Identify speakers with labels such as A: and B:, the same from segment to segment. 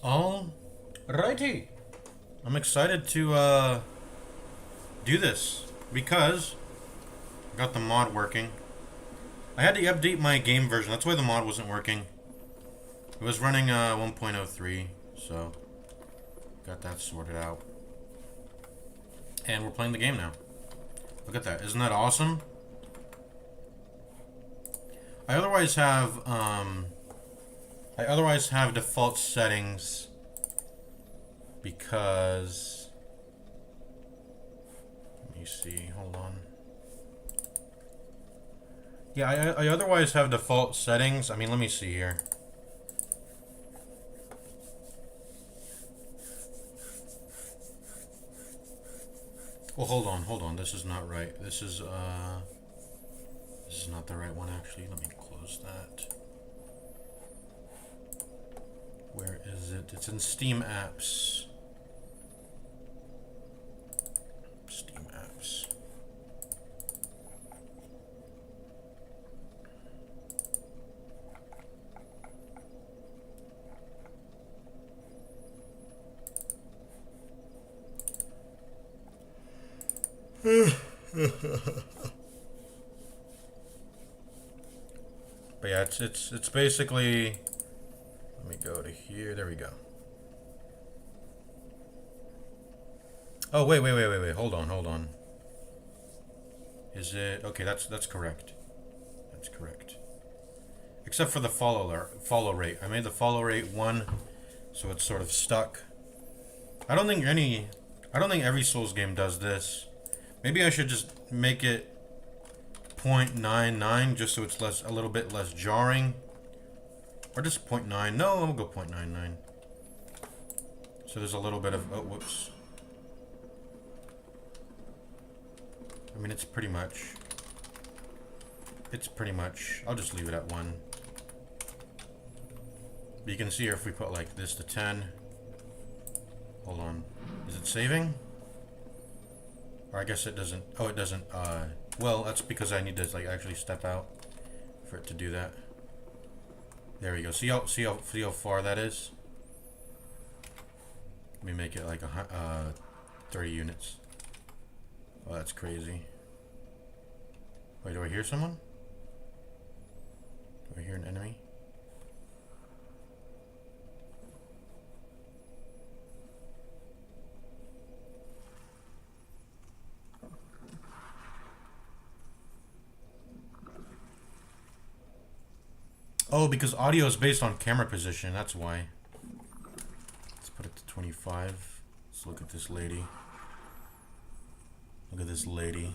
A: Alrighty. I'm excited to do this because I got the mod working. I had to update my game version. That's why the mod wasn't working. It was running 1.03, so got that sorted out. And we're playing the game now. Look at that. Isn't that awesome? I otherwise have default settings because, let me see, hold on. Yeah, I otherwise have default settings. I mean, let me see here. Well, hold on. This is not right. This is not the right one, actually. Let me close that. Where is it? It's in Steam Apps. Steam Apps. But yeah, it's basically, let me go to here. There we go. Oh, wait. Hold on. Is it okay? That's correct. That's correct. Except for the follow rate. I made the follow rate 1, so it's sort of stuck. I don't think every Souls game does this. Maybe I should just make it 0.99 just so it's a little bit less jarring. Or just 0.9. No, I'm gonna go 0.99. So there's a little bit of, oh, whoops. I mean, it's pretty much, I'll just leave it at 1. But you can see here if we put like this to 10. Hold on. Is it saving? Or I guess it doesn't. Oh, it doesn't. Well, that's because I need to like actually step out for it to do that. There we go. See how far that is? Let me make it like 30 units. Oh, that's crazy. Wait, do I hear someone? Do I hear an enemy? Oh, because audio is based on camera position, that's why. Let's put it to 25. Let's look at this lady. Look at this lady.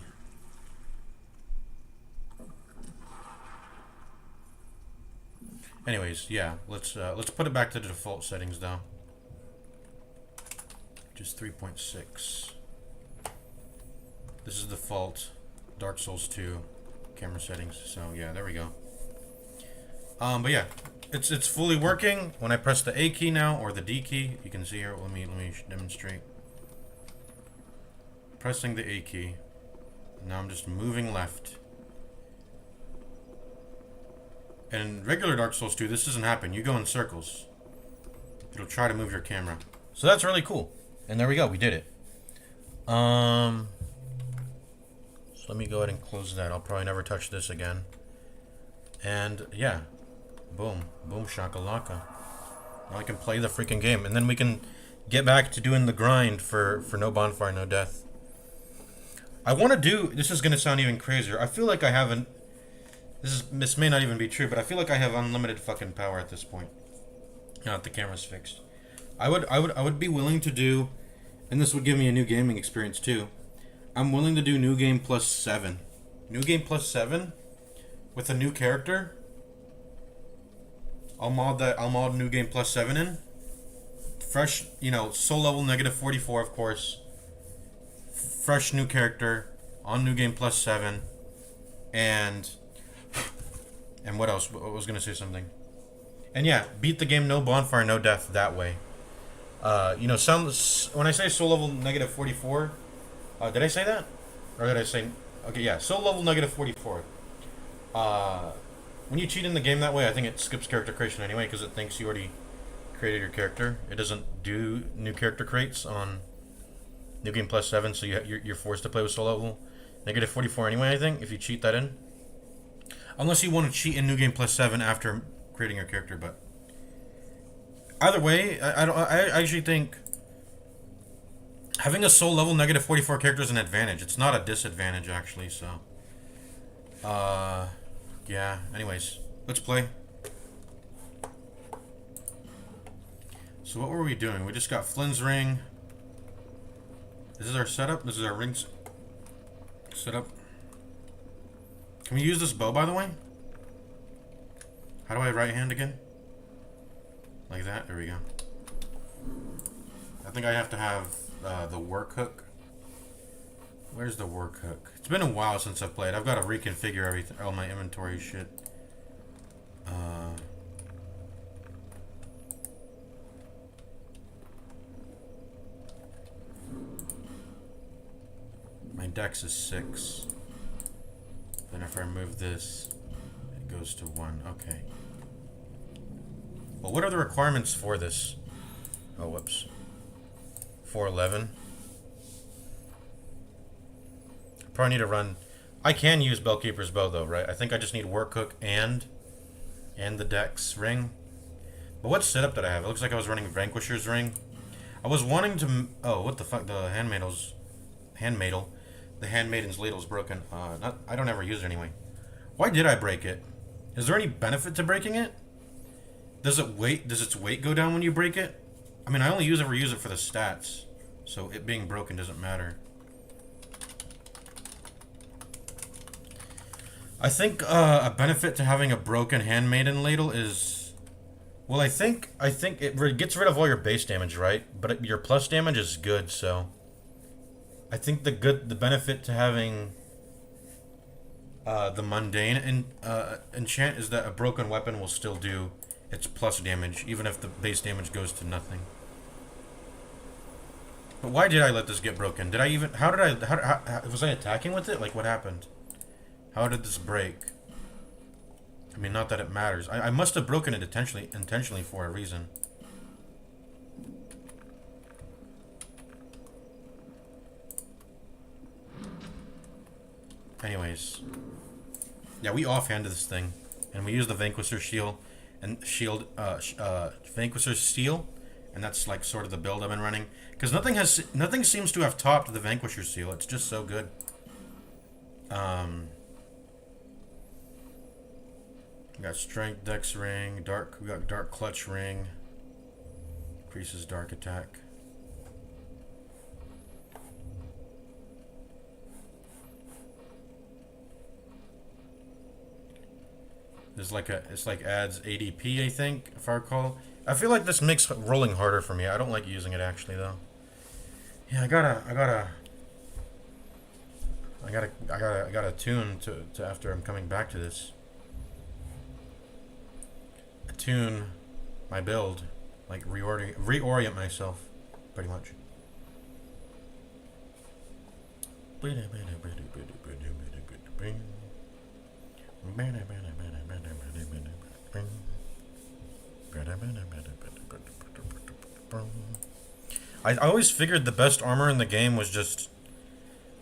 A: Anyways, yeah, let's put it back to the default settings though. Just 3.6. This is default Dark Souls 2 camera settings. So yeah, there we go. But yeah, it's fully working. When I press the A key now, or the D key, you can see here, let me demonstrate. Pressing the A key. Now I'm just moving left. And in regular Dark Souls 2, this doesn't happen. You go in circles. It'll try to move your camera. So that's really cool. And there we go, we did it. So let me go ahead and close that. I'll probably never touch this again. And yeah. Boom. Boom shakalaka. Now I can play the freaking game. And then we can get back to doing the grind for no bonfire, no death. I want to do... This is going to sound even crazier. I feel like I haven't... This may not even be true, but I feel like I have unlimited fucking power at this point. Now that the camera's fixed. I would be willing to do... And this would give me a new gaming experience too. I'm willing to do New Game Plus 7. New Game Plus 7? With a new character? I'll mod New Game Plus 7 in. Fresh, you know, Soul Level -44, of course. Fresh new character on New Game Plus 7. And what else? I was gonna say something. And yeah, beat the game no bonfire, no death that way. You know, when I say Soul Level -44, did I say that? Or did I say... Okay, yeah, Soul Level -44. When you cheat in the game that way, I think it skips character creation anyway, because it thinks you already created your character. It doesn't do new character creates on New Game Plus 7, so you're forced to play with Soul Level. Negative 44 anyway, I think, if you cheat that in. Unless you want to cheat in New Game Plus 7 after creating your character, but either way, I actually think having a Soul Level negative 44 character is an advantage. It's not a disadvantage, actually, so. Yeah, anyways, let's play. So what were we doing? We just got Flynn's ring. This is our setup. This is our ring setup. Can we use this bow, by the way? How do I right hand again? Like that? There we go. I think I have to have the work hook. Where's the work hook? It's been a while since I've played. I've got to reconfigure everything, all my inventory shit. My dex is 6. Then if I remove this, it goes to 1. Okay. Well, what are the requirements for this? Oh, whoops. 411. Probably need to run. I can use Bellkeeper's Bow though, right? I think I just need work hook and the dex ring. But what setup did I have? It looks like I was running Vanquisher's ring. I was wanting to. Oh, what the fuck? The handmaidel. The handmaiden's ladle's broken. I don't ever use it anyway. Why did I break it? Is there any benefit to breaking it? Does its weight go down when you break it? I mean, I only ever use it for the stats, so it being broken doesn't matter. I think a benefit to having a broken handmaiden ladle is, well, I think it gets rid of all your base damage, right? But your plus damage is good, so I think the benefit to having the mundane enchant is that a broken weapon will still do its plus damage, even if the base damage goes to nothing. But why did I let this get broken? Did I even? How was I attacking with it? Like, what happened? How did this break? I mean, not that it matters. I must have broken it intentionally for a reason. Anyways, yeah, we offhanded this thing, and we used the Vanquisher's shield Vanquisher's seal, and that's like sort of the build I've been running. Because nothing seems to have topped the Vanquisher's seal. It's just so good. We got strength, dex ring, we got dark clutch ring. Increases dark attack. It's like adds ADP, I think, if I recall. I feel like this makes rolling harder for me. I don't like using it actually though. Yeah, I gotta tune to after I'm coming back to this. Tune my build, like reorient myself, pretty much. I always figured the best armor in the game was just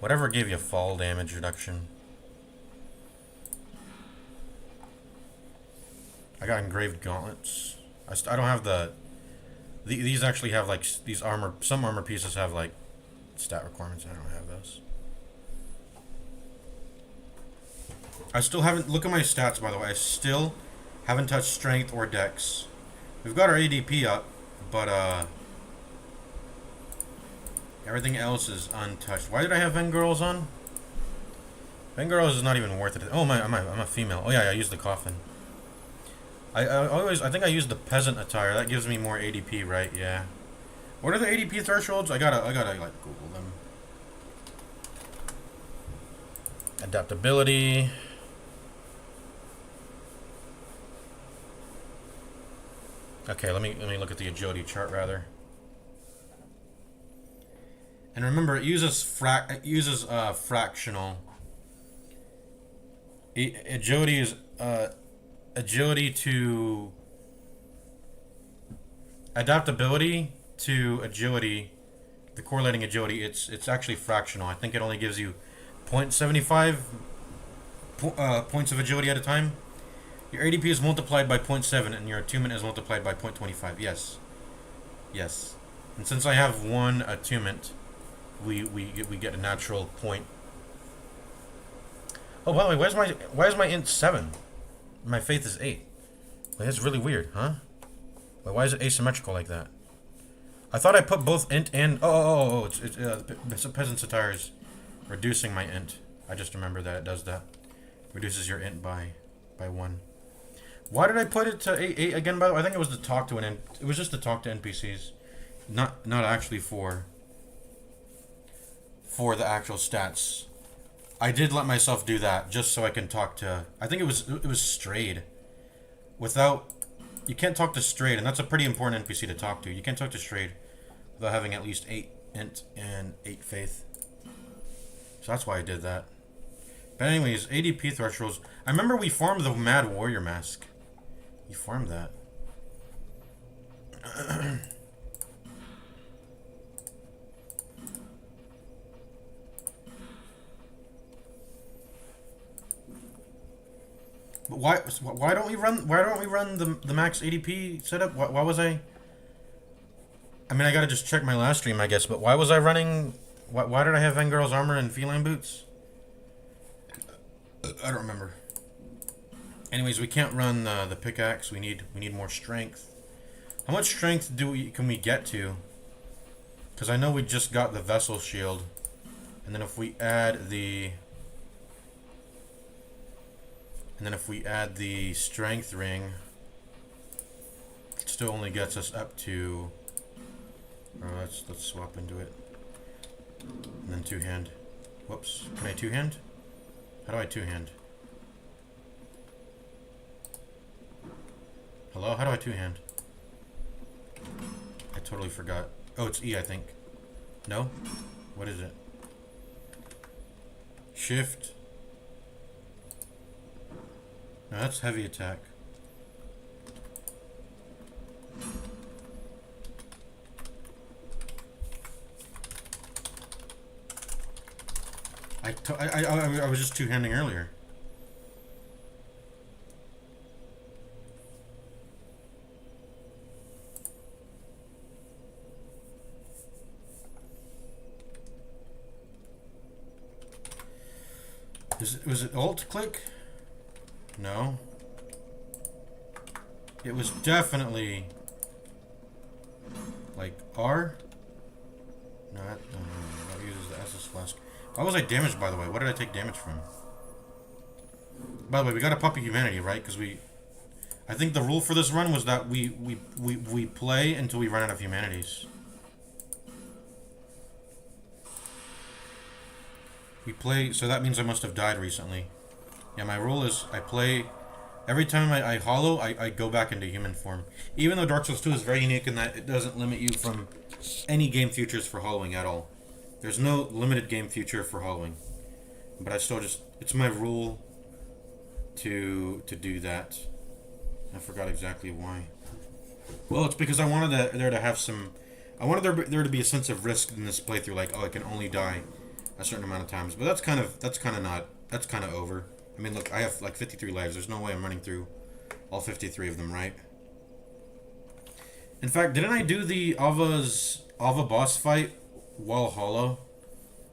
A: whatever gave you fall damage reduction. I got engraved gauntlets. I don't have these actually have like these armor. Some armor pieces have like stat requirements. I don't have those. I still haven't. Look at my stats, by the way. I still haven't touched strength or dex. We've got our ADP up, but everything else is untouched. Why did I have Vengirls on? Vengirls is not even worth it. Oh, I'm a female. Oh yeah, I used the coffin. I think I used the peasant attire. That gives me more ADP, right? Yeah. What are the ADP thresholds? I gotta like Google them. Adaptability. Okay, let me look at the agility chart rather. And remember, it uses fractional. Agility is agility to adaptability to agility, the correlating agility, it's actually fractional. I think it only gives you 0.75 points of agility at a time. Your ADP is multiplied by 0.7 and your attunement is multiplied by 0.25. Yes. Yes. And since I have one attunement, we get a natural point. Oh, by the way, why is my int 7? My faith is 8. Wait, that's really weird, huh? Wait, why is it asymmetrical like that? I thought I put both int and... it's a peasant satire is reducing my int. I just remember that it does that. Reduces your int by 1. Why did I put it to 8 again, by the way? I think it was to talk to it was just to talk to NPCs. Not actually for the actual stats. I did let myself do that just so I can talk to... I think it was Strayed. Without... You can't talk to Strayed, and that's a pretty important NPC to talk to. You can't talk to Strayed without having at least 8 int and 8 faith. So that's why I did that. But anyways, ADP thresholds. I remember we farmed the Mad Warrior mask. You farmed that. But why don't we run the max ADP setup? Why was I mean, I gotta just check my last stream, I guess. But why was I running? Why did I have Vanguard's armor and feline boots? I don't remember. Anyways, we can't run the pickaxe. We need more strength. How much strength can we get to? Because I know we just got the vessel shield, and then if we add the strength ring, it still only gets us up to... Oh, let's swap into it. And then two-hand. Whoops. Can I two-hand? How do I two-hand? Hello? How do I two-hand? I totally forgot. Oh, it's E, I think. No? What is it? Shift. No, that's heavy attack. I was just two-handing earlier. Was it alt click? No. It was definitely like R. No, that uses the SS flask. Why was I damaged, by the way? What did I take damage from? By the way, we got a puppy humanity, right? Because I think the rule for this run was that we play until we run out of humanities. We play, so that means I must have died recently. Yeah, my rule is I play... Every time I hollow, I go back into human form. Even though Dark Souls 2 is very unique in that it doesn't limit you from any game futures for hollowing at all. There's no limited game future for hollowing. But I still just... It's my rule to do that. I forgot exactly why. Well, it's because I wanted there to have some... I wanted there to be a sense of risk in this playthrough. Like, oh, I can only die a certain amount of times. But that's kind of over. I mean, look, I have like 53 lives. There's no way I'm running through all 53 of them, right? In fact, didn't I do the Ava boss fight while hollow?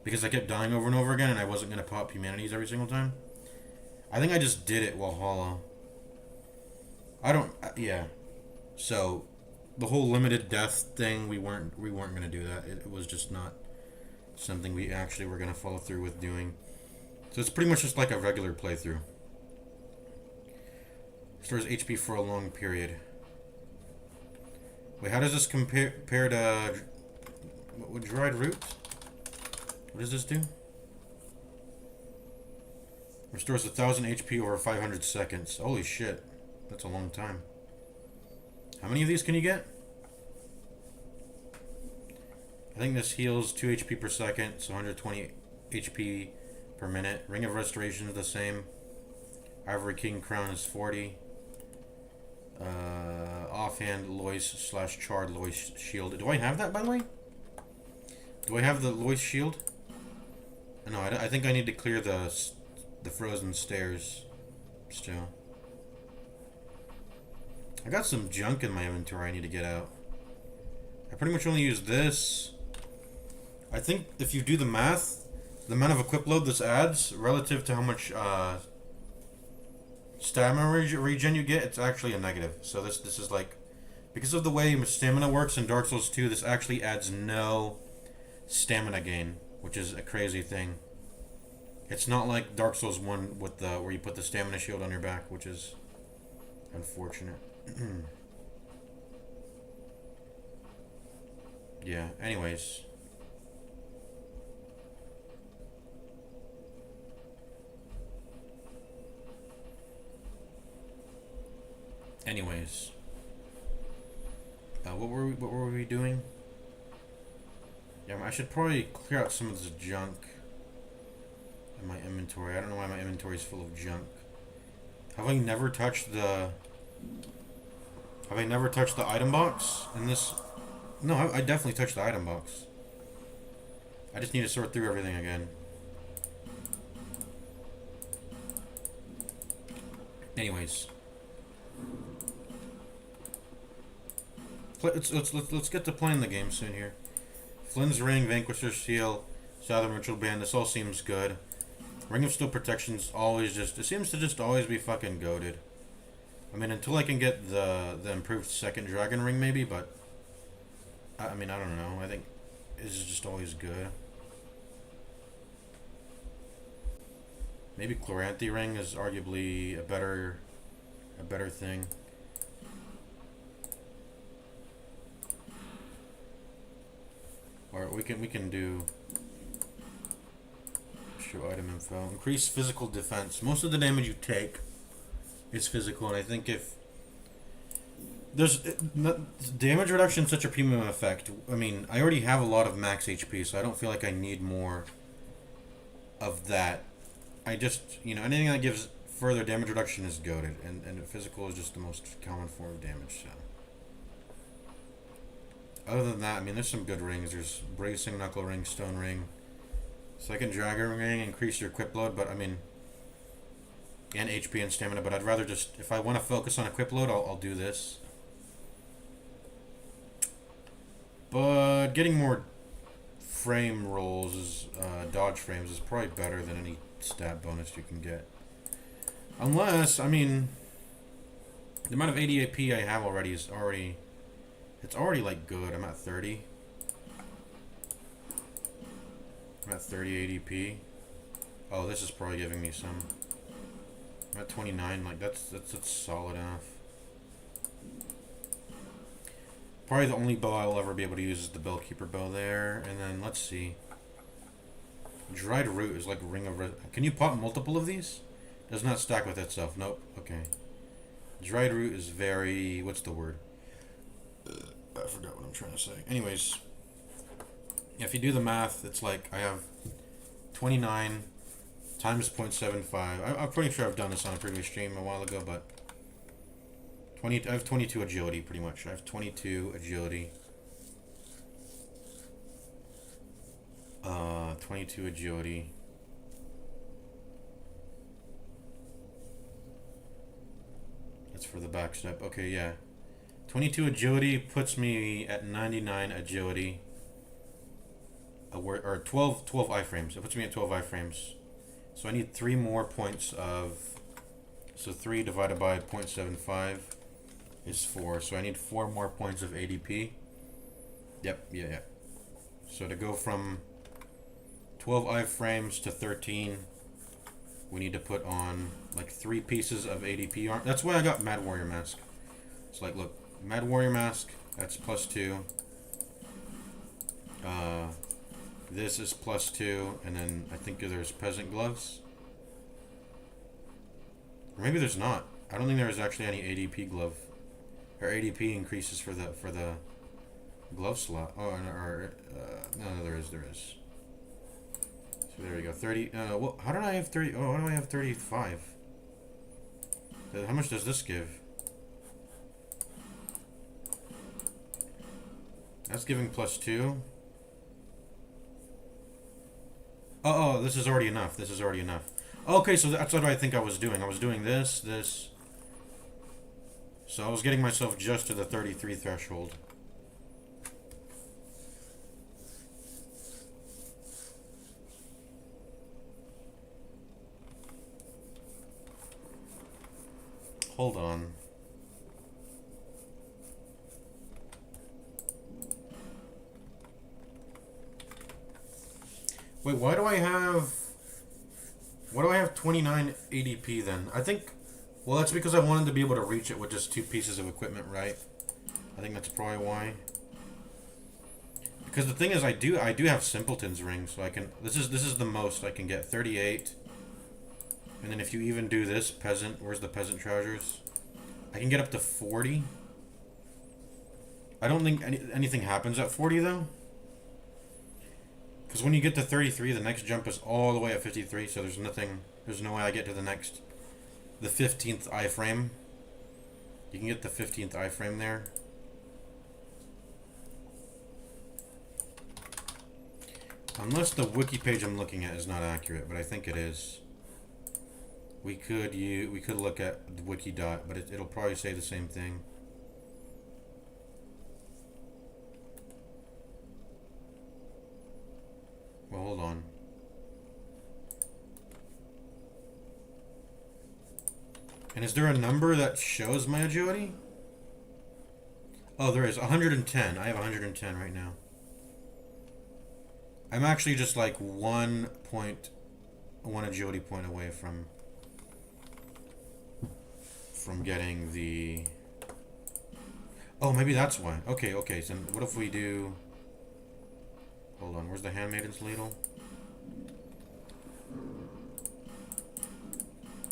A: Because I kept dying over and over again and I wasn't going to pop humanities every single time? I think I just did it while hollow. Yeah. So, the whole limited death thing, we weren't going to do that. It was just not something we actually were going to follow through with doing. So it's pretty much just like a regular playthrough. Stores HP for a long period. Wait, how does this compare to... What, dried root? What does this do? Restores 1,000 HP over 500 seconds. Holy shit. That's a long time. How many of these can you get? I think this heals 2 HP per second, so 120 HP per minute. Ring of Restoration is the same. Ivory King Crown is 40. Offhand Lois / Charred Lois shield. Do I have that, by the way? Do I have the Lois shield? No, I think I need to clear the frozen stairs still. I got some junk in my inventory I need to get out. I pretty much only use this. I think if you do the math, the amount of equip load this adds relative to how much stamina regen you get, it's actually a negative. So this is like, because of the way stamina works in Dark Souls 2, this actually adds no stamina gain, which is a crazy thing. It's not like Dark Souls 1 with the where you put the stamina shield on your back, which is unfortunate. Yeah, anyways. What were we doing? Yeah, I should probably clear out some of this junk in my inventory. I don't know why my inventory is full of junk. Have I never touched the item box in this? No, I definitely touched the item box. I just need to sort through everything again. Anyways. Let's get to playing the game soon here. Flynn's Ring, Vanquisher's Seal, Southern Ritual Band, this all seems good. Ring of Steel Protection's always just, it seems to just always be fucking goated. I mean, until I can get the improved second Dragon Ring maybe, but I mean, I don't know. I think this is just always good. Maybe Chloranthy Ring is arguably a better thing. Or we can do show item info. Increase physical defense. Most of the damage you take is physical, and I think if there's damage reduction is such a premium effect. I mean, I already have a lot of max HP, so I don't feel like I need more of that. I just, anything that gives further damage reduction is goated, and physical is just the most common form of damage, so. Other than that, I mean, there's some good rings. There's Bracing, Knuckle Ring, Stone Ring, Second Dragon Ring, increase your equip load, but I mean, and HP and stamina, but I'd rather just, if I want to focus on equip load, I'll do this. But getting more frame rolls, dodge frames, is probably better than any stat bonus you can get. Unless, I mean, the amount of 80 AP I have already is already... It's already, like, good. I'm at 30. I'm at 30 ADP. Oh, this is probably giving me some. I'm at 29. Like, that's solid enough. Probably the only bow I'll ever be able to use is the Bellkeeper bow there. And then, let's see. Dried Root is like Ring of... Can you pop multiple of these? Does not stack with itself. Nope. Okay. Dried Root is very... What's the word? I forgot what I'm trying to say. Anyways, if you do the math, it's like I have 29 times 0.75. I'm pretty sure I've done this on a previous stream a while ago, but I have 22 agility pretty much. I have 22 agility. 22 agility. That's for the back step. Okay, yeah. 22 agility puts me at 99 agility. Or 12 iframes. It puts me at 12 iframes. So I need 3 more points of... So 3 divided by 0.75 is 4. So I need 4 more points of ADP. Yep, yeah. So to go from 12 iframes to 13, we need to put on like 3 pieces of ADP armor. That's why I got Mad Warrior Mask. It's like, look. Mad Warrior Mask, that's +2. This is +2, and then I think there's Peasant Gloves. Or maybe there's not. I don't think there is actually any ADP glove. Or ADP increases for the glove slot. Oh, no, there is. So there we go. 30. Well, how did I have 30? Oh, why do I have 35? How much does this give? That's giving +2. Oh, this is already enough. This is already enough. Okay, so that's what I think I was doing. I was doing this. So I was getting myself just to the 33 threshold. Hold on. Wait, why do I have 29 ADP then? I think, well, that's because I wanted to be able to reach it with just 2 pieces of equipment, right? I think that's probably why. Because the thing is, I do have Simpleton's ring, so I can. This is the most I can get, 38. And then if you even do this peasant, where's the peasant trousers? I can get up to 40. I don't think anything happens at 40 though. Because when you get to 33, the next jump is all the way at 53, so there's no way I get to the 15th iframe. You can get the 15th iframe there. Unless the wiki page I'm looking at is not accurate, but I think it is. We could look at the wiki dot, but it'll probably say the same thing. Well, hold on. And is there a number that shows my agility? Oh, there is. 110. I have 110 right now. I'm actually just like 1 agility point away from getting the... Oh, maybe that's why. Okay, so what if we do... Hold on, where's the Handmaiden's Ladle?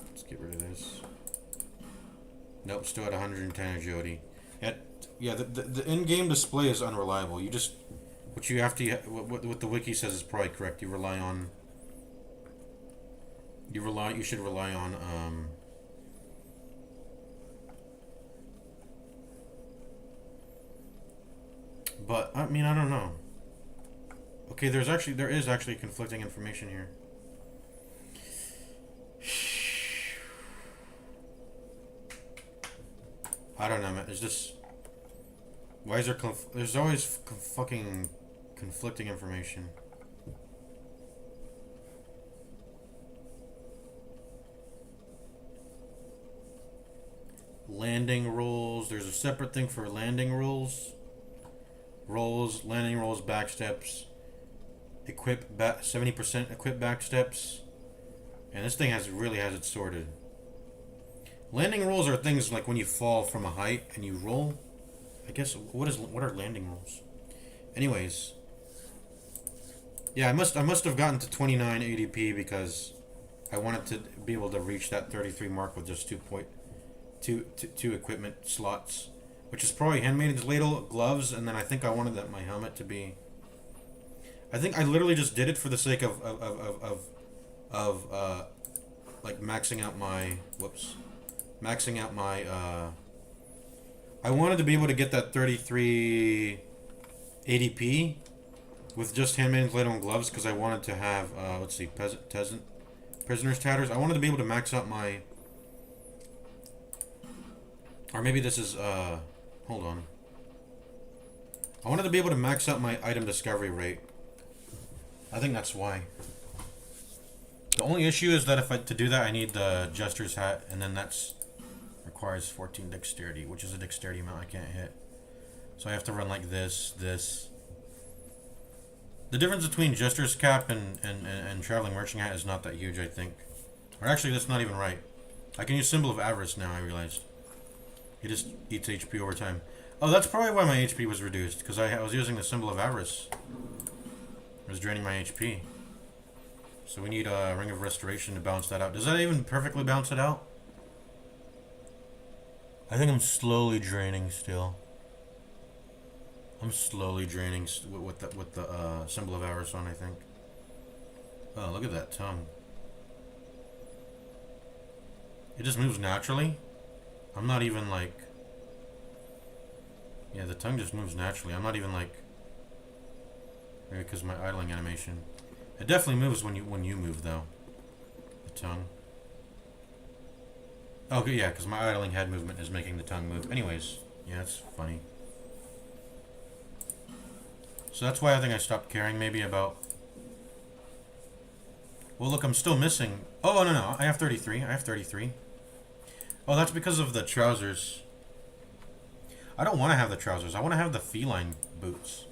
A: Let's get rid of this. Nope, still at 110 agility. Yeah, the in-game display is unreliable. You just... What you have to... What the wiki says is probably correct. You should rely on... But, I mean, I don't know. Okay, there is actually conflicting information here. I don't know, man. It's just... Why is there there's always fucking conflicting information. Landing rolls. There's a separate thing for landing rolls. Landing rolls, back steps. Equip 70% equip back steps. And this thing really has it sorted. Landing rolls are things like when you fall from a height and you roll. I guess what are landing rolls? Anyways, yeah, I must have gotten to 29 ADP because I wanted to be able to reach that 33 mark with just two equipment slots, which is probably Handmaiden's Ladle, gloves, and then I think I wanted my helmet to be. I think I literally just did it for the sake of like maxing out my I wanted to be able to get that 33 ADP with just Handmaiden's Ladle and gloves because I wanted to have let's see, prisoner's tatters. I wanted to be able to max out my, or maybe this is hold on. I wanted to be able to max out my item discovery rate. I think that's why. The only issue is that to do that, I need the Jester's hat, and then that's requires 14 dexterity, which is a dexterity amount I can't hit. So I have to run like this. The difference between Jester's cap and traveling merchant hat is not that huge, I think. Or actually, that's not even right. I can use Symbol of Avarice now, I realized. It just eats HP over time. Oh, that's probably why my HP was reduced, because I was using the Symbol of Avarice. It was draining my HP. So we need a Ring of Restoration to balance that out. Does that even perfectly balance it out? I think I'm slowly draining still. I'm slowly draining with the Symbol of Avarice on, I think. Oh, look at that tongue. It just moves naturally. I'm not even like... Yeah, the tongue just moves naturally. I'm not even like... Maybe because of my idling animation. It definitely moves when you move, though. The tongue. Okay, yeah, because my idling head movement is making the tongue move. Anyways, yeah, it's funny. So that's why I think I stopped caring maybe about... Well, look, I'm still missing... Oh, no. I have 33. I have 33. Oh, that's because of the trousers. I don't want to have the trousers. I want to have the feline boots.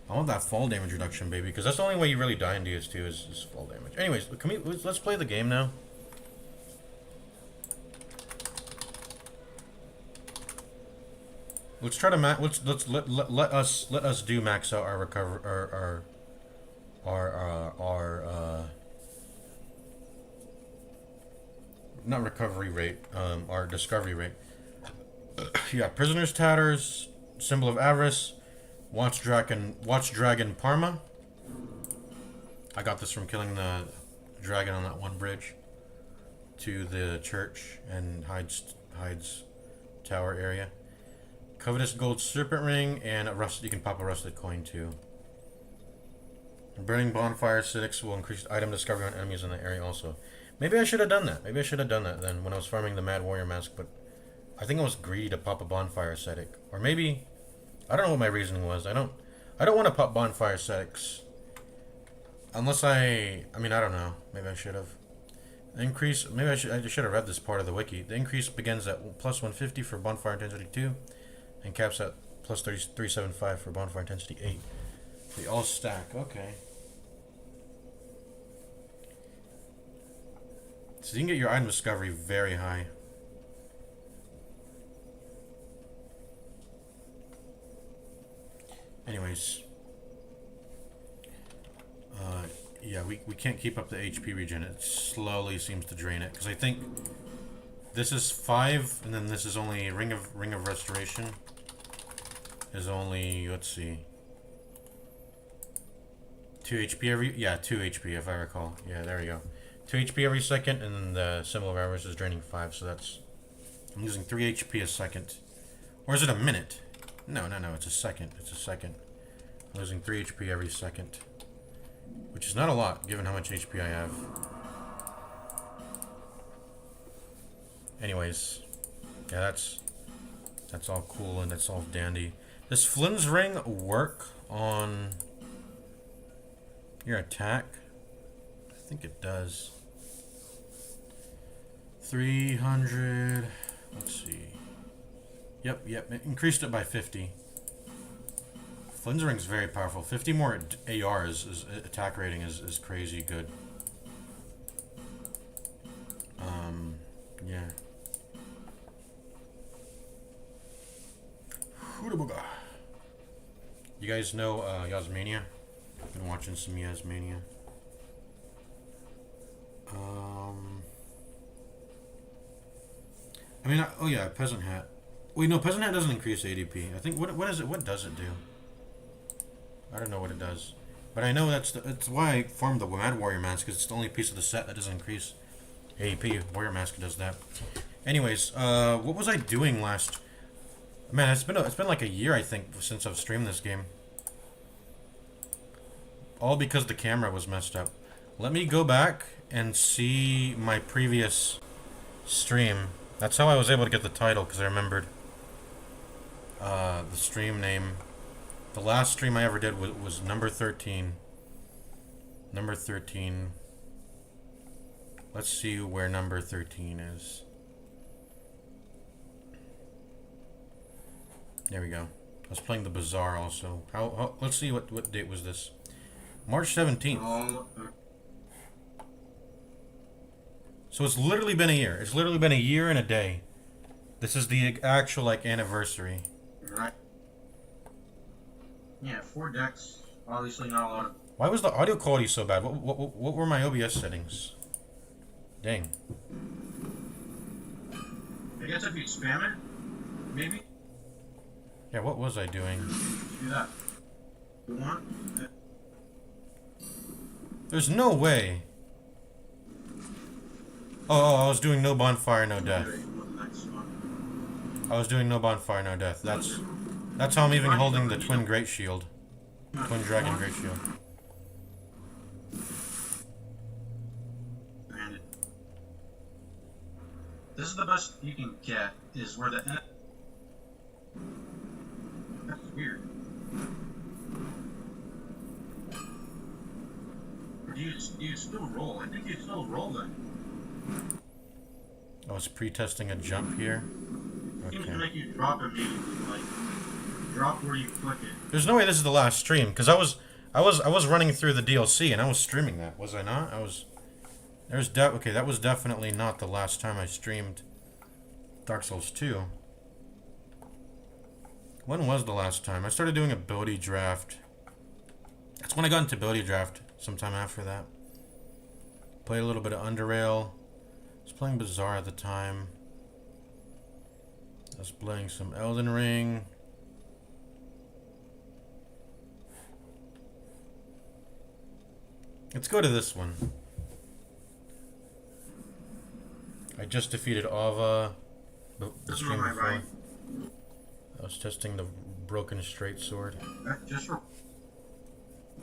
A: I want that fall damage reduction, baby, because that's the only way you really die in DS2 is fall damage. Anyways, let's play the game now. Let's try to let us do max out our recover our not recovery rate, our discovery rate. Yeah, Prisoner's Tatters, Symbol of Avarice, Watch Dragon Parma. I got this from killing the dragon on that one bridge to the church and Hyde's tower area. Covetous Gold Serpent Ring, and a rusted, you can pop a rusted coin too. Burning Bonfire Acidics will increase item discovery on enemies in the area also. Maybe I should have done that. Maybe I should have done that then when I was farming the Mad Warrior Mask, but I think I was greedy to pop a Bonfire Acidic. Or maybe, I don't know what my reasoning was. I don't want to pop Bonfire Acidics. Unless I mean, I don't know. Maybe I should have. Increase, maybe I should have read this part of the wiki. The increase begins at plus 150 for Bonfire Intensity 2. And caps at plus 375 for Bonfire Intensity 8. They all stack. Okay. So you can get your item discovery very high. Anyways. Yeah, we can't keep up the HP regen. It slowly seems to drain it. Because I think this is 5, and then this is only Ring of Restoration. Is only, let's see, 2 HP every, yeah, 2 HP if I recall. Yeah, there we go. 2 HP every second, and then the Symbol of Avarice is draining 5, so that's, I'm losing 3 HP a second. Or is it a minute? No, it's a second. It's a second. I'm losing 3 HP every second. Which is not a lot, given how much HP I have. Anyways, yeah, that's all cool and that's all dandy. Does Flynn's Ring work on your attack? I think it does. 300. Let's see. Yep. It increased it by 50. Flynn's Ring's very powerful. 50 more AR is attack rating is crazy good. Yeah. You guys know Yasmania? I've been watching some Yasmania. I mean, oh yeah, Peasant Hat. Wait, no, Peasant Hat doesn't increase ADP. I think, what is it? What does it do? I don't know what it does. But I know that's why I farmed the Mad Warrior Mask, because it's the only piece of the set that doesn't increase ADP. Warrior Mask does that. Anyways, what was I doing last... Man, it's been like a year, I think, since I've streamed this game. All because the camera was messed up. Let me go back and see my previous stream. That's how I was able to get the title, because I remembered the stream name. The last stream I ever did was number 13. Number 13. Let's see where number 13 is. There we go. I was playing the Bazaar also. Let's see what date was this. March 17th. So it's literally been a year. It's literally been a year and a day. This is the actual like anniversary.
B: Right. Yeah, 4 decks. Obviously not a lot of...
A: Why was the audio quality so bad? What were my OBS settings? Dang.
B: I guess if you spam it, maybe?
A: Yeah, what was I doing?
B: Do that. You want?
A: There's no way. Oh, I was doing no bonfire, no death. I was doing no bonfire, no death. That's how I'm even holding the twin great shield. Twin dragon great shield.
B: And this is the best you can get, is where the... That's weird. Or do you still roll? I think you still roll then.
A: I was pre-testing a jump here.
B: It seems to
A: Okay.
B: make you drop immediately, like drop where you click it.
A: There's no way this is the last stream because I was running through the DLC and I was streaming that. Was I not? Okay, that was definitely not the last time I streamed Dark Souls 2. When was the last time? I started doing ability draft. That's when I got into ability draft. Sometime after that. Played a little bit of Underrail. I was playing Bazaar at the time. I was playing some Elden Ring. Let's go to this one. I just defeated Ava. The
B: This is
A: stream
B: on my
A: before.
B: right.
A: I was testing the broken straight sword.
B: Just for...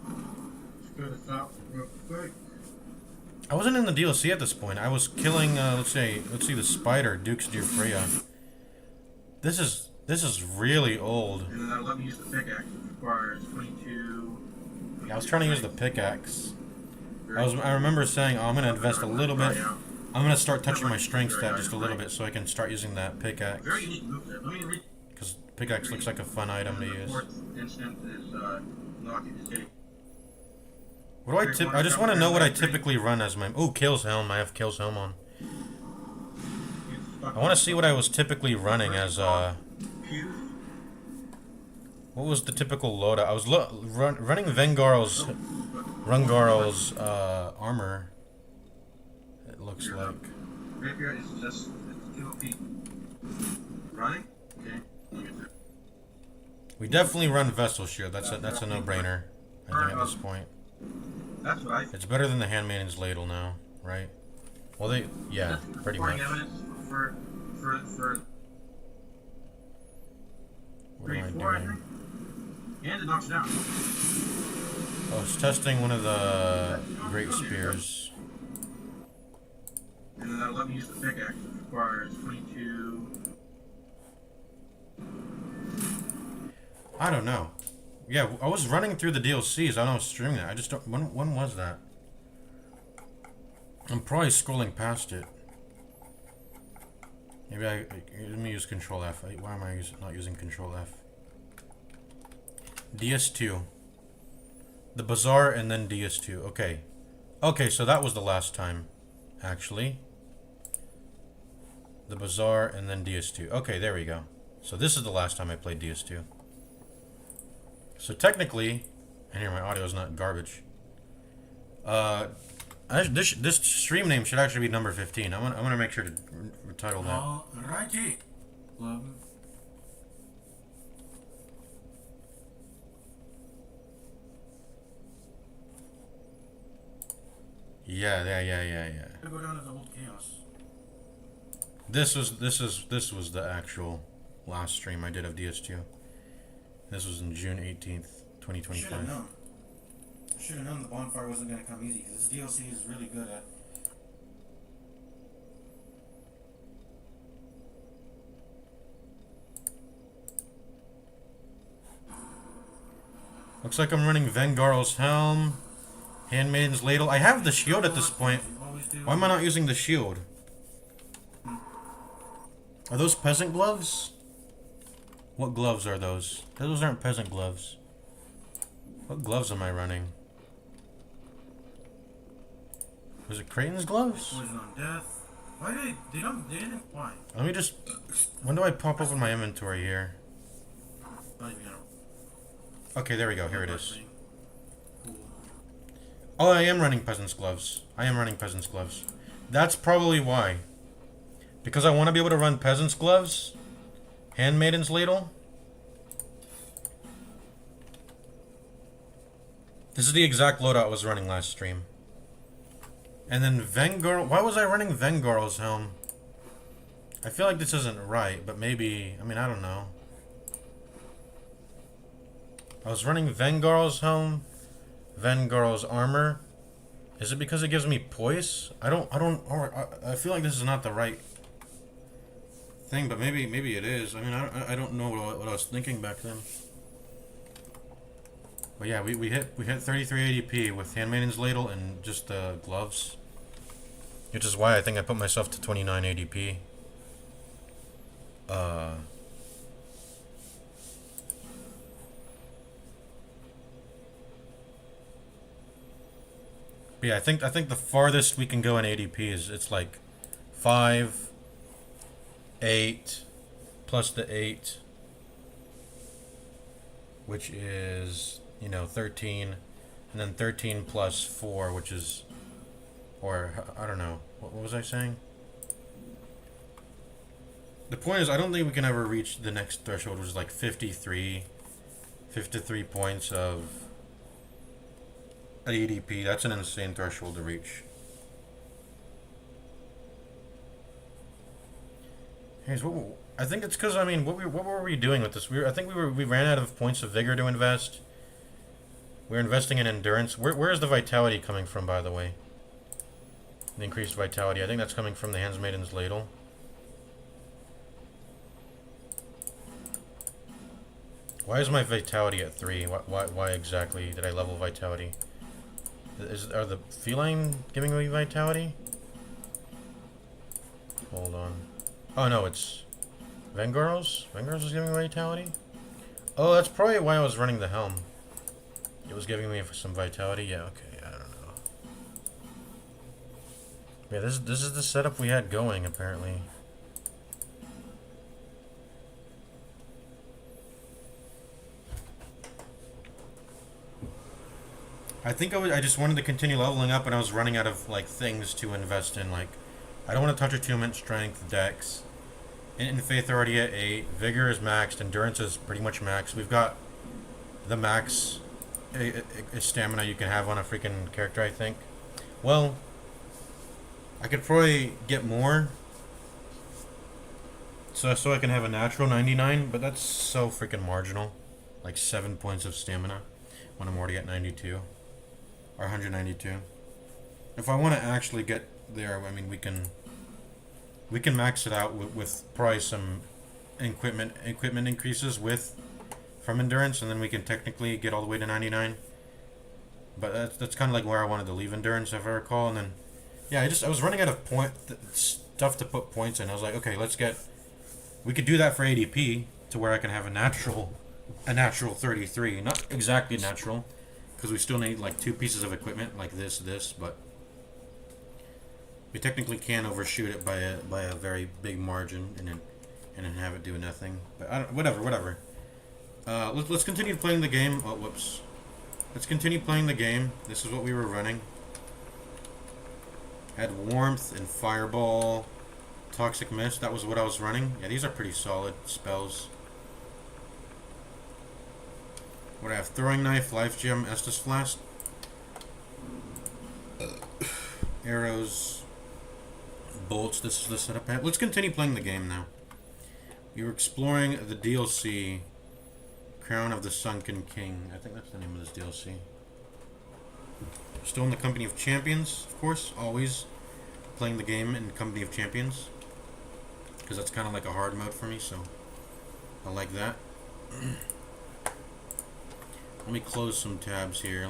B: Let's go to the top real quick.
A: I wasn't in the DLC at this point. I was killing, let's see the spider, Duke's Dear Freya. This is really old.
B: And then that'll let me use the pickaxe, which requires 22...
A: I was trying to use the pickaxe. I remember saying, oh, I'm gonna invest a little bit. I'm gonna start touching my strength stat just a little bit so I can start using that pickaxe.
B: Very unique move there. Let me read.
A: Because pickaxe looks like a fun item to
B: The
A: use.
B: fourth instant is knocking his hit.
A: What do I tip? I just want to know what I typically run as my. Oh, Kill's Helm. I have Kill's Helm on. I want to see what I was typically running as. What was the typical loadout? I was running Rungarl's armor. It looks like.
B: Rapier is just 2 feet. Running? Okay.
A: We definitely run Vessel Shield. That's a no-brainer. I think at this point.
B: That's what I
A: It's better than the Handmaiden's Ladle now, right? Well, yeah, pretty much.
B: evidence for
A: What am I
B: 3-4, I
A: doing?
B: think. And it knocks down.
A: I was testing one of the Great Spears.
B: And then that'll let me use the pickaxe, which requires 22.
A: I don't know. Yeah, I was running through the DLCs. I don't know, streaming that. I just don't. When was that? I'm probably scrolling past it. Maybe let me use Control F. Why am I not using Control F? DS2. The Bazaar and then DS2. Okay. Okay, so that was the last time, actually. The Bazaar and then DS2. Okay, there we go. So this is the last time I played DS2. So technically, and here my audio is not garbage. This stream name should actually be number 15. I'm gonna make sure to title that.
B: Alrighty.
A: Yeah.
B: Go down to the old chaos.
A: This was the actual last stream I did of DS2. This was in June 18th, 2025.
C: Should have known the bonfire wasn't going to come easy, because this DLC is really good at...
A: Looks like I'm running Vengarl's Helm, Handmaiden's Ladle. I have the shield at this point. Why am I not using the shield? Are those peasant gloves? What gloves are those? Those aren't peasant gloves. What gloves am I running? Was it Creighton's gloves?
C: Poison on death. Why did they didn't, why?
A: Let me just... When do I pop open my inventory here?
C: Not even gonna...
A: Okay, there we go. Here it is.
C: Cool.
A: Oh, I am running peasant's gloves. I am running peasant's gloves. That's probably why. Because I want to be able to run peasant's gloves. Handmaiden's Ladle. This is the exact loadout I was running last stream. And then Vengarl... Why was I running Vengarl's Helm? I feel like this isn't right, but maybe... I mean, I don't know. I was running Vengarl's helm, Vengarl's armor. Is it because it gives me poise? I feel like this is not the right thing, but maybe it is. I mean, I don't know what I was thinking back then. But yeah, we hit 33 ADP with Handmaiden's Ladle and just the gloves. Which is why I think I put myself to 29 ADP. But yeah, I think the farthest we can go in ADP is it's like 5, 8, plus the 8, which is, you know, 13, and then 13 plus 4, which is, or I don't know, what was I saying? The point is, I don't think we can ever reach the next threshold, which is like 53 points of ADP. That's an insane threshold to reach. Here's what I think it's because, I mean, what were we doing with this? I think we ran out of points of vigor to invest. We're investing in endurance. Where is the vitality coming from, by the way? The increased vitality. I think that's coming from the Handmaiden's Ladle. Why is my vitality at 3? Why exactly did I level vitality? Are the feline giving me vitality? Hold on. Oh no, it's Vengarl's? Vengarl's is giving me vitality? Oh, that's probably why I was running the helm. It was giving me some vitality? Yeah, okay, I don't know. Yeah, this is the setup we had going, apparently. I think I just wanted to continue leveling up, and I was running out of like things to invest in. Like, I don't want to touch attunement, strength, dex. In faith already at 8. Vigor is maxed. Endurance is pretty much maxed. We've got the max stamina you can have on a freaking character, I think. Well, I could probably get more, so I can have a natural 99, but that's so freaking marginal. Like 7 points of stamina when I'm already at 92. Or 192. If I want to actually get there, I mean, we can max it out with probably some equipment increases from endurance, and then we can technically get all the way to 99. But that's kind of like where I wanted to leave endurance, if I recall. And then, yeah, I was running out of stuff to put points in. I was like, okay, we could do that for ADP to where I can have a natural 33, not exactly natural, because we still need like 2 pieces of equipment like this, but we technically can overshoot it by a very big margin and then have it do nothing. But whatever. Let's continue playing the game. Oh, whoops. Let's continue playing the game. This is what we were running. Had warmth and fireball, toxic mist. That was what I was running. Yeah, these are pretty solid spells. What do I have? Throwing knife, life gem, Estus flask, arrows, bolts. This is the setup I have. Let's continue playing the game now. We were exploring the DLC, Crown of the Sunken King. I think that's the name of this DLC. Still in the company of champions, of course. Always playing the game in company of champions, because that's kind of like a hard mode for me. So I like that. Let me close some tabs here.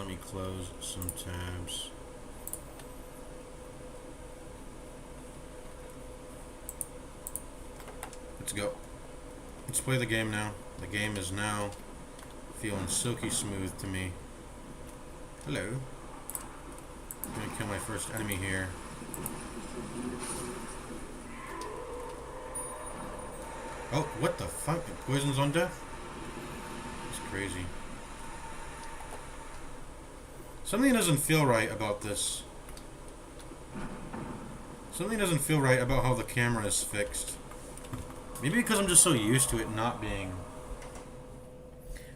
A: Let's go. Let's play the game now. The game is now feeling silky smooth to me. Hello. I'm gonna kill my first enemy here. Oh, what the fuck? It poisons on death? That's crazy. Something doesn't feel right about this. Something doesn't feel right about how the camera is fixed. Maybe because I'm just so used to it not being...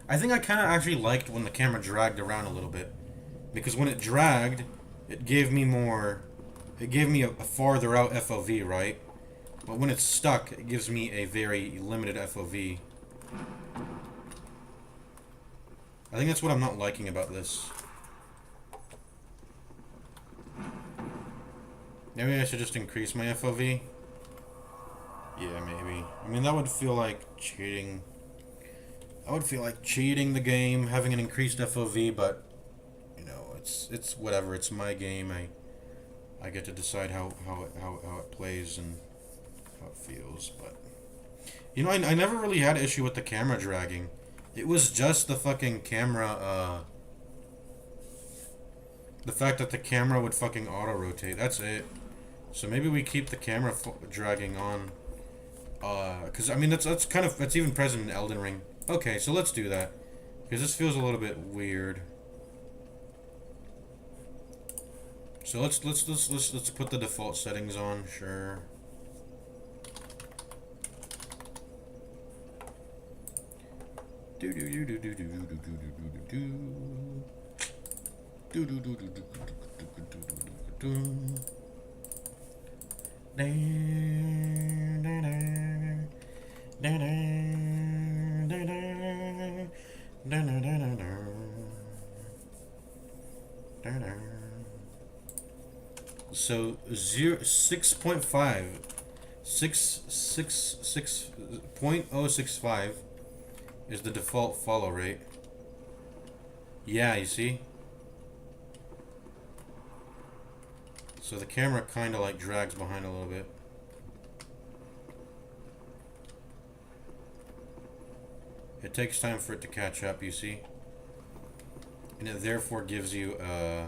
A: I think I kind of actually liked when the camera dragged around a little bit. Because when it dragged, it gave me more... It gave me a farther out FOV, right? But when it's stuck, it gives me a very limited FOV. I think that's what I'm not liking about this. Maybe I should just increase my FOV. Yeah, maybe. I mean, that would feel like cheating. I would feel like cheating the game, having an increased FOV, but you know, it's whatever. It's my game. I get to decide how it plays and how it feels. But you know, I never really had an issue with the camera dragging. It was just the fucking camera. The fact that the camera would fucking auto rotate. That's it. So maybe we keep the camera dragging on. Cause I mean that's kind of that's even present in Elden Ring. Okay, so let's do that, because this feels a little bit weird. So let's put the default settings on, sure. Do do do do do do do do do do do do do do So 6.065 is the default follow rate. Yeah, you see? So the camera kind of like drags behind a little bit. It takes time for it to catch up, you see? And it therefore gives you a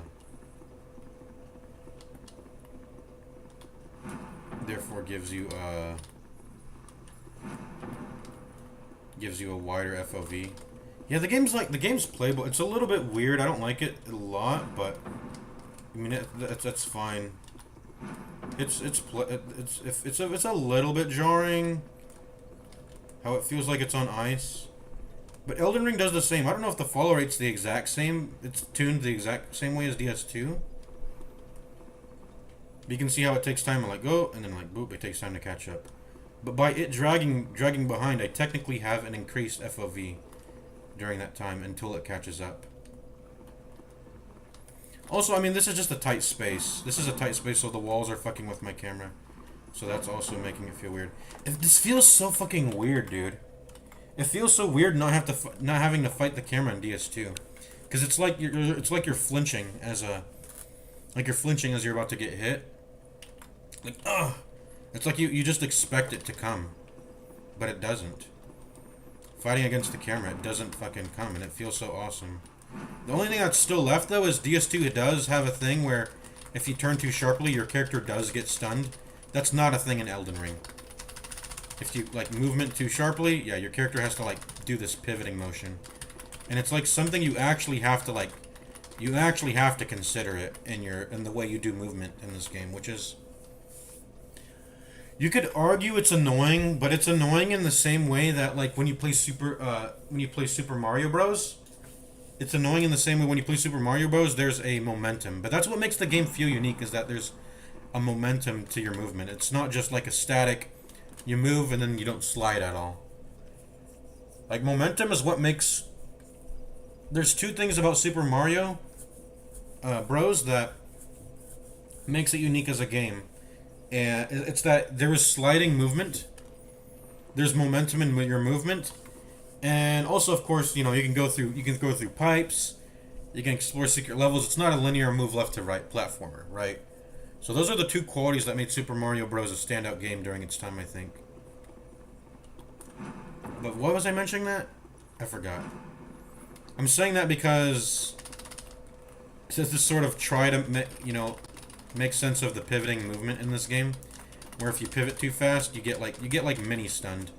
A: wider FOV. Yeah, the game's playable. It's a little bit weird. I don't like it a lot, but I mean that's fine. It's a little bit jarring how it feels like it's on ice. But Elden Ring does the same. I don't know if the follow rate's the exact same. It's tuned the exact same way as DS2. But you can see how it takes time to like go, and then like boop, it takes time to catch up. But by it dragging behind, I technically have an increased FOV during that time until it catches up. Also, I mean, this is just a tight space. This is a tight space, so the walls are fucking with my camera. So that's also making it feel weird. This feels so fucking weird, dude. It feels so weird not having to fight the camera in DS2, because it's like you're flinching as you're about to get hit. Like it's like you just expect it to come, but it doesn't. Fighting against the camera, it doesn't fucking come, and it feels so awesome. The only thing that's still left though is DS2 does have a thing where if you turn too sharply, your character does get stunned. That's not a thing in Elden Ring. If you like movement too sharply, yeah, your character has to like do this pivoting motion, and it's like something you actually have to consider it in the way you do movement in this game, which is, you could argue it's annoying, but it's annoying in the same way that like when you play Super Mario Bros. It's annoying in the same way when you play Super Mario Bros. There's a momentum, but that's what makes the game feel unique, is that there's a momentum to your movement. It's not just like a static. You move and then you don't slide at all. Like, momentum is what makes... There's two things about Super Mario Bros. That makes it unique as a game. And it's that there is sliding movement. There's momentum in your movement. And also, of course, you know, you can go through pipes. You can explore secret levels. It's not a linear move left to right platformer, right? So those are the two qualities that made Super Mario Bros. A standout game during its time, I think. But why was I mentioning that? I forgot. I'm saying that because to sort of try to, make sense of the pivoting movement in this game, where if you pivot too fast, you get like mini stunned.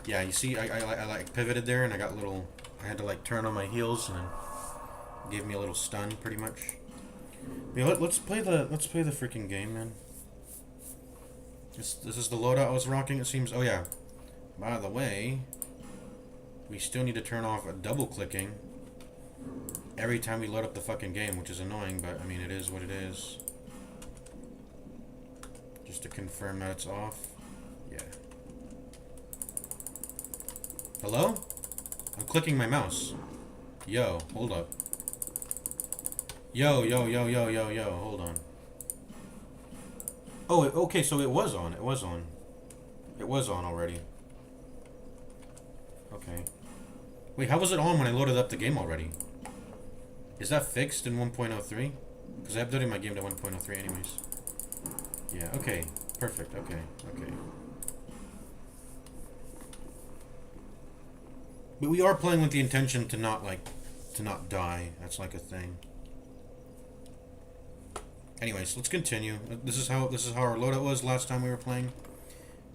A: Yeah, you see, I like pivoted there, and I had to like turn on my heels, and gave me a little stun, pretty much. Yeah, let's play the freaking game, man. This is the loadout I was rocking, it seems. Oh yeah. By the way, we still need to turn off double clicking every time we load up the fucking game, which is annoying, but I mean, it is what it is. Just to confirm that it's off. Yeah. Hello? I'm clicking my mouse. Yo, hold up. Yo, hold on. Oh, okay, so it was on. It was on. It was on already. Okay. Wait, how was it on when I loaded up the game already? Is that fixed in 1.03? Because I updated my game to 1.03 anyways. Yeah, okay. Perfect, okay, okay. But we are playing with the intention to not, like, to not die. That's like a thing. Anyways, let's continue. This is how our loadout was last time we were playing.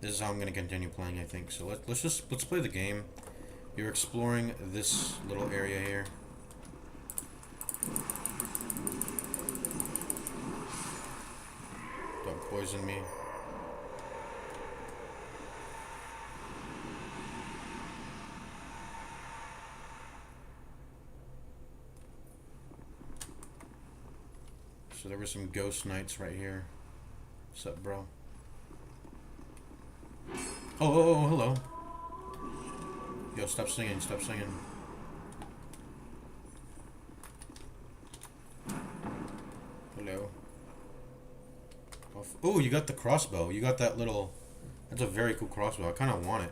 A: This is how I'm gonna continue playing, I think. So let's play the game. You're exploring this little area here. Don't poison me. So there were some ghost knights right here. What's up, bro? Oh, hello. Yo, stop singing, stop singing. Hello. Oh, you got the crossbow. You got that little... That's a very cool crossbow. I kind of want it.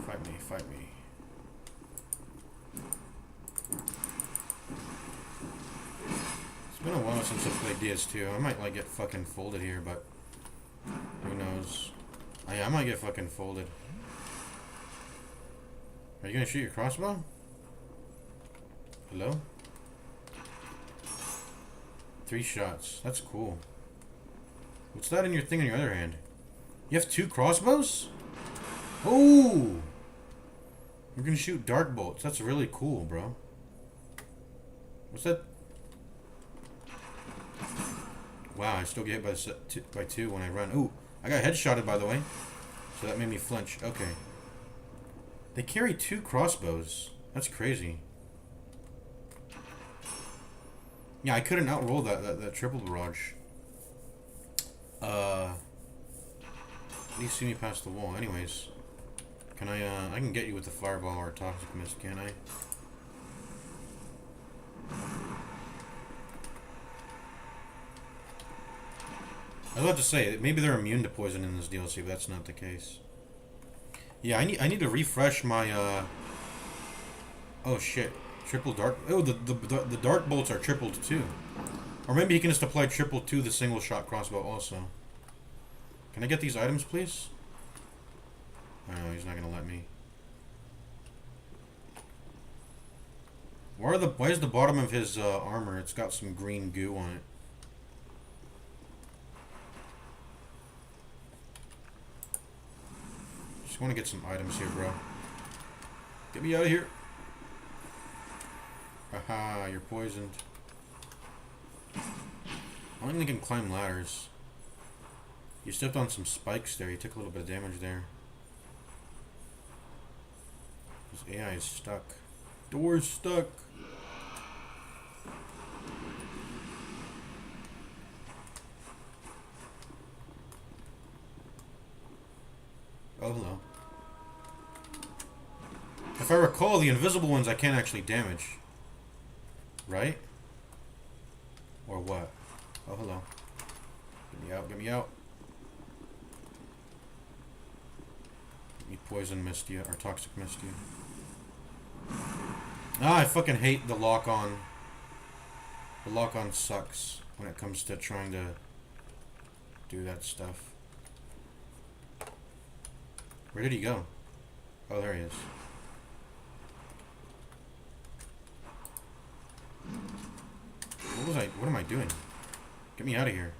A: Fight me, fight me. It's been a while since I played DS2. I might, like, get fucking folded here, but... Who knows? Oh, yeah, I might get fucking folded. Are you gonna shoot your crossbow? Hello? 3 shots. That's cool. What's that in your thing in your other hand? You have 2 crossbows? Oh! You're gonna shoot dark bolts. That's really cool, bro. What's that? Wow, I still get hit by 2 when I run. Ooh, I got headshotted, by the way. So that made me flinch. Okay. They carry 2 crossbows. That's crazy. Yeah, I couldn't outroll that triple barrage. At least see me past the wall. Anyways. Can I can get you with the fireball or toxic mist, can't I? I was about to say, maybe they're immune to poison in this DLC, but that's not the case. Yeah, I need to refresh my, Oh, shit. Triple dark... Oh, the dark bolts are tripled, too. Or maybe he can just apply triple to the single-shot crossbow also. Can I get these items, please? Oh, no, he's not gonna let me. Why is the bottom of his armor? It's got some green goo on it. Just want to get some items here, bro. Get me out of here. Haha, you're poisoned. I don't think I can climb ladders. You stepped on some spikes there. You took a little bit of damage there. His AI is stuck. Door's stuck. Oh, hello. If I recall, the invisible ones I can't actually damage. Right? Or what? Oh, hello. Get me out, get me out. Let me poison mist you, or toxic mist you. Ah, I fucking hate the lock-on. The lock-on sucks when it comes to trying to do that stuff. Where did he go? Oh, there he is. What am I doing? Get me out of here.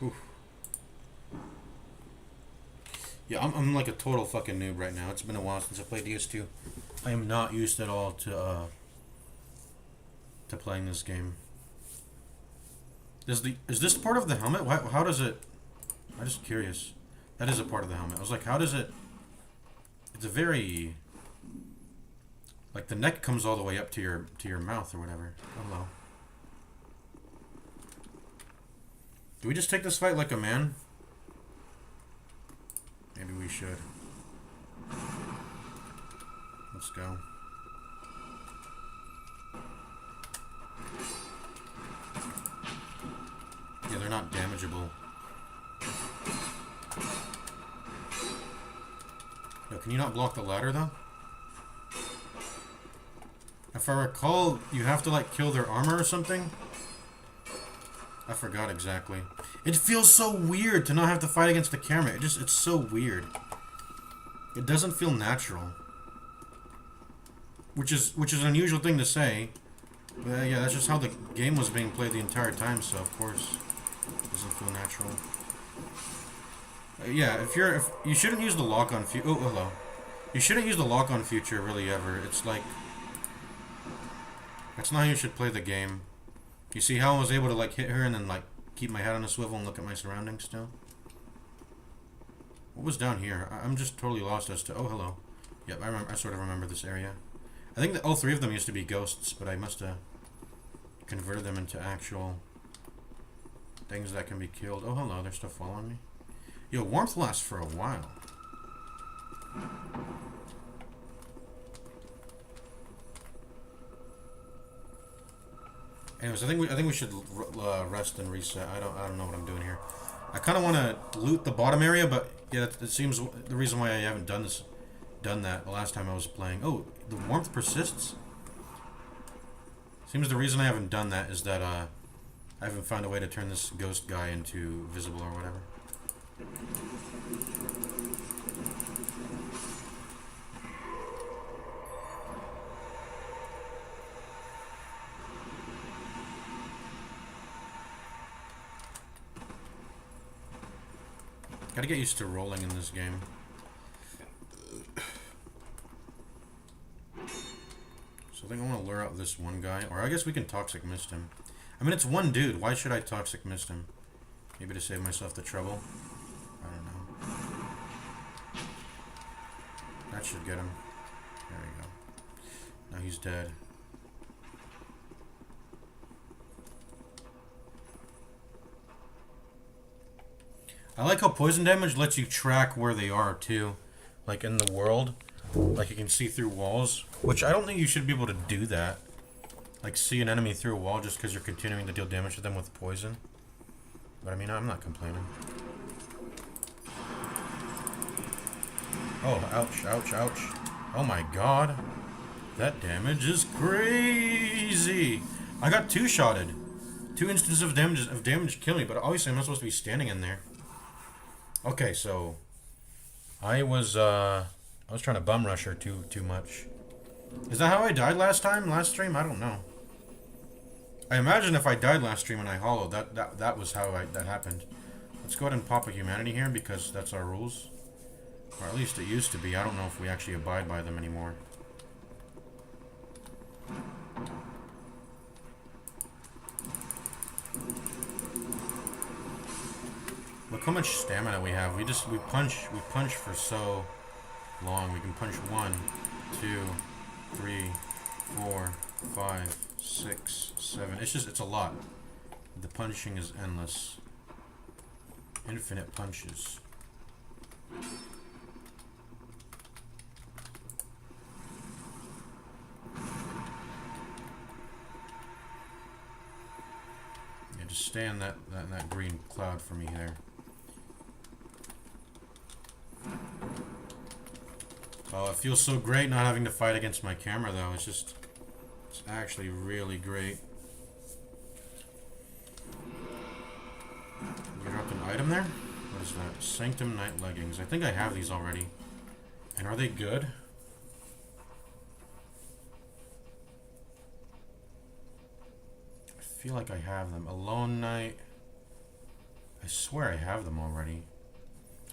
A: Oof. Yeah, I'm like a total fucking noob right now. It's been a while since I played DS2. I am not used at all to playing this game. Is this part of the helmet? How does it? I'm just curious. That is a part of the helmet. I was like, how does it? It's a very, like, the neck comes all the way up to your mouth or whatever. Oh, hello. Do we just take this fight like a man? Maybe we should. Let's go. Yeah, they're not damageable. Yo, can you not block the ladder, though? If I recall, you have to, like, kill their armor or something? I forgot exactly. It feels so weird to not have to fight against the camera. It's so weird. It doesn't feel natural. Which is an unusual thing to say. But yeah, that's just how the game was being played the entire time, so of course it doesn't feel natural. Yeah, if you shouldn't use the lock on future. Oh, hello. You shouldn't use the lock on future really ever. It's like that's not how you should play the game. You see how I was able to like hit her and then like keep my head on a swivel and look at my surroundings still? What was down here? I'm just totally lost as to... Oh, hello. Yep, I sort of remember this area. I think that all three of them used to be ghosts, but I must have converted them into actual things that can be killed. Oh, hello. They're still following me. Yo, warmth lasts for a while. Anyways, I think we should rest and reset. I don't know what I'm doing here. I kind of want to loot the bottom area, but yeah, it seems the reason why I haven't done that the last time I was playing. Oh, the warmth persists. Seems the reason I haven't done that is that I haven't found a way to turn this ghost guy into visible or whatever. Gotta get used to rolling in this game. So I think I want to lure out this one guy. Or I guess we can Toxic Mist him. I mean, it's one dude. Why should I Toxic Mist him? Maybe to save myself the trouble? I don't know. That should get him. There we go. Now he's dead. I like how poison damage lets you track where they are, too. Like, in the world. Like, you can see through walls. Which, I don't think you should be able to do that. Like, see an enemy through a wall just because you're continuing to deal damage to them with poison. But, I mean, I'm not complaining. Oh, ouch, ouch, ouch. Oh my god. That damage is crazy. I got two-shotted. 2 instances of damage kill me, but obviously I'm not supposed to be standing in there. Okay, so I was trying to bum rush her too much. Is that how I died last stream? I don't know. I imagine if I died last stream and I hollowed, that was how that happened. Let's go ahead and pop a humanity here because that's our rules. Or at least it used to be. I don't know if we actually abide by them anymore. Look how much stamina we have. We punch for so long. We can punch 1, 2, 3, 4, 5, 6, 7. It's a lot. The punching is endless. Infinite punches. Yeah, just stay in that green cloud for me there. Oh, it feels so great not having to fight against my camera, though. It's actually really great. You dropped an item there? What is that? Sanctum Night Leggings. I think I have these already. And are they good? I feel like I have them. Alone Night. I swear I have them already.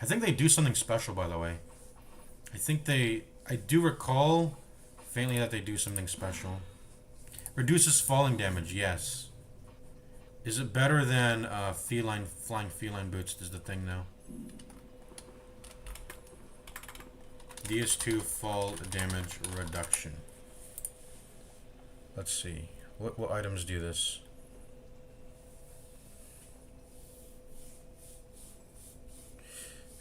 A: I think they do something special, by the way. I do recall faintly that they do something special. Reduces falling damage, yes. Is it better than flying feline boots is the thing now. DS2 fall damage reduction. Let's see. What items do this?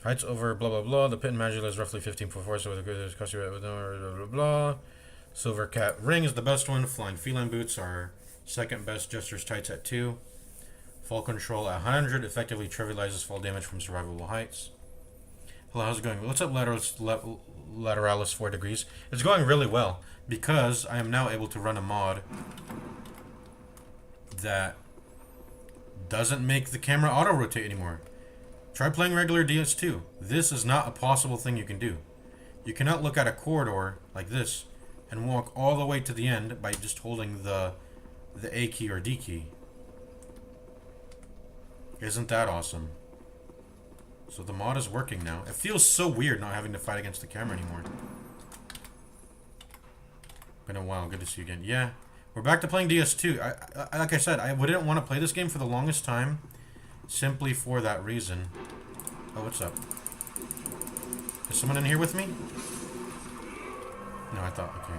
A: Heights over blah blah blah. The pit in Magula is roughly 15.4, so the greatest cost you with blah blah blah. Silver Cat Ring is the best one. Flying Feline Boots are second best. Jester's Tights at 2. Fall Control at 100 effectively trivializes fall damage from survivable heights. Hello, how's it going? What's up, Lateralis 4 degrees? It's going really well because I am now able to run a mod that doesn't make the camera auto-rotate anymore. Try playing regular DS2. This is not a possible thing you can do. You cannot look at a corridor like this and walk all the way to the end by just holding the A key or D key. Isn't that awesome? So the mod is working now. It feels so weird not having to fight against the camera anymore. Been a while. Good to see you again. Yeah. We're back to playing DS2. Like I said, I wouldn't want to play this game for the longest time. Simply for that reason. Oh, what's up? Is someone in here with me? No, I thought, okay.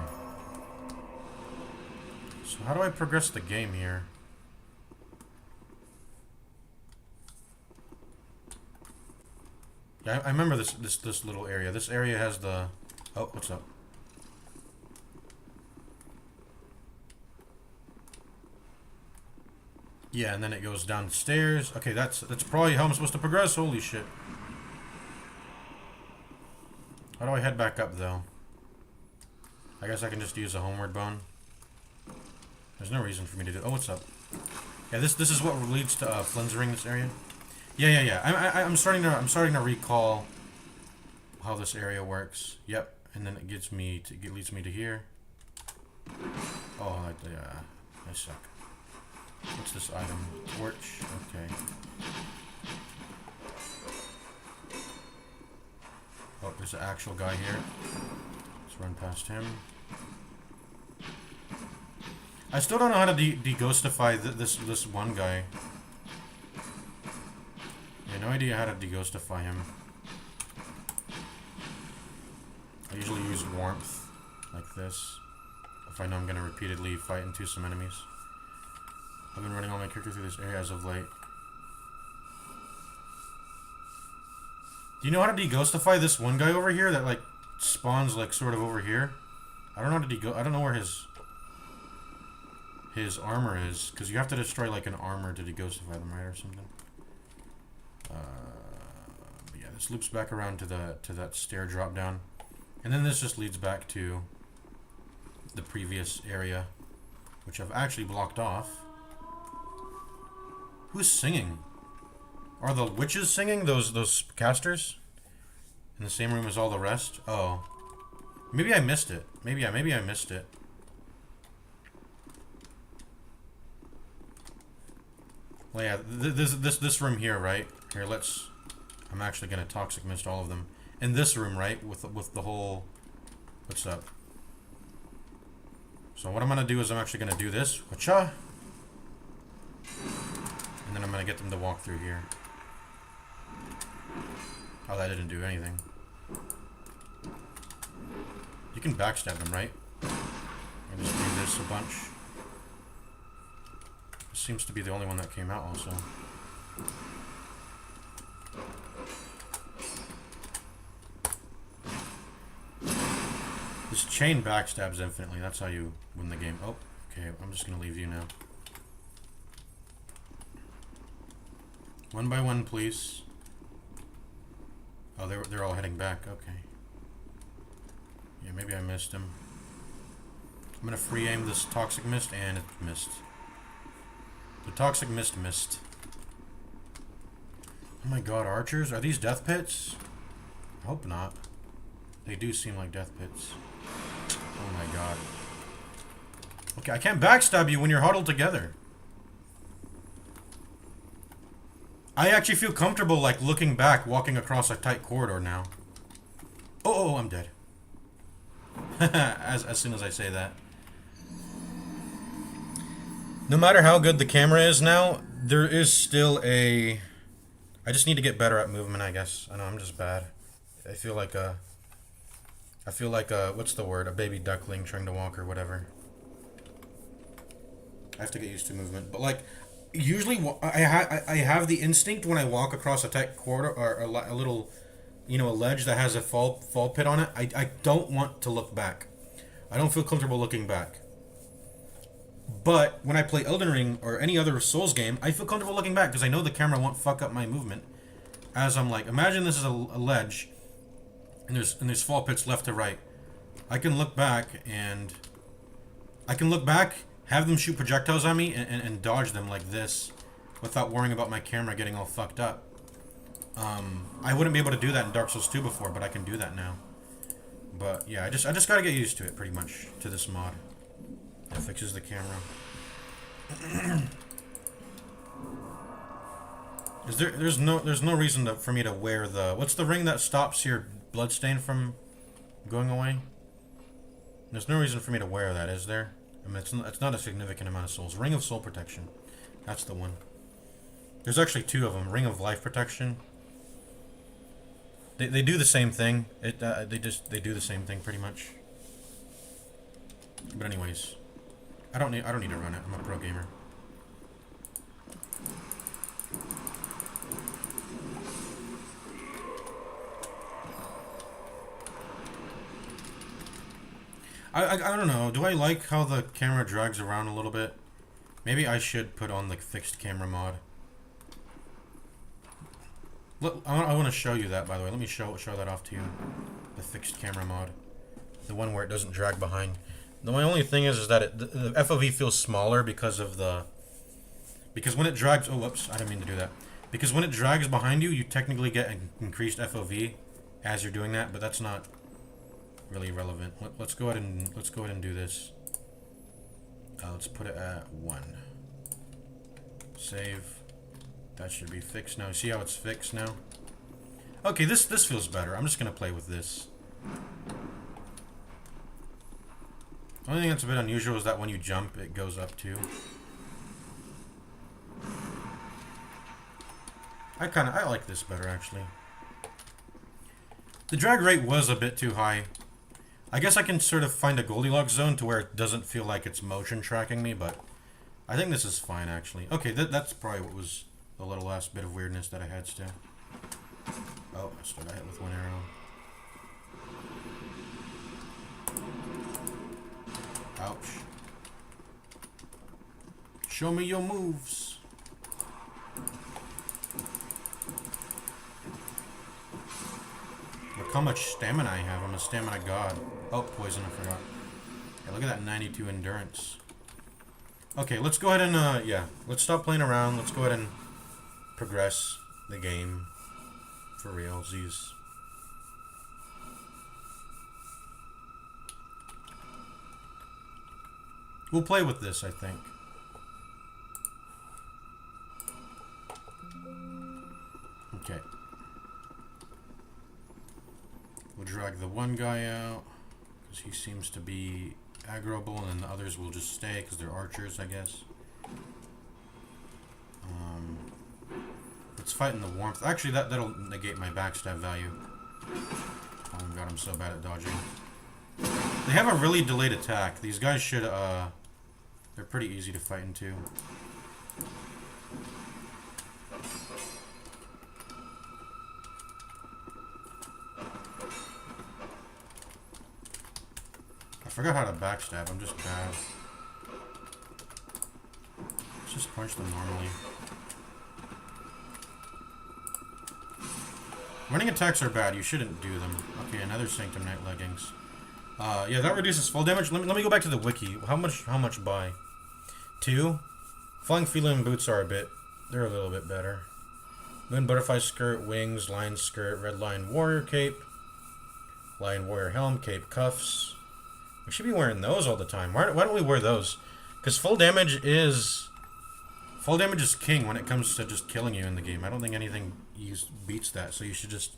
A: So how do I progress the game here? Yeah, I remember this little area. This area has the... Oh, what's up? Yeah, and then it goes downstairs. Okay, that's probably how I'm supposed to progress. Holy shit. How do I head back up, though? I guess I can just use a homeward bone. There's no reason for me to do... Oh, what's up? Yeah, this is what leads to Flensering this area. Yeah. I'm starting to recall how this area works. Yep, and then it leads me to here. Oh, I suck. What's this item? Torch. Okay. Oh, there's an actual guy here. Let's run past him. I still don't know how to deghostify this one guy. I have no idea how to deghostify him. I usually use warmth, like this, if I know I'm going to repeatedly fight into some enemies. I've been running all my character through this area as of late. Do you know how to deghostify this one guy over here that, like, spawns, like, sort of over here? I don't know how to I don't know where his armor is, because you have to destroy, like, an armor to deghostify them, right, or something? But yeah, this loops back around to that stair drop down. And then this just leads back to the previous area, which I've actually blocked off. Who's singing? Are the witches singing? Those casters? In the same room as all the rest? Oh. Maybe I missed it. Maybe I missed it. Well, yeah, this room here, right? Here, I'm actually gonna toxic mist all of them. In this room, right? With the whole... What's up? So what I'm gonna do is I'm actually gonna do this. Whatcha? And then I'm gonna get them to walk through here. Oh, that didn't do anything. You can backstab them, right? And just do this a bunch. This seems to be the only one that came out also. This chain backstabs infinitely. That's how you win the game. Oh, okay. I'm just gonna leave you now. One by one, please. Oh, they're all heading back. Okay. Yeah, maybe I missed him. I'm gonna free aim this toxic mist, and it missed. The toxic mist missed. Oh my god, archers? Are these death pits? I hope not. They do seem like death pits. Oh my god. Okay, I can't backstab you when you're huddled together. I actually feel comfortable, like, looking back, walking across a tight corridor now. Oh, I'm dead. as soon as I say that. No matter how good the camera is now, there is still a... I just need to get better at movement, I guess. I know, I'm just bad. I feel like a... what's the word? A baby duckling trying to walk or whatever. I have to get used to movement. But, like, usually I have the instinct when I walk across a tight corridor or a little you know, a ledge that has a fall pit on it, I don't want to look back. I don't feel comfortable looking back. But when I play Elden Ring or any other Souls game, I feel comfortable looking back because I know the camera won't fuck up my movement. As I'm like, imagine this is a ledge, and there's fall pits left to right. I can look back and have them shoot projectiles at me and dodge them like this, without worrying about my camera getting all fucked up. I wouldn't be able to do that in Dark Souls 2 before, but I can do that now. But yeah, I just gotta get used to it pretty much, to this mod. It fixes the camera. There's no reason for me to wear the, what's the ring that stops your bloodstain from going away? There's no reason for me to wear that, is there? I mean, it's not a significant amount of souls. Ring of Soul Protection. That's the one. There's actually two of them. Ring of Life Protection. They do the same thing. They do the same thing pretty much. But anyways, I don't need to run it. I'm a pro gamer. I don't know. Do I like how the camera drags around a little bit? Maybe I should put on the fixed camera mod. Look, I want to show you that, by the way. Let me show that off to you. The fixed camera mod. The one where it doesn't drag behind. My only thing is that the FOV feels smaller because of the... Because when it drags... Oh, whoops. I didn't mean to do that. Because when it drags behind you, you technically get an increased FOV as you're doing that, but that's not really relevant. Let's go ahead and do this. Let's put it at 1. Save. That should be fixed now. See how it's fixed now? Okay, this feels better. I'm just gonna play with this. The only thing that's a bit unusual is that when you jump, it goes up too. I like this better actually. The drag rate was a bit too high. I guess I can sort of find a Goldilocks zone to where it doesn't feel like it's motion tracking me, but I think this is fine actually. Okay, that's probably what was the little last bit of weirdness that I had still. Oh, I still got hit with one arrow. Ouch. Show me your moves. Look how much stamina I have. I'm a stamina god. Oh, poison, I forgot. Yeah, look at that 92 endurance. Okay, let's go ahead and, yeah. Let's stop playing around. Let's go ahead and progress the game. For realsies. We'll play with this, I think. Okay. We'll drag the one guy out, because he seems to be aggroable, and then the others will just stay, because they're archers, I guess. Let's fight in the warmth. Actually, that'll negate my backstab value. Oh my god, I'm so bad at dodging. They have a really delayed attack. These guys should, they're pretty easy to fight into. I forgot how to backstab. I'm just bad. Let's just punch them normally. Running attacks are bad. You shouldn't do them. Okay, another Sanctum Knight leggings. Yeah, that reduces full damage. Let me go back to the wiki. How much buy? 2? Flying Feline boots are they're a little bit better. Moon Butterfly skirt, wings, lion skirt, red lion warrior cape, lion warrior helm, cape, cuffs. We should be wearing those all the time. Why don't we wear those? Because full damage is king when it comes to just killing you in the game. I don't think anything beats that, so you should just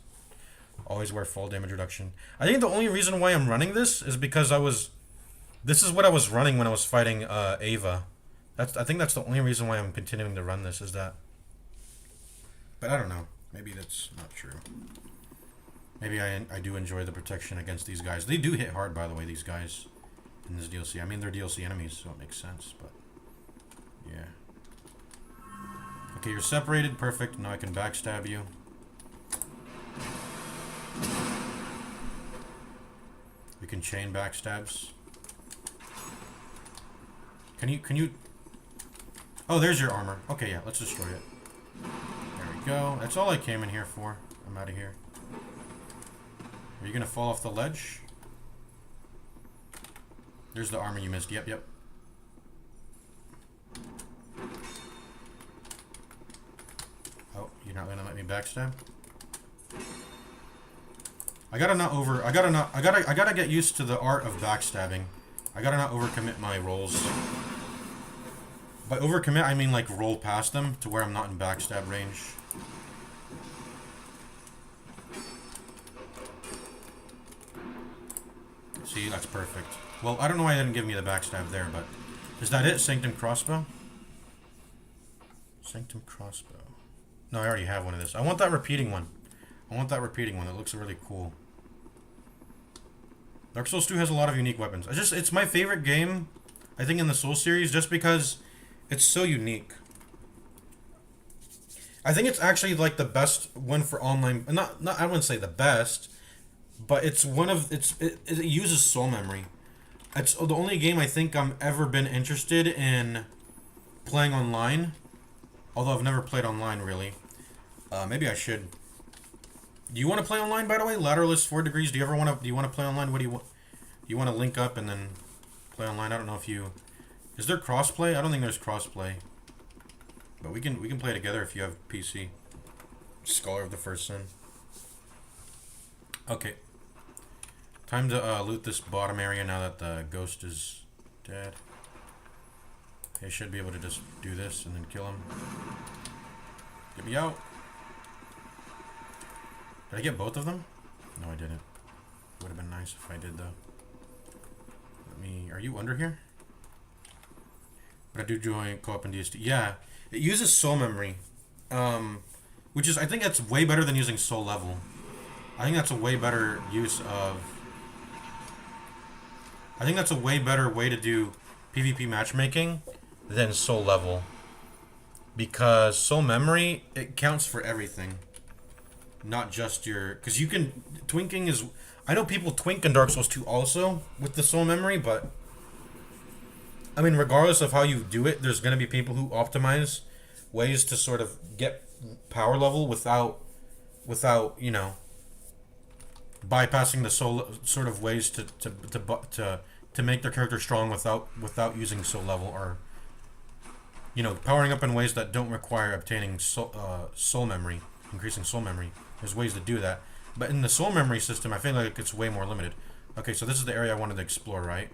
A: always wear full damage reduction. I think the only reason why I'm running this is because this is what I was running when I was fighting Ava. I think that's the only reason why I'm continuing to run this, is that. But I don't know. Maybe that's not true. Maybe I do enjoy the protection against these guys. They do hit hard, by the way, these guys in this DLC. I mean, they're DLC enemies, so it makes sense, but yeah. Okay, you're separated. Perfect. Now I can backstab you. We can chain backstabs. Can you... Oh, there's your armor. Okay, yeah, let's destroy it. There we go. That's all I came in here for. I'm out of here. Are you gonna fall off the ledge? There's the armor you missed. Yep, yep. Oh, you're not gonna let me backstab? I gotta get used to the art of backstabbing. I gotta not overcommit my rolls. By overcommit, I mean like roll past them to where I'm not in backstab range. See, that's perfect. Well, I don't know why they didn't give me the backstab there, but... Is that it? Sanctum Crossbow? Sanctum Crossbow. No, I already have one of this. I want that repeating one. I want that repeating one. It looks really cool. Dark Souls 2 has a lot of unique weapons. It's my favorite game, I think, in the Souls series, just because it's so unique. I think it's actually like the best one for online. Not I wouldn't say the best, but it's one of it uses soul memory. It's the only game I think I'm ever been interested in playing online. Although I've never played online really. Maybe I should. Do you want to play online, by the way? Lateralist 4 degrees. Do you want to play online? What do you want? You want to link up and then play online? I don't know if you. Is there crossplay? I don't think there's crossplay. But we can play together if you have PC. Scholar of the First Sin. Okay. Time to loot this bottom area now that the ghost is dead. I should be able to just do this and then kill him. Get me out. Did I get both of them? No, I didn't. Would have been nice if I did, though. Let me... Are you under here? But I do join co-op in DS2. Yeah. It uses soul memory. Which is... I think that's way better than using soul level. I think that's a way better use of... I think that's a way better way to do PvP matchmaking than soul level. Because soul memory, it counts for everything. Not just your... Because you can... Twinking is... I know people twink in Dark Souls 2 also with the soul memory, but... I mean, regardless of how you do it, there's going to be people who optimize ways to sort of get power level without, you know, bypassing the soul sort of ways to make their character strong without using soul level, or, you know, powering up in ways that don't require obtaining soul memory, increasing soul memory. There's ways to do that. But in the soul memory system, I feel like it's way more limited. Okay, so this is the area I wanted to explore, right?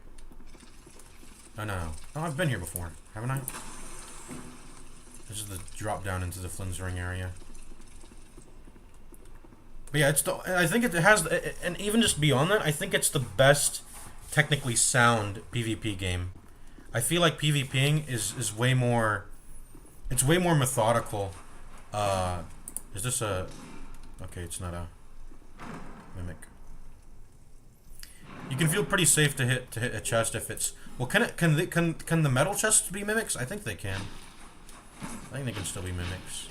A: Oh, no. Oh, I've been here before, haven't I? This is the drop down into the Flynn's Ring area. But yeah, I think it has, and even just beyond that, I think it's the best technically sound PvP game. I feel like PvPing is way more, it's way more methodical. Is this a, okay, it's not a mimic. You can feel pretty safe to hit a chest if it's, well, can the metal chests be mimics? I think they can. I think they can still be mimics.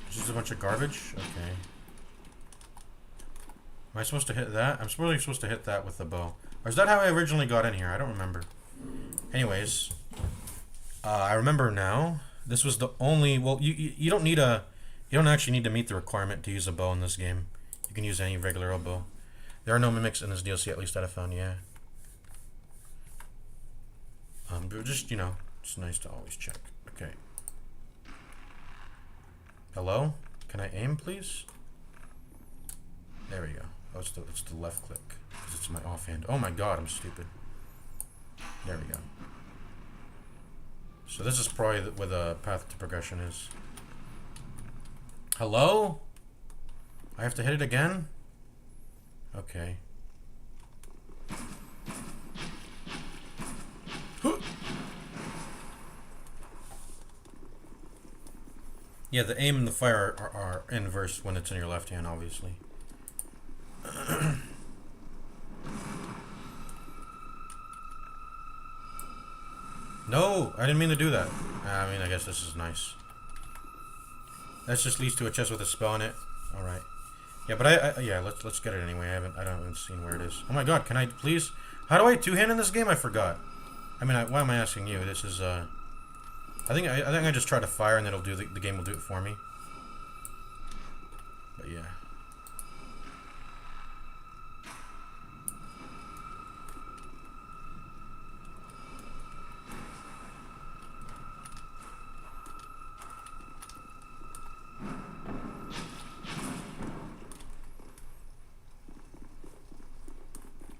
A: This is a bunch of garbage? Okay. Am I supposed to hit that? I'm supposed to hit that with the bow. Or is that how I originally got in here? I don't remember. Anyways. I remember now. This was the only... Well, you don't need a... You don't actually need to meet the requirement to use a bow in this game. You can use any regular old bow. There are no mimics in this DLC, at least that I found, yeah. But just, you know, it's nice to always check. Okay. Hello? Can I aim, please? There we go. Oh, it's the left click. Because it's my offhand. Oh my god, I'm stupid. There we go. So this is probably where the path to progression is. Hello? I have to hit it again? Okay. Yeah, the aim and the fire are inverse when it's in your left hand, obviously. No, I didn't mean to do that. I mean, I guess this is nice. That just leads to a chest with a spell in it. All right. Yeah, but yeah, let's get it anyway. I haven't seen where it is. Oh my god, can I please? How do I two-hand in this game? I forgot. I mean, why am I asking you? This is I think I just try to fire and it'll do the game will do it for me. But yeah.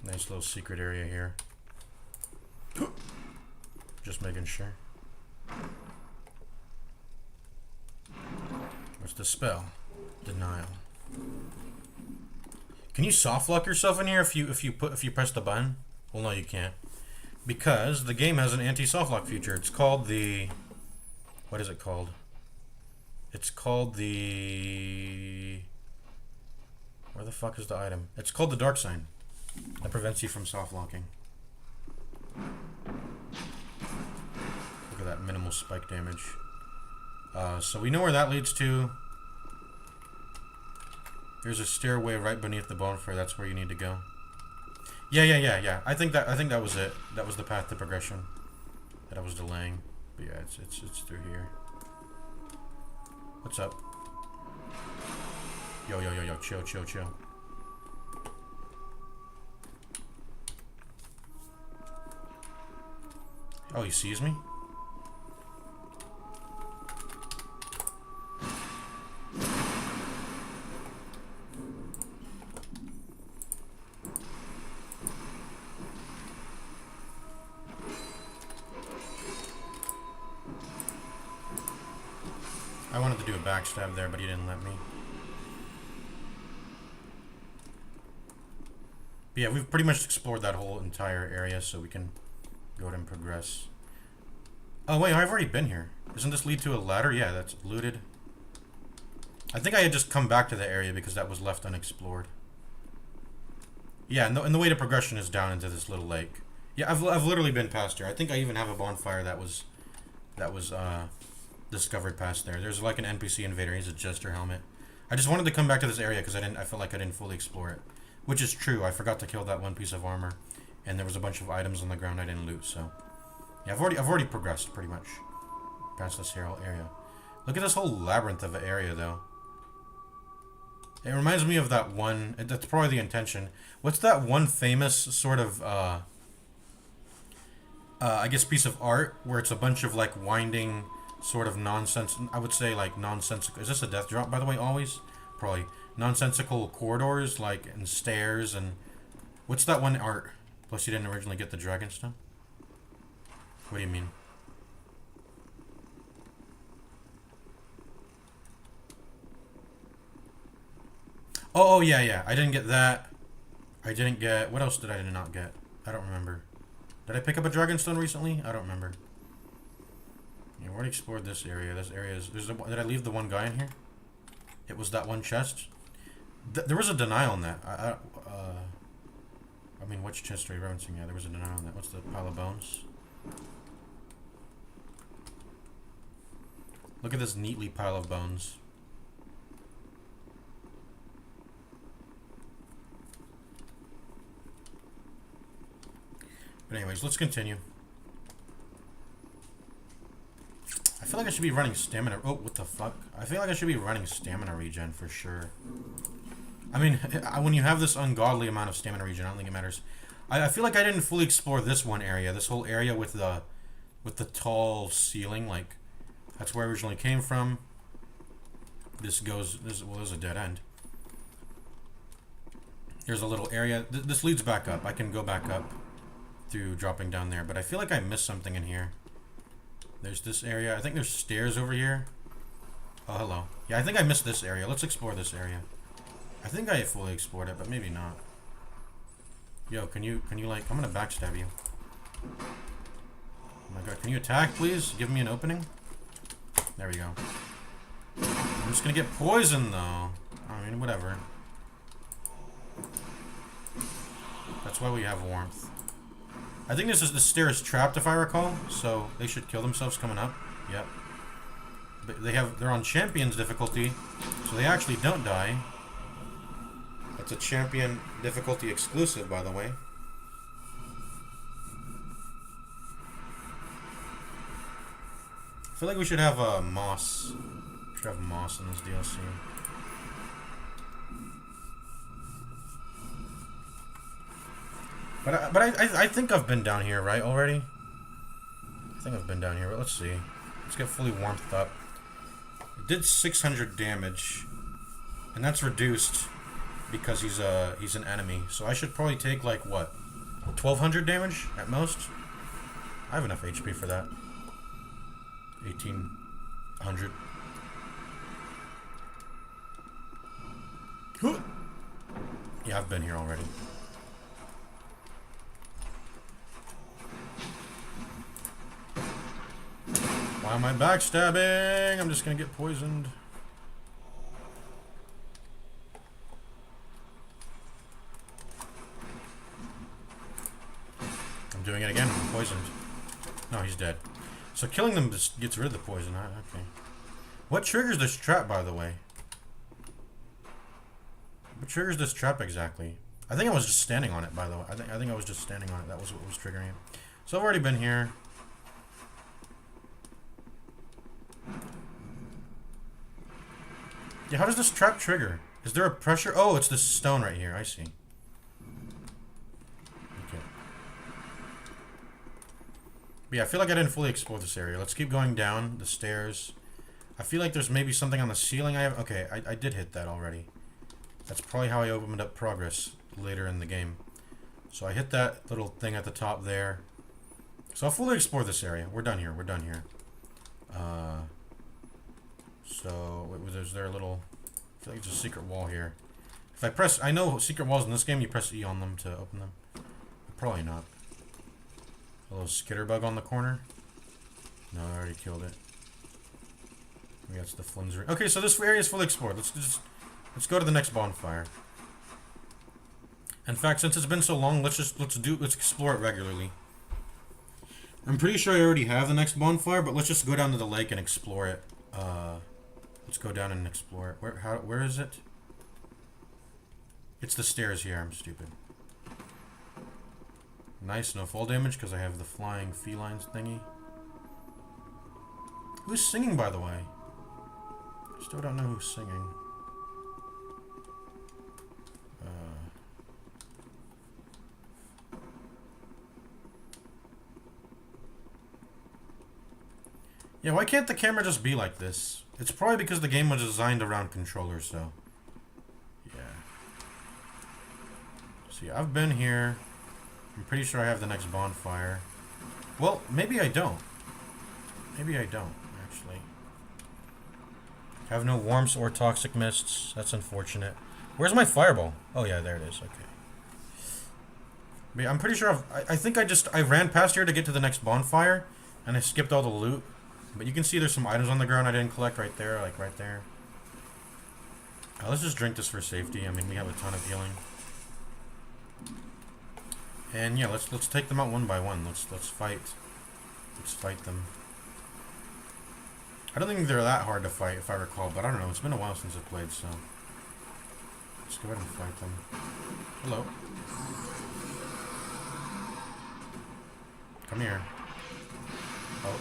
A: Nice little secret area here. Just making sure. What's the spell? Denial. Can you soft lock yourself in here if you press the button? Well, no, you can't, because the game has an anti-soft lock feature. It's called the, what is it called? It's called the, where the fuck is the item? It's called the dark sign. That prevents you from soft locking. Look at that minimal spike damage. So we know where that leads to. There's a stairway right beneath the bonfire. That's where you need to go. Yeah. I think that was it. That was the path to progression that I was delaying. But yeah, it's through here. What's up? Yo, chill. Oh, he sees me? I wanted to do a backstab there, but he didn't let me. But yeah, we've pretty much explored that whole entire area, so we can go ahead and progress. Oh wait, I've already been here. Doesn't this lead to a ladder? Yeah, that's looted. I think I had just come back to the area because that was left unexplored. Yeah, and the way to progression is down into this little lake. Yeah, I've literally been past here. I think I even have a bonfire that was discovered past there. There's like an NPC invader. He's a jester helmet. I just wanted to come back to this area because I felt like I didn't fully explore it, which is true. I forgot to kill that one piece of armor, and there was a bunch of items on the ground I didn't loot. So yeah, I've already progressed pretty much past this whole area. Look at this whole labyrinth of an area though. It reminds me of that one. That's probably the intention. What's that one famous sort of I guess piece of art where it's a bunch of like winding sort of nonsense. I would say like nonsensical. Is this a death drop by the way? Always, probably nonsensical corridors like and stairs and what's that one art? Plus you didn't originally get the dragon stone. What do you mean? Oh yeah. I didn't get that. I didn't get. What else did I not get? I don't remember. Did I pick up a dragonstone recently? I don't remember. Yeah, we already explored this area. This area is. Did I leave the one guy in here? It was that one chest. There was a denial on that. I mean, which chest are you referencing? Yeah, there was a denial on that. What's the pile of bones? Look at this neatly pile of bones. But anyways, let's continue. I feel like I should be running stamina. Oh, what the fuck? I feel like I should be running stamina regen for sure. I mean, when you have this ungodly amount of stamina regen, I don't think it matters. I feel like I didn't fully explore this one area. This whole area with the tall ceiling. Like, that's where I originally came from. This is a dead end. There's a little area. This leads back up. I can go back up through dropping down there, but I feel like I missed something in here. There's this area. I think there's stairs over here. Oh, hello. Yeah, I think I missed this area. Let's explore this area. I think I fully explored it, but maybe not. Yo, can you like, I'm gonna backstab you. Oh my god, can you attack, please? Give me an opening. There we go. I'm just gonna get poisoned, though. I mean, whatever. That's why we have warmth. I think the stair is trapped, if I recall, so they should kill themselves coming up. Yep. But they're on Champions difficulty, so they actually don't die. That's a Champion difficulty exclusive, by the way. I feel like we should have moss. We should have moss in this DLC. But I think I've been down here, right, already? I think I've been down here, but let's see. Let's get fully warmed up. It did 600 damage, and that's reduced because he's an enemy. So I should probably take, like, what? 1200 damage at most? I have enough HP for that. 1800. Yeah, I've been here already. Why am I backstabbing? I'm just gonna get poisoned. I'm doing it again. I'm poisoned. No, he's dead. So killing them just gets rid of the poison. Okay. What triggers this trap, by the way? What triggers this trap exactly? I think I was just standing on it, by the way. I think I was just standing on it. That was what was triggering it. So I've already been here. Yeah, how does this trap trigger? Is there a pressure? Oh, it's this stone right here. I see. Okay. But yeah, I feel like I didn't fully explore this area. Let's keep going down the stairs. I feel like there's maybe something on the ceiling I have. Okay, I did hit that already. That's probably how I opened up progress later in the game. So I hit that little thing at the top there. So I'll fully explore this area. We're done here. We're done here. So, is there a little... I feel like there's a secret wall here. If I press... I know secret walls in this game, you press E on them to open them. Probably not. A little skitter bug on the corner. No, I already killed it. Maybe that's the flimsy... Okay, so this area is fully explored. Let's go to the next bonfire. In fact, since it's been so long, let's explore it regularly. I'm pretty sure I already have the next bonfire, but let's just go down to the lake and explore it. Let's go down and explore it. Where is it? It's the stairs here. I'm stupid. Nice, no fall damage because I have the flying felines thingy. Who's singing, by the way? Still don't know who's singing. Yeah, why can't the camera just be like this? It's probably because the game was designed around controllers, so... Yeah. See, I've been here. I'm pretty sure I have the next bonfire. Well, maybe I don't. Maybe I don't, actually. Have no warmth or toxic mists. That's unfortunate. Where's my fireball? Oh, yeah, there it is. Okay. But yeah, I'm pretty sure I think I ran past here to get to the next bonfire, and I skipped all the loot. But you can see there's some items on the ground I didn't collect right there, like right there. Let's just drink this for safety. I mean, we have a ton of healing. And yeah, let's take them out one by one. Let's fight. Let's fight them. I don't think they're that hard to fight, if I recall, but I don't know. It's been a while since I played, so let's go ahead and fight them. Hello. Come here. Oh.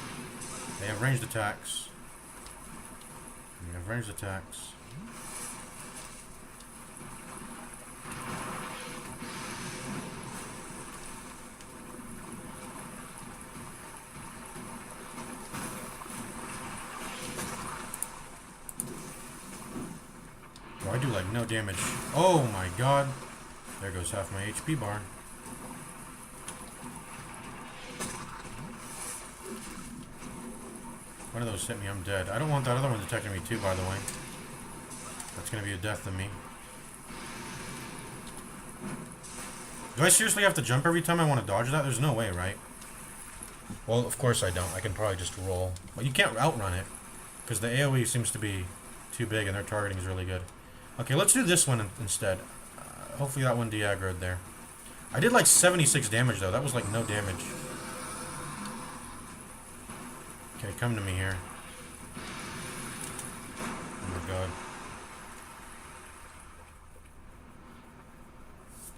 A: They have ranged attacks. They have ranged attacks. Oh, I do like no damage. Oh my god. There goes half my HP bar. One of those hit me, I'm dead. I don't want that other one detecting me too, by the way. That's gonna be a death to me. Do I seriously have to jump every time I want to dodge that? There's no way, right? Well, of course I don't. I can probably just roll. But you can't outrun it, because the AoE seems to be too big and their targeting is really good. Okay, let's do this one instead. Hopefully that one de-aggroed there. I did like 76 damage though. That was like no damage. Okay, come to me here. Oh my god.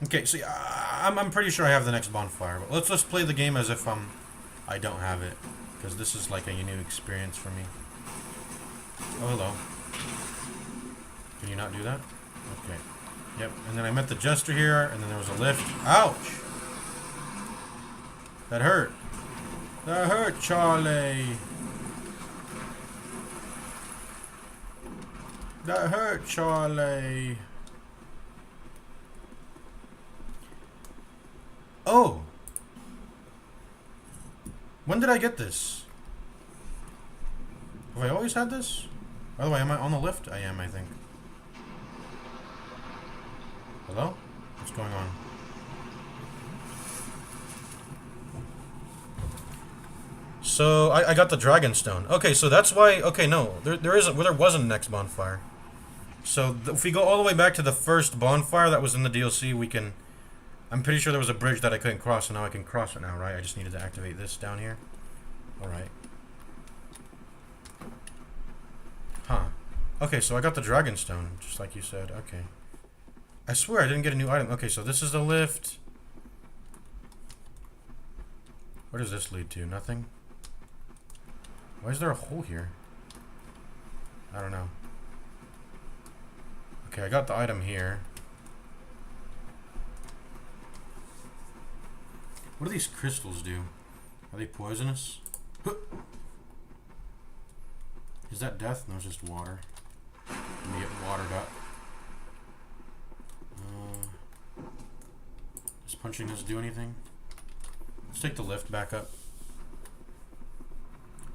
A: Okay, see, I'm pretty sure I have the next bonfire, but let's play the game as if I don't have it, because this is like a new experience for me. Oh, hello. Can you not do that? Okay. Yep, and then I met the jester here, and then there was a lift. Ouch! That hurt. That hurt, Charlie. That hurt, Charlie. Oh! When did I get this? Have I always had this? By the way, am I on the lift? I am, I think. Hello? What's going on? So, I got the dragon stone. Okay, so that's why... Okay, no. There wasn't a next bonfire. So, if we go all the way back to the first bonfire that was in the DLC, we can... I'm pretty sure there was a bridge that I couldn't cross, and now I can cross it now, right? I just needed to activate this down here. Alright. Huh. Okay, so I got the dragon stone, just like you said. Okay. I swear I didn't get a new item. Okay, so this is the lift. Where does this lead to? Nothing? Why is there a hole here? I don't know. Okay, I got the item here. What do these crystals do? Are they poisonous? Is that death? No, it's just water. Let me get watered up. Does punching this do anything? Let's take the lift back up.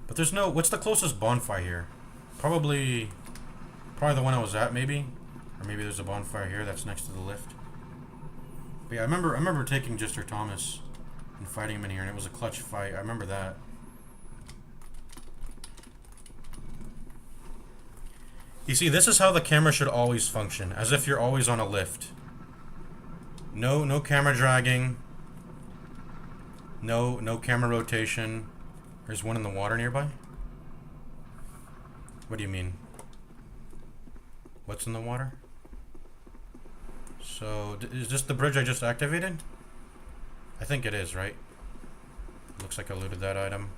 A: But there's no... What's the closest bonfire here? Probably the one I was at, maybe? Or maybe there's a bonfire here that's next to the lift. But yeah, I remember taking Jester Thomas and fighting him in here, and it was a clutch fight. I remember that. You see, this is how the camera should always function, as if you're always on a lift. No camera dragging. No camera rotation. There's one in the water nearby. What do you mean? What's in the water? So, is this the bridge I just activated? I think it is, right? Looks like I looted that item.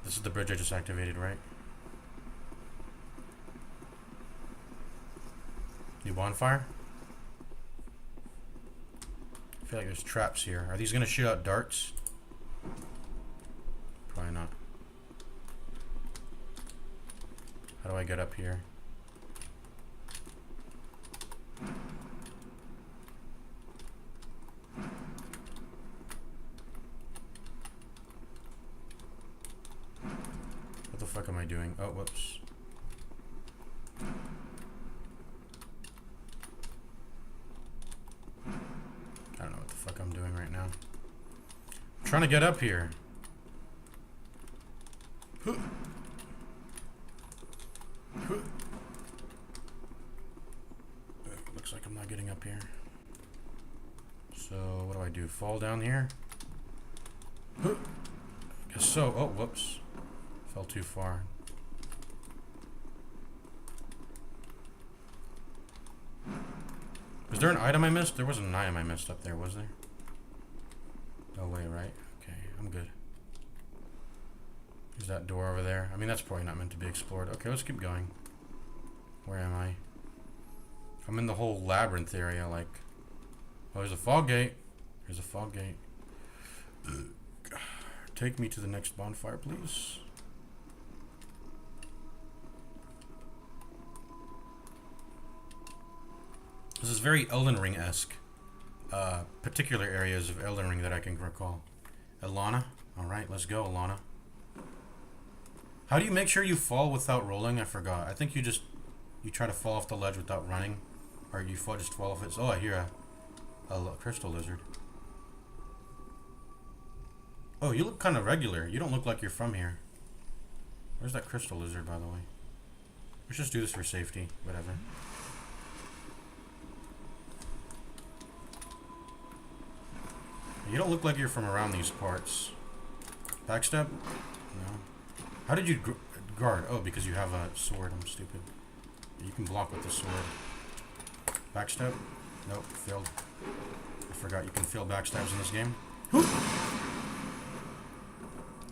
A: This is the bridge I just activated, right? New bonfire? I feel like there's traps here. Are these gonna shoot out darts? Probably not. How do I get up here? What the fuck am I doing? Oh, whoops. I don't know what the fuck I'm doing right now. I'm trying to get up here. Looks like I'm not getting up here. So, what do I do? Fall down here? Guess so. Oh, whoops. Fell too far. Was there an item I missed? There wasn't an item I missed up there, was there? No way, right? Okay, I'm good. There's that door over there. I mean, that's probably not meant to be explored. Okay, let's keep going. Where am I? I'm in the whole labyrinth area, like... Oh, there's a fog gate. There's a fog gate. Take me to the next bonfire, please. This is very Elden Ring-esque. Particular areas of Elden Ring that I can recall. Alana? Alright, let's go, Alana. How do you make sure you fall without rolling? I forgot. I think you try to fall off the ledge without running. Or you just fall off it. Oh, I hear a crystal lizard. Oh, you look kind of regular. You don't look like you're from here. Where's that crystal lizard, by the way? Let's just do this for safety. Whatever. You don't look like you're from around these parts. Backstab? No. How did you guard? Oh, because you have a sword. I'm stupid. You can block with the sword. Backstab? Nope, failed. I forgot you can fail backstabs in this game.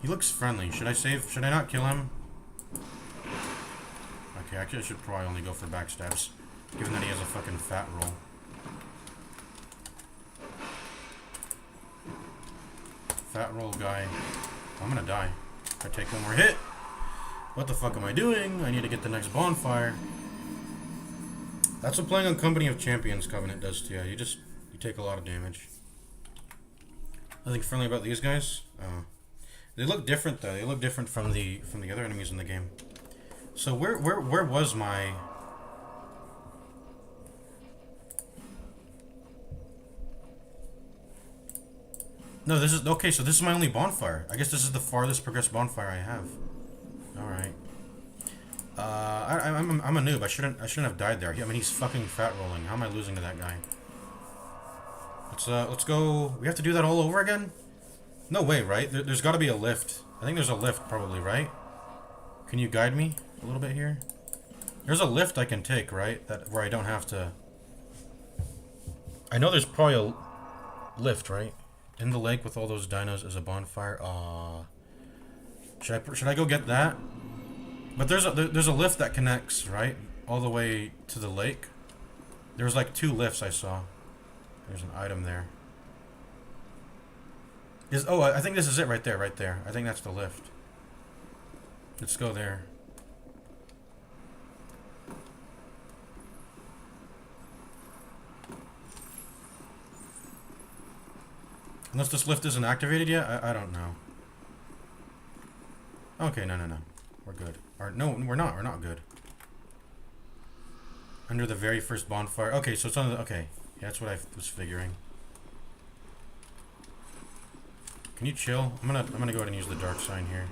A: He looks friendly. Should I save? Should I not kill him? Okay, actually I should probably only go for backstabs, given that he has a fucking fat roll. Fat roll guy. I'm gonna die if I take one more hit. What the fuck am I doing? I need to get the next bonfire. That's what playing on Company of Champions Covenant does to you. You take a lot of damage. Nothing friendly about these guys. They look different though. They look different from the other enemies in the game. So where was my? No, this is okay. So this is my only bonfire. I guess this is the farthest progressed bonfire I have. All right. I'm a noob. I shouldn't have died there. I mean, he's fucking fat rolling. How am I losing to that guy? Let's go. We have to do that all over again? No way, right? There's got to be a lift. I think there's a lift probably, right? Can you guide me a little bit here? There's a lift I can take, right? Where I don't have to. I know there's probably a lift, right? In the lake with all those dinos is a bonfire. Should I go get that? But there's a lift that connects, right, all the way to the lake. There's like 2 lifts I saw. There's an item there. I think this is it right there, right there. I think that's the lift. Let's go there. Unless this lift isn't activated yet, I don't know. Okay, no. We're good. Or, no, we're not. We're not good. Under the very first bonfire. Okay, so it's on the... Okay. Yeah, that's what I was figuring. Can you chill? I'm gonna go ahead and use the dark sign here.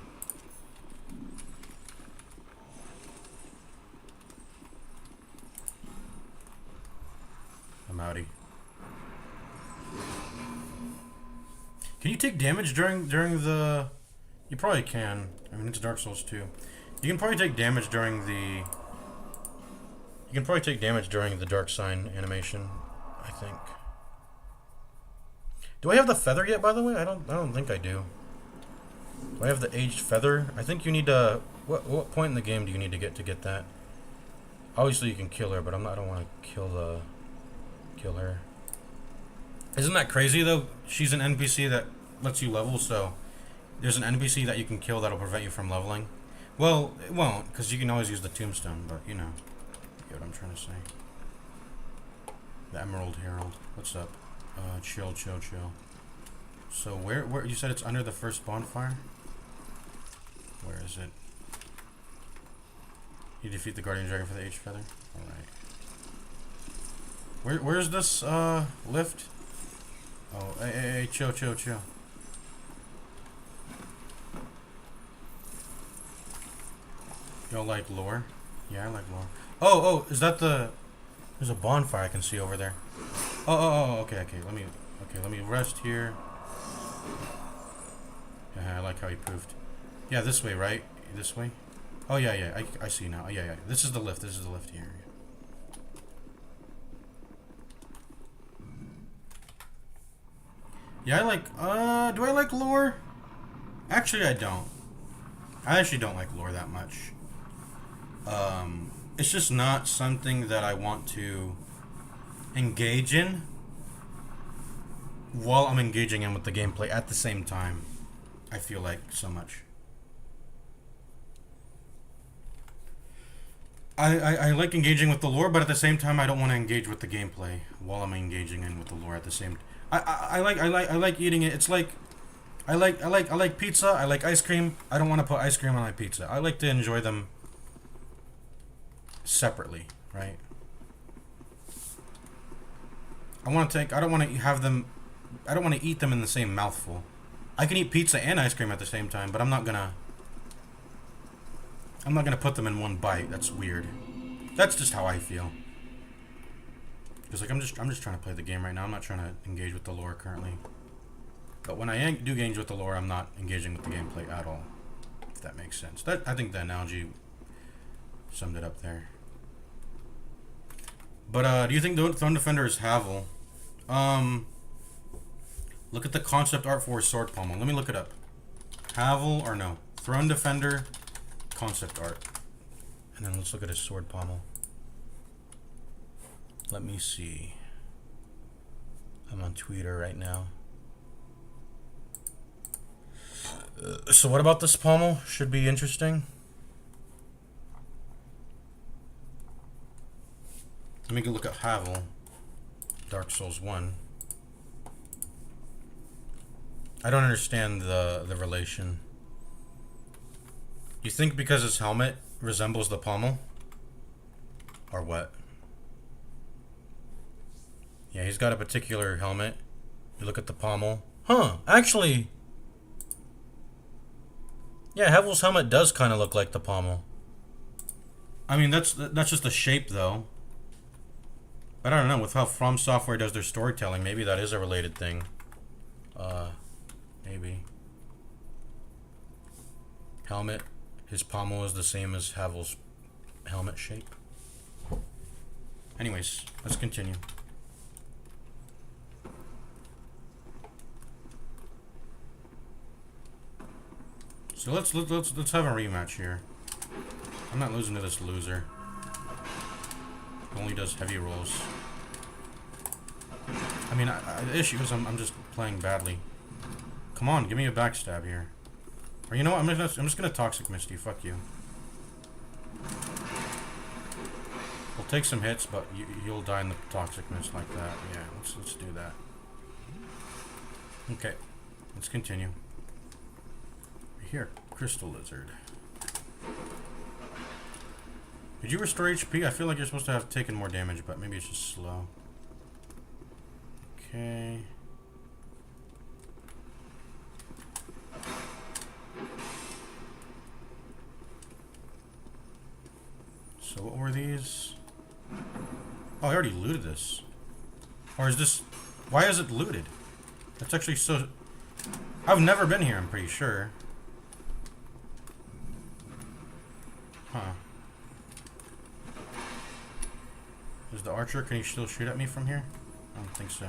A: I'm outie. Can you take damage during the... You probably can. I mean, it's Dark Souls 2. You can probably take damage during the... You can probably take damage during the dark sign animation, I think. Do I have the feather yet, by the way? I don't think I do. Do I have the aged feather? I think you need to... What point in the game do you need to get that? Obviously you can kill her, but I don't want to kill her. Isn't that crazy though? She's an NPC that lets you level, so there's an NPC that you can kill that'll prevent you from leveling. Well, it won't, because you can always use the tombstone, but you know. You get what I'm trying to say. The Emerald Herald. What's up? Chill. So where you said it's under the first bonfire? Where is it? You defeat the Guardian Dragon for the Aged Feather? Alright. Where's this lift? Oh, hey, chill. You don't like lore? Yeah, I like lore. Oh, is that the... There's a bonfire I can see over there. Oh, okay. Let me rest here. Yeah, I like how he poofed. Yeah, this way, right? This way? Oh, yeah, I see now. Yeah. This is the lift here. Yeah, I like, do I like lore? Actually, I don't. I actually don't like lore that much. It's just not something that I want to engage in while I'm engaging in with the gameplay at the same time. I feel like so much. I like engaging with the lore, but at the same time I don't want to engage with the gameplay while I'm engaging in with the lore at the same time. I like eating it. It's like I like pizza, I like ice cream. I don't want to put ice cream on my pizza. I like to enjoy them separately, right? I want to I don't want to eat them in the same mouthful. I can eat pizza and ice cream at the same time, but I'm not gonna put them in one bite. That's weird. That's just how I feel. Because like I'm just trying to play the game right now. I'm not trying to engage with the lore currently. But when I do engage with the lore, I'm not engaging with the gameplay at all. If that makes sense. I think the analogy summed it up there. But do you think the Throne Defender is Havel? Look at the concept art for sword pommel. Let me look it up. Havel or no? Throne Defender concept art. And then let's look at his sword pommel. Let me see. I'm on Twitter right now. So what about this pommel? Should be interesting. Let me go look at Havel. Dark Souls 1. I don't understand the relation. You think because his helmet resembles the pommel? Or what? Yeah, he's got a particular helmet. You look at the pommel. Huh, actually... Yeah, Havel's helmet does kind of look like the pommel. I mean, that's just the shape, though. But I don't know, with how From Software does their storytelling, maybe that is a related thing. Maybe. Helmet. His pommel is the same as Havel's helmet shape. Anyways, let's continue. So let's have a rematch here. I'm not losing to this loser. He only does heavy rolls. I mean, the issue is I'm just playing badly. Come on, give me a backstab here. Or you know what? I'm just gonna Toxic Misty. Fuck you. We'll take some hits, but you'll die in the Toxic Mist like that. Yeah, let's do that. Okay, let's continue. Here, Crystal Lizard. Did you restore HP? I feel like you're supposed to have taken more damage, but maybe it's just slow. Okay. So what were these? Oh, I already looted this. Or is this... Why is it looted? That's actually so... I've never been here, I'm pretty sure. Huh. Is the archer, can he still shoot at me from here? I don't think so.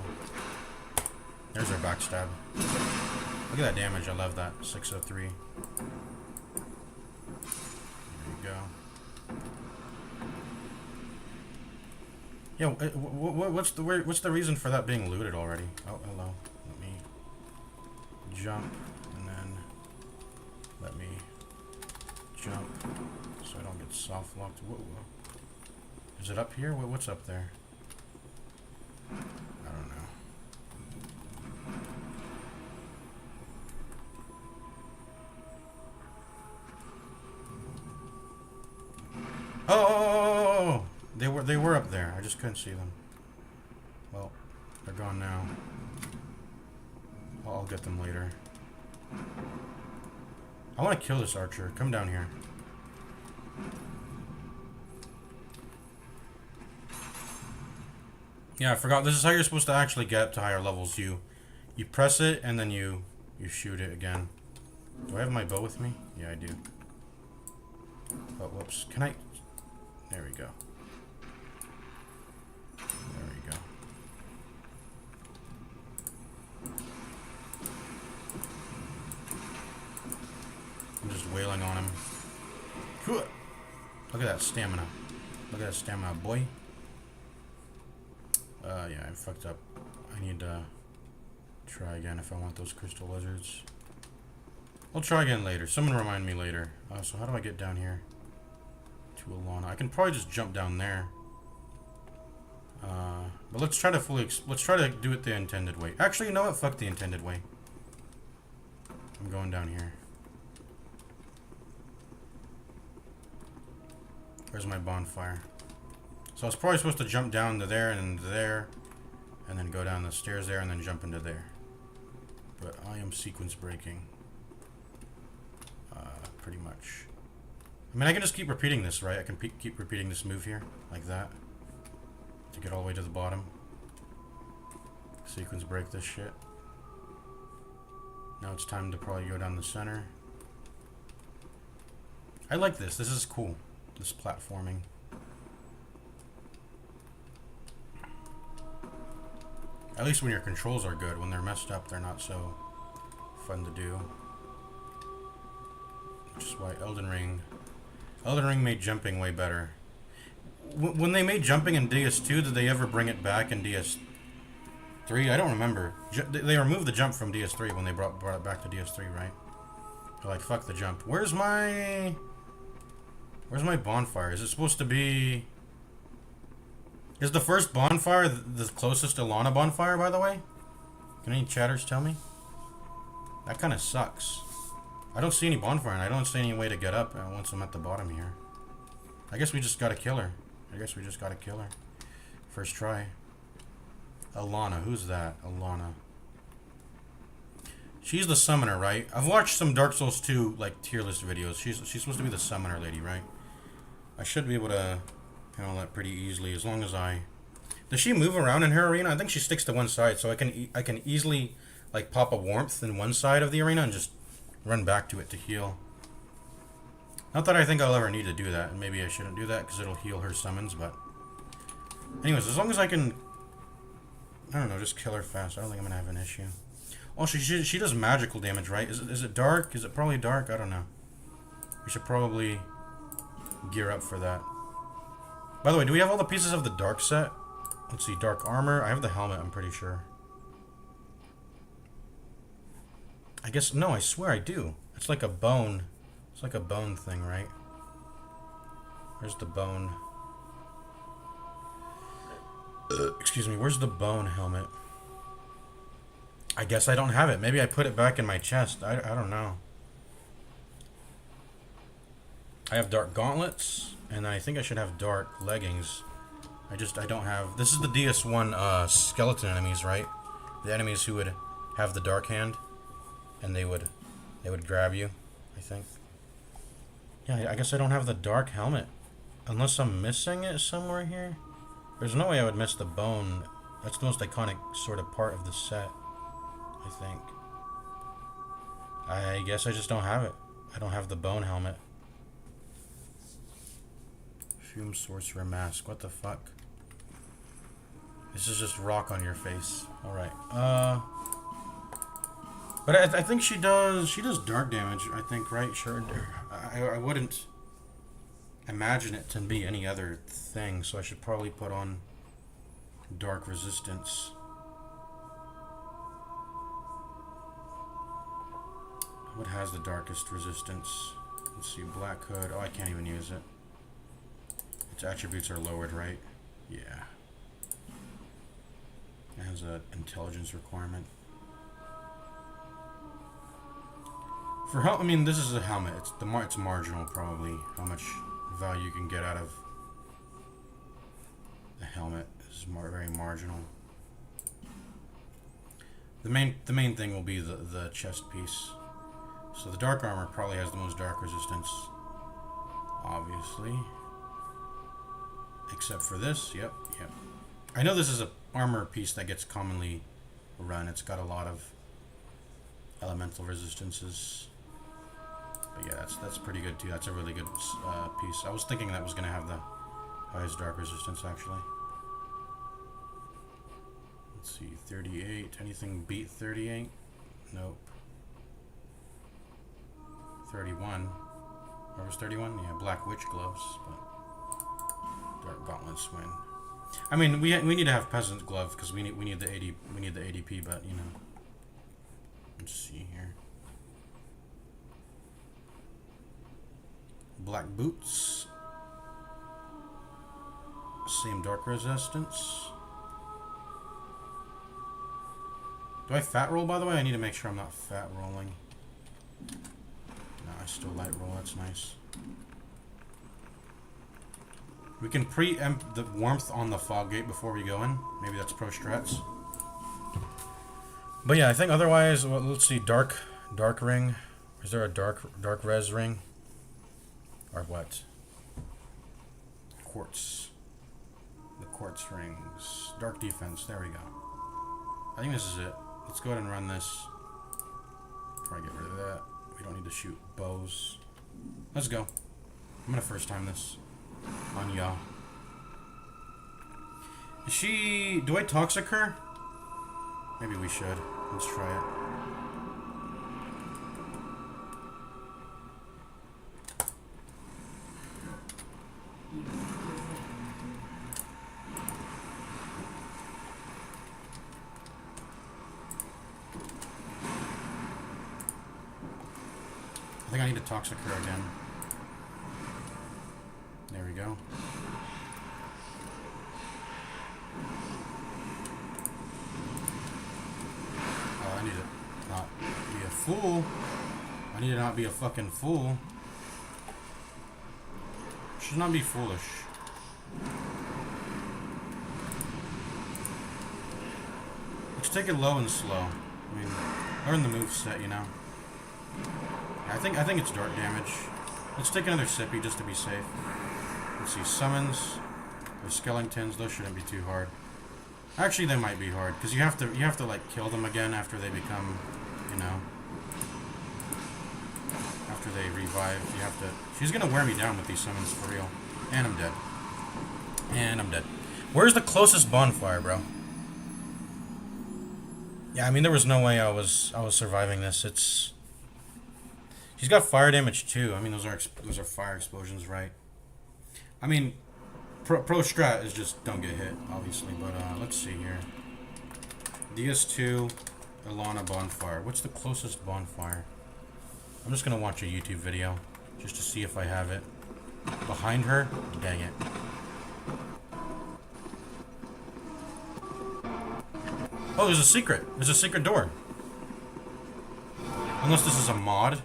A: There's our backstab. Look at that damage, I love that. 603. There you go. Yo, what's the reason for that being looted already? Oh, hello. Let me jump, and then let me jump so I don't get soft locked. Whoa. Is it up here? What's up there? I don't know. Oh! They were up there. I just couldn't see them. Well, they're gone now. I'll get them later. I want to kill this archer. Come down here. Yeah, I forgot. This is how you're supposed to actually get up to higher levels. You press it and then you shoot it again. Do I have my bow with me? Yeah, I do. Oh, whoops. Can I? There we go. There we go. I'm just wailing on him. Look at that stamina. Look at that stamina, boy. Yeah, I fucked up. I need to try again if I want those crystal lizards. I'll try again later. Someone remind me later. So how do I get down here to Alana? I can probably just jump down there. But let's try to let's try to do it the intended way. Actually, you know what? Fuck the intended way. I'm going down here. Where's my bonfire? So I was probably supposed to jump down to there and there, and then go down the stairs there and then jump into there. But I am sequence breaking. Pretty much. I mean, I can just keep repeating this, right? I can keep repeating this move here, like that, to get all the way to the bottom. Sequence break this shit. Now it's time to probably go down the center. I like this. This is cool. This platforming. At least when your controls are good. When they're messed up, they're not so fun to do. Which is why Elden Ring made jumping way better. When they made jumping in DS2, did they ever bring it back in DS3? I don't remember. They removed the jump from DS3 when they brought it back to DS3, right? They're like, fuck the jump. Where's my bonfire? Is it supposed to be... Is the first bonfire the closest Alana bonfire, by the way? Can any chatters tell me? That kind of sucks. I don't see any bonfire, and I don't see any way to get up once I'm at the bottom here. I guess we just gotta kill her. First try. Alana, who's that? Alana. She's the summoner, right? I've watched some Dark Souls 2 like tier list videos. She's supposed to be the summoner lady, right? I should be able to handle that pretty easily as long as I... Does she move around in her arena? I think she sticks to one side, so I can easily like pop a warmth in one side of the arena and just run back to it to heal. Not that I think I'll ever need to do that, and maybe I shouldn't do that because it'll heal her summons, but... Anyways, as long as I can... I don't know, just kill her fast. I don't think I'm going to have an issue. Oh, she does magical damage, right? Is it dark? Is it probably dark? I don't know. We should probably gear up for that. By the way, do we have all the pieces of the dark set? Let's see, dark armor. I have the helmet, I'm pretty sure. I guess, no, I swear I do. It's like a bone. It's like a bone thing, right? Where's the bone? Excuse me, where's the bone helmet? I guess I don't have it. Maybe I put it back in my chest. I don't know. I have dark gauntlets, and I think I should have dark leggings. I don't have... This is the DS1 skeleton enemies, right? The enemies who would have the dark hand, and they would grab you, I think. Yeah, I guess I don't have the dark helmet. Unless I'm missing it somewhere here. There's no way I would miss the bone. That's the most iconic sort of part of the set, I think. I guess I just don't have it. I don't have the bone helmet. Fume Sorcerer Mask. What the fuck? This is just rock on your face. Alright. But I think she does dark damage, I think, right? Sure. I wouldn't imagine it to be any other thing, so I should probably put on dark resistance. What has the darkest resistance? Let's see, Black Hood. Oh, I can't even use it. Its attributes are lowered, right? Yeah. It has an intelligence requirement. For help, I mean, this is a helmet. It's marginal, probably. How much value you can get out of the helmet is very marginal. The main thing will be the chest piece. So the dark armor probably has the most dark resistance, obviously. Except for this, yep. I know this is an armor piece that gets commonly run. It's got a lot of elemental resistances. But yeah, that's pretty good too. That's a really good piece. I was thinking that was going to have the highest dark resistance, actually. Let's see, 38. Anything beat 38? Nope. 31. Where was 31? Yeah, Black Witch Gloves. But dark gauntlets win. I mean, we need to have Peasant Glove because we need the ADP, but you know. Let's see here. Black Boots. Same dark resistance. Do I fat roll, by the way? I need to make sure I'm not fat rolling. No, I still light roll. That's nice. We can preempt the warmth on the fog gate before we go in. Maybe that's pro strats. But yeah, I think otherwise, well, let's see. Dark ring. Is there a dark res ring? Or what? Quartz. The quartz rings. Dark defense. There we go. I think this is it. Let's go ahead and run this. Probably get rid of that. We don't need to shoot bows. Let's go. I'm gonna first time this on y'all. Is she... Do I toxic her? Maybe we should. Let's try it. I think I need to toxic her again. There we go. Oh, I need to not be a fool. I need to not be a fucking fool. Should not be foolish. Let's take it low and slow. I mean, learn the move set, you know. I think it's dart damage. Let's take another sippy just to be safe. Let's see, summons. There's skeletons. Those shouldn't be too hard. Actually, they might be hard because you have to like kill them again after they become, you know, after they revive. You have to. She's gonna wear me down with these summons for real. And I'm dead. And I'm dead. Where's the closest bonfire, bro? Yeah, I mean there was no way I was surviving this. It's. She's got fire damage too. I mean those are fire explosions, right? I mean, pro strat is just don't get hit, obviously. But let's see here. DS2 Ilana bonfire. What's the closest bonfire? I'm just gonna watch a YouTube video just to see if I have it. Behind her? Dang it. Oh, there's a secret. There's a secret door. Unless this is a mod.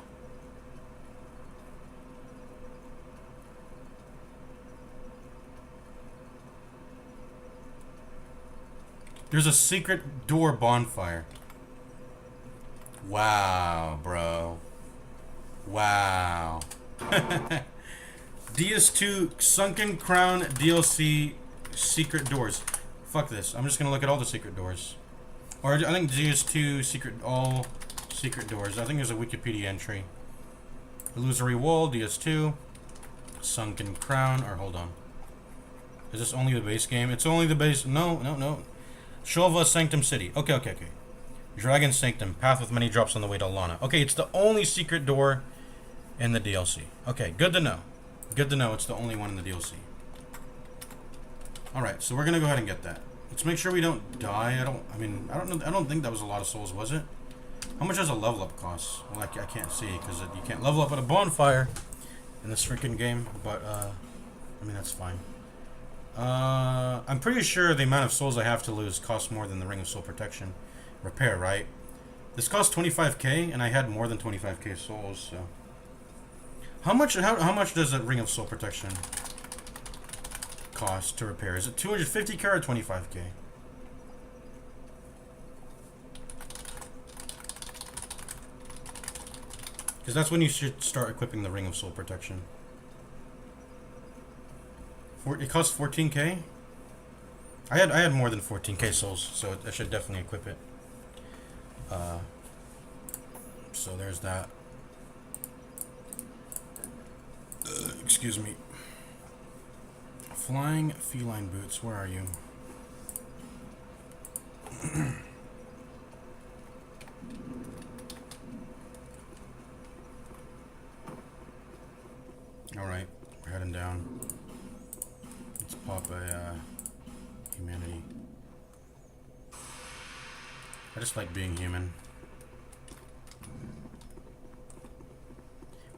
A: There's a secret door bonfire. Wow, bro. Wow. DS2 Sunken Crown DLC secret doors. Fuck this. I'm just gonna look at all the secret doors. Or I think DS2 secret, all secret doors. I think there's a Wikipedia entry. Illusory Wall, DS2. Sunken Crown, or hold on. Is this only the base game? It's only the base. No. Shulva Sanctum City. Okay. Dragon Sanctum. Path with many drops on the way to Alana. Okay, it's the only secret door in the DLC. Okay, good to know. Good to know it's the only one in the DLC. Alright, so we're gonna go ahead and get that. Let's make sure we don't die. I don't think that was a lot of souls, was it? How much does a level up cost? Well, I can't see because you can't level up at a bonfire in this freaking game, but I mean that's fine. I'm pretty sure the amount of souls I have to lose costs more than the Ring of Soul Protection repair, right? This cost 25k, and I had more than 25k souls. So, how much does a Ring of Soul Protection cost to repair? Is it 250k or 25k? Because that's when you should start equipping the Ring of Soul Protection. It costs 14k. I had more than 14k souls, so I should definitely equip it. So there's that. Excuse me. Flying feline boots. Where are you? All right, we're heading down. Let's pop a humanity. I just like being human.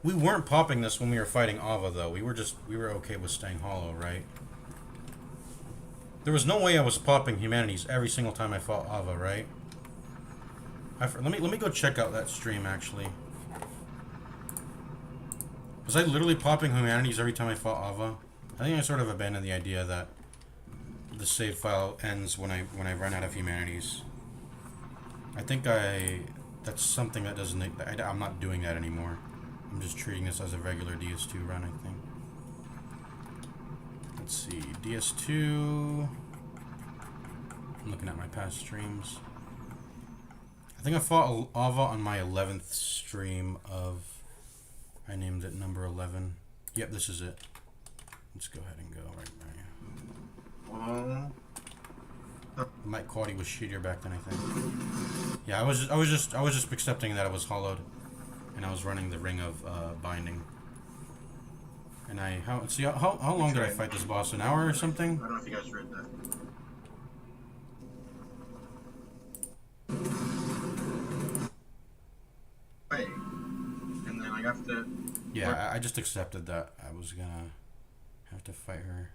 A: We weren't popping this when we were fighting Ava, though. We were okay with staying hollow, right? There was no way I was popping humanities every single time I fought Ava, right? Let me go check out that stream actually. Was I literally popping humanities every time I fought Ava? I think I sort of abandoned the idea that the save file ends when I run out of humanities. I think that's something that doesn't. I'm not doing that anymore. I'm just treating this as a regular DS2 run, I think. Let's see, DS2. I'm looking at my past streams. I think I fought Ava on my 11th stream of... I named it number 11. Yep, this is it. Let's go ahead and go right now. Mike Quaddy was shittier back then, I think. Yeah, I was just accepting that it was hollowed, and I was running the ring of binding. And how long did I fight this boss? An hour or something?
B: I don't know if you guys read that. Wait. And then I have to...
A: Yeah, I just accepted that I was gonna have to fight her.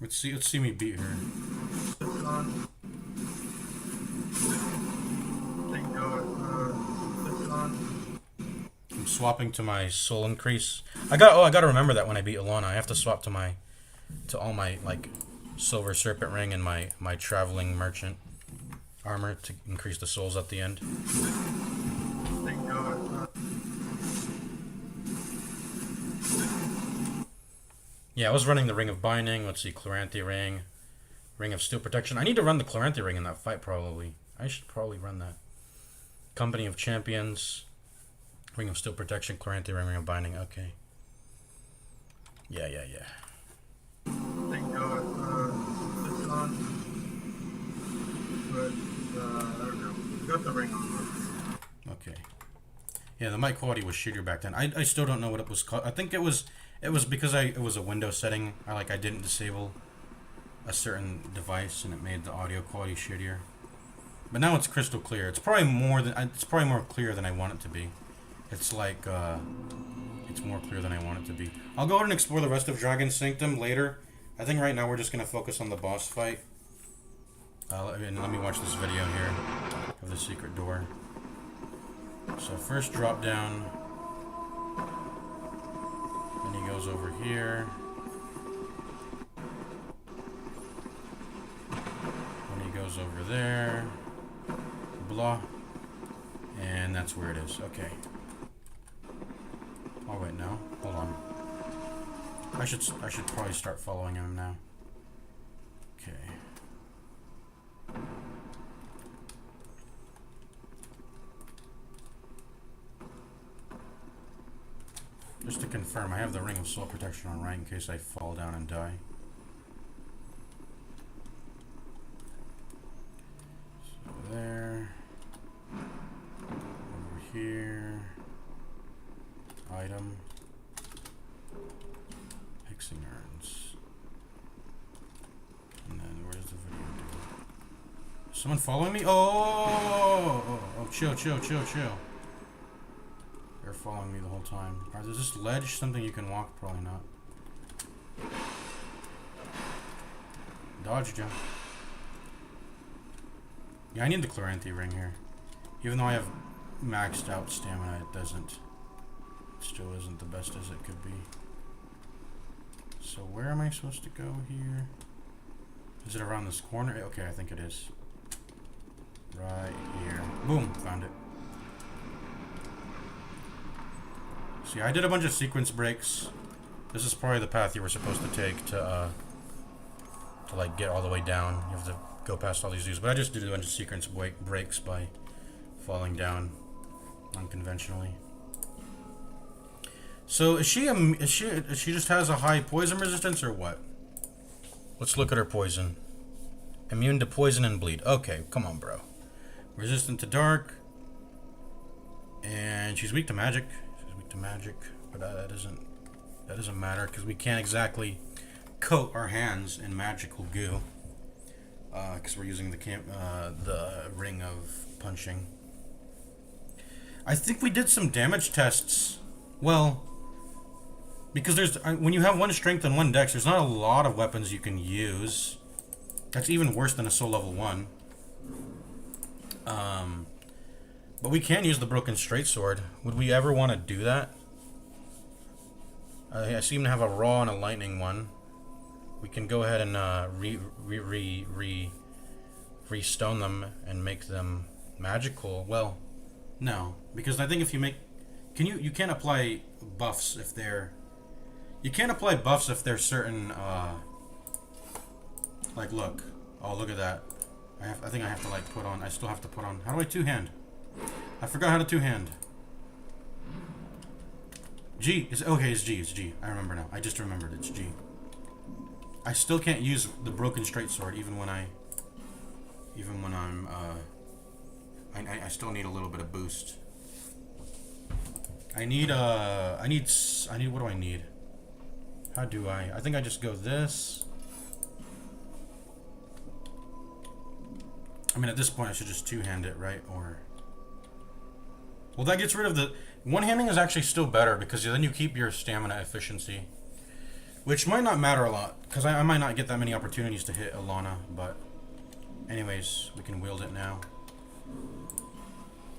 A: Let's see me beat her. I'm swapping to my soul increase. I gotta remember that when I beat Alana, I have to swap to all my like silver serpent ring and my traveling merchant armor to increase the souls at the end. Yeah, I was running the ring of binding. Let's see, Chloranthy ring, ring of steel protection. I need to run the Chloranthy ring in that fight probably. I should probably run that. Company of Champions, ring of steel protection, Chloranthy ring, ring of binding. Okay. Yeah.
B: Thank God. It's on. But, I don't know. Got the ring on.
A: Okay. Yeah, the mic quality was shittier back then. I still don't know what it was called. I think it was because it was a Windows setting. I didn't disable a certain device and it made the audio quality shittier. But now it's crystal clear. It's probably more clear than I want it to be. It's like it's more clear than I want it to be. I'll go ahead and explore the rest of Dragon Sanctum later. I think right now we're just gonna focus on the boss fight. And let me watch this video here of the secret door. So first drop down. Then he goes over here. Then he goes over there. Blah. And that's where it is. Okay. Oh wait, no. Hold on. I should probably start following him now. Okay. Just to confirm, I have the Ring of Soul Protection on right in case I fall down and die. So there. Over here. Item. Hexing urns. And then where's the video do? Someone following me? Oh, chill. They're following me the whole time. Alright, is this ledge something you can walk? Probably not. Dodge jump. Yeah, I need the Chloranthy ring here. Even though I have maxed out stamina, it still isn't the best as it could be. So where am I supposed to go here? Is it around this corner? Okay, I think it is. Right here. Boom, found it. See, I did a bunch of sequence breaks. This is probably the path you were supposed to take to like get all the way down. You have to go past all these dudes, but I just did a bunch of sequence breaks by falling down unconventionally. So she just has a high poison resistance or what? Let's look at her poison. Immune to poison and bleed. Okay, come on, bro. Resistant to dark, and she's weak to magic. But that doesn't matter because we can't exactly coat our hands in magical goo because we're using the ring of punching. I think we did some damage tests. Well, because when you have one strength and one dex, there's not a lot of weapons you can use. That's even worse than a soul level 1. But we can use the broken straight sword. Would we ever want to do that? I seem to have a raw and a lightning one. We can go ahead and re-stone them and make them magical. Well, no, because I think if you make, you can't apply buffs if they're, certain. Like look, Oh, look at that. I think I have to like put on. I still have to put on. How do I two-hand? I forgot how to two-hand. G. Okay, it's G. It's G. I remember now. I just remembered. It's G. I still can't use the broken straight sword even when I'm I still need a little bit of boost. I need what do I need? How do I think I just go this. I mean, at this point I should just two-hand it, right? Or well, that gets rid of the one-handing is actually still better because then you keep your stamina efficiency. Which might not matter a lot, because I might not get that many opportunities to hit Alana, but anyways, we can wield it now.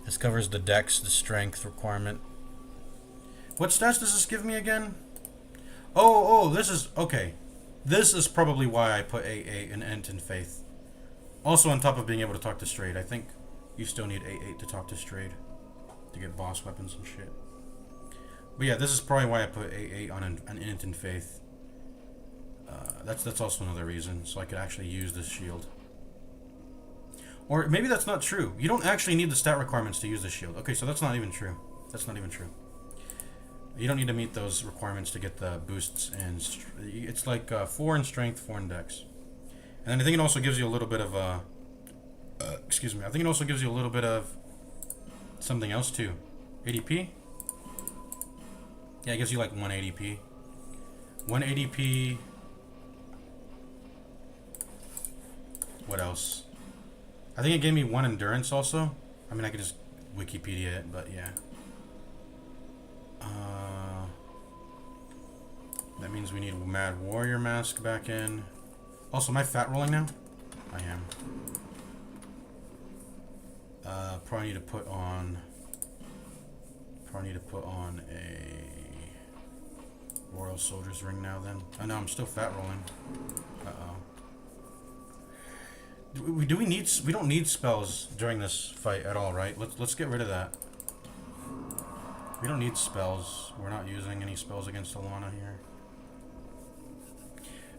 A: This covers the dex, the strength requirement. What stats does this give me again? Oh, this is, okay. This is probably why I put A8 in Ent and Faith. Also on top of being able to talk to Strayed, I think you still need A8 to talk to Strayed. To get boss weapons and shit. But yeah, this is probably why I put A8 on an Ent and Faith. That's also another reason, so I could actually use this shield. Or maybe that's not true. You don't actually need the stat requirements to use this shield. Okay, so that's not even true. That's not even true. You don't need to meet those requirements to get the boosts, and it's like 4 in strength, 4 in dex. And then I think it also gives you a little bit of excuse me. I think it also gives you a little bit of something else too. ADP. Yeah, it gives you like 1 ADP. 1 ADP. What else? I think it gave me 1 endurance also. I mean, I could just Wikipedia it, but yeah. That means we need Mad Warrior Mask back in. Also, am I fat rolling now? I am. Probably need to put on a Royal Soldier's Ring now then. Oh no, I'm still fat rolling. Uh-oh. We don't need spells during this fight at all, right? Let's get rid of that. We don't need spells. We're not using any spells against Alana here.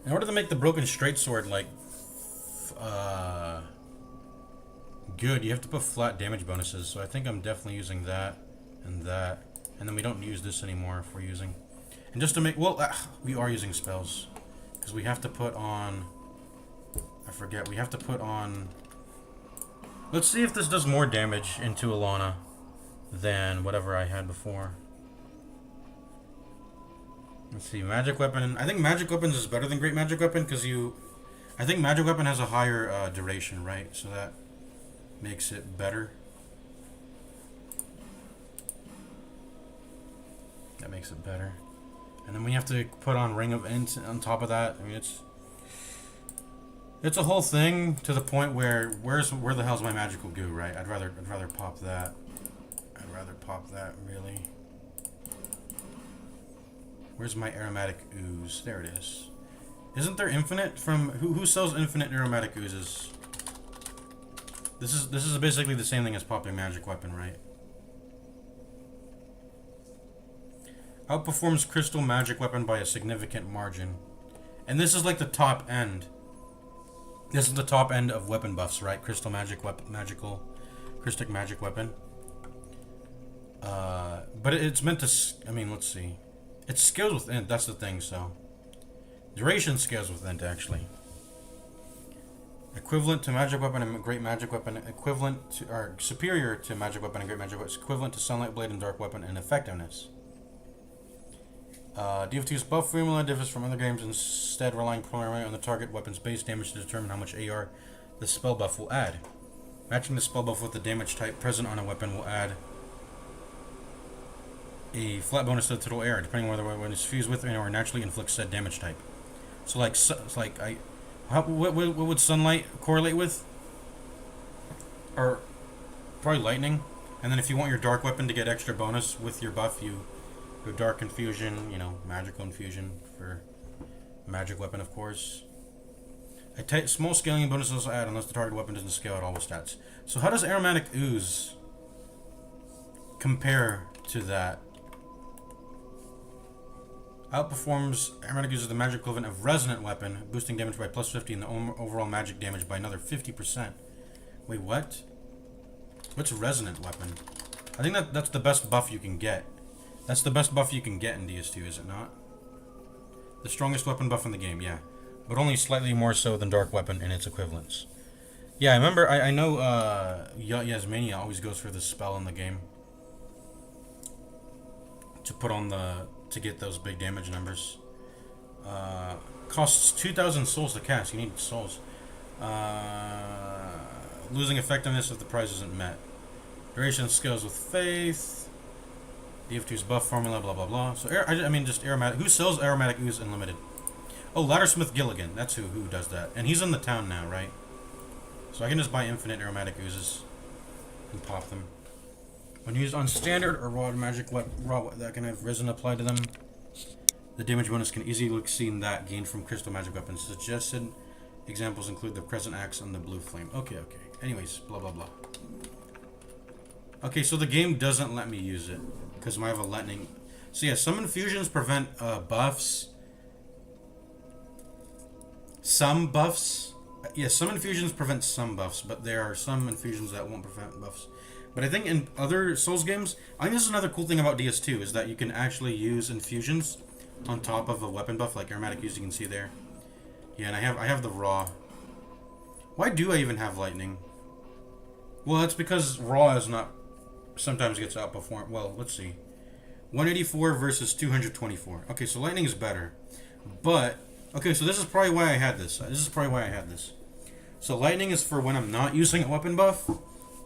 A: In order to make the broken straight sword like good, you have to put flat damage bonuses. So I think I'm definitely using that, and then we don't use this anymore if we're using. And just to make we are using spells because we have to put on. I forget. We have to put on. Let's see if this does more damage into Alana than whatever I had before. Let's see, magic weapon. I think magic weapons is better than great magic weapon because I think magic weapon has a higher duration, right? So that makes it better. That makes it better. And then we have to put on Ring of Ent on top of that. I mean, it's a whole thing to the point where where the hell's my magical goo, right? I'd rather pop that. I'd rather pop that, really. Where's my aromatic ooze? There it is. Isn't there infinite from who sells infinite aromatic oozes? This is basically the same thing as popping magic weapon, right? Outperforms crystal magic weapon by a significant margin. And this is like the top end. This is the top end of weapon buffs, right? Crystal magic weapon, crystic magic weapon. But it's meant to. I mean, let's see. It scales with Int. That's the thing. So duration scales with Int actually. Equivalent to magic weapon and great magic weapon. Equivalent to or superior to magic weapon and great magic weapon. Equivalent to sunlight blade and dark weapon in effectiveness. DF2's buff formula differs from other games, instead relying primarily on the target weapon's base damage to determine how much AR the spell buff will add. Matching the spell buff with the damage type present on a weapon will add a flat bonus to the total AR, depending on whether the weapon is fused with or naturally inflicts said damage type. So like, what would sunlight correlate with? Or probably lightning. And then if you want your dark weapon to get extra bonus with your buff, you go dark infusion, magical infusion for magic weapon, of course. A small scaling bonus is also add unless the target weapon doesn't scale at all with stats. So how does aromatic ooze compare to that? Outperforms aromatic uses the magic equivalent of resonant weapon, boosting damage by plus 50 and the overall magic damage by another 50%. Wait, what? What's resonant weapon? I think that's the best buff you can get. That's the best buff you can get in DS2, is it not? The strongest weapon buff in the game, yeah. But only slightly more so than dark weapon and its equivalents. Yeah, I remember, I know Yasmania always goes for this spell in the game. To put on to get those big damage numbers. Costs 2,000 souls to cast. You need souls. Losing effectiveness if the price isn't met. Duration scales with faith. DF2's buff formula, blah blah blah. So I mean just aromatic. Who sells aromatic ooze unlimited? Oh, Laddersmith Gilligan. That's who does that. And he's in the town now, right? So I can just buy infinite aromatic oozes and pop them. When used on standard or raw magic raw that can have risen applied to them, the damage bonus can easily exceed that gained from crystal magic weapons. Suggested examples include the Crescent Axe and the Blue Flame. Okay. Anyways, blah blah blah. Okay, so the game doesn't let me use it because I have a lightning. So yeah, some infusions prevent buffs. Some buffs. Yeah, some infusions prevent some buffs, but there are some infusions that won't prevent buffs. But I think in other Souls games, I think this is another cool thing about DS2 is that you can actually use infusions on top of a weapon buff, like aromatic use. You can see there. Yeah, and I have the raw. Why do I even have lightning? Well, that's because raw is not. Sometimes gets outperformed. Well, let's see. 184 versus 224. Okay, so lightning is better, but okay, so this is probably why I had this. So lightning is for when I'm not using a weapon buff.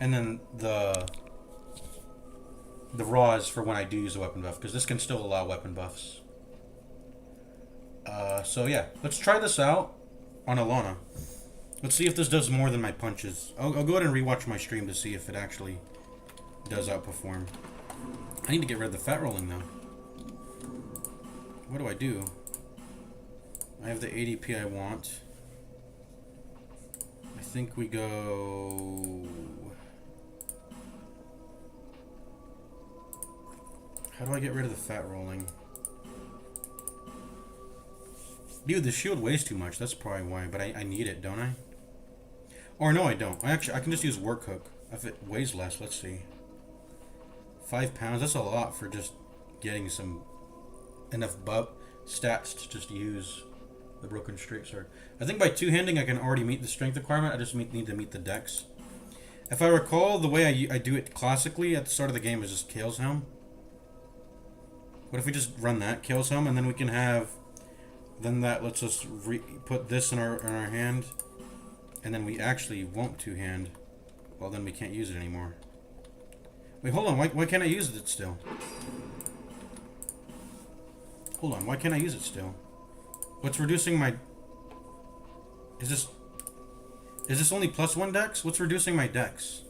A: And then the raw is for when I do use a weapon buff, because this can still allow weapon buffs. So yeah, let's try this out on Alana. Let's see if this does more than my punches. I'll go ahead and rewatch my stream to see if it actually does outperform. I need to get rid of the fat rolling though. What do I do? I have the ADP I want. I think we go... How do I get rid of the fat rolling? Dude, the shield weighs too much. That's probably why. But I need it, don't I? Or no, I don't. I can just use work hook. If it weighs less, let's see. 5 pounds. That's a lot for just getting some enough stats to just use the broken straight sword. I think by two-handing I can already meet the strength requirement. I just need to meet the dex. If I recall, the way I do it classically at the start of the game is just Kale's Helm. What if we just run that, Kale's Helm, and then we can have... Then that lets us put this in our hand. And then we actually won't two-hand. Well, then we can't use it anymore. Wait, hold on. Why can't I use it still? Hold on. Why can't I use it still? What's reducing my... Is this only +1 dex? What's reducing my dex?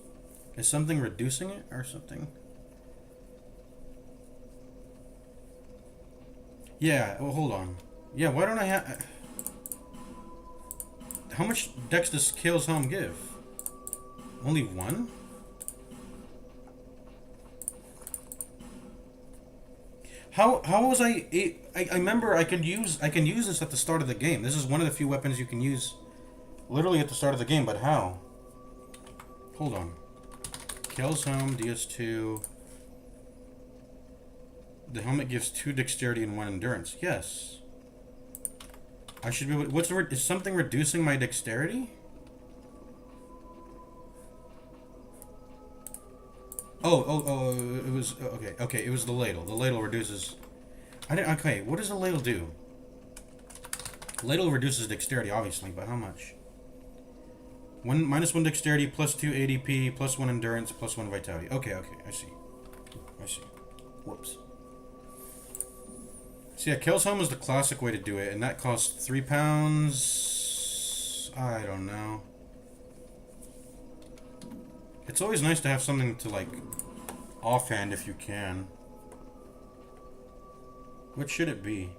A: Is something reducing it or something? Yeah, well, hold on. Yeah, why don't I have... How much dex does Kale's Helm give? Only 1? How was I remember I can use this at the start of the game. This is one of the few weapons you can use literally at the start of the game, but how? Hold on. Kale's Helm, DS2. The helmet gives 2 dexterity and 1 endurance. Yes. I should be able... Is something reducing my dexterity? Oh, it was... Okay, it was the ladle. The ladle reduces... Okay, what does the ladle do? Ladle reduces dexterity, obviously, but how much? -1 dexterity, +2 ADP, +1 endurance, +1 vitality. Okay, I see. Whoops. So yeah, Kale's Helm is the classic way to do it, and that costs 3 pounds. I don't know. It's always nice to have something to, like, offhand if you can. What should it be?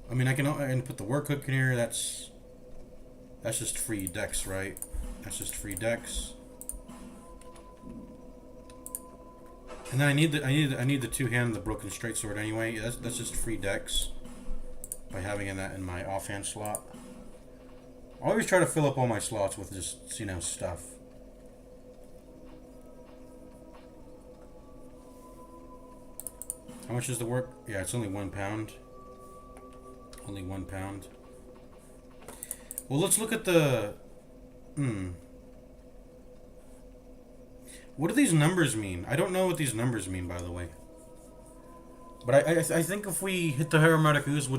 A: I mean, I can put the work hook in here. That's just free dex, right? That's just free dex. And then I need the two-hand, the broken straight sword anyway. That's just free dex by having that in my offhand slot. I always try to fill up all my slots with just, you know, stuff. How much is the work? Yeah, it's only £1. Only £1. Well, let's look at the... What do these numbers mean? I don't know what these numbers mean, by the way. But I think if we hit the Aromatic Ooze,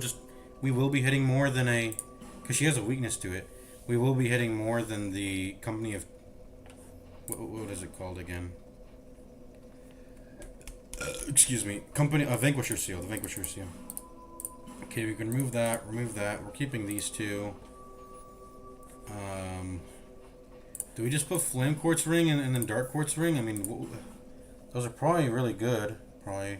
A: we will be hitting more than a... Because she has a weakness to it. We will be hitting more than the Company of... What is it called again? Excuse me. Company... Vanquisher Seal. The Vanquisher Seal. Okay, we can remove that. Remove that. We're keeping these two. Do we just put Flame Quartz Ring and then Dark Quartz Ring? I mean, those are probably really good. Probably.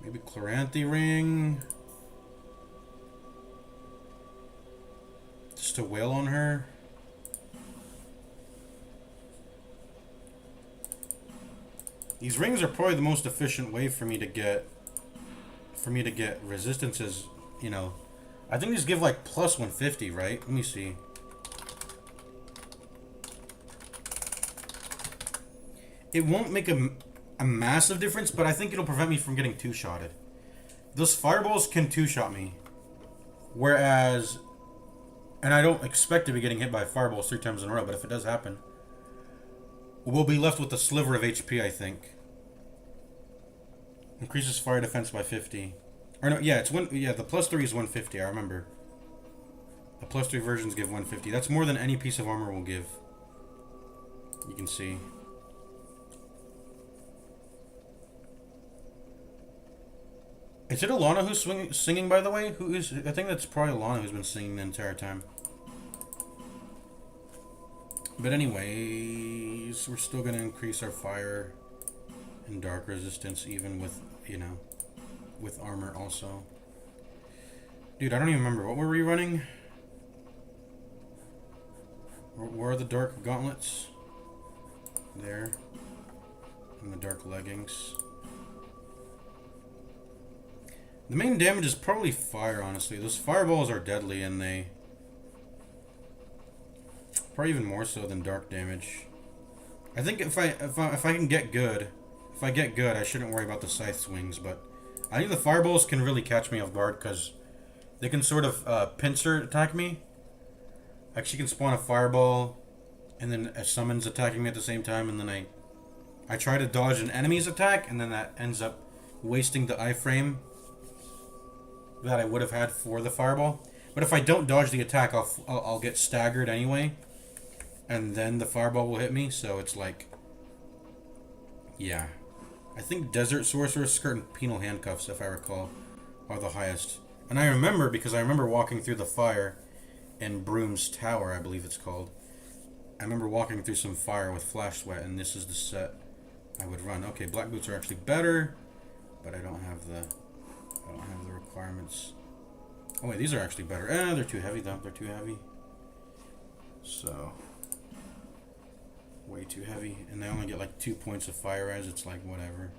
A: Maybe Chloranthy Ring. Just to wail on her. These rings are probably the most efficient way for me to get resistances, you know. I think these give like plus 150, right? Let me see. It won't make a massive difference, but I think it'll prevent me from getting two-shotted. Those fireballs can two-shot me. Whereas, and I don't expect to be getting hit by fireballs 3 times in a row, but if it does happen, we'll be left with a sliver of HP, I think. Increases fire defense by 50. Or no, yeah, the plus 3 is 150, I remember. The plus 3 versions give 150. That's more than any piece of armor will give. You can see. Is it Alana who's singing, by the way? I think that's probably Alana who's been singing the entire time. But anyways, we're still going to increase our fire and dark resistance even with, you know, with armor also. Dude, I don't even remember. What were we running? Where are the dark gauntlets? There. And the dark leggings. The main damage is probably fire, honestly. Those fireballs are deadly and they... Probably even more so than dark damage. I think if I can get good... If I get good, I shouldn't worry about the scythe swings, but... I think the fireballs can really catch me off guard, because they can sort of pincer attack me. Like, she can spawn a fireball, and then a summons attacking me at the same time, and then I try to dodge an enemy's attack, and then that ends up wasting the iframe that I would have had for the fireball. But if I don't dodge the attack, I'll get staggered anyway, and then the fireball will hit me, so it's like... Yeah. I think Desert Sorcerer, Skirt, and Penal Handcuffs, if I recall, are the highest. And I remember, because I remember walking through the fire in Broom's Tower, I believe it's called. I remember walking through some fire with Flash Sweat, and this is the set I would run. Okay, Black Boots are actually better, but I don't have the requirements. Oh wait, these are actually better. They're too heavy though. They're too heavy. So... Way too heavy, and they only get like 2 points of fire res. It's like whatever.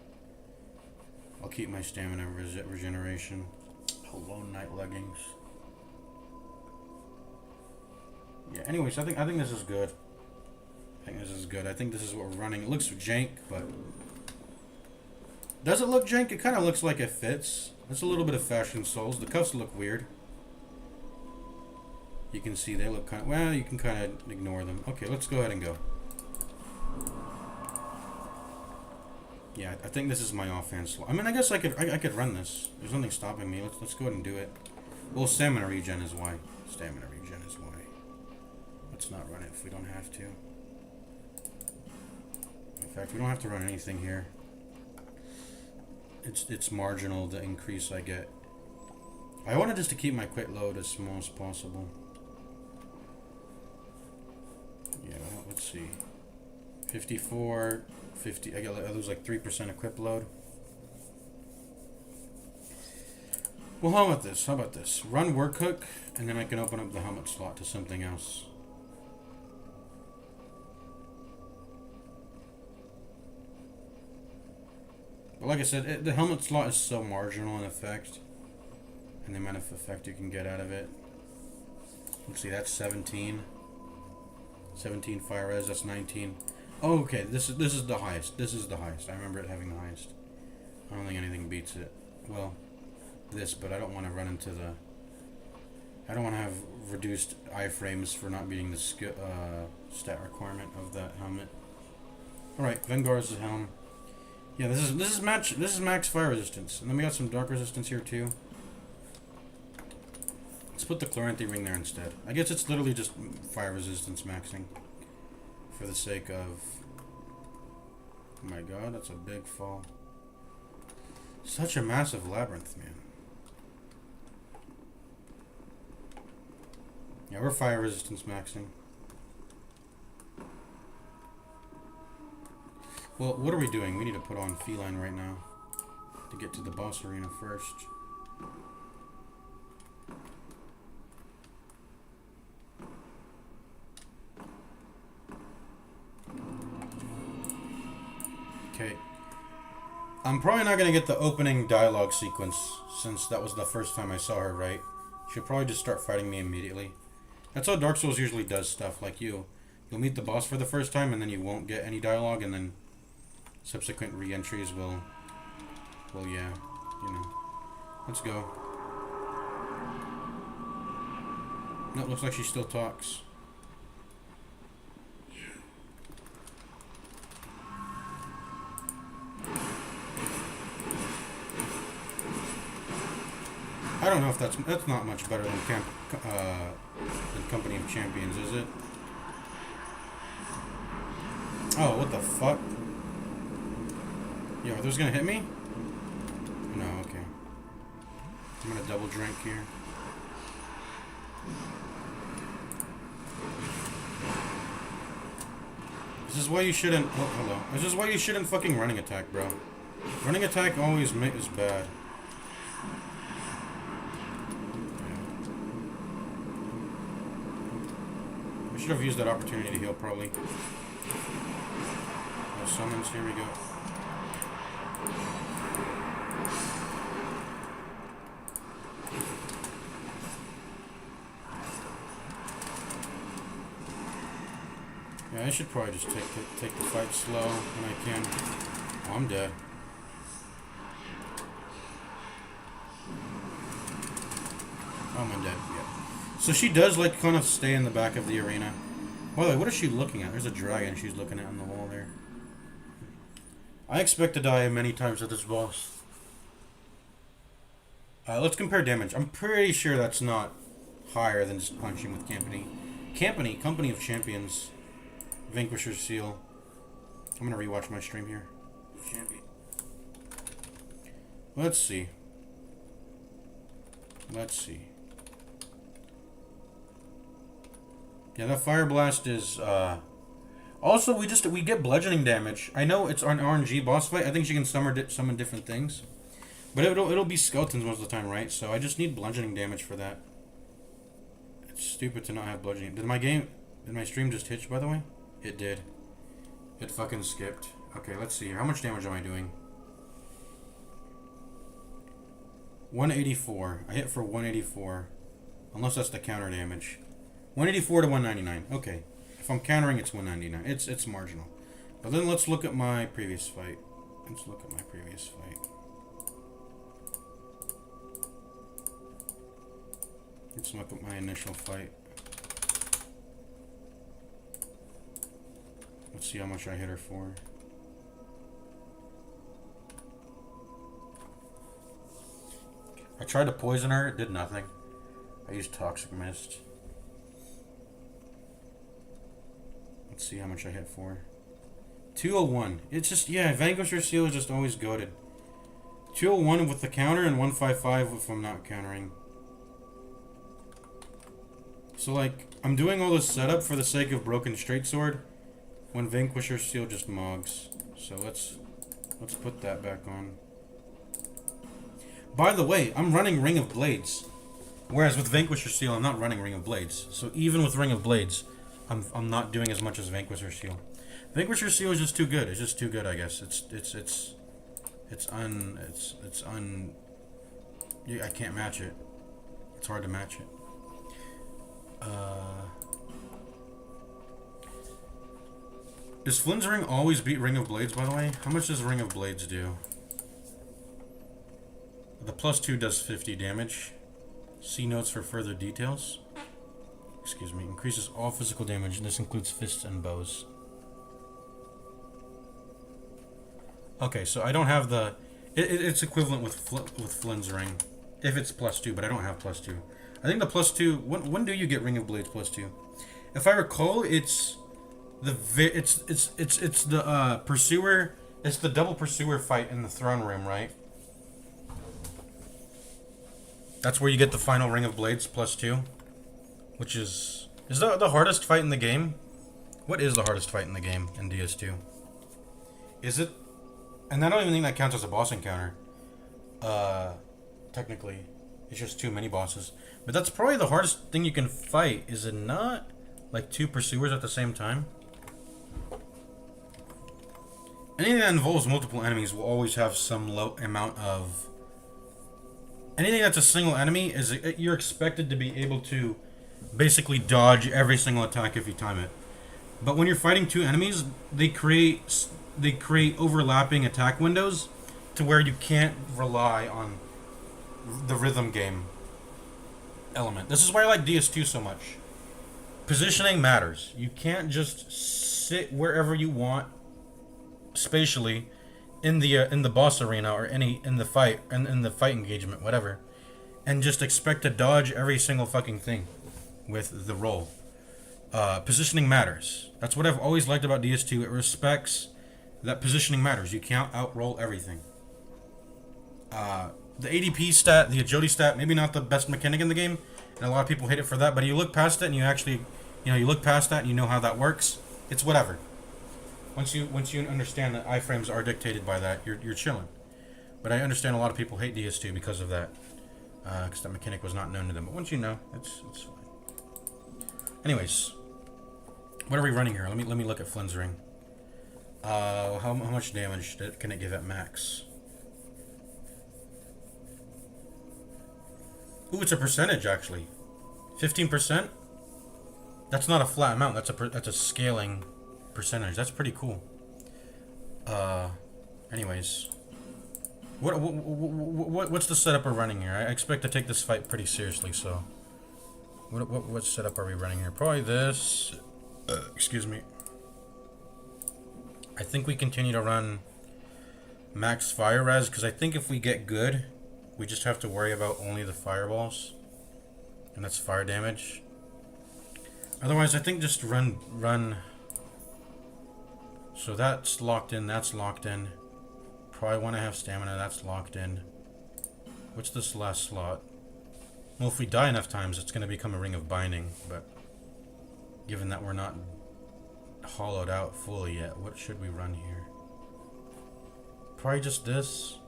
A: I'll keep my stamina regeneration. Lone Knight leggings. Yeah. Anyways, I think this is good. I think this is what we're running. It looks jank, but does it look jank? It kind of looks like it fits. There's a little bit of Fashion Souls. The cuffs look weird. You can see they look kind of... Well, you can kind of ignore them. Okay, let's go ahead and go. Yeah, I think this is my offhand slot. I mean, I guess I could run this. There's nothing stopping me. Let's go ahead and do it. Well, stamina regen is why. Stamina regen is why. Let's not run it if we don't have to. In fact, we don't have to run anything here. It's marginal, the increase I get. I wanted just to keep my quit load as small as possible. Yeah, let's see. 54, 50, I lose like 3% equip load. Well, how about this? Run work hook, and then I can open up the helmet slot to something else. But like I said, the helmet slot is so marginal in effect. And the amount of effect you can get out of it. Let's see, that's 17. 17 fire res, that's 19. Oh, okay, this is the highest. This is the highest. I remember it having the highest. I don't think anything beats it. Well, this, but I don't want to run into the... I don't want to have reduced iframes for not beating the stat requirement of that helmet. Alright, Vengar's the helm. Yeah, this is max fire resistance. And then we got some dark resistance here too. Let's put the Chloranthy ring there instead. I guess it's literally just fire resistance maxing. For the sake of... Oh my god, that's a big fall. Such a massive labyrinth, man. Yeah, we're fire resistance maxing. Well, what are we doing? We need to put on Feline right now. To get to the boss arena first. Okay. I'm probably not going to get the opening dialogue sequence, since that was the first time I saw her, right? She'll probably just start fighting me immediately. That's how Dark Souls usually does stuff, like you'll meet the boss for the first time, and then you won't get any dialogue, and then subsequent re-entries will, well, yeah, you know. Let's go. No, it looks like she still talks. I don't know if that's not much better than Company of Champions, is it? Oh, what the fuck? Yo, are those gonna hit me? No, okay. I'm gonna double drink here. This is why you shouldn't. Oh, hello. This is why you shouldn't fucking running attack, bro. Running attack always is bad. I should have used that opportunity to heal, probably. No summons, here we go. Yeah, I should probably just take the fight slow when I can. Oh, I'm dead. Oh, I'm dead, yeah. So she does, like, kind of stay in the back of the arena. By the way, what is she looking at? There's a dragon she's looking at on the wall there. I expect to die many times at this boss. Let's compare damage. I'm pretty sure that's not higher than just punching with Company. Company of Champions. Vanquisher's Seal. I'm gonna rewatch my stream here. Champion. Let's see. Let's see. Yeah, that Fire Blast is, Also, we get bludgeoning damage. I know it's an RNG boss fight. I think she can summon different things. But it'll be skeletons most of the time, right? So I just need bludgeoning damage for that. It's stupid to not have bludgeoning. Did my stream just hitch, by the way? It did. It fucking skipped. Okay, let's see here. How much damage am I doing? 184. I hit for 184. Unless that's the counter damage. 184 to 199. Okay. If I'm countering, it's 199. It's marginal. But then let's look at my previous fight. Let's look at my previous fight. Let's look at my initial fight. Let's see how much I hit her for. I tried to poison her, it did nothing. I used Toxic Mist. Let's see how much I hit for. 201. It's just, yeah, Vanquisher's Seal is just always goated. 201 with the counter and 155 if I'm not countering. So, like, I'm doing all this setup for the sake of Broken Straight Sword when Vanquisher's Seal just mogs. So let's put that back on. By the way, I'm running Ring of Blades. Whereas with Vanquisher's Seal, I'm not running Ring of Blades. So even with Ring of Blades, I'm not doing as much as Vanquisher's Seal. Vanquisher's Seal is just too good. It's just too good, I guess. It's un. Yeah, I can't match it. It's hard to match it. Does Flynn's Ring always beat Ring of Blades, by the way? How much does Ring of Blades do? The +2 does 50 damage. See notes for further details. Excuse me. Increases all physical damage, and this includes fists and bows. Okay, so I don't have the... It's equivalent with Flynn's Ring. If it's +2, but I don't have +2. I think the +2... When do you get Ring of Blades +2? If I recall, it's the Pursuer... It's the double Pursuer fight in the Throne Room, right? That's where you get the final Ring of Blades +2. Which is... Is that the hardest fight in the game? What is the hardest fight in the game in DS2? Is it... And I don't even think that counts as a boss encounter. Technically. It's just too many bosses. But that's probably the hardest thing you can fight, is it not? Like 2 pursuers at the same time? Anything that involves multiple enemies will always have some low amount of... Anything that's a single enemy, you're expected to be able to basically dodge every single attack if you time it. But when you're fighting 2 enemies, they create overlapping attack windows to where you can't rely on the rhythm game element. This is why I like DS2 so much. Positioning matters. You can't just sit wherever you want spatially in the boss arena or in the fight engagement, whatever, and just expect to dodge every single fucking thing with the roll. Positioning matters. That's what I've always liked about DS2. It respects that positioning matters. You can't outroll everything. The ADP stat, the agility stat, maybe not the best mechanic in the game, and a lot of people hate it for that, but you look past it and you actually, you look past that and you know how that works. It's whatever. Once you understand that iframes are dictated by that, you're chilling. But I understand a lot of people hate DS2 because of that. Because that mechanic was not known to them. But once you know, it's fine. Anyways, what are we running here? Let me look at Flynn's Ring. How much damage can it give at max? Ooh, it's a percentage actually. 15%. That's not a flat amount. That's a scaling percentage. That's pretty cool. Anyways, what's the setup we're running here? I expect to take this fight pretty seriously. So, what setup are we running here? Probably this. Excuse me. I think we continue to run max fire res because I think if we get good, we just have to worry about only the fireballs, and that's fire damage. Otherwise, I think just run. So that's locked in. That's locked in. Probably want to have stamina. That's locked in. What's this last slot? Well, if we die enough times, it's going to become a Ring of Binding. But given that we're not hollowed out fully yet, what should we run here? Probably just this.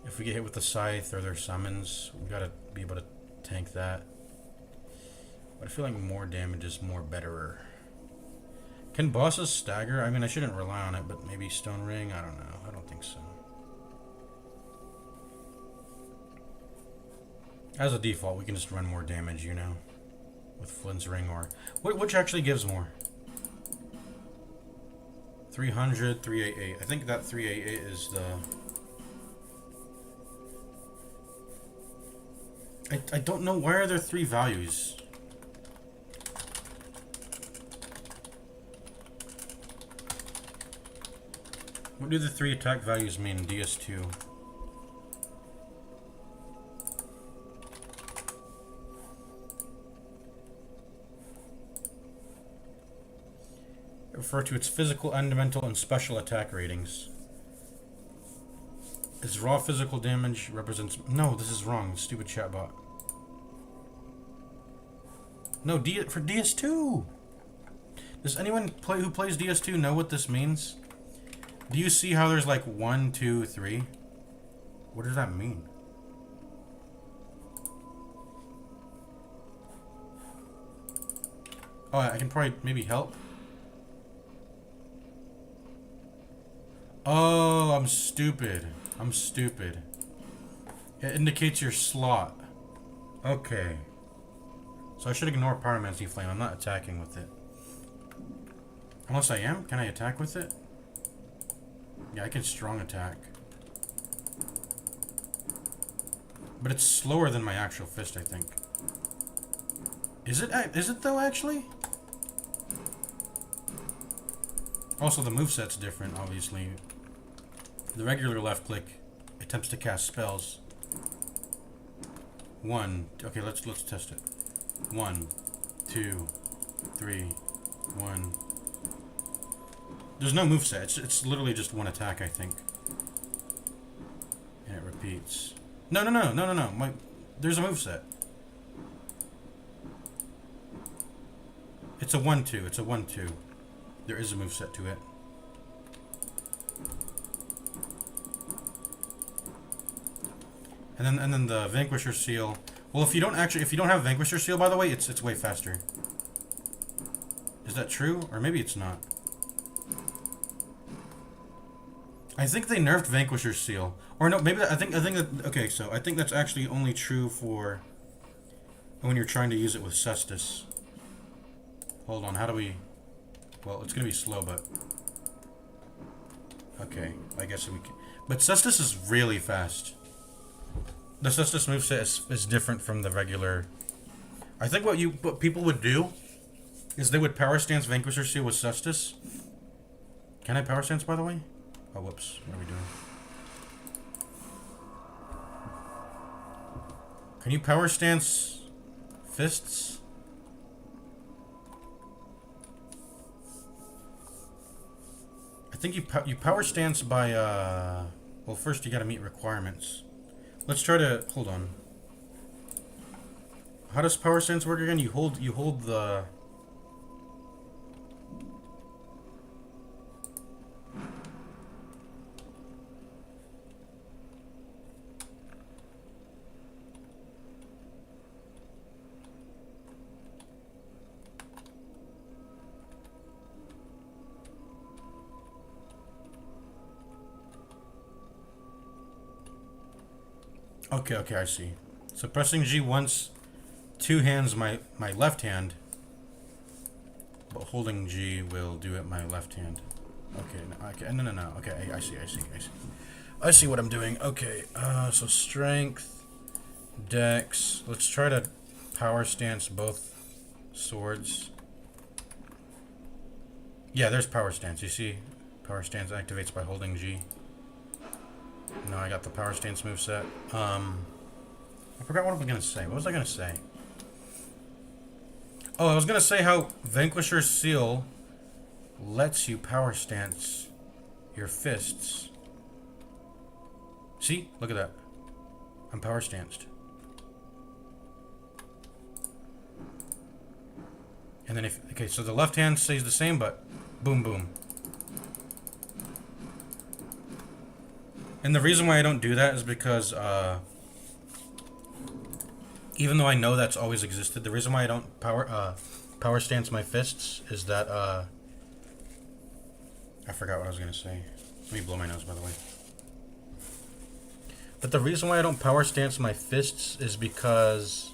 A: If we get hit with the scythe or their summons, we gotta be able to tank that. But I feel like more damage is more betterer. Can bosses stagger? I mean, I shouldn't rely on it, but maybe Stone Ring? I don't know. I don't think so. As a default, we can just run more damage, you know, with Flynn's Ring or... Which actually gives more? 300, 388. I think that 388 is the... I don't know. Why are there 3 values? What do the 3 attack values mean in DS2? Refer to its physical, elemental, and special attack ratings. Its raw physical damage represents... No, this is wrong. Stupid chatbot. No, for DS2! Does anyone who plays DS2 know what this means? Do you see how there's like 1, 2, 3? What does that mean? Oh, I can probably maybe help. Oh, I'm stupid. I'm stupid. It indicates your slot. Okay. So I should ignore Pyromancy Flame. I'm not attacking with it. Unless I am? Can I attack with it? Yeah, I can strong attack. But it's slower than my actual fist, I think. Is it? Is it though, actually? Also, the moveset's different, obviously. The regular left click attempts to cast spells. Okay, let's test it. 1, 2, 3, 1. There's no moveset. It's literally just one attack, I think. And it repeats. No. There's a moveset. It's a 1-2. It's a 1-2. There is a moveset to it. And then the Vanquisher Seal. Well, if you don't have Vanquisher Seal, by the way, it's way faster. Is that true? Or maybe it's not. I think they nerfed Vanquisher Seal. Or no, maybe I think that okay, so I think that's actually only true for when you're trying to use it with Cestus. Hold on, how do we... Well, it's gonna be slow, but... Okay, I guess we can... But Cestus is really fast. The Cestus moveset is different from the regular... I think what people would do is they would power stance Vanquisher Seal with Cestus. Can I power stance, by the way? Oh, whoops. What are we doing? Can you power stance fists? I think you power stance by, well, first you gotta meet requirements. Let's try to... Hold on. How does power stance work again? You hold the... Okay, I see. So pressing G once, two hands my left hand, but holding G will do it my left hand. Okay, no. Okay, I see. I see what I'm doing. Okay, so strength, dex. Let's try to power stance both swords. Yeah, there's power stance. You see, power stance activates by holding G. No, I got the power stance moveset. I forgot what I was gonna say. What was I gonna say? Oh, I was gonna say how Vanquisher Seal lets you power stance your fists. See? Look at that. I'm power stanced. And then okay, so the left hand stays the same, but boom, boom. And the reason why I don't do that is because, even though I know that's always existed, the reason why I don't power stance my fists is that, I forgot what I was going to say. Let me blow my nose, by the way. But the reason why I don't power stance my fists is because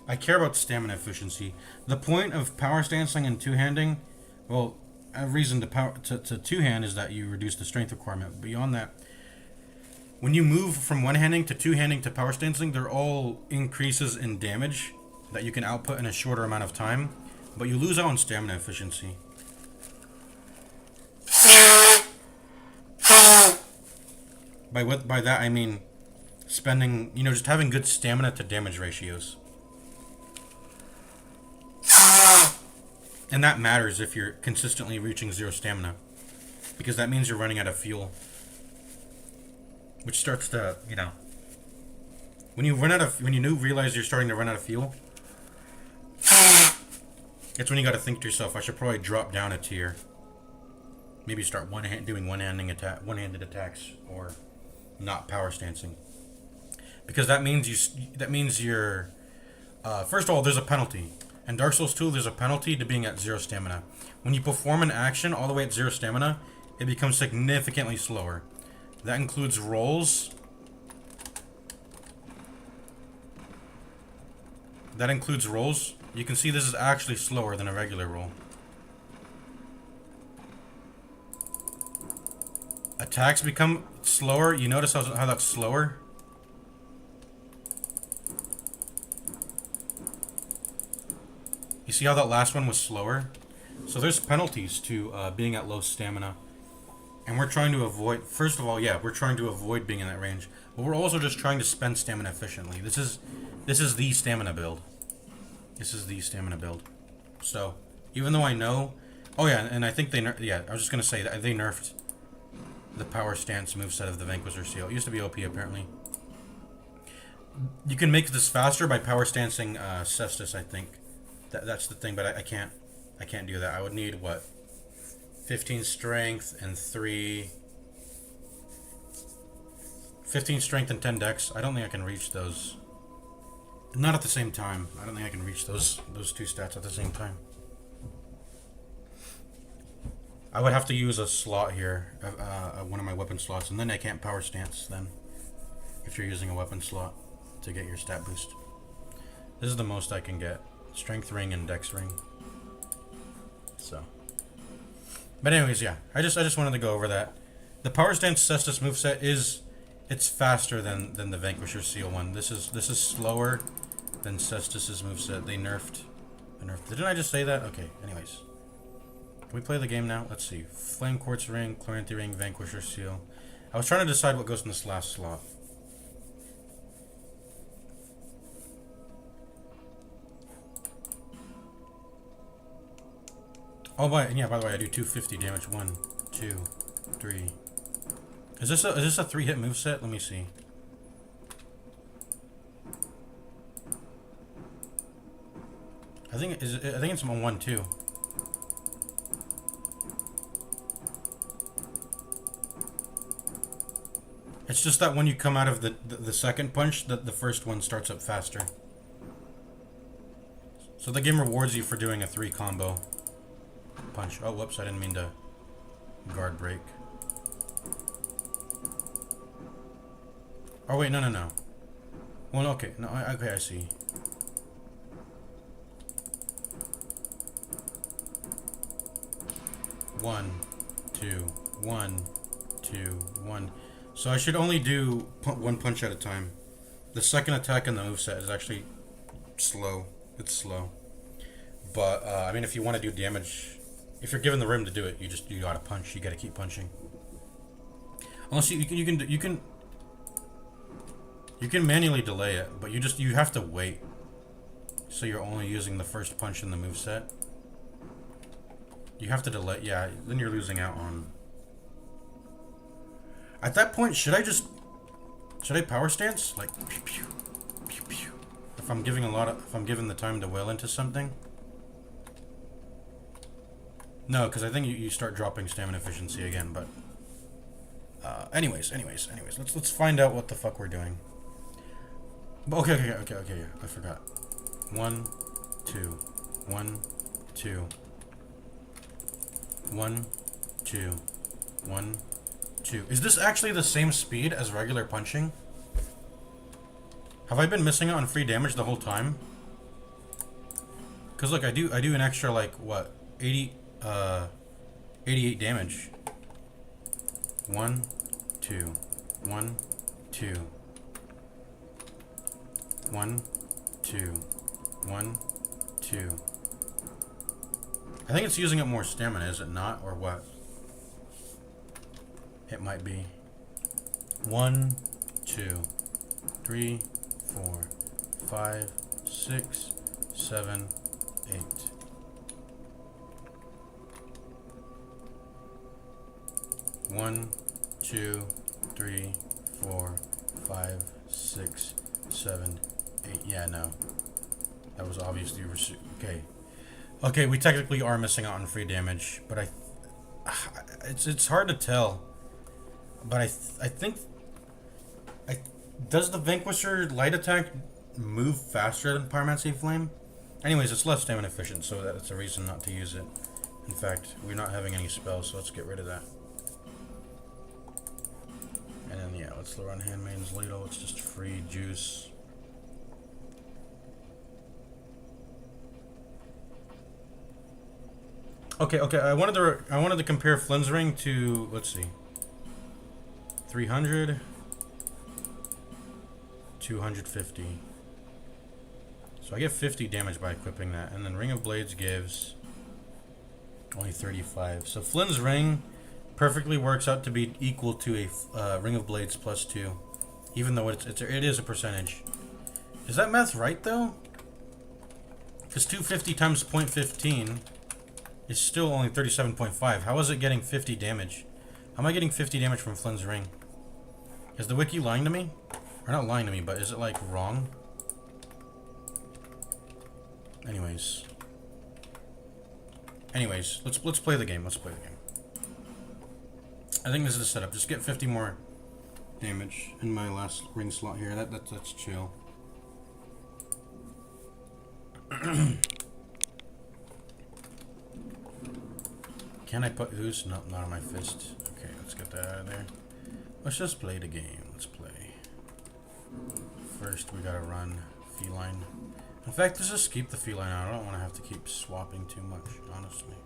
A: I care about stamina efficiency. The point of power stancing and two-handing, well, a reason to two-hand is that you reduce the strength requirement. Beyond that, when you move from one-handing to two-handing to power stancing, they're all increases in damage that you can output in a shorter amount of time, but you lose out on stamina efficiency. By that I mean spending, just having good stamina to damage ratios. And that matters if you're consistently reaching 0 stamina, because that means you're running out of fuel. Which starts to, when you realize you're starting to run out of fuel, it's when you got to think to yourself, I should probably drop down a tier. Maybe start doing one-handed attacks, or not power stancing, because that means you're. First of all, there's a penalty. In Dark Souls 2, there's a penalty to being at 0 stamina. When you perform an action all the way at 0 stamina, it becomes significantly slower. That includes rolls. That includes rolls. You can see this is actually slower than a regular roll. Attacks become slower. You notice how that's slower? You see how that last one was slower? So there's penalties to being at low stamina. And we're trying to avoid... First of all, yeah, we're trying to avoid being in that range. But we're also just trying to spend stamina efficiently. This is the stamina build. This is the stamina build. So, even though I know... Oh yeah, and I think they yeah, I was just going to say that they nerfed the power stance moveset of the Vanquisher Seal. It used to be OP, apparently. You can make this faster by power stancing Cestus, I think. That's the thing, but I can't do that. I would need, what? 15 strength and 15 strength and 10 dex. I don't think I can reach those. Not at the same time. I don't think I can reach those two stats at the same time. I would have to use a slot here, one of my weapon slots, and then I can't power stance then. If you're using a weapon slot to get your stat boost. This is the most I can get. Strength ring and dex ring. So. But anyways, yeah. I just wanted to go over that. The power stance Cestus moveset it's faster than the Vanquisher Seal one. This is slower than Cestus's moveset. They nerfed. Didn't I just say that? Okay, anyways. Can we play the game now? Let's see. Flame Quartz Ring, Chloranthy Ring, Vanquisher Seal. I was trying to decide what goes in this last slot. Oh, by the way, I do 250 damage. 1, 2, 3. Is this a 3-hit moveset? Let me see. I think it's on 1, 2. It's just that when you come out of the second punch, the first one starts up faster. So the game rewards you for doing a 3 combo punch. Oh, whoops, I didn't mean to guard break. Oh, wait, no. Well, okay, no, okay, I see. One, two, 1, 2, 1. So I should only do one punch at a time. The second attack in the moveset is actually slow. It's slow. But, I mean, if you want to do damage... If you're given the room to do it, you gotta punch. You gotta keep punching. Unless you can manually delay it, but you have to wait. So you're only using the first punch in the moveset. You have to delay. Yeah, then you're losing out on. At that point, should I power stance? Like pew pew pew pew. If I'm given the time to wail into something. No, because I think you start dropping stamina efficiency again, but... anyways, let's find out what the fuck we're doing. Okay, yeah, I forgot. 1, 2, 1, 2. 1, 2, 1, 2. Is this actually the same speed as regular punching? Have I been missing it on free damage the whole time? Because look, I do an extra, like, what, 88 damage. 1, 2, 1, 2. 1, 2, 1, 2. I think it's using up more stamina, is it not? Or what? It might be. 1, 2, 3, 4, 5, 6, 7, 8. 1, 2, 3, 4, 5, 6, 7, 8. Yeah, no. That was obviously okay. Okay, we technically are missing out on free damage, but it's hard to tell. But I think does the Vanquisher light attack move faster than Pyromancy Flame? Anyways, it's less stamina efficient, so that's a reason not to use it. In fact, we're not having any spells, so let's get rid of that. And yeah, let's throw on Handmaid's Ladle. It's just free juice. Okay, I wanted to compare Flynn's ring to, let's see, 300, 250. So I get 50 damage by equipping that, and then Ring of Blades gives only 35. So Flynn's ring perfectly works out to be equal to a Ring of Blades +2, even though it is a percentage. Is that math right though? Because 250 times 0.15 is still only 37.5. How is it getting 50 damage? How am I getting 50 damage from Flynn's ring? Is the wiki lying to me? Or not lying to me, but is it like wrong? Anyways, let's play the game. Let's play the game. I think this is the setup. Just get 50 more damage in my last ring slot here. That's chill. Can I put who's? No, not on my fist. Okay, let's get that out of there. Let's just play the game. Let's play. First, we gotta run feline. In fact, let's just keep the feline out. I don't want to have to keep swapping too much, honestly.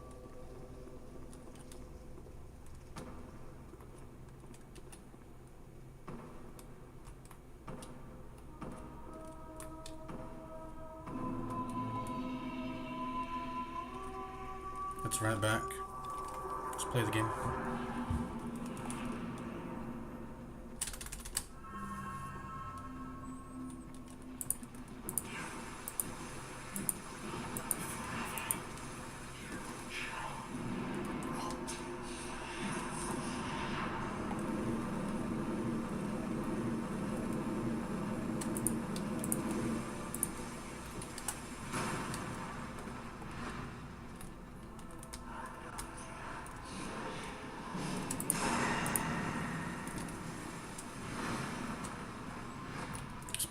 A: Let's run it back. Let's play the game.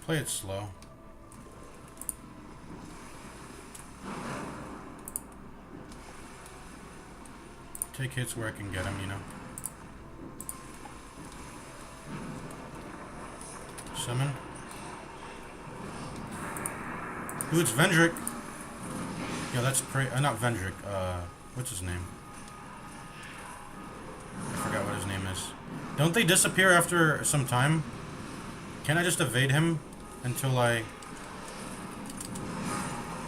A: Play it slow. Take hits where I can get them, you know. Summon. Ooh, it's Vendrick. Yeah, that's crazy. Not Vendrick. What's his name? I forgot what his name is. Don't they disappear after some time? Can I just evade him? Until I...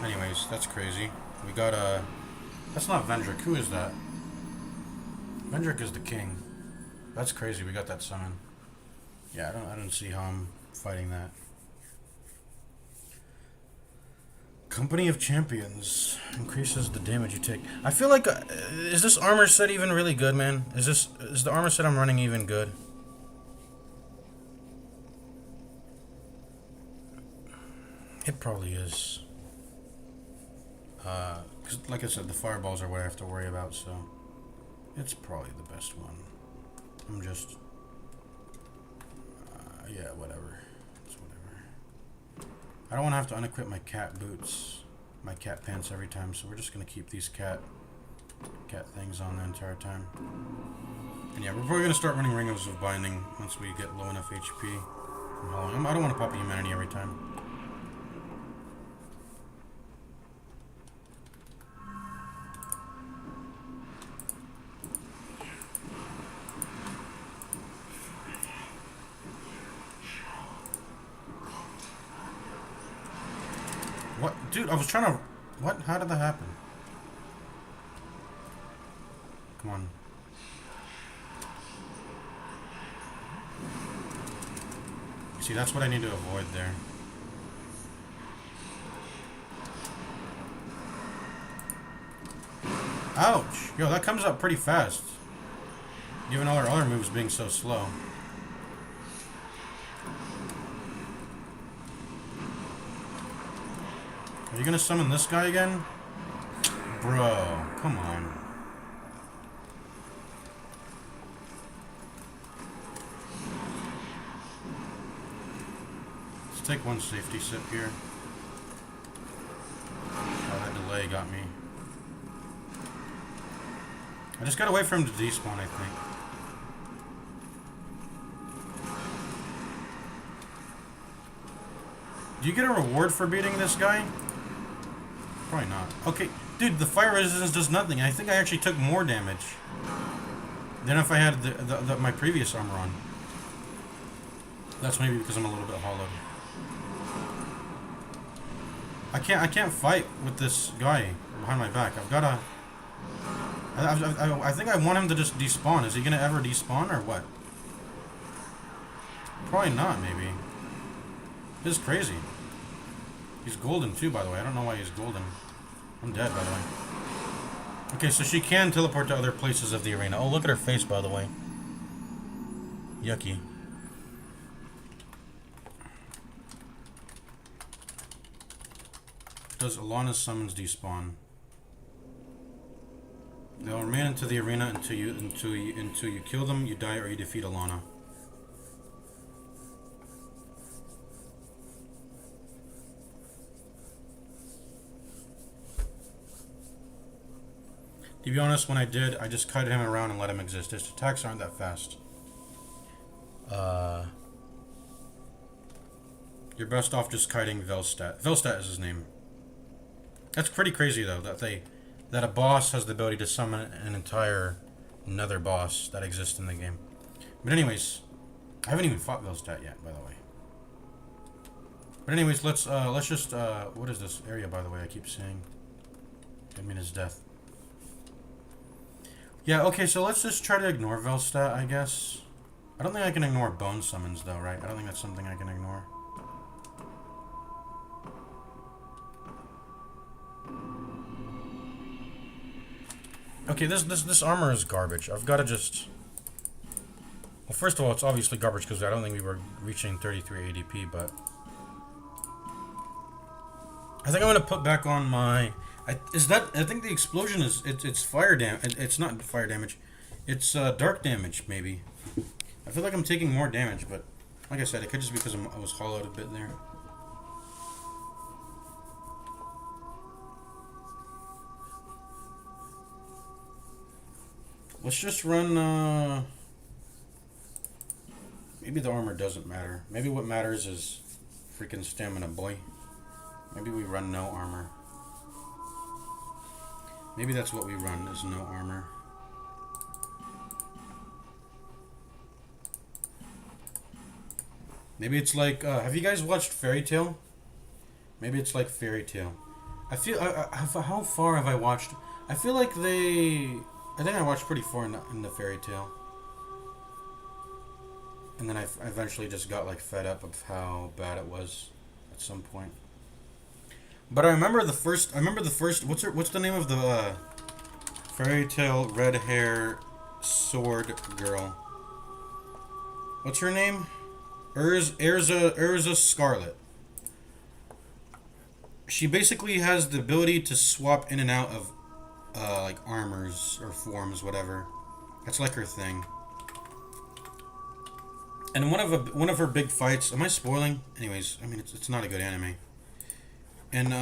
A: Anyways, that's crazy. We got a... That's not Vendrick. Who is that? Vendrick is the king. That's crazy. We got that summon. Yeah, I don't see how I'm fighting that. Company of Champions. Increases the damage you take. I feel like... is this armor set even really good, man? Is the armor set I'm running even good? It probably is. Cause like I said, the fireballs are what I have to worry about, so it's probably the best one. I'm just, yeah, whatever. It's whatever. I don't want to have to unequip my cat boots, my cat pants every time, so we're just gonna keep these cat things on the entire time. And yeah, we're probably gonna start running Rings of Binding once we get low enough HP from hauling. I don't want to pop a humanity every time. What? Dude, I was trying to... What? How did that happen? Come on. See, that's what I need to avoid there. Ouch! Yo, that comes up pretty fast. Given all our other moves being so slow. Are you gonna summon this guy again? Bro, come on. Let's take one safety sip here. Oh, that delay got me. I just gotta wait for him to despawn, I think. Do you get a reward for beating this guy? Probably not. Okay, dude, the fire resistance does nothing. I think I actually took more damage than if I had my previous armor on. That's maybe because I'm a little bit hollowed. I can't fight with this guy behind my back. I've gotta... I think I want him to just despawn. Is he gonna ever despawn or what? Probably not, maybe. This is crazy. He's golden too, by the way. I don't know why he's golden. I'm dead, by the way. Okay, so she can teleport to other places of the arena. Oh, look at her face, by the way. Yucky. Does Alana's summons despawn? They'll remain into the arena until you kill them, you die, or you defeat Alana. To be honest, when I did, I just kited him around and let him exist. His attacks aren't that fast. You're best off just kiting Velstadt. Velstadt is his name. That's pretty crazy though, that a boss has the ability to summon an entire another boss that exists in the game. But anyways, I haven't even fought Velstadt yet, by the way. But anyways, let's just what is this area, by the way? I keep saying. I mean, his death. Yeah, okay, so let's just try to ignore Velstadt, I guess. I don't think I can ignore bone summons though, right? I don't think that's something I can ignore. Okay, this armor is garbage. I've got to just... Well, first of all, it's obviously garbage because I don't think we were reaching 33 ADP, but... I think I'm going to put back on my... I think the explosion is... It's fire damage. It's not fire damage. It's dark damage, maybe. I feel like I'm taking more damage, but... Like I said, it could just be because I was hollowed a bit there. Let's just run, maybe the armor doesn't matter. Maybe what matters is freaking stamina, boy. Maybe we run no armor. Maybe that's what we run, is no armor. Maybe it's like, have you guys watched Fairy Tail? Maybe it's like Fairy Tail. I feel, how far have I watched? I feel like I think I watched pretty far in the Fairy Tail. And then I eventually just got like fed up of how bad it was at some point. But I remember the first, what's the name of the Fairy Tail red hair sword girl? What's her name? Urza Scarlet. She basically has the ability to swap in and out of like armors or forms, whatever. That's like her thing. And one of her big fights. Am I spoiling? Anyways, I mean it's not a good anime. And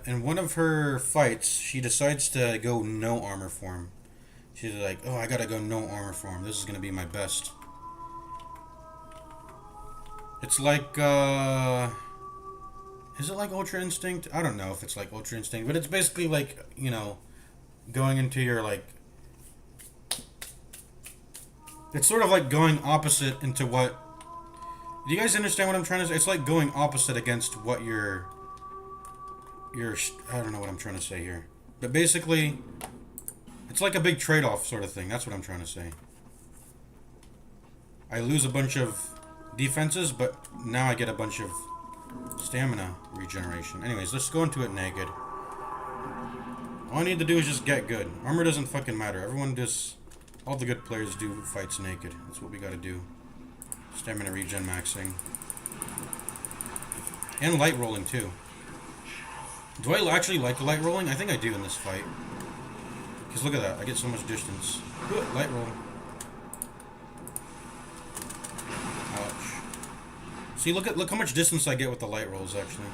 A: in one of her fights, she decides to go no armor form. She's like, oh, I gotta go no armor form. This is gonna be my best. It's like is it like Ultra Instinct? I don't know if it's like Ultra Instinct, but it's basically like, you know, going into your like... It's sort of like going opposite into what... Do you guys understand what I'm trying to say? It's like going opposite against what your... I don't know what I'm trying to say here. But basically, it's like a big trade-off sort of thing. That's what I'm trying to say. I lose a bunch of defenses, but now I get a bunch of stamina regeneration. Anyways, let's go into it naked. All I need to do is just get good. Armor doesn't fucking matter. Everyone does... All the good players do fights naked. That's what we gotta do. Stamina regen maxing. And light rolling, too. Do I actually like light rolling? I think I do in this fight. Because look at that. I get so much distance. Ooh, light roll. Ouch. See, look how much distance I get with the light rolls, actually.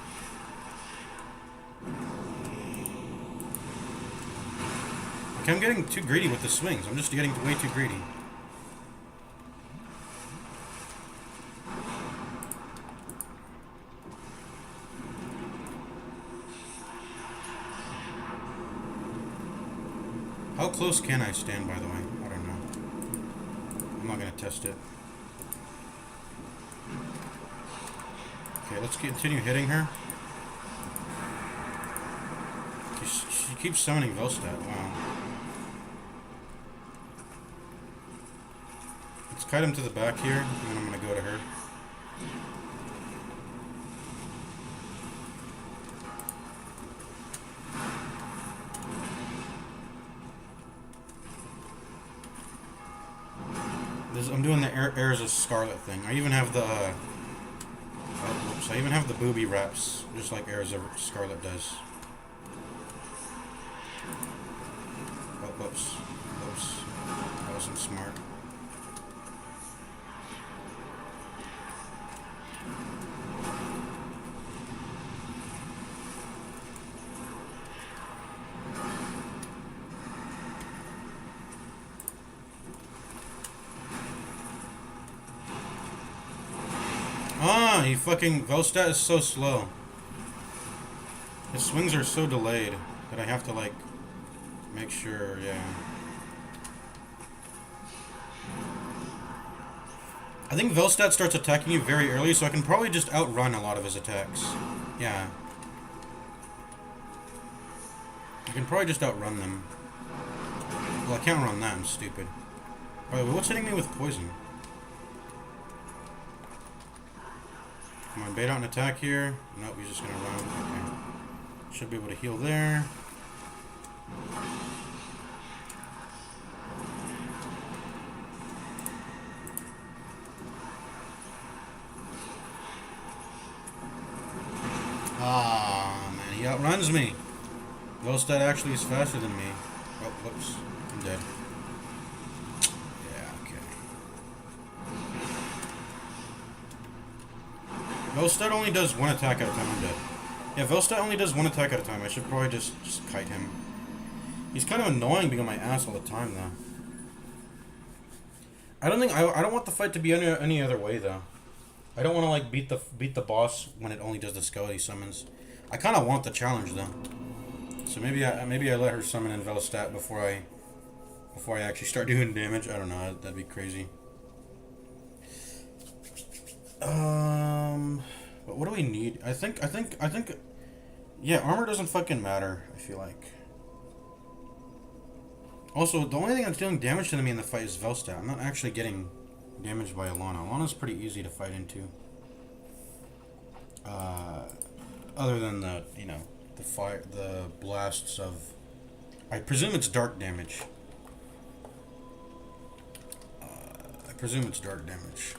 A: Okay, I'm getting too greedy with the swings. I'm just getting way too greedy. How close can I stand, by the way? I don't know. I'm not gonna test it. Okay, let's continue hitting her. She keeps summoning Velstad. Wow. Let's kite him to the back here, and then I'm gonna go to her. I'm doing the Heirs of Scarlet thing. I even have the oh, whoops, I even have the booby wraps, just like Heirs of Scarlet does. Oh, whoops. Whoops. That wasn't smart. Ah, he fucking... Velstad is so slow. His swings are so delayed that I have to, like, make sure, yeah. I think Velstad starts attacking you very early, so I can probably just outrun a lot of his attacks. Yeah. I can probably just outrun them. Well, I can't run that, I'm stupid. By the way, what's hitting me with poison? Come on, bait out an attack here. Nope, he's just gonna run. Okay. Should be able to heal there. Ah, man, he outruns me. Velstad actually is faster than me. Oh, whoops. I'm dead. Yeah, okay. Velstad only does one attack at a time. I'm dead. Yeah, Velstad only does one attack at a time. I should probably just kite him. He's kind of annoying being on my ass all the time, though. I don't want the fight to be any other way, though. I don't want to like beat the boss when it only does the skeleton summons. I kind of want the challenge, though. So maybe I let her summon in Velstad before I actually start doing damage. I don't know. That'd be crazy. But what do we need? I think. Yeah, armor doesn't fucking matter. I feel like. Also, the only thing that's dealing damage to me in the fight is Velstad. I'm not actually getting damaged by Alana. Alana's pretty easy to fight into. Other than the the blasts of. I presume it's dark damage. I presume it's dark damage.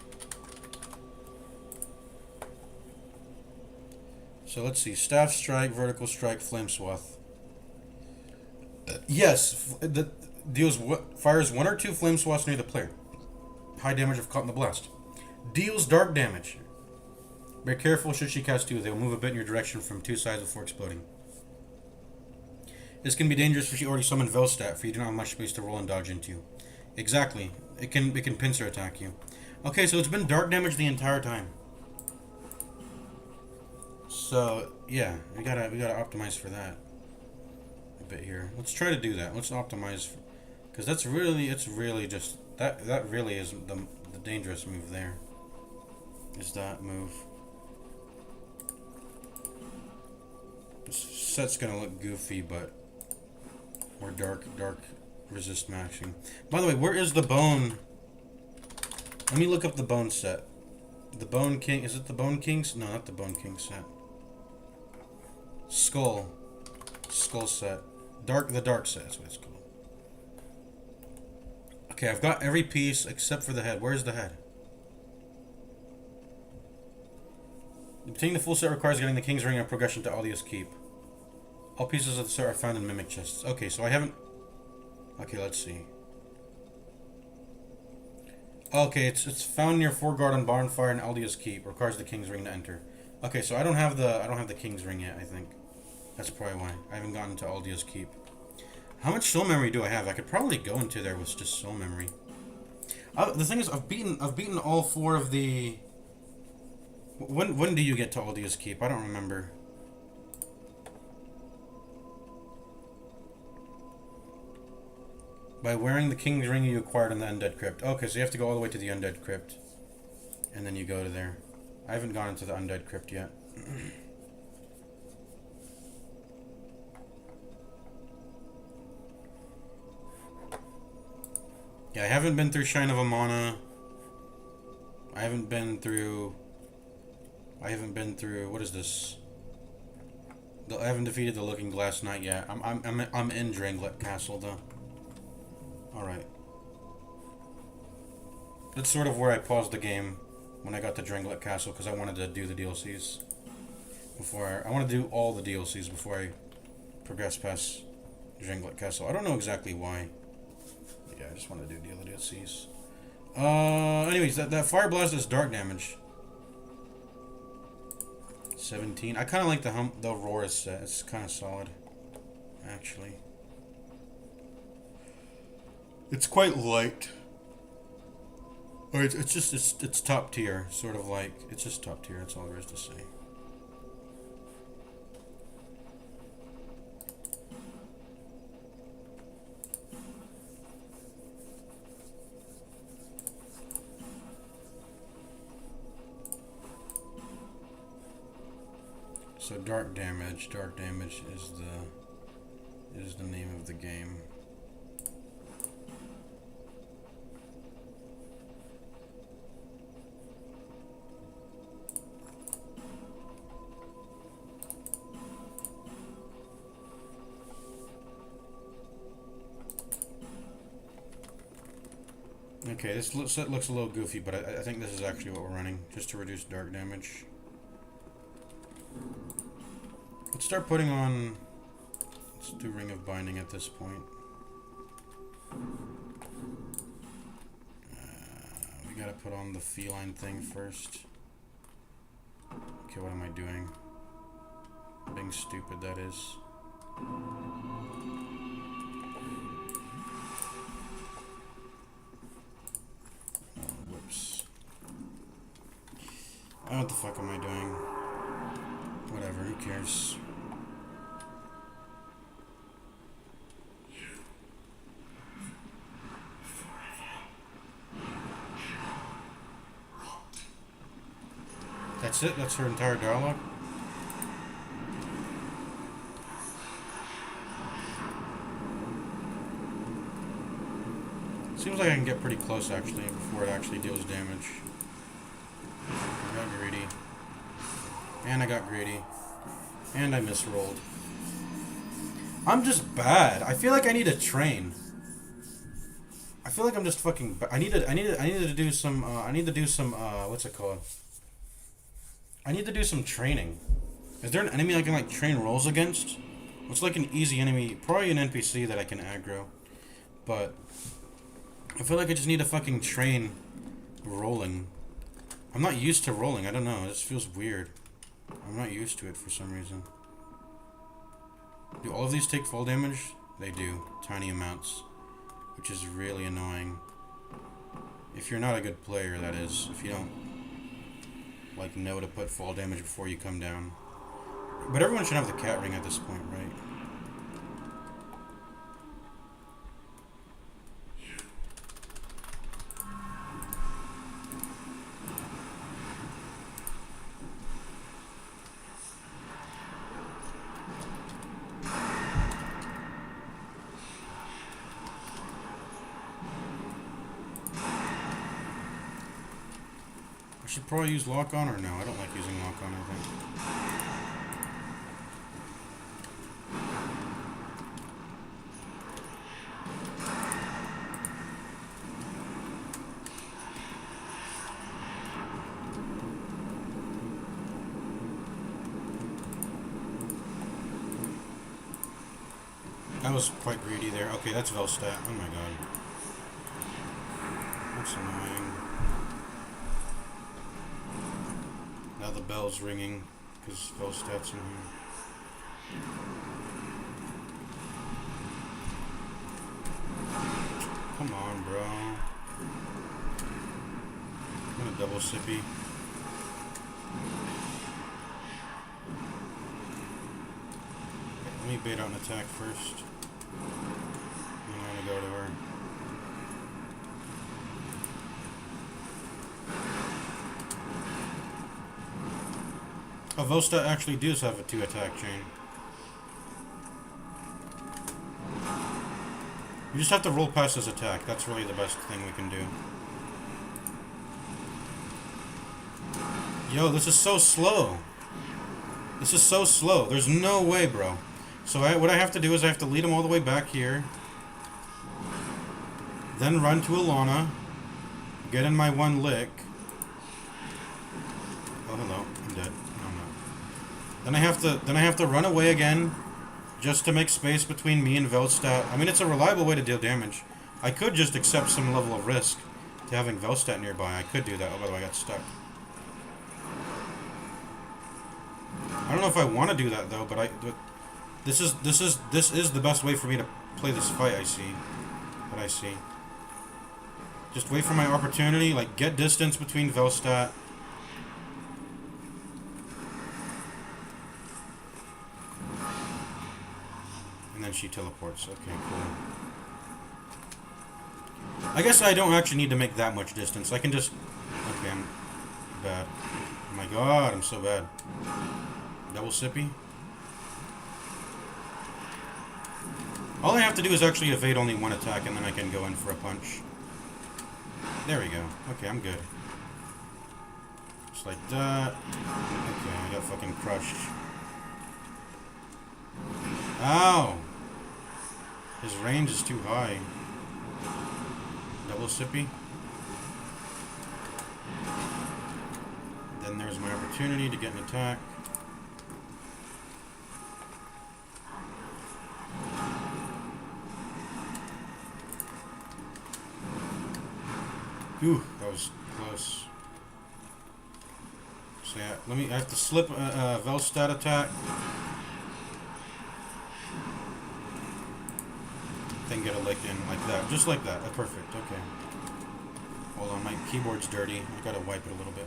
A: So let's see. Staff strike, vertical strike, flame swath. Yes, fires 1 or 2 flame swaths near the player. High damage if caught in the blast. Deals dark damage. Be careful should she cast 2. They will move a bit in your direction from 2 sides before exploding. This can be dangerous if she already summoned Velstad, for you do not have much space to roll and dodge into. Exactly. It can pincer attack you. Okay, so it's been dark damage the entire time. So yeah, we gotta optimize for that a bit here. Let's try to do that. Let's optimize, because it's really just that really is the dangerous move there. Is that move? This set's gonna look goofy, but we're dark resist maxing. By the way, where is the bone? Let me look up the bone set. The Bone King, is it the Bone Kings? No, not the Bone King set. Skull set. The dark set, that's what it's called. Okay, I've got every piece except for the head. Where's the head? Obtaining the full set requires getting the King's Ring and progression to Aldia's Keep. All pieces of the set are found in mimic chests. Okay, so I haven't... Okay, let's see. Okay, it's found near Foreguard on Barnfire and Aldia's Keep. Requires the King's Ring to enter. Okay, so I don't have the King's Ring yet, I think. That's probably why. I haven't gotten to Aldia's Keep. How much soul memory do I have? I could probably go into there with just soul memory. The thing is, I've beaten all 4 of the... When do you get to Aldia's Keep? I don't remember. By wearing the king's ring you acquired in the undead crypt. Okay, so you have to go all the way to the undead crypt. And then you go to there. I haven't gone into the undead crypt yet. Yeah, I haven't been through Shrine of Amana. I haven't been through... What is this? I haven't defeated the Looking Glass Knight yet. I'm in Dranglet Castle though. Alright. That's sort of where I paused the game when I got to Dranglet Castle because I wanted to do the DLCs. I want to do all the DLCs before I progress past Dranglet Castle. I don't know exactly why. Yeah, I just want to do the other DLCs. Anyways, that Fire Blast is dark damage. 17. I kind of like the Aurora set. It's kind of solid, actually. It's quite light. Or it's top tier, sort of like it's just top tier. That's all there is to say. So dark damage is the name of the game. Okay, this set looks a little goofy, but I think this is actually what we're running, just to reduce dark damage. Let's start putting on... Let's do Ring of Binding at this point. We gotta put on the feline thing first. Okay, what am I doing? Being stupid, that is. Whoops. What the fuck am I doing? Whatever, who cares? That's it? That's her entire dialogue? Seems like I can get pretty close actually before it actually deals damage. I got greedy. And I got greedy. And I misrolled. I'm just bad. I feel like I need to train. I feel like I'm just fucking I need to do some what's it called? I need to do some training. Is there an enemy I can like train rolls against? What's like an easy enemy? Probably an NPC that I can aggro. But I feel like I just need to fucking train rolling. I'm not used to rolling. I don't know. It just feels weird. I'm not used to it for some reason. Do all of these take full damage? They do. Tiny amounts. Which is really annoying. If you're not a good player, that is. If you don't like know to put fall damage before you come down. But everyone should have the cat ring at this point, right? I should probably use lock on or no? I don't like using lock on, I think. That was quite greedy there. Okay, that's Velstat. Oh my god. That's annoying. Now the bell's ringing because Velstat's in here. Come on, bro. I'm gonna double sippy. Let me bait out an attack first. I'm gonna go to her. Oh, Velsta actually does have a 2 attack chain. You just have to roll past his attack. That's really the best thing we can do. Yo, this is so slow. This is so slow. There's no way, bro. So what I have to do is I have to lead him all the way back here. Then run to Alana. Get in my 1 lick. Oh, hello. I'm dead. No, I'm not. Then I have to run away again. Just to make space between me and Velstadt. I mean, it's a reliable way to deal damage. I could just accept some level of risk to having Velstadt nearby. I could do that. Oh, by the way, I got stuck. I don't know if I want to do that though, but this is the best way for me to play this fight. I see. Just wait for my opportunity. Like, get distance between Velstadt. And then she teleports. Okay, cool. I guess I don't actually need to make that much distance. I can just... Okay, I'm bad. Oh my god, I'm so bad. Double sippy. All I have to do is actually evade only 1 attack, and then I can go in for a punch. There we go. Okay, I'm good. Just like that. Okay, I got fucking crushed. Ow! His range is too high. Double sippy. Then there's my opportunity to get an attack. Ooh, that was close. So yeah, I have to slip a Velstadt attack. Then get a lick in like that. Just like that. That's perfect. Okay. Hold on, my keyboard's dirty. I gotta wipe it a little bit.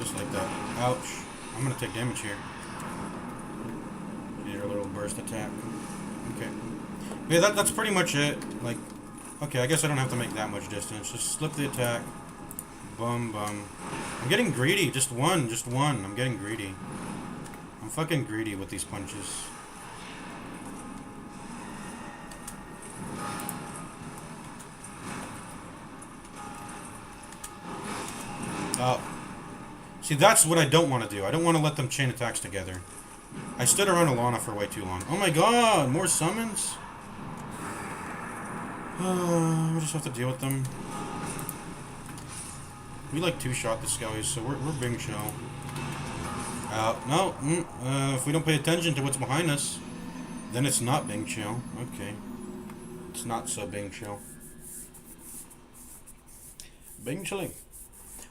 A: Just like that. Ouch. I'm gonna take damage here. Need a little burst attack. Okay. Yeah, that's pretty much it. Like, okay, I guess I don't have to make that much distance. Just slip the attack. Bum, bum. I'm getting greedy. Just one. I'm getting greedy. I'm fucking greedy with these punches. See, that's what I don't want to do. I don't want to let them chain attacks together. I stood around Alana for way too long. Oh my god, more summons? We just have to deal with them. We like 2-shot the skellies, so we're Bing Shell. No, if we don't pay attention to what's behind us, then it's not Bing Shell. Okay. It's not so Bing Shell. Bing Chilling.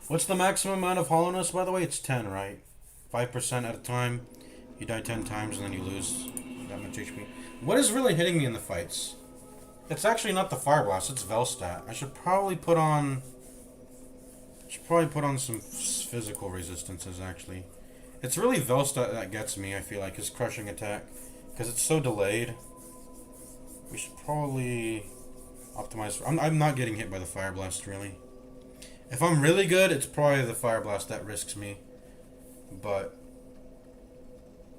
A: What's the maximum amount of hollowness, by the way? It's 10, right? 5% at a time. You die 10 times and then you lose that much HP. What is really hitting me in the fights? It's actually not the Fire Blast, it's Velstadt. I should probably put on... some physical resistances, actually. It's really Velstadt that gets me, I feel like, his crushing attack. Because it's so delayed. We should probably optimize... I'm not getting hit by the Fire Blast, really. If I'm really good, it's probably the Fire Blast that risks me. But...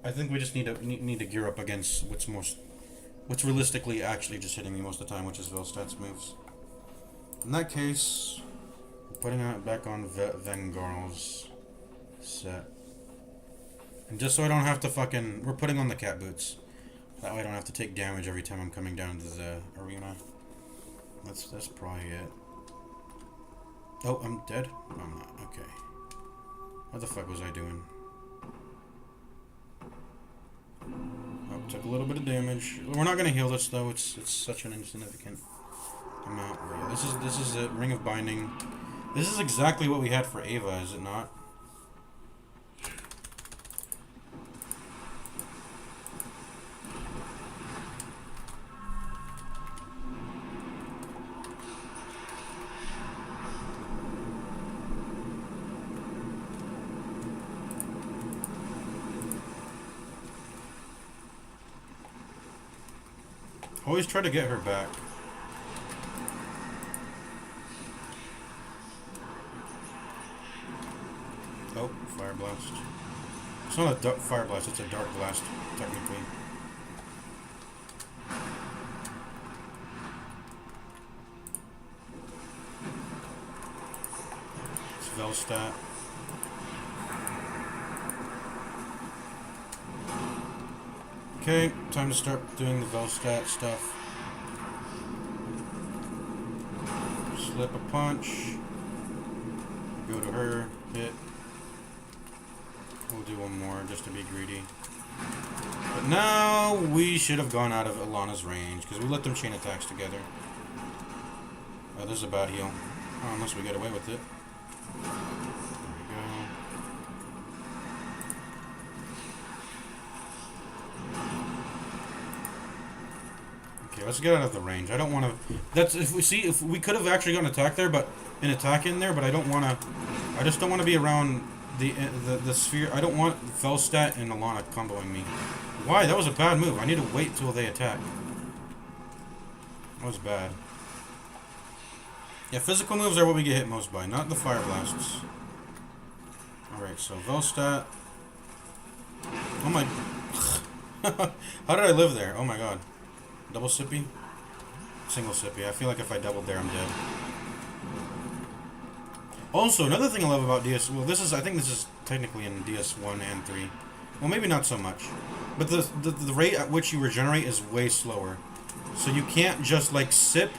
A: I think we just need to gear up against what's realistically actually just hitting me most of the time, which is Velstadt's moves. In that case, putting it back on Vengarl's set. And just so I don't have to fucking... We're putting on the cat boots. That way I don't have to take damage every time I'm coming down to the arena. That's probably it. Oh, I'm dead? No, I'm not. Okay. What the fuck was I doing? Oh, took a little bit of damage. We're not gonna heal this though. It's such an insignificant amount. Yeah, this is it. Ring of Binding. This is exactly what we had for Ava, is it not? Always try to get her back. Oh, fire blast. It's not a dark fire blast, it's a dark blast, technically. It's Velstat. Okay, time to start doing the Velstat stuff. Slip a punch. Go to her, hit. We'll do one more just to be greedy. But now we should have gone out of Alana's range because we let them chain attacks together. Oh, this is a bad heal. Oh, unless we get away with it. There we go. Okay, let's get out of the range. I don't want to. That's if we could have actually gotten an attack there, but an attack in there. But I don't want to. I just don't want to be around the sphere. I don't want Velstat and Alana comboing me. Why? That was a bad move. I need to wait till they attack. That was bad. Yeah, physical moves are what we get hit most by, not the fire blasts. Alright, so Velstat. Oh my. How did I live there? Oh my god. Double sippy? Single sippy. I feel like if I doubled there, I'm dead. Also, another thing I love about DS... Well, I think this is technically in DS1 and 3. Well, maybe not so much. But the rate at which you regenerate is way slower. So you can't just, like, sip.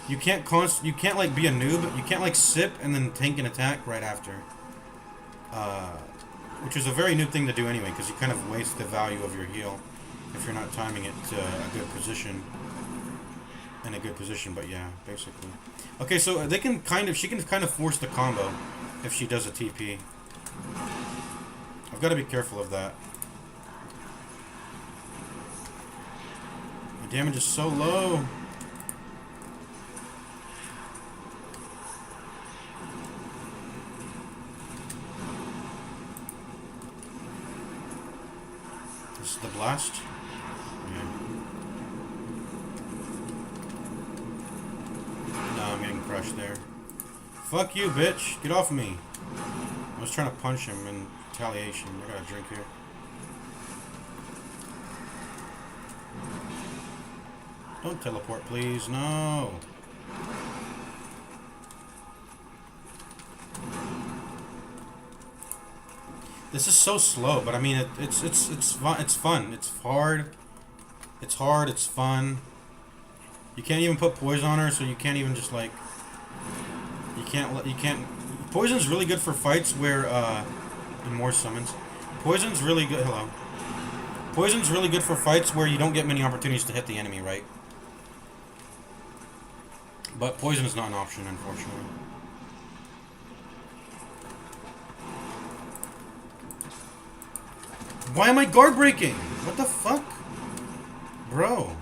A: You can't, like, be a noob. You can't, like, sip and then tank an attack right after. Which is a very noob thing to do anyway, because you kind of waste the value of your heal if you're not timing it to a good position. In a good position, but yeah, basically. Okay, so they can she can kind of force the combo if she does a TP. I've got to be careful of that. My damage is so low. This is the blast. Yeah. No, I'm getting crushed there. Fuck you, bitch. Get off me. I was trying to punch him in retaliation. I got a drink here. Don't teleport, please. No. This is so slow, but I mean, it's fun. It's fun. It's hard. It's hard. It's fun. You can't even put poison on her, so you can't even just like. You can't. Poison's really good for fights where and more summons. Poison's really good. Hello. Poison's really good for fights where you don't get many opportunities to hit the enemy, right? But poison is not an option, unfortunately. Why am I guard breaking? What the fuck? Bro.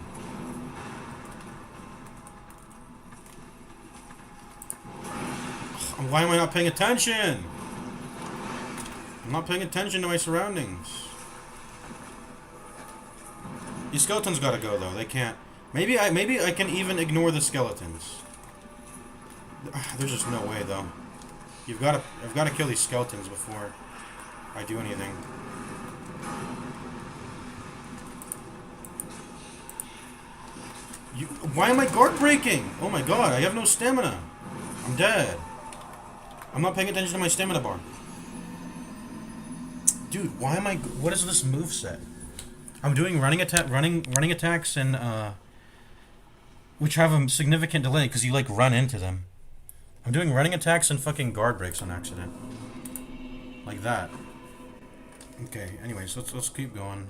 A: Why am I not paying attention? I'm not paying attention to my surroundings. These skeletons gotta go though. They can't. Maybe I can even ignore the skeletons. There's just no way though. I've gotta kill these skeletons before I do anything. Why am I guard breaking? Oh my god, I have no stamina. I'm dead. I'm not paying attention to my stamina bar. Dude, why am I... What is this moveset? I'm doing running attacks and, which have a significant delay because you, like, run into them. I'm doing running attacks and fucking guard breaks on accident. Like that. Okay, anyways, let's keep going.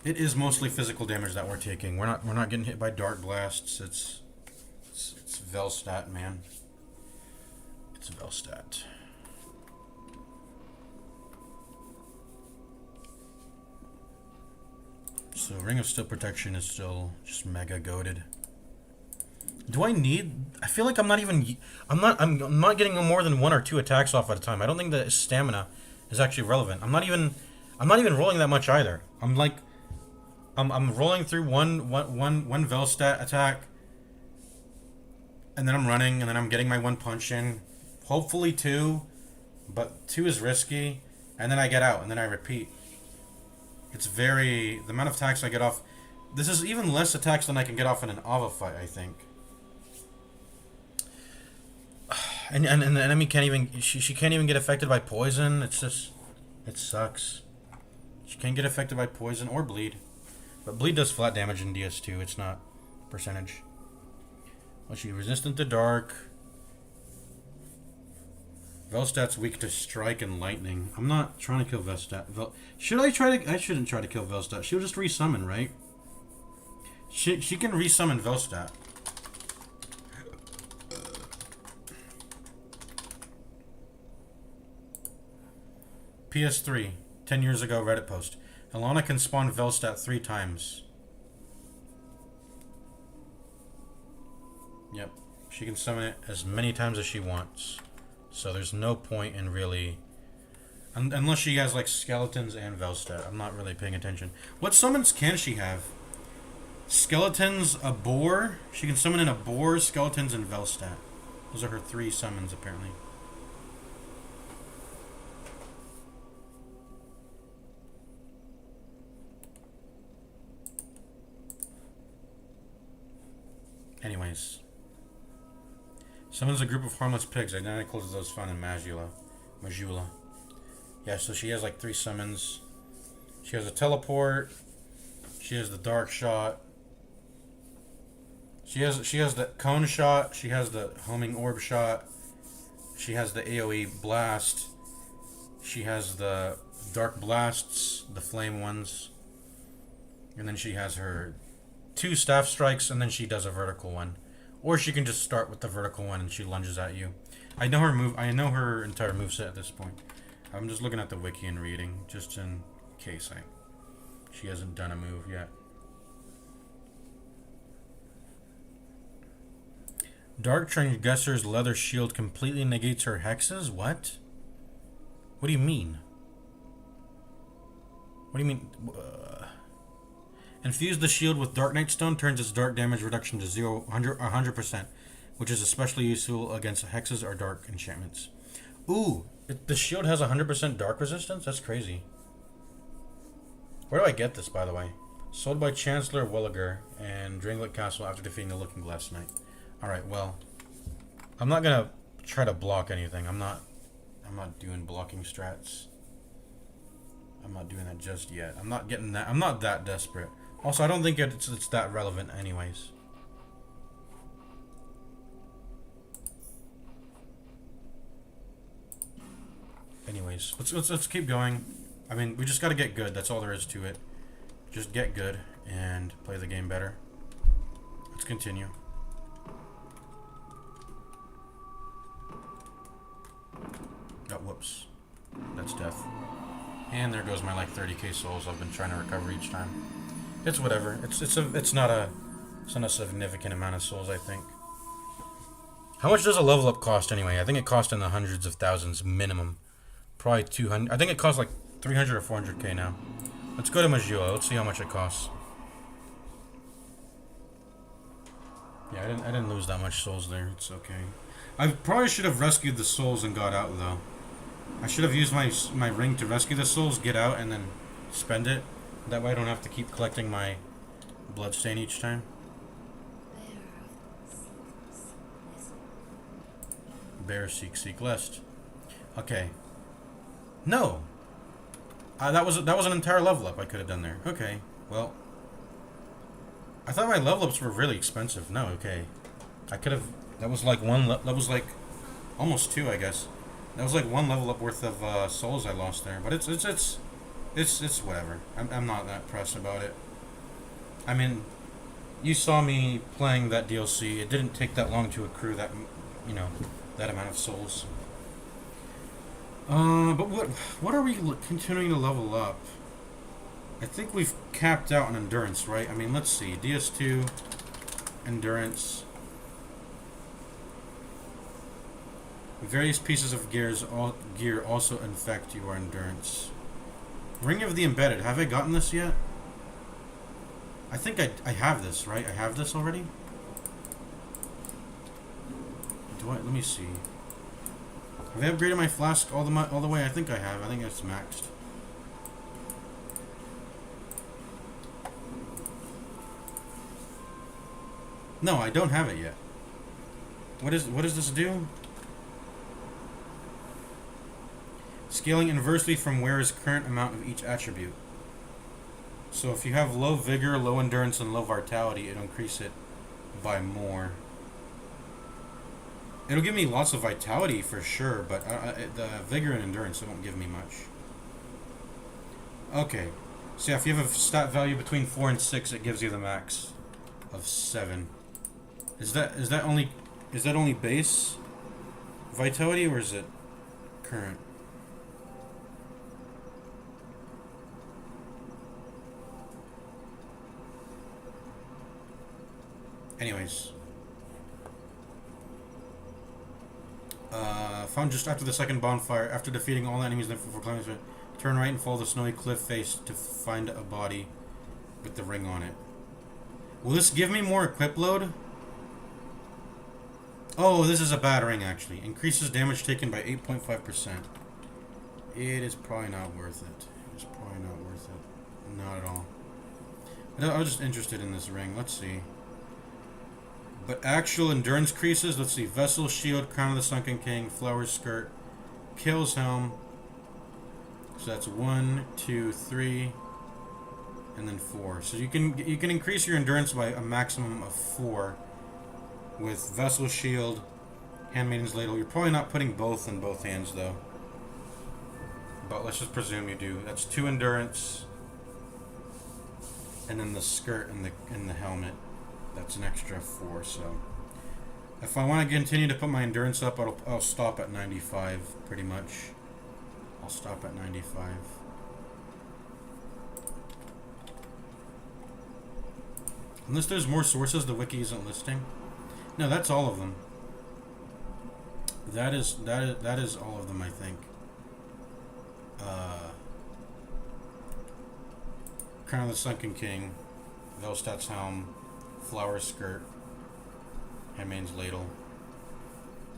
A: It is mostly physical damage that we're taking. We're not getting hit by dark blasts. It's Velstat, man. It's Velstat. So Ring of Steel Protection is still just mega goated. Do I need? I feel like I'm not getting more than 1 or 2 attacks off at a time. I don't think that stamina is actually relevant. I'm not even rolling that much either. I'm rolling through one Velstat attack, and then I'm running, and then I'm getting my 1 punch in, Hopefully 2, but 2 is risky. And then I get out, and then I repeat. It's the amount of attacks I get off. This is even less attacks than I can get off in an Ava fight, I think. And the enemy can't even, she can't even get affected by poison. It's just, it sucks. She can't get affected by poison or bleed. But bleed does flat damage in DS2, it's not percentage. Well, she's resistant to dark. Velstat's weak to strike and lightning. I'm not trying to kill Velstat. I shouldn't try to kill Velstat. She'll just resummon, right? She can resummon Velstat. PS3, 10 years ago Reddit post. Alana can spawn Velstat 3 times. Yep. She can summon it as many times as she wants. So there's no point in really... unless she has like skeletons and Velstat. I'm not really paying attention. What summons can she have? Skeletons, a boar. She can summon in a boar, skeletons, and Velstat. Those are her 3 summons apparently. Anyways. Summons a group of harmless pigs, identical to those found in Majula. Yeah, so she has like 3 summons. She has a teleport. She has the dark shot. She has the cone shot. She has the homing orb shot. She has the AoE blast. She has the dark blasts, the flame ones. And then she has her 2 staff strikes, and then she does a vertical one. Or she can just start with the vertical one and she lunges at you. I know her entire moveset at this point. I'm just looking at the wiki and reading, just in case she hasn't done a move yet. Dark Transgressor's leather shield completely negates her hexes? What? What do you mean? What do you mean? Infuse the shield with Dark Knight Stone, turns its dark damage reduction to 100%, which is especially useful against hexes or dark enchantments. Ooh, the shield has 100% dark resistance? That's crazy. Where do I get this, by the way? Sold by Chancellor Williger and Dringlet Castle after defeating the Looking Glass Knight. Alright, well, I'm not gonna try to block anything. I'm not doing blocking strats. I'm not doing that just yet. I'm not that desperate. Also, I don't think it's that relevant anyways. Anyways, let's keep going. I mean, we just gotta get good. That's all there is to it. Just get good and play the game better. Let's continue. Oh, whoops. That's death. And there goes my like 30k souls I've been trying to recover each time. It's whatever. It's not a significant amount of souls, I think. How much does a level up cost anyway? I think it costs in the hundreds of thousands minimum. Probably 200. I think it costs like 300 or 400k now. Let's go to Majula. Let's see how much it costs. Yeah, I didn't lose that much souls there. It's okay. I probably should have rescued the souls and got out though. I should have used my ring to rescue the souls, get out, and then spend it. That way I don't have to keep collecting my bloodstain each time. Bear seek list. Okay. No! That was an entire level up I could have done there. Okay, well. I thought my level ups were really expensive. No, okay. I could have... That was like that was like almost 2, I guess. That was like 1 level up worth of souls I lost there. But it's whatever. I'm not that pressed about it. I mean, you saw me playing that DLC. It didn't take that long to accrue that, that amount of souls. But what are we continuing to level up? I think we've capped out on endurance, right? I mean, let's see. DS2, endurance. Various pieces of gear also infect your endurance. Ring of the Embedded. Have I gotten this yet? I think I have this, right? I have this already? Let me see. Have I upgraded my flask all the way? I think I have. I think it's maxed. No, I don't have it yet. What does this do? Scaling inversely from where is current amount of each attribute. So if you have low vigor, low endurance, and low vitality, it'll increase it by more. It'll give me lots of vitality for sure, but the vigor and endurance, it won't give me much. Okay. So yeah, if you have a stat value between 4 and 6, it gives you the max of 7. Is that only base vitality, or is it current? Anyways. Found just after the second bonfire. After defeating all enemies for climbing, turn right and follow the snowy cliff face to find a body with the ring on it. Will this give me more equip load? Oh, this is a bad ring, actually. Increases damage taken by 8.5%. It is probably not worth it. It's probably not worth it. Not at all. I was just interested in this ring. Let's see. But actual endurance increases, let's see. Vessel, shield, crown of the sunken king, flower skirt, kills helm. So that's 1, 2, 3, and then 4. So you can increase your endurance by a maximum of 4 with vessel, shield, handmaiden's ladle. You're probably not putting both in both hands though. But let's just presume you do. That's 2 endurance, and then the skirt and the helmet. That's an extra 4. So if I want to continue to put my endurance up, I'll stop at 95 pretty much. I'll stop at 95. Unless there's more sources the wiki isn't listing. No, that's all of them. That is all of them, I think. Crown of the Sunken King, Velstad's helm, flower skirt, handmaid's ladle,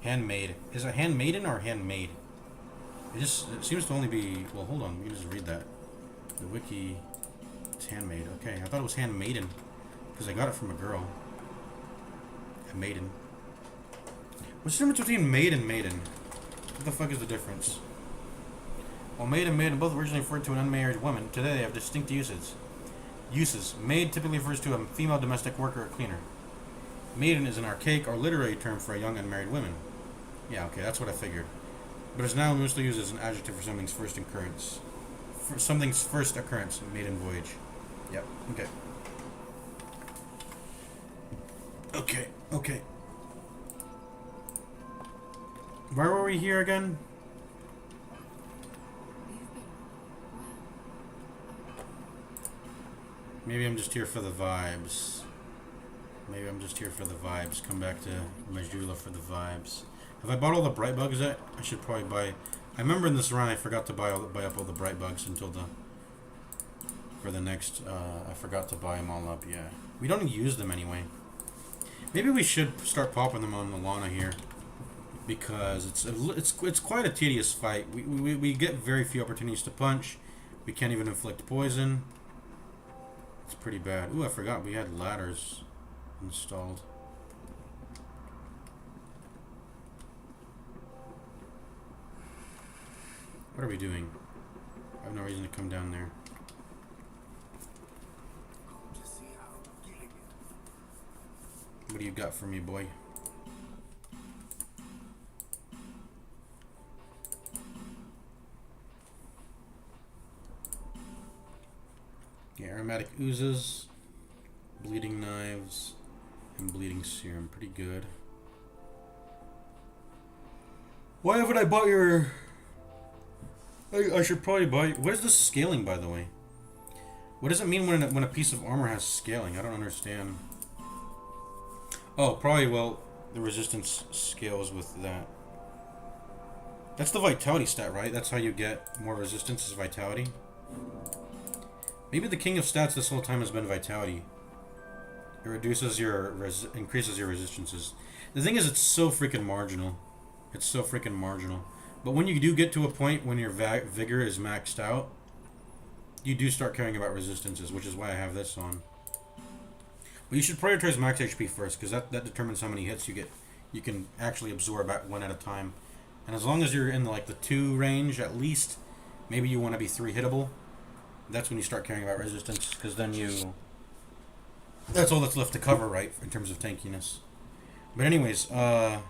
A: handmaid. Is it handmaiden or handmade? It seems to only be. Well, hold on. We can just read that. The wiki. It's handmaid. Okay, I thought it was handmaiden because I got it from a girl. A maiden. What's the difference between maid and maiden? What the fuck is the difference? While maid and maiden both originally referred to an unmarried woman, today they have distinct uses. Maid typically refers to a female domestic worker or cleaner. Maiden is an archaic or literary term for a young unmarried woman. Yeah, okay, that's what I figured. But it's now mostly used as an adjective for something's first occurrence. For something's first occurrence, maiden voyage. Yep, okay. Okay. Why were we here again? Maybe I'm just here for the vibes. Come back to Majula for the vibes. Have I bought all the bright bugs yet? I should probably buy. I remember in this run I forgot to buy up all the bright bugs until for the next. I forgot to buy them all up. Yeah, we don't use them anyway. Maybe we should start popping them on Milana here, because it's quite a tedious fight. We get very few opportunities to punch. We can't even inflict poison. It's pretty bad. Ooh, I forgot we had ladders installed. What are we doing? I have no reason to come down there. What do you got for me, boy? Yeah, aromatic oozes, bleeding knives, and bleeding serum. Pretty good. Why haven't I bought your... I should probably buy... What is this scaling, by the way? What does it mean when a piece of armor has scaling? I don't understand. Oh, probably, well, the resistance scales with that. That's the vitality stat, right? That's how you get more resistance, is vitality. Maybe the king of stats this whole time has been vitality. It reduces your increases your resistances. The thing is, it's so freaking marginal. It's so freaking marginal. But when you do get to a point when your vigor is maxed out, you do start caring about resistances, which is why I have this on. But you should prioritize max HP first, because that determines how many hits you get. You can actually absorb at one at a time. And as long as you're in like the 2 range at least, maybe you want to be 3 hittable. That's when you start caring about resistance, because then you... That's all that's left to cover, right, in terms of tankiness. But anyways, I'm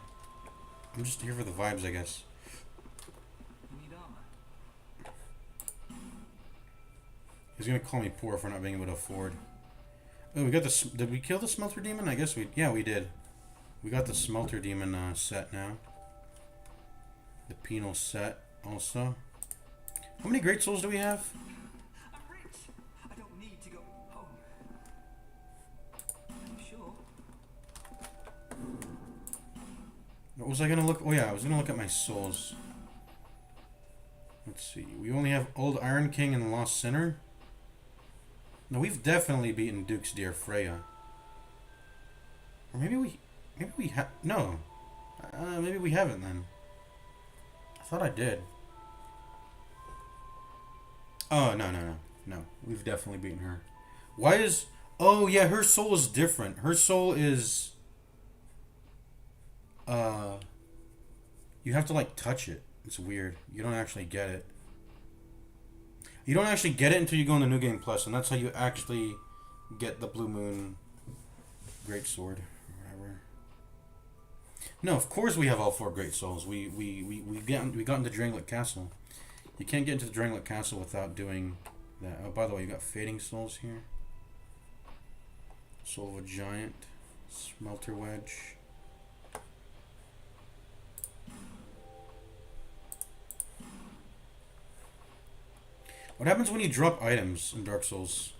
A: just here for the vibes, I guess. He's gonna call me poor for not being able to afford. Oh, we got the... Did we kill the Smelter Demon? I guess we... Yeah, we did. We got the Smelter Demon set now. The Penal set also. How many Great Souls do we have?
D: I'm rich. I don't need to go home. Are you sure?
A: What was I gonna look? Oh yeah, I was gonna look at my souls. Let's see. We only have Old Iron King and Lost Sinner. No, we've definitely beaten Duke's Dear Freya. Or maybe we have... No. Maybe we haven't then. I thought I did. Oh, no. We've definitely beaten her. Why is... Oh, yeah, her soul is different. Her soul is... You have to, like, touch it. It's weird. You don't actually get it. You don't actually get it until you go into New Game Plus, and that's how you actually get the Blue Moon Great Sword, or whatever. No, of course we have all 4 Great Souls. We got into Dranglet Castle. You can't get into the Dranglet Castle without doing that. Oh, by the way, you got Fading Souls here. Soul of a Giant. Smelter Wedge. What happens when you drop items in Dark Souls?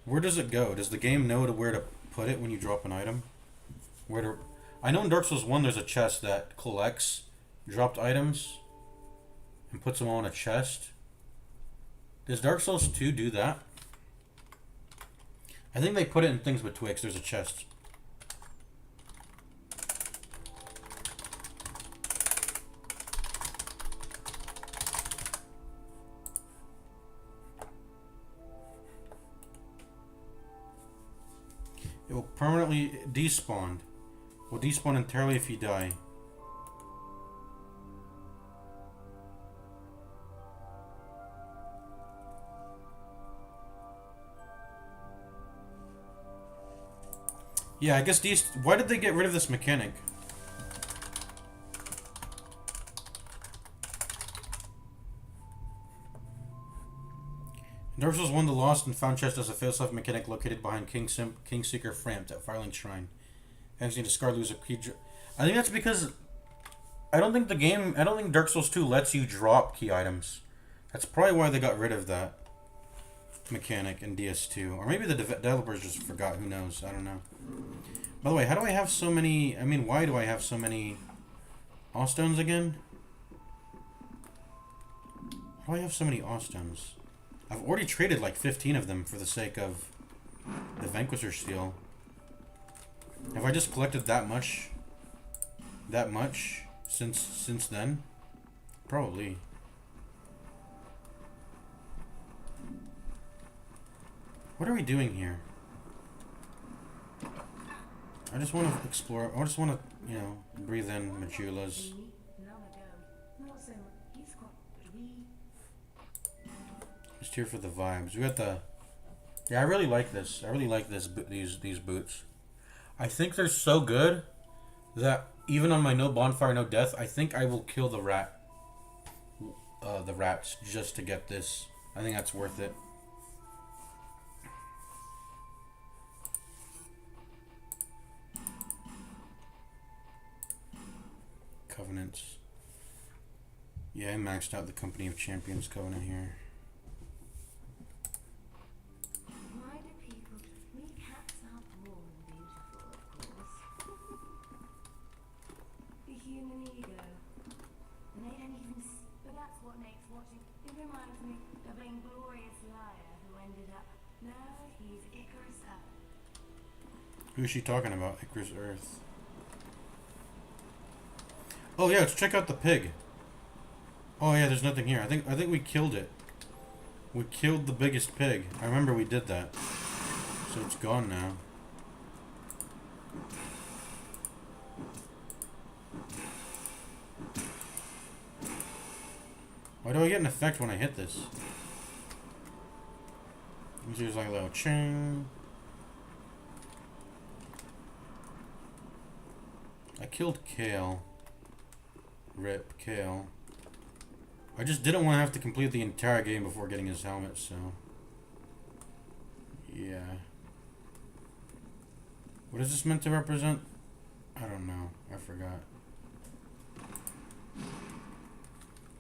A: Where does it go? Does the game know where to put it when you drop an item? Where to... I know in Dark Souls 1 there's a chest that collects dropped items and puts them all in a chest. Does Dark Souls 2 do that? I think they put it in things betwixt. There's a chest. It will permanently despawn. Will despawn entirely if you die. Yeah, I guess why did they get rid of this mechanic? Dark Souls 1, the Lost and Found chest has a fail-safe mechanic located behind Kingseeker Framped at Firelink Shrine. Thanks to discard, lose a key. I think that's because I don't think Dark Souls 2 lets you drop key items. That's probably why they got rid of that mechanic in DS2. Or maybe the developers just forgot, who knows, I don't know. By the way, how do I have so many... I mean, why do I have so many Allstones again? Why do I have so many Allstones? I've already traded like 15 of them for the sake of the Vanquisher Steel. Have I just collected that much? That much since then? Probably. What are we doing here? I just want to explore. I just want to, you know, breathe in Machulas. Just here for the vibes. We got the... Yeah, I really like this. I really like these boots. I think they're so good that even on my no bonfire, no death, I think I will kill the rats just to get this. I think that's worth it. Covenants. Yeah, I maxed out the Company of Champions Covenant here. Who is she talking about? Icarus Earth. Oh yeah, let's check out the pig. Oh yeah, there's nothing here. I think we killed it. We killed the biggest pig. I remember we did that. So it's gone now. Why do I get an effect when I hit this? There's like a little ching. I killed Kale. Rip Kale. I just didn't want to have to complete the entire game before getting his helmet, so... Yeah. What is this meant to represent? I don't know. I forgot.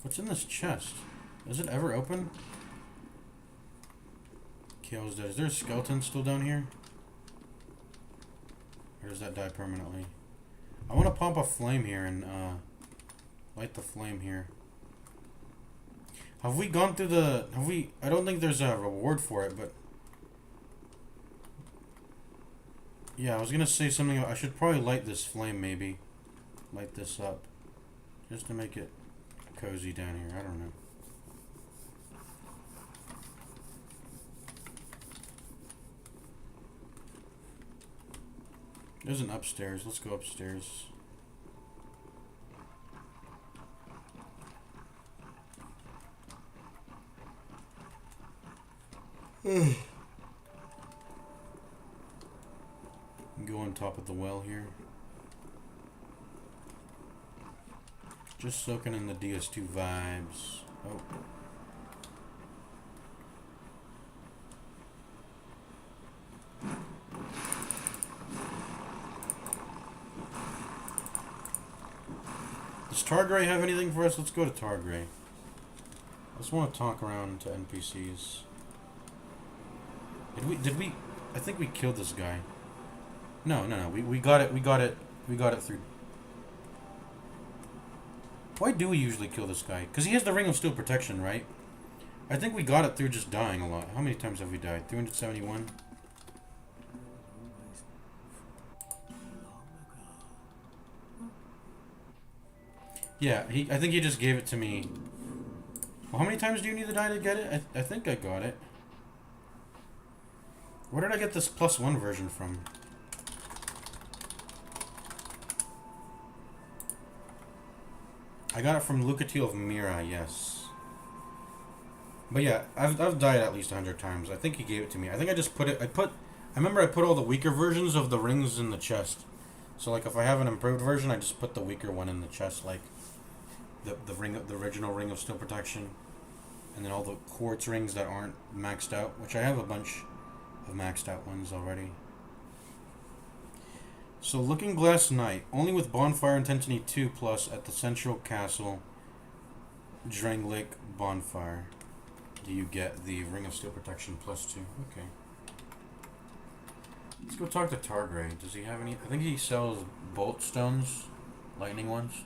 A: What's in this chest? Does it ever open? Kale's dead. Is there a skeleton still down here? Or does that die permanently? I want to pump a flame here and light the flame here. Have we gone through the... Have we... I don't think there's a reward for it, but... Yeah, I was going to say something... I should probably light this flame, maybe. Light this up. Just to make it cozy down here. I don't know. There's an upstairs. Let's go upstairs. Go on top of the well here. Just soaking in the DS2 vibes. Oh. Does Targray have anything for us? Let's go to Targray. I just want to talk around to NPCs. Did we I think we killed this guy. No, we got it through. Why do we usually kill this guy? Because he has the Ring of Steel Protection, right? I think we got it through just dying a lot. How many times have we died? 371? Yeah, I think he just gave it to me. Well, how many times do you need to die to get it? I think I got it. Where did I get this +1 version from? I got it from Lucatil of Mira, yes. But yeah, I've died at least 100 times. I think he gave it to me. I think I just put it... I remember I put all the weaker versions of the rings in the chest. So like if I have an improved version, I just put the weaker one in the chest, like the original Ring of Steel Protection. And then all the quartz rings that aren't maxed out, which I have a bunch of maxed out ones already. So, Looking Glass Knight, only with Bonfire Intensity 2+ at the Central Castle Drangleic Bonfire do you get the Ring of Steel Protection +2. Okay. Let's go talk to Targray. Does he have any? I think he sells bolt stones, lightning ones.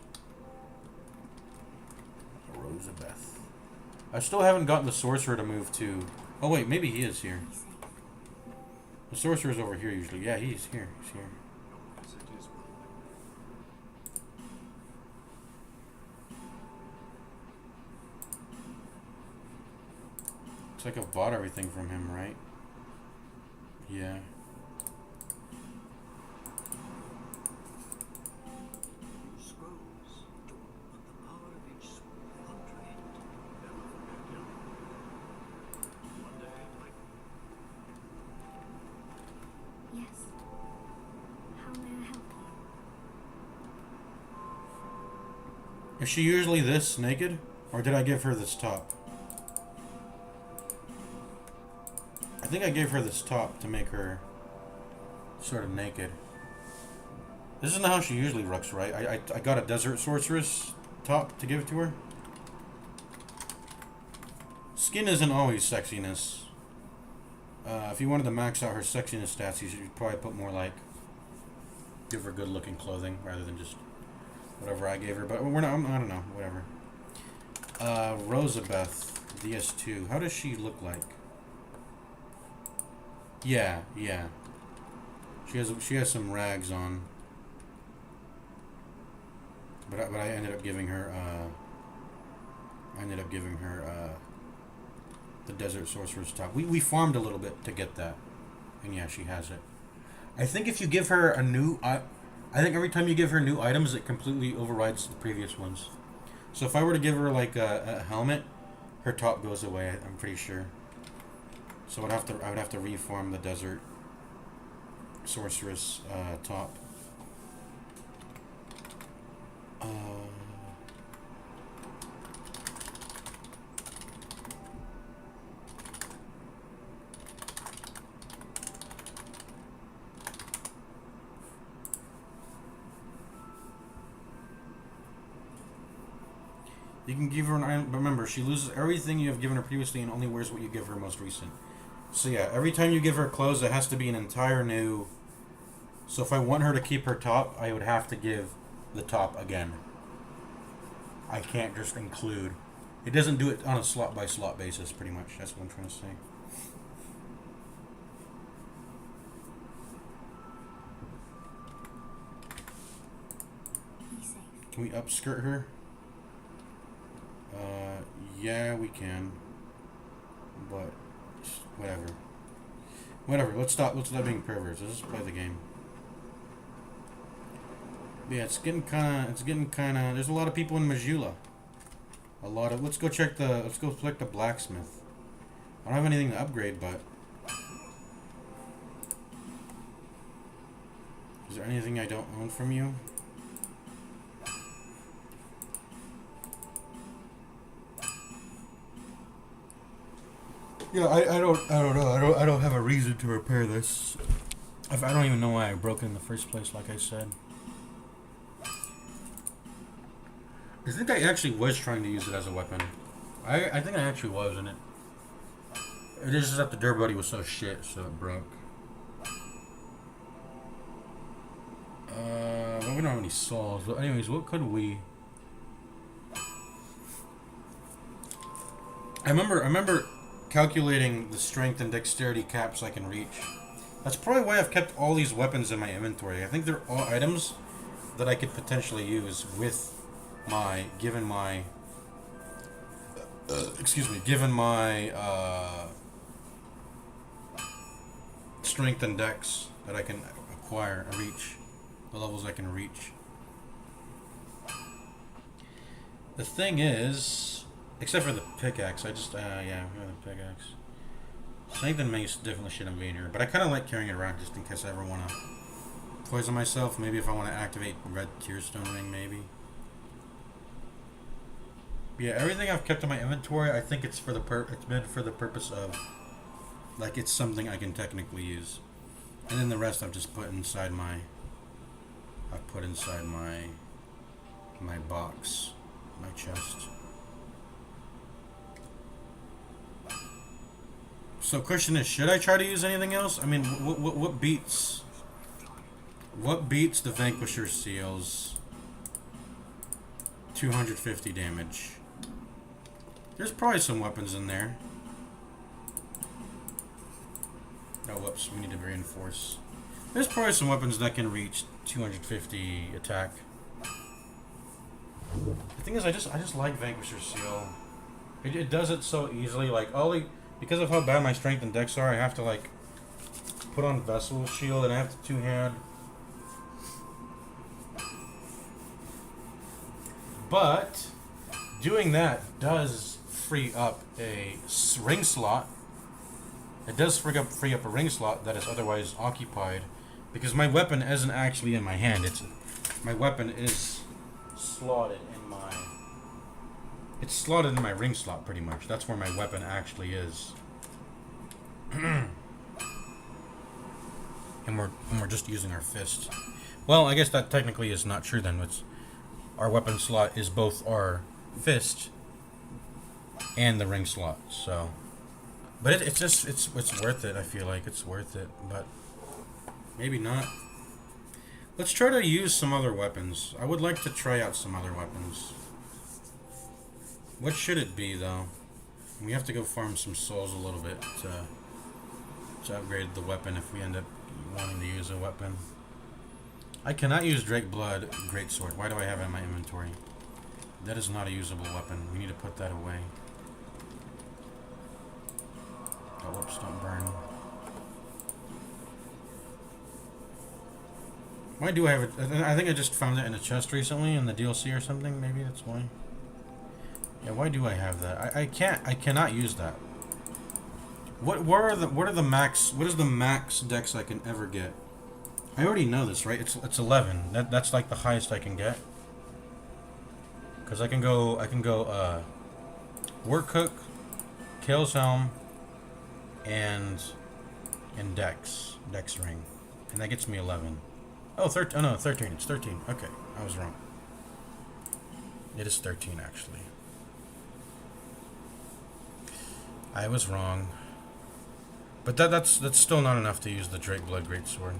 A: Rosabeth. I still haven't gotten the sorcerer to move to... Oh wait, maybe he is here. The sorcerer's over here usually. Yeah, he's here. He's here. Looks like I've bought everything from him, right? Yeah.
E: Yes. How may I help you?
A: Is she usually this naked? Or did I give her this top? I think I gave her this top to make her sort of naked. This isn't how she usually looks, right? I got a Desert Sorceress top to give to her. Skin isn't always sexiness. If you wanted to max out her sexiness stats, you should probably put more like... give her good looking clothing rather than just whatever I gave her. But we're not, I don't know, whatever. Rosabeth, DS2. How does she look like? Yeah. She has some rags on. But I ended up giving her I ended up giving her the Desert Sorcerer's top. We farmed a little bit to get that. And yeah, she has it. I think if you give her a new... I think every time you give her new items, it completely overrides the previous ones. So if I were to give her like a helmet, her top goes away, I'm pretty sure. So I would have to reform the Desert Sorceress top. You can give her an item, but remember, she loses everything you have given her previously and only wears what you give her most recent. So yeah, every time you give her clothes, it has to be an entire new... So if I want her to keep her top, I would have to give the top again. I can't just include. It doesn't do it on a slot by slot basis, pretty much. That's what I'm trying to say.
E: Be safe.
A: Can we upskirt her? Yeah, we can. But whatever. Whatever. Let's stop being perverts. Let's just play the game. Yeah, it's getting kind of. There's a lot of people in Majula. Let's go check the. Let's go select the blacksmith. I don't have anything to upgrade, but. Is there anything I don't own from you? Yeah, I don't know. I don't have a reason to repair this. I don't even know why I broke it in the first place, like I said. I think I actually was trying to use it as a weapon. I think I actually was, and it is just that the durability was so shit, so it broke. Well, we don't have any souls. But anyways, what could we... I remember calculating the strength and dexterity caps I can reach. That's probably why I've kept all these weapons in my inventory. I think they're all items that I could potentially use with my, given my strength and dex that I can acquire, reach, the levels I can reach. The thing is, except for the pickaxe, I just, yeah, the pickaxe. Strength and mace definitely shouldn't be in here, but I kind of like carrying it around just in case I ever want to poison myself. Maybe if I want to activate red tearstone ring, maybe. Yeah, everything I've kept in my inventory, I think it's for the it's meant for the purpose of, like, it's something I can technically use, and then the rest I've just put inside my. I've put inside my box, my chest. So, question is, should I try to use anything else? I mean, what beats? What beats the Vanquisher Seal's 250 damage? There's probably some weapons in there. Oh, whoops, we need to reinforce. There's probably some weapons that can reach 250 attack. The thing is, I just like Vanquisher Seal. It does it so easily. Like, because of how bad my strength and dex are, I have to, like, put on Vessel Shield and I have to two-hand. But doing that does free up a ring slot. It does free up a ring slot that is otherwise occupied, because my weapon isn't actually in my hand. My weapon is slotted in my. It's slotted in my ring slot pretty much. That's where my weapon actually is. and we're just using our fist. Well, I guess that technically is not true then. Our weapon slot is both our fist and the ring slot, so. But it's worth it. I feel like it's worth it, but maybe not. Let's try to use some other weapons. I would like to try out some other weapons. What should it be, though? We have to go farm some souls a little bit to upgrade the weapon if we end up wanting to use a weapon. I cannot use Drake Blood Greatsword. Why do I have it in my inventory? That is not a usable weapon. We need to put that away. Oh, whoops, don't burn. Why do I have it? I think I just found it in a chest recently in the DLC or something. Maybe that's why. Yeah, why do I have that? I cannot use that. What are the max? What is the max dex I can ever get? I already know this, right? It's 11. That's like the highest I can get. Cause I can go work cook, Kale's helm, and dex ring, and that gets me 11. Oh, 13. Oh no, 13. It's 13. Okay, I was wrong. It is 13 actually. I was wrong. But that's still not enough to use the Drake Blood Greatsword.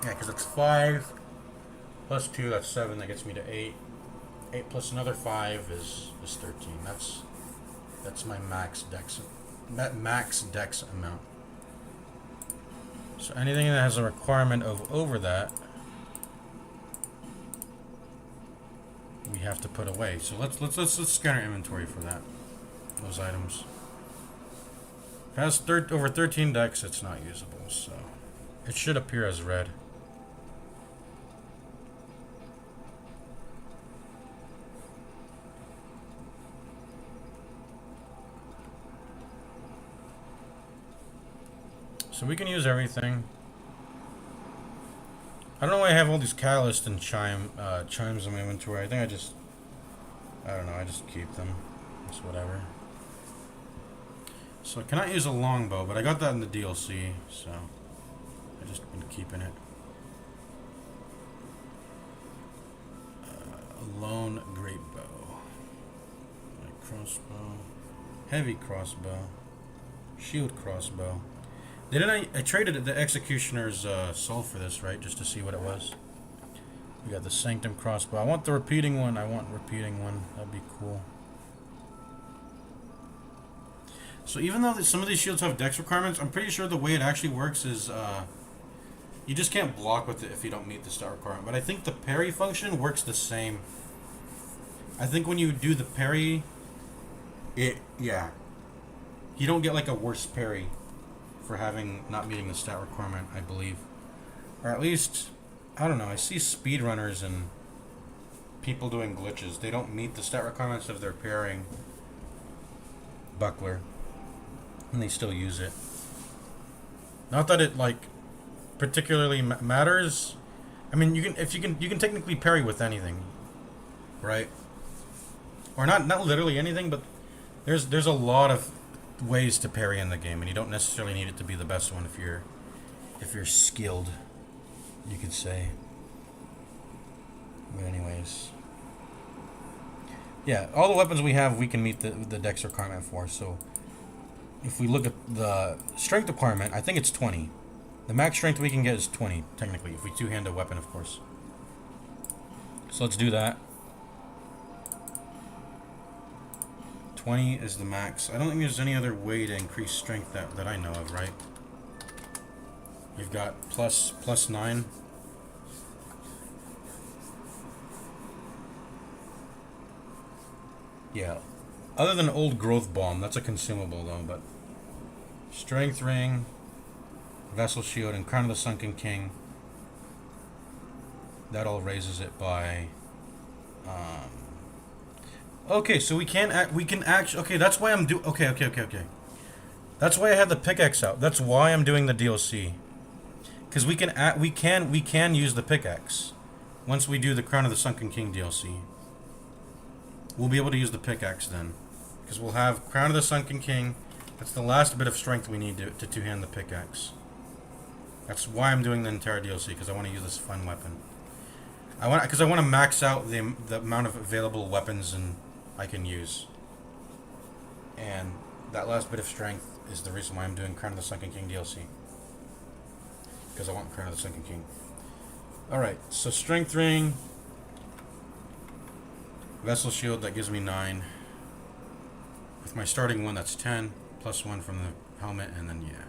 A: Yeah, because it's 5 plus 2, that's 7, that gets me to 8. 8 plus another 5 is 13. That's my max dex amount. So anything that has a requirement of over that, we have to put away. So let's scan our inventory for that. Those items. If it has over 13 dex, it's not usable, so it should appear as red. So we can use everything. I don't know why I have all these catalysts and chimes in my inventory. I think I don't know, I just keep them. It's whatever. So I cannot use a longbow, but I got that in the DLC, so I just been keeping it. A lone great bow. Light crossbow. Heavy crossbow. Shield crossbow. Didn't I traded the Executioner's soul for this, right? Just to see what it was. We got the Sanctum crossbow. I want the repeating one. That'd be cool. So even though some of these shields have dex requirements, I'm pretty sure the way it actually works is you just can't block with it if you don't meet the stat requirement. But I think the parry function works the same. I think when you do the parry, yeah. You don't get like a worse parry for not meeting the stat requirement, I believe. Or at least, I don't know, I see speedrunners and people doing glitches. They don't meet the stat requirements of their parrying buckler. And they still use it. Not that it like particularly matters. I mean, you can technically parry with anything, right? Or not literally anything, but there's a lot of ways to parry in the game, and you don't necessarily need it to be the best one if you're skilled, you could say. But anyways, yeah, all the weapons we have we can meet the dex requirement for. So if we look at the strength requirement, I think it's 20. The max strength we can get is 20, technically, if we two-hand a weapon, of course. So let's do that. 20 is the max. I don't think there's any other way to increase strength that I know of, right? We've got plus 9. Yeah. Other than Old Growth Bomb, that's a consumable though, but Strength Ring, Vessel Shield, and Crown of the Sunken King. That all raises it by okay, so we can actually. Okay, that's why I'm Okay. That's why I had the pickaxe out. That's why I'm doing the DLC. Because we can use the pickaxe once we do the Crown of the Sunken King DLC. We'll be able to use the pickaxe then, because we'll have Crown of the Sunken King. That's the last bit of strength we need to two-hand the pickaxe. That's why I'm doing the entire DLC, because I want to use this fun weapon. I want to max out the amount of available weapons and I can use. And that last bit of strength is the reason why I'm doing Crown of the Sunken King DLC. Because I want Crown of the Sunken King. Alright, so Strength Ring. Vessel Shield, that gives me 9. With my starting one, that's 10. Plus 1 from the helmet, and then, yeah.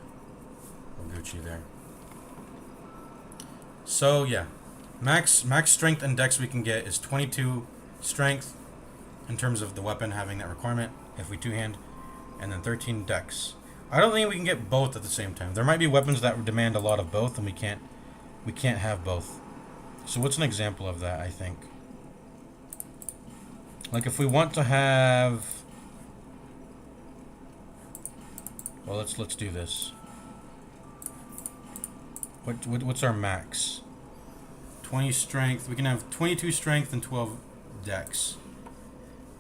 A: We're Gucci there. So, yeah. Max strength and dex we can get is 22 strength in terms of the weapon having that requirement if we two-hand, and then 13 dex. I don't think we can get both at the same time. There might be weapons that demand a lot of both, and we can't have both. So what's an example of that, I think? Like if we want to have, well, let's do this. What's our max? 20 strength. We can have 22 strength and 12 dex.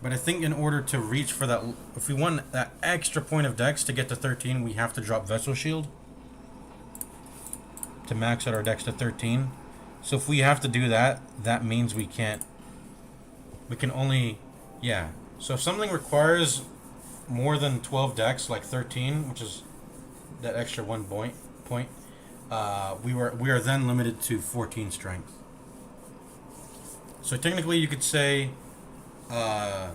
A: But I think in order to reach for that, if we want that extra point of dex to get to 13, we have to drop Vessel Shield to max out our dex to 13. So if we have to do that, that means we can't. We can only, yeah. So if something requires more than 12 dex, like 13, which is that extra 1 point, we are then limited to 14 strength. So technically, you could say our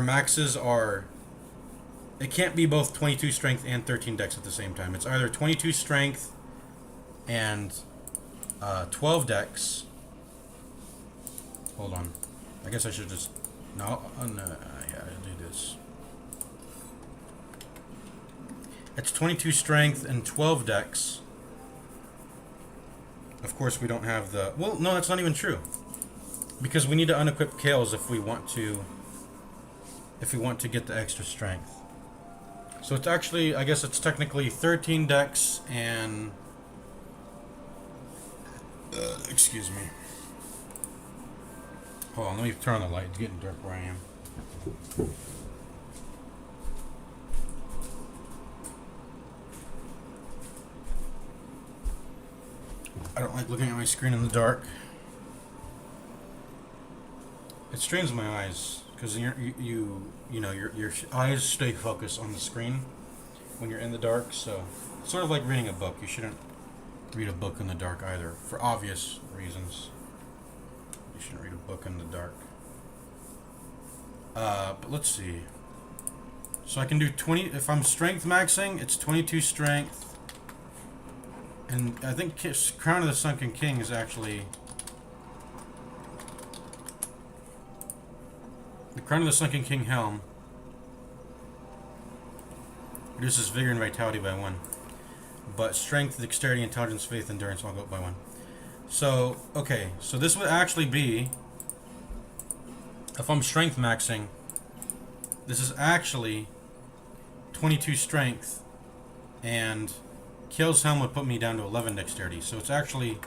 A: maxes are. It can't be both 22 strength and 13 dex at the same time. It's either 22 strength and 12 dex. Hold on. I guess I should just no. Yeah, I'll do this. It's 22 strength and 12 dex. Of course, we don't have the. Well, no, that's not even true. Because we need to unequip Kales if we want to. If we want to get the extra strength. So it's actually, I guess it's technically 13 dex and. Excuse me. Hold on, let me turn on the light. It's getting dark where I am. I don't like looking at my screen in the dark. It strains my eyes because your eyes stay focused on the screen when you're in the dark. So it's sort of like reading a book. You shouldn't read a book in the dark either, for obvious reasons. You shouldn't read a book in the dark. But let's see. So I can do 20. If I'm strength maxing, it's 22 strength. And I think Crown of the Sunken King is actually... The Crown of the Sunken King Helm reduces Vigor and Vitality by 1. But Strength, Dexterity, Intelligence, Faith, Endurance all go up by 1. So, okay. So this would actually be... If I'm strength maxing, this is actually 22 strength, and Kale's Helm would put me down to 11 dexterity. So it's actually,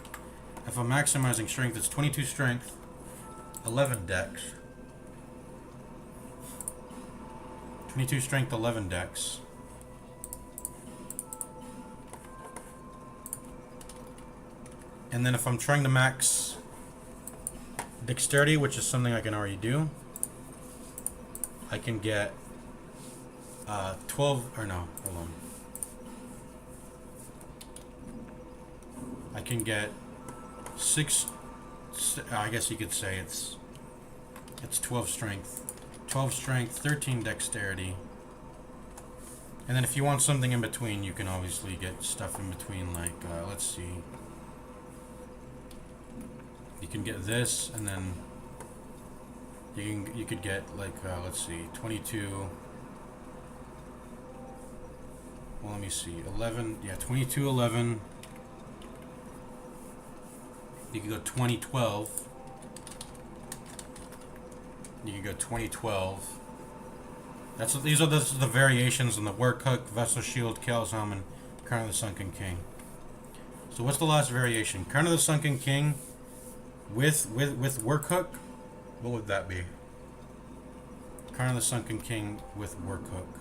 A: if I'm maximizing strength, it's 22 strength, 11 dex. 22 strength, 11 dex. And then if I'm trying to max dexterity, which is something I can already do, I can get 12, or no, hold on. I can get 6, I guess you could say it's 12 strength. 12 strength, 13 dexterity. And then if you want something in between, you can obviously get stuff in between, like, let's see. You can get this, and then you could get, like, let's see, 22. Well, let me see, 11, yeah, 22, 11. You can go 2012. You can go 2012. These are the variations on the Work Hook, Vessel Shield, Kale's Helm, and Crown of the Sunken King. So what's the last variation? Crown of the Sunken King with Work Hook. What would that be? Crown of the Sunken King with Work Hook.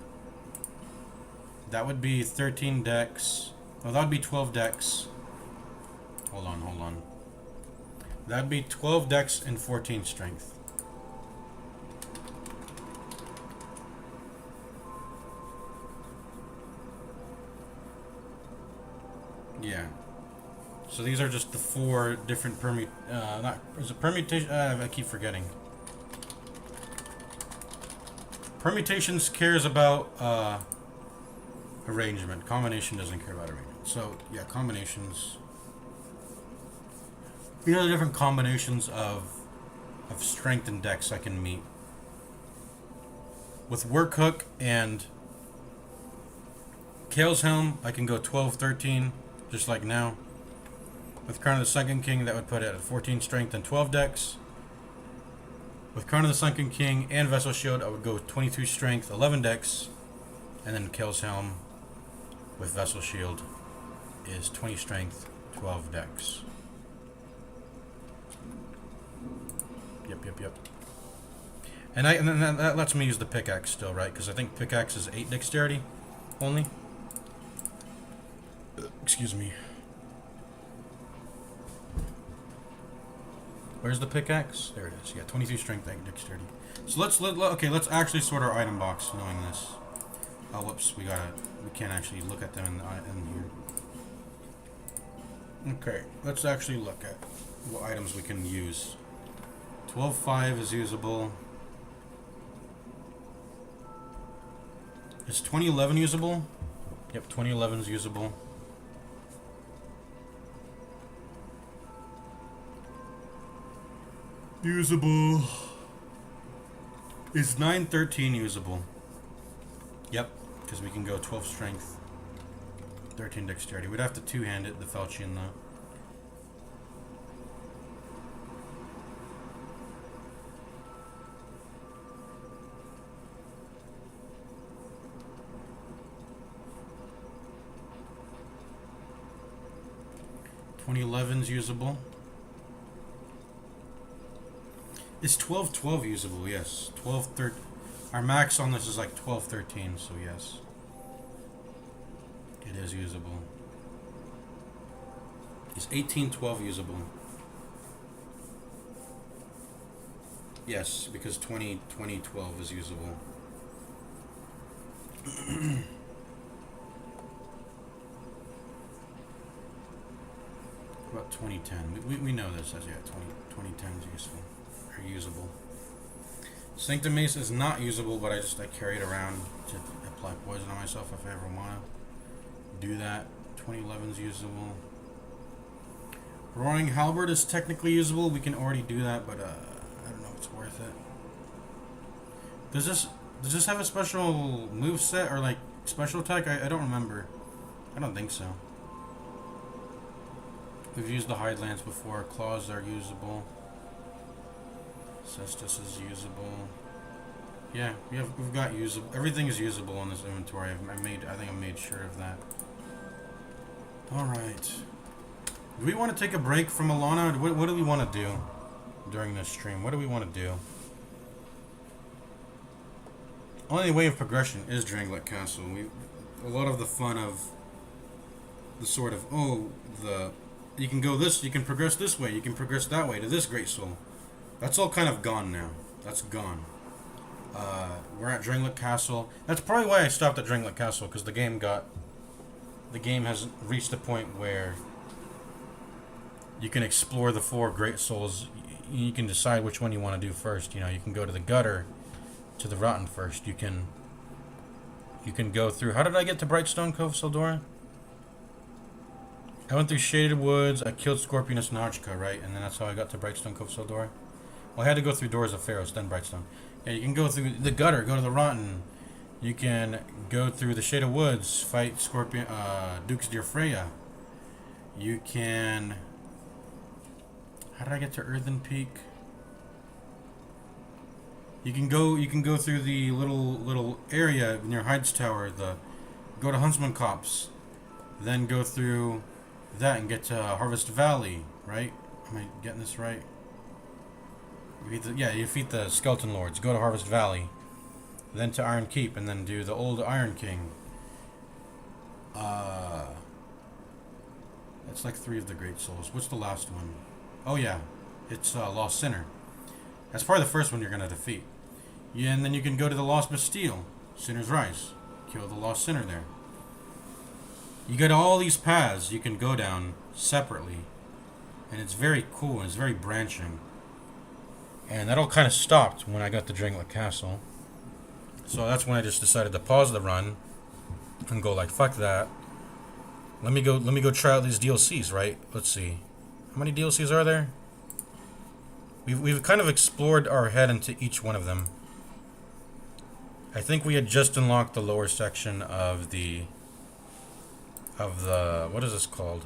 A: That would be 13 dex. Oh, that would be 12 dex. Hold on. That'd be 12 dex and 14 strength. Yeah. So these are just the 4 different permutation. I keep forgetting. Permutations cares about arrangement. Combination doesn't care about arrangement. So yeah, combinations. These are the different combinations of of strength and dex I can meet. With Work Hook and Kale's Helm, I can go 12, 13, just like now. With Crown of the Sunken King, that would put it at 14 strength and 12 dex. With Crown of the Sunken King and Vessel Shield, I would go 22 strength, 11 dex. And then Kale's Helm with Vessel Shield is 20 strength, 12 dex. Yep. And then that lets me use the pickaxe still, right? Because I think pickaxe is 8 dexterity only. Excuse me. Where's the pickaxe? There it is. Yeah, 22 strength, 8 dexterity. So let's actually sort our item box knowing this. Oh, whoops, we can't actually look at them in here. Okay, let's actually look at what items we can use. 12.5 is usable. Is 2011 usable? Yep, 2011 is usable. Usable. Is 913 usable? Yep, because we can go 12 strength, 13 dexterity. We'd have to two-hand it, the Falchion, though. .2011's usable. Is 1212 usable? Yes. 1213. Our max on this is like 1213, so yes. It is usable. Is 1812 usable? Yes, because 2012 is usable. About 2010. We know this as, yeah, 2010 is useful. Or usable. Sanctum Mace is not usable, but I carry it around to apply poison on myself if I ever want to do that. 2011 is usable. Roaring Halberd is technically usable. We can already do that, but I don't know if it's worth it. Does this have a special move set or like special attack? I don't remember. I don't think so. We've used the Highlands before. Claws are usable. Cestus is usable. Yeah, we've got usable. Everything is usable in this inventory. I think I made sure of that. All right. Do we want to take a break from Alana? What do we want to do during this stream? What do we want to do? Only way of progression is Dranglet Castle. A lot of the fun of the sort of you can go this, you can progress this way, you can progress that way to this great soul. That's all kind of gone now. That's gone. We're at Dranglet Castle. That's probably why I stopped at Dranglet Castle, because the game has reached a point where you can explore the 4 great souls. You can decide which one you want to do first. You know, you can go to the gutter, to the rotten first. You can go through. How did I get to Brightstone Cove, Sildora? I went through Shaded Woods. I killed Scorpionus Najka, right? And then that's how I got to Brightstone Cove, Sildora. Well, I had to go through Doors of Pharos, then Brightstone. Yeah, you can go through the gutter, go to the rotten. You can go through the Shaded Woods, fight Duke's Dear Freya. You can. How did I get to Earthen Peak? You can go through the little area near Hyde's Tower. Go to Huntsman Copse, then go through that and get to Harvest Valley. Right? Am I getting this right? You defeat the Skeleton Lords. Go to Harvest Valley, then to Iron Keep, and then do the old Iron King. That's like 3 of the Great Souls. What's the last one? Oh yeah, it's Lost Sinner. That's probably the first one you're gonna defeat. Yeah, and then you can go to the Lost Bastille, Sinner's Rise. Kill the Lost Sinner there. You got all these paths you can go down separately, and it's very cool and it's very branching. And that all kind of stopped when I got to Dranglet Castle. So that's when I just decided to pause the run and go like, fuck that. Let me go try out these DLCs, right? Let's see. How many DLCs are there? We've kind of explored our head into each one of them. I think we had just unlocked the lower section of the what is this called?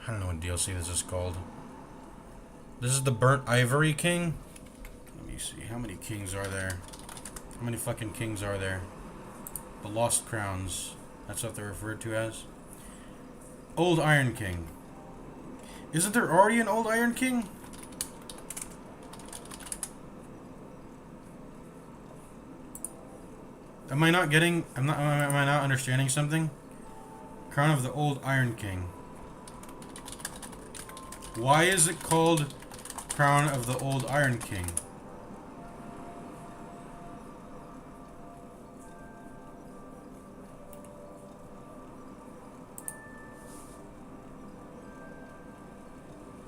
A: I don't know what DLC this is called. This is the Burnt Ivory King. Let me see. How many kings are there? How many fucking kings are there? The Lost Crowns. That's what they're referred to as. Old Iron King. Isn't there already an Old Iron King? Am I not getting... am I not understanding something? Crown of the Old Iron King. Why is it called Crown of the Old Iron King?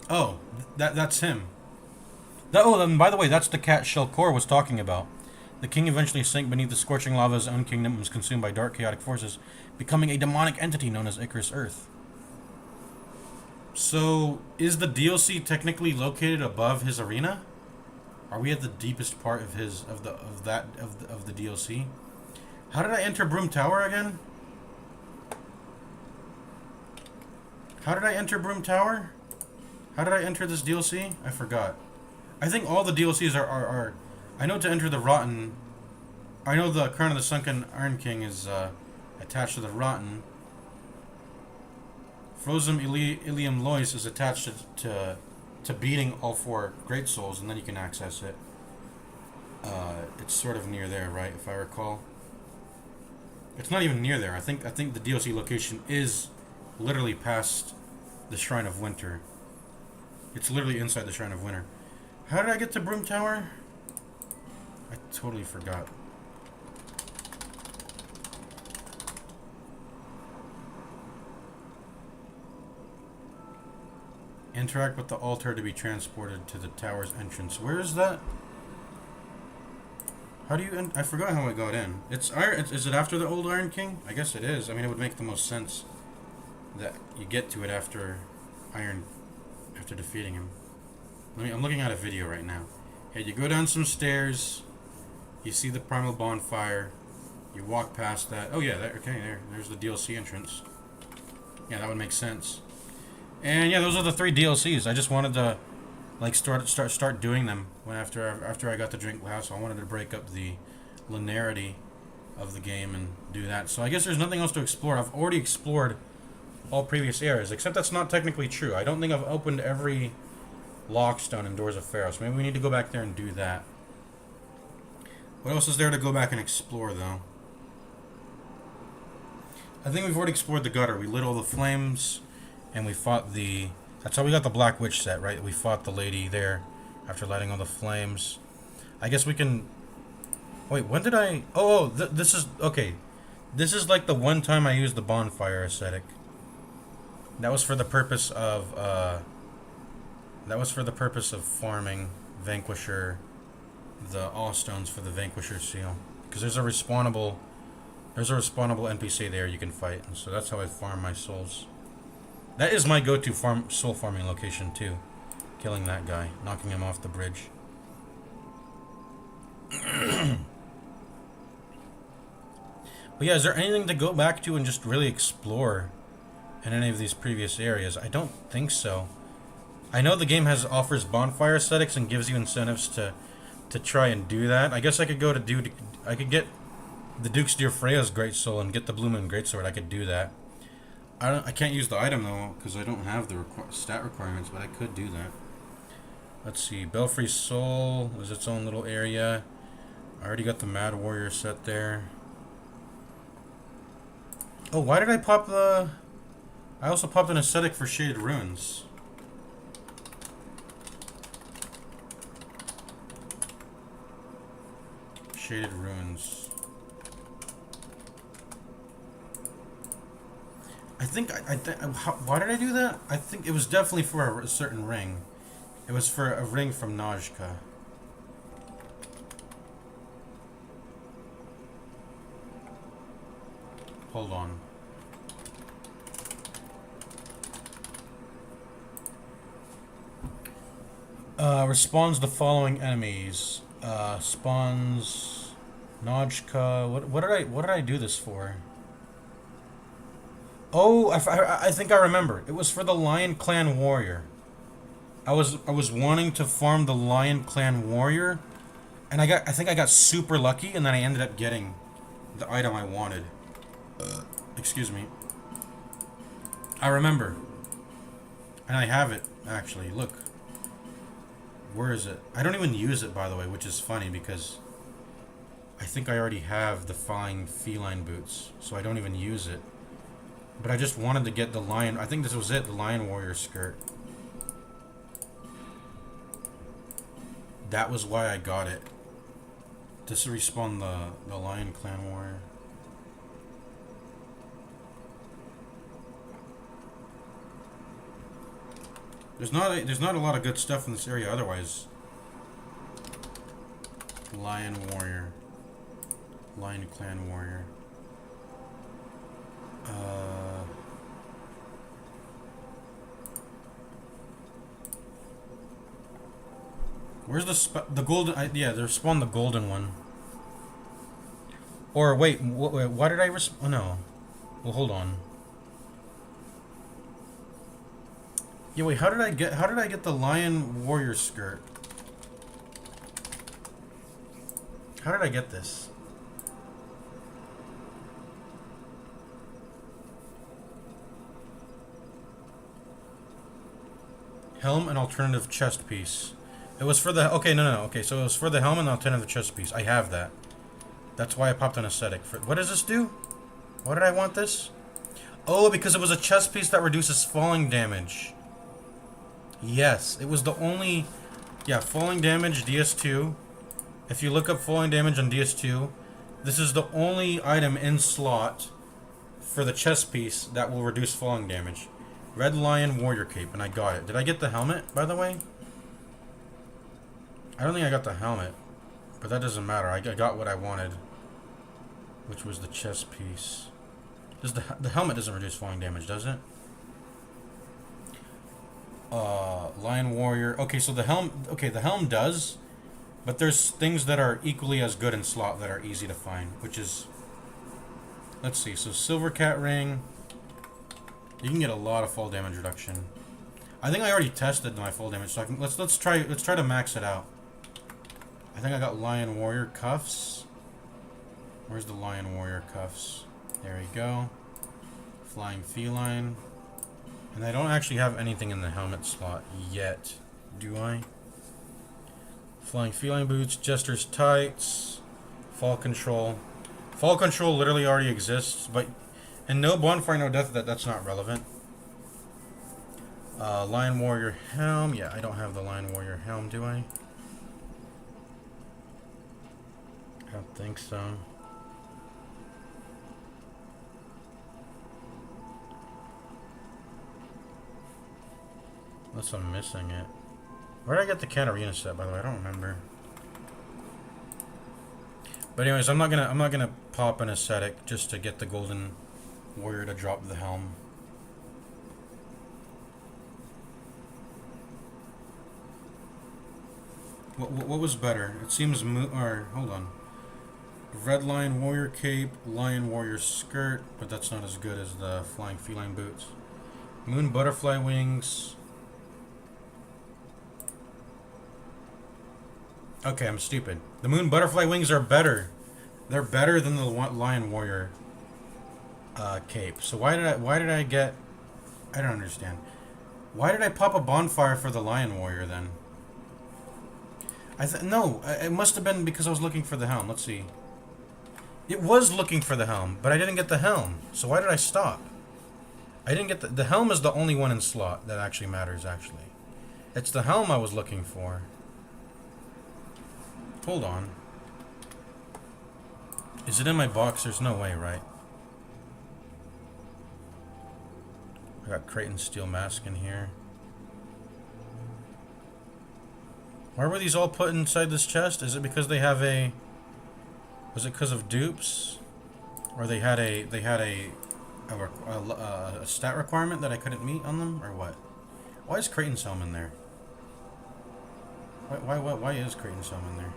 A: Oh, that's him. Oh, and by the way, that's the cat Shelkor was talking about. The king eventually sank beneath the scorching lava of his own kingdom and was consumed by dark, chaotic forces, becoming a demonic entity known as Icarus Earth. So, is the DLC technically located above his arena? Are we at the deepest part of the DLC? How did I enter Broom Tower again? How did I enter Broom Tower? How did I enter this DLC? I forgot. I think all the DLCs are I know to enter the Rotten... I know the Crown of the Sunken Iron King is attached to the Rotten. Frozen Ilium Lois is attached to beating all 4 Great Souls, and then you can access it. It's sort of near there, right, if I recall. It's not even near there. I think the DLC location is literally past the Shrine of Winter. It's literally inside the Shrine of Winter. How did I get to Broom Tower? I totally forgot. Interact with the altar to be transported to the tower's entrance. Where is that? How do you... I forgot how I got in. Is it after the Old Iron King? I guess it is. I mean, it would make the most sense that you get to it after defeating him. I'm looking at a video right now. Hey, you go down some stairs. You see the primal bonfire. You walk past that. Oh yeah, there's the DLC entrance. Yeah, that would make sense. And yeah, those are the 3 DLCs. I just wanted to like start doing them after I got the drink house. I wanted to break up the linearity of the game and do that. So I guess there's nothing else to explore. I've already explored all previous areas, except that's not technically true. I don't think I've opened every lockstone in Doors of Pharos. Maybe we need to go back there and do that. What else is there to go back and explore, though? I think we've already explored the gutter. We lit all the flames, and we fought the... That's how we got the Black Witch set, right? We fought the lady there after lighting all the flames. I guess we can... Wait, when did I... this is... Okay. This is like the one time I used the bonfire aesthetic. That was for the purpose of... farming Vanquisher... the All Stones for the Vanquisher seal. Because there's a respawnable NPC there you can fight. And so that's how I farm my souls. That is my go-to soul farming location too. Killing that guy. Knocking him off the bridge. But yeah, is there anything to go back to and just really explore in any of these previous areas? I don't think so. I know the game offers bonfire aesthetics and gives you incentives to try and do that. I guess I could go to I could get the Duke's Dear Freya's Great Soul and get the Blue Moon Greatsword. I could do that. I can't use the item though because I don't have the stat requirements, but I could do that. Let's see. Belfry Soul is its own little area. I already got the Mad Warrior set there. Oh, why did I pop the... I also popped an aesthetic for Shaded Ruins. Shaded Ruins. Why did I do that? I think it was definitely for a certain ring. It was for a ring from Najka. Hold on. Respawns the following enemies. Spawns Nojka. What did I do this for? Oh, I think I remember. It was for the Lion Clan Warrior. I was wanting to farm the Lion Clan Warrior, and I think I got super lucky, and then I ended up getting the item I wanted. Excuse me. I remember. And I have it, actually. Look. Where is it? I don't even use it, by the way, which is funny because I think I already have the flying feline boots, so I don't even use it. But I just wanted to get the lion. I think this was it, the Lion Warrior skirt. That was why I got it. Just to respawn the Lion Clan Warrior. There's not a lot of good stuff in this area otherwise. Lion Warrior. Lion Clan Warrior. Where's the golden? Yeah, they spawned the golden one. Or wait, why did I oh no. Well, hold on. Yeah, wait, how did I get the Lion Warrior skirt? How did I get this? Helm and alternative chest piece. It was for the... Okay, no. Okay, so it was for the helm and alternative chest piece. I have that. That's why I popped an aesthetic. What does this do? Why did I want this? Oh, because it was a chest piece that reduces falling damage. Yes, it was the only... Yeah, falling damage, DS2. If you look up falling damage on DS2, this is the only item in slot for the chest piece that will reduce falling damage. Red Lion Warrior Cape, and I got it. Did I get the helmet, by the way? I don't think I got the helmet, but that doesn't matter. I got what I wanted, which was the chest piece. Does the helmet doesn't reduce falling damage, does it? Lion Warrior. Okay, so the helm. Okay, the helm does, but there's things that are equally as good in slot that are easy to find, which is. Let's see. So Silver Cat Ring. You can get a lot of fall damage reduction. I think I already tested my fall damage, so let's try to max it out. I think I got Lion Warrior cuffs. Where's the Lion Warrior cuffs? There we go. Flying feline. And I don't actually have anything in the helmet slot yet, do I? Flying feline boots, Jester's tights, fall control. Fall control literally already exists, but and no bonfire, no death. That's not relevant. Lion Warrior helm. Yeah, I don't have the Lion Warrior helm, do I? I don't think so. Unless I'm missing it. Where did I get the Katarina set, by the way? I don't remember. But anyways, I'm not gonna pop an aesthetic just to get the Golden Warrior to drop the helm. What was better? It seems or hold on. Red Lion Warrior Cape, Lion Warrior Skirt, but that's not as good as the Flying Feline Boots. Moon Butterfly Wings. Okay, I'm stupid. The Moon Butterfly Wings are better. They're better than the Lion Warrior cape. So why did I get... I don't understand. Why did I pop a bonfire for the Lion Warrior then? No, it must have been because I was looking for the helm. Let's see. It was looking for the helm, but I didn't get the helm. So why did I stop? I didn't get the helm is the only one in slot that actually matters, actually. It's the helm I was looking for. Hold on. Is it in my box? There's no way, right? I got Creighton's steel mask in here. Why were these all put inside this chest? Is it because they have a... Was it because of dupes? Or they had a stat requirement that I couldn't meet on them? Or what? Why is Creighton's helm in there? Why is Creighton's helm in there?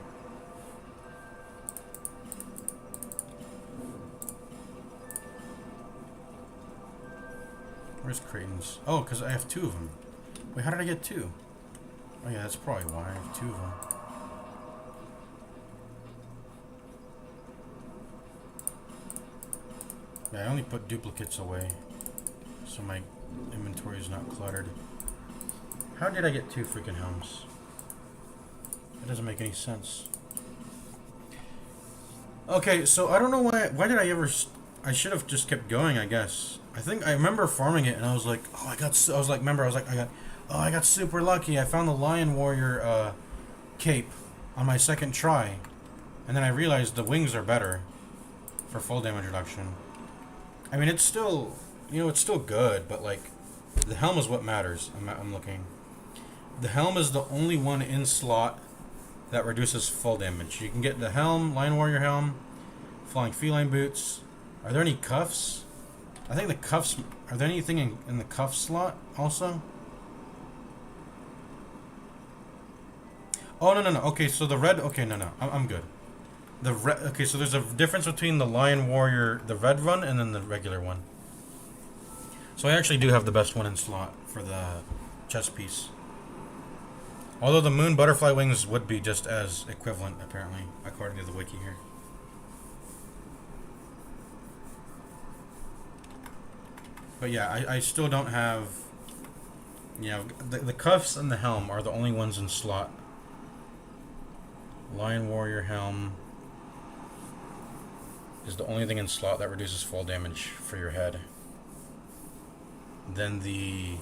A: Where's Creighton's? Oh, because I have 2 of them. Wait, how did I get 2? Oh yeah, that's probably why I have 2 of them. Yeah, I only put duplicates away, so my inventory is not cluttered. How did I get 2 freaking helms? That doesn't make any sense. Okay, so I don't know why did I ever... I should have just kept going, I guess. I think I remember farming it, and I was like, oh, I got super lucky. I found the Lion Warrior cape on my second try, and then I realized the wings are better for full damage reduction. I mean, it's still, it's still good, but like, the helm is what matters. I'm looking. The helm is the only one in slot that reduces full damage. You can get the helm, Lion Warrior helm, Flying Feline boots. Are there any cuffs? I think the cuffs... Are there anything in the cuff slot also? Oh, no. Okay, so the red... Okay, no. I'm good. Okay, so there's a difference between the Lion Warrior, the red one, and then the regular one. So I actually do have the best one in slot for the chest piece. Although the moon butterfly wings would be just as equivalent, apparently, according to the wiki here. But yeah, I still don't have... the cuffs and the helm are the only ones in slot. Lion Warrior helm is the only thing in slot that reduces fall damage for your head. Then the...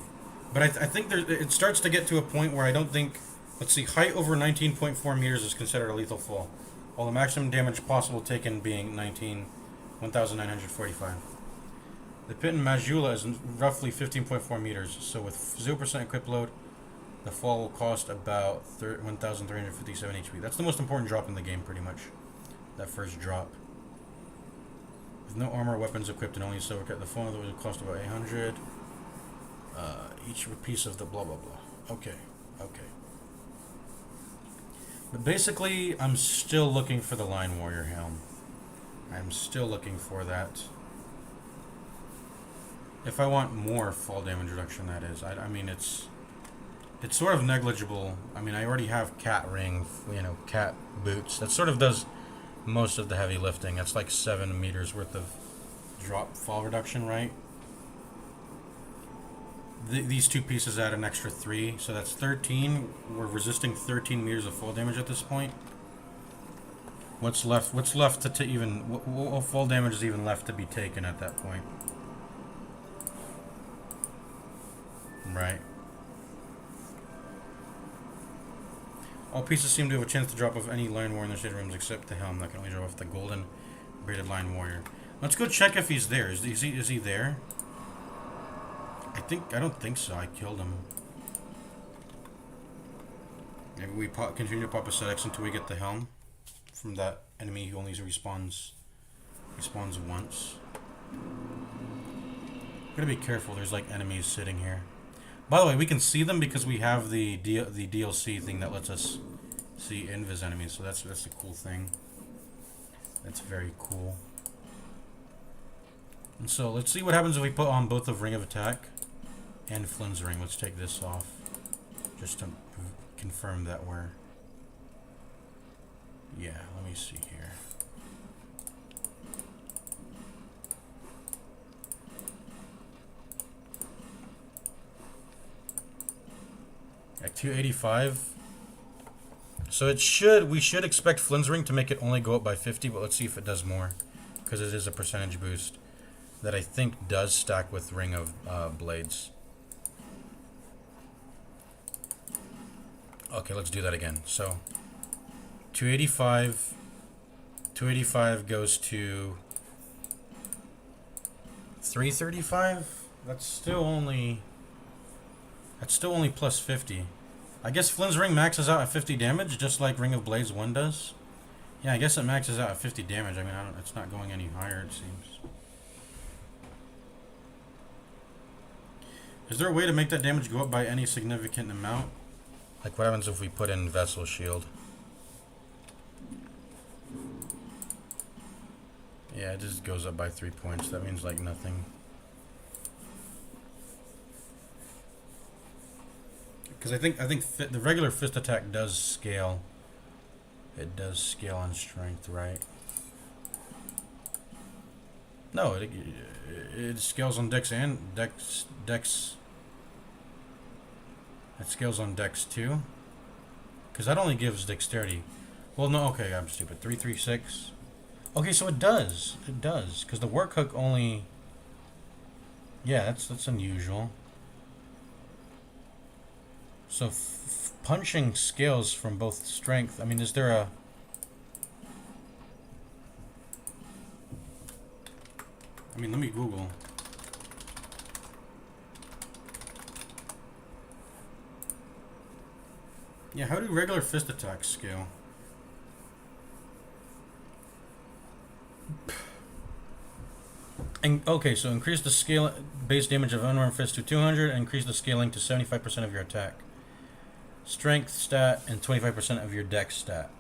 A: But I think it starts to get to a point where I don't think... Let's see, height over 19.4 meters is considered a lethal fall, while the maximum damage possible taken being 1,945. The pit in Majula is roughly 15.4 meters, so with 0% equip load, the fall will cost about 1,357 HP. That's the most important drop in the game, pretty much. That first drop. With no armor or weapons equipped and only silver cut, the fall will cost about 800. Each piece of the blah blah blah. Okay. But basically, I'm still looking for the Lion Warrior helm. I'm still looking for that. If I want more fall damage reduction, that is. I mean, it's sort of negligible. I mean, I already have cat ring, cat boots. That sort of does most of the heavy lifting. That's like 7 meters worth of drop fall reduction, right? These 2 pieces add an extra 3, so that's 13. We're resisting 13 meters of fall damage at this point. What's left to even... What fall damage is even left to be taken at that point? Right. All pieces seem to have a chance to drop off any Lion Warrior in the shade rooms except the helm that can only drop off the golden braided Lion Warrior. Let's go check if he's there. Is he there? I don't think so. I killed him. Maybe we continue to pop ascetics until we get the helm from that enemy who only respawns once. Gotta be careful. There's like enemies sitting here. By the way, we can see them because we have the DLC thing that lets us see invis enemies. So that's a cool thing. That's very cool. And so let's see what happens if we put on both of Ring of Attack and Flynn's Ring. Let's take this off just to confirm that we're... Yeah, let me see here. At 285. So we should expect Flynn's Ring to make it only go up by 50, but let's see if it does more, because it is a percentage boost that I think does stack with Ring of Blades. Okay, let's do that again. So 285 goes to 335. That's still only plus 50. I guess Flynn's Ring maxes out at 50 damage, just like Ring of Blades 1 does. Yeah, I guess it maxes out at 50 damage. I mean, it's not going any higher, it seems. Is there a way to make that damage go up by any significant amount? Like, what happens if we put in Vessel Shield? Yeah, it just goes up by 3 points. That means, like, nothing. Because I think the regular fist attack does scale. It does scale on strength, right? No, it scales on dex and dex. It scales on dex too. Because that only gives dexterity. Well, no, okay, I'm stupid. 336. Okay, so it does. It does. Because the work hook only. Yeah, that's unusual. So punching scales from both strength. I mean, is there a? I mean, let me Google. Yeah, how do regular fist attacks scale? And okay, so increase the scale base damage of unarmed fist to 200, and increase the scaling to 75% of your attack, strength stat, and 25% of your dex stat.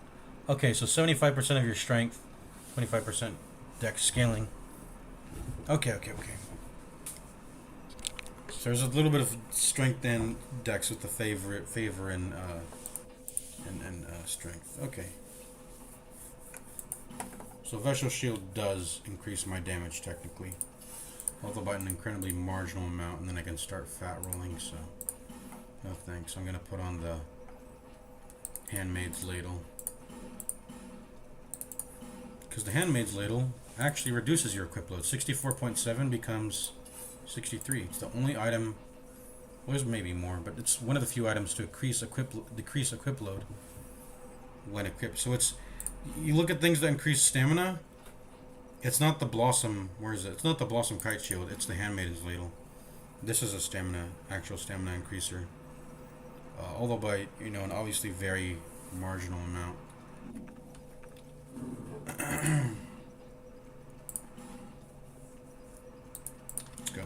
A: Okay, so 75% of your strength, 25% dex scaling. Okay. So there's a little bit of strength and dex with the favor and strength. Okay. So Vessel Shield does increase my damage technically, although by an incredibly marginal amount, and then I can start fat rolling. So no thanks. I'm gonna put on the Handmaid's Ladle, because the Handmaid's Ladle actually reduces your equip load. 64.7 becomes 63. It's the only item. Well, there's maybe more, but it's one of the few items to decrease equip load when equipped. So it's, you look at things that increase stamina. It's not the Blossom. Where is it? It's not the Blossom Kite Shield. It's the Handmaid's Ladle. This is a actual stamina increaser. Although by, an obviously very marginal amount. Let's go.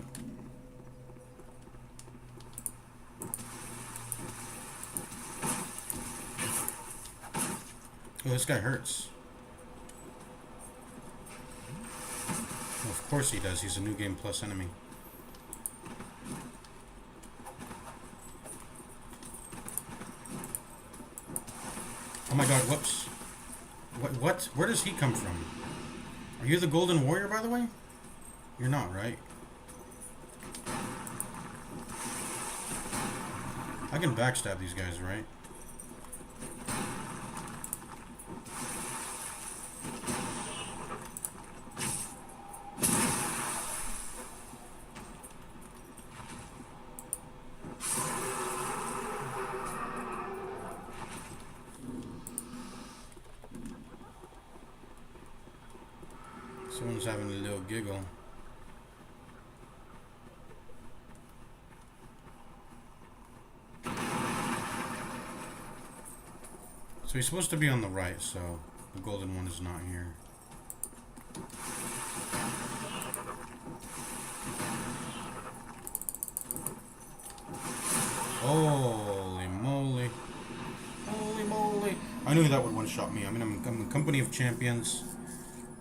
A: Oh, this guy hurts. Well, of course he does. He's a New Game Plus enemy. Oh my god, whoops. What? Where does he come from? Are you the Golden Warrior, by the way? You're not, right? I can backstab these guys, right? Someone's having a little giggle. So he's supposed to be on the right, so the golden one is not here. Holy moly. Holy moly. I knew that would one-shot me. I mean, I'm a company of champions,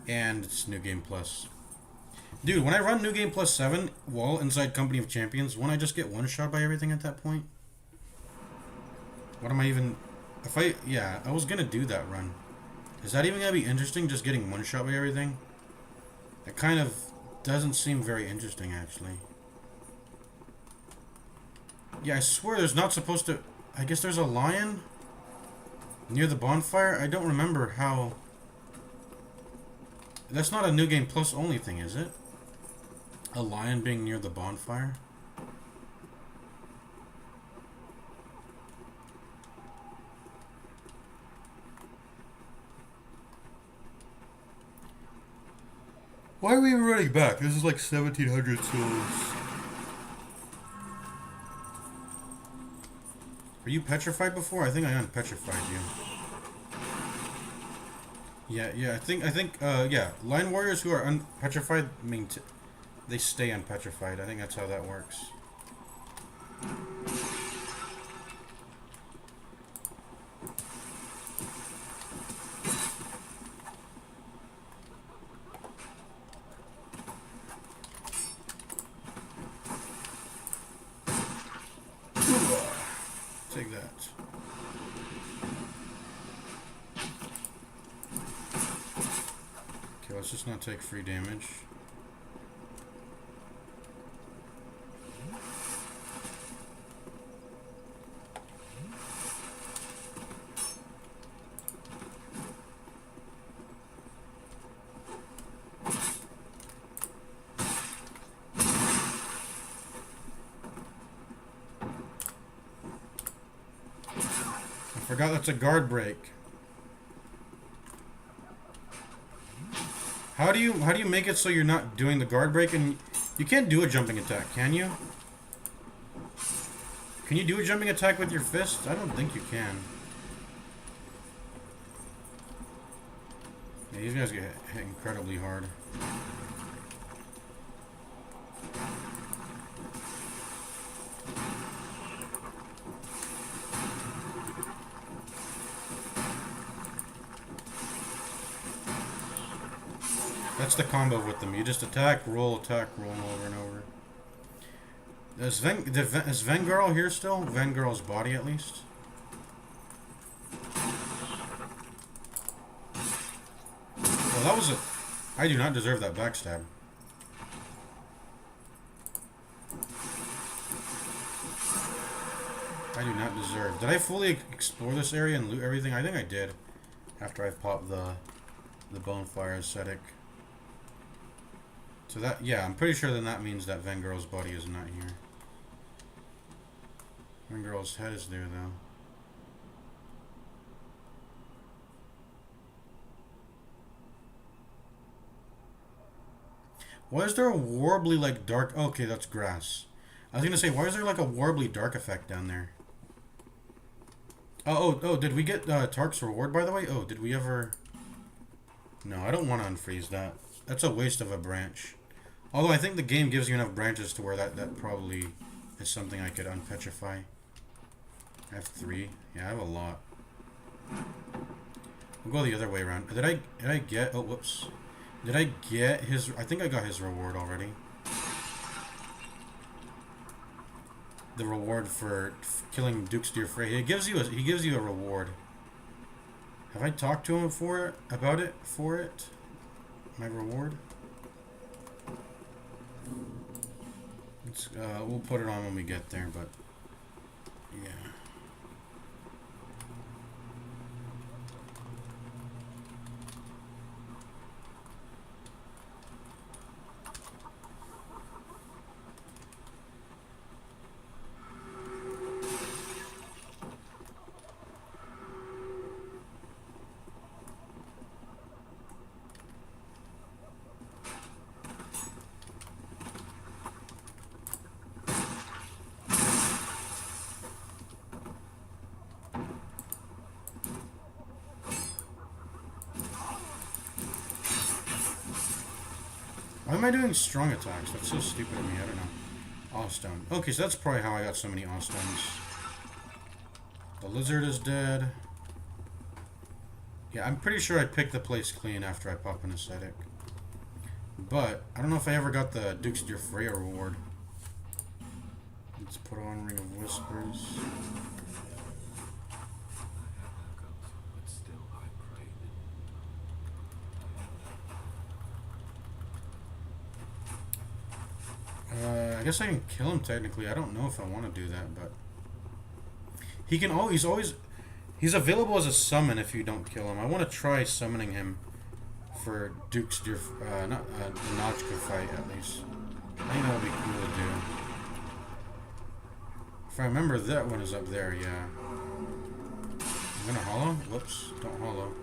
A: and it's New Game Plus. Dude, when I run New Game Plus 7 while inside Company of Champions, won't I just get one-shot by everything at that point? What am I even... Yeah, I was gonna do that run. Is that even gonna be interesting, just getting one-shot by everything? It kind of doesn't seem very interesting, actually. Yeah, I swear there's not supposed to... I guess there's a lion near the bonfire? I don't remember how... That's not a New Game Plus only thing, is it? A lion being near the bonfire? Why are we even running back? This is like 1700 souls. Were you petrified before? I think I unpetrified you. Yeah, I think, yeah. Lion warriors who are unpetrified, they stay unpetrified. I think that's how that works. Take that. Okay, let's just not take free damage. I forgot that's a guard break. How do you make it so you're not doing the guard break? And you can't do a jumping attack, can you? Can you do a jumping attack with your fists? I don't think you can. Yeah, these guys get hit incredibly hard. That's the combo with them. You just attack, roll, over and over. Is Vengarl here still? Vengarl's body, at least. Well, that was a... I do not deserve that backstab. I do not deserve... Did I fully explore this area and loot everything? I think I did. After I've popped the bonfire ascetic. So that... Yeah, I'm pretty sure then that means that Vengarl's body is not here. Vengarl's head is there, though. Why is there a warbly, like, dark... Okay, that's grass. I was gonna say, why is there, like, a warbly dark effect down there? Oh, did we get Tark's reward, by the way? Oh, did we ever... No, I don't want to unfreeze that. That's a waste of a branch. Although I think the game gives you enough branches to where that probably is something I could unpetrify. I have 3. Yeah, I have a lot. We'll go the other way around. Did I get... Oh, whoops. Did I get his... I think I got his reward already. The reward for killing Duke's Dear Frey. He gives you a reward. Have I talked to him about it? My reward? We'll put it on when we get there, but... Yeah. Why am I doing strong attacks? That's so stupid of me, I don't know. Awstone. Okay, so that's probably how I got so many Awstones. The lizard is dead. Yeah, I'm pretty sure I picked the place clean after I pop an ascetic. But, I don't know if I ever got the Duke's Dear Freya reward. Let's put on Ring of Whispers. I guess I can kill him technically. I don't know if I want to do that, but he can always he's available as a summon if you don't kill him. I want to try summoning him for Duke's Dear not the Notchka fight at least. I think that would be cool to do. If I remember, that one is up there. Yeah. I'm gonna hollow. Whoops! Don't hollow.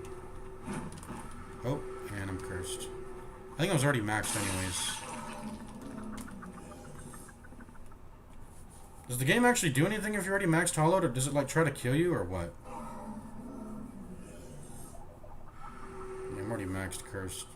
A: Oh, and I'm cursed. I think I was already maxed anyways. Does the game actually do anything if you're already maxed hollowed, or does it like try to kill you, or what? Yeah, I'm already maxed cursed.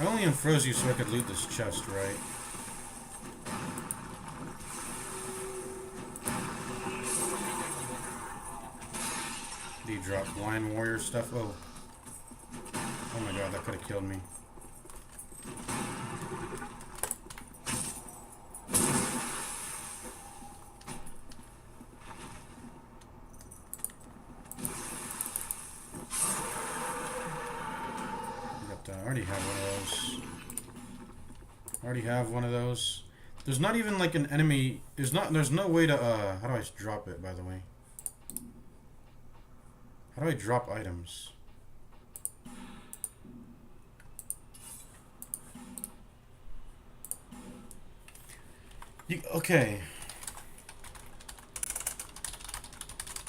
A: I only unfroze you so I could loot this chest, right? He dropped blind warrior stuff. Oh. Oh my god, that could have killed me. I already have one of those. I already have one of those. There's not even like an enemy. There's no way to how do I drop it, by the way? How do I drop items? Okay.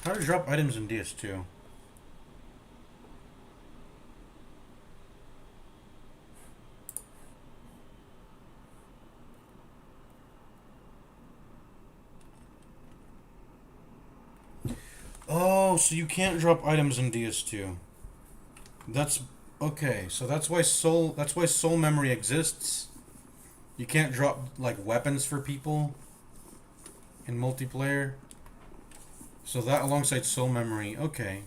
A: How to drop items in DS2? Oh, so you can't drop items in DS2. That's okay. So that's why soul memory exists. You can't drop like weapons for people in multiplayer. So that alongside soul memory, okay.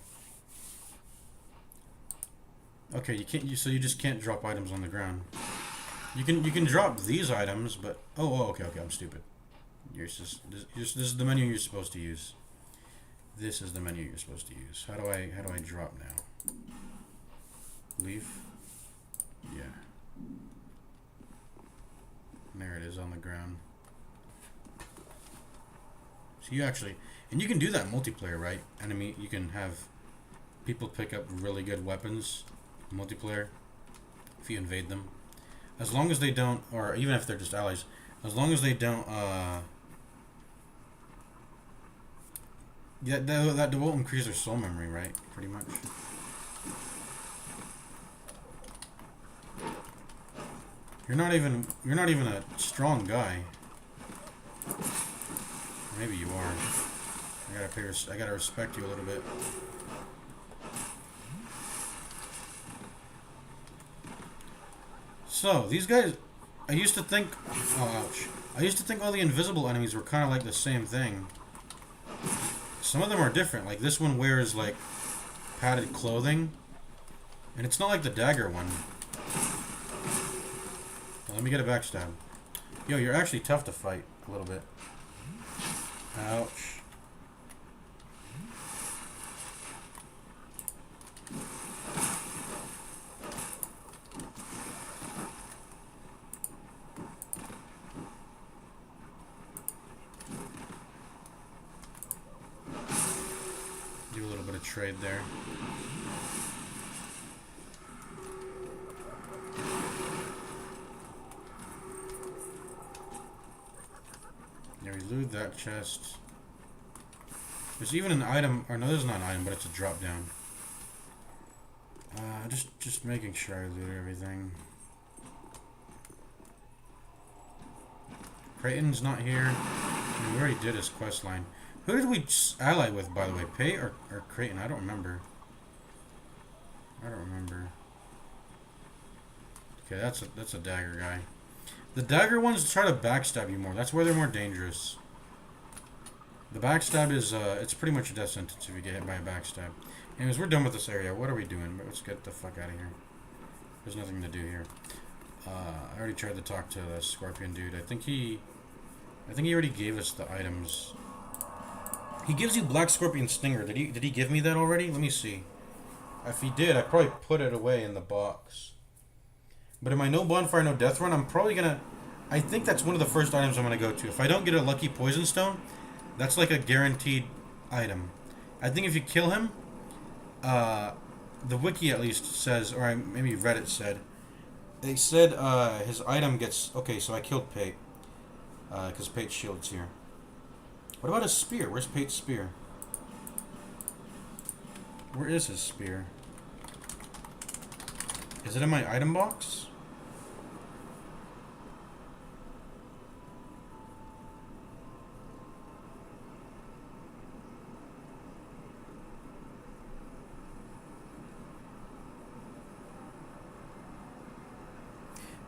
A: Okay, you can't. So you just can't drop items on the ground. You can drop these items, but okay. I'm stupid. This is the menu you're supposed to use. This is the menu you're supposed to use. How do I drop now? Leave? Yeah. There it is on the ground. So you actually, and you can do that in multiplayer, right? Enemy, you can have people pick up really good weapons in multiplayer if you invade them. As long as they don't, or even if they're just allies, as long as they don't, yeah, that will increase their soul memory, right? Pretty much. You're not even a strong guy. Maybe you are. I gotta respect you a little bit. So these guys, I used to think, oh ouch, I used to think all the invisible enemies were kind of like the same thing. Some of them are different. Like this one wears like padded clothing, and it's not like the dagger one. Well, let me get a backstab. Yo, you're actually tough to fight a little bit. Ouch. Do a little bit of trade there. Yeah, we loot that chest. There's even an item, or no, there's not an item, but it's a drop down. Just making sure I loot everything. Creighton's not here. I mean, we already did his quest line. Who did we ally with, by the way? Pei or Creighton? I don't remember. Okay, that's a dagger guy. The dagger ones try to backstab you more. That's where they're more dangerous. The backstab is, it's pretty much a death sentence if you get hit by a backstab. Anyways, we're done with this area. What are we doing? Let's get the fuck out of here. There's nothing to do here. I already tried to talk to the scorpion dude. I think he already gave us the items. He gives you black scorpion stinger. Did he give me that already? Let me see. If he did, I probably put it away in the box. But in my no bonfire, no death run, I'm probably gonna... I think that's one of the first items I'm gonna go to. If I don't get a lucky poison stone, that's like a guaranteed item. I think if you kill him, the wiki at least says, or maybe Reddit said, they said his item gets... Okay, so I killed Pate. Because Pate's shield's here. What about his spear? Where's Pate's spear? Where is his spear? Is it in my item box?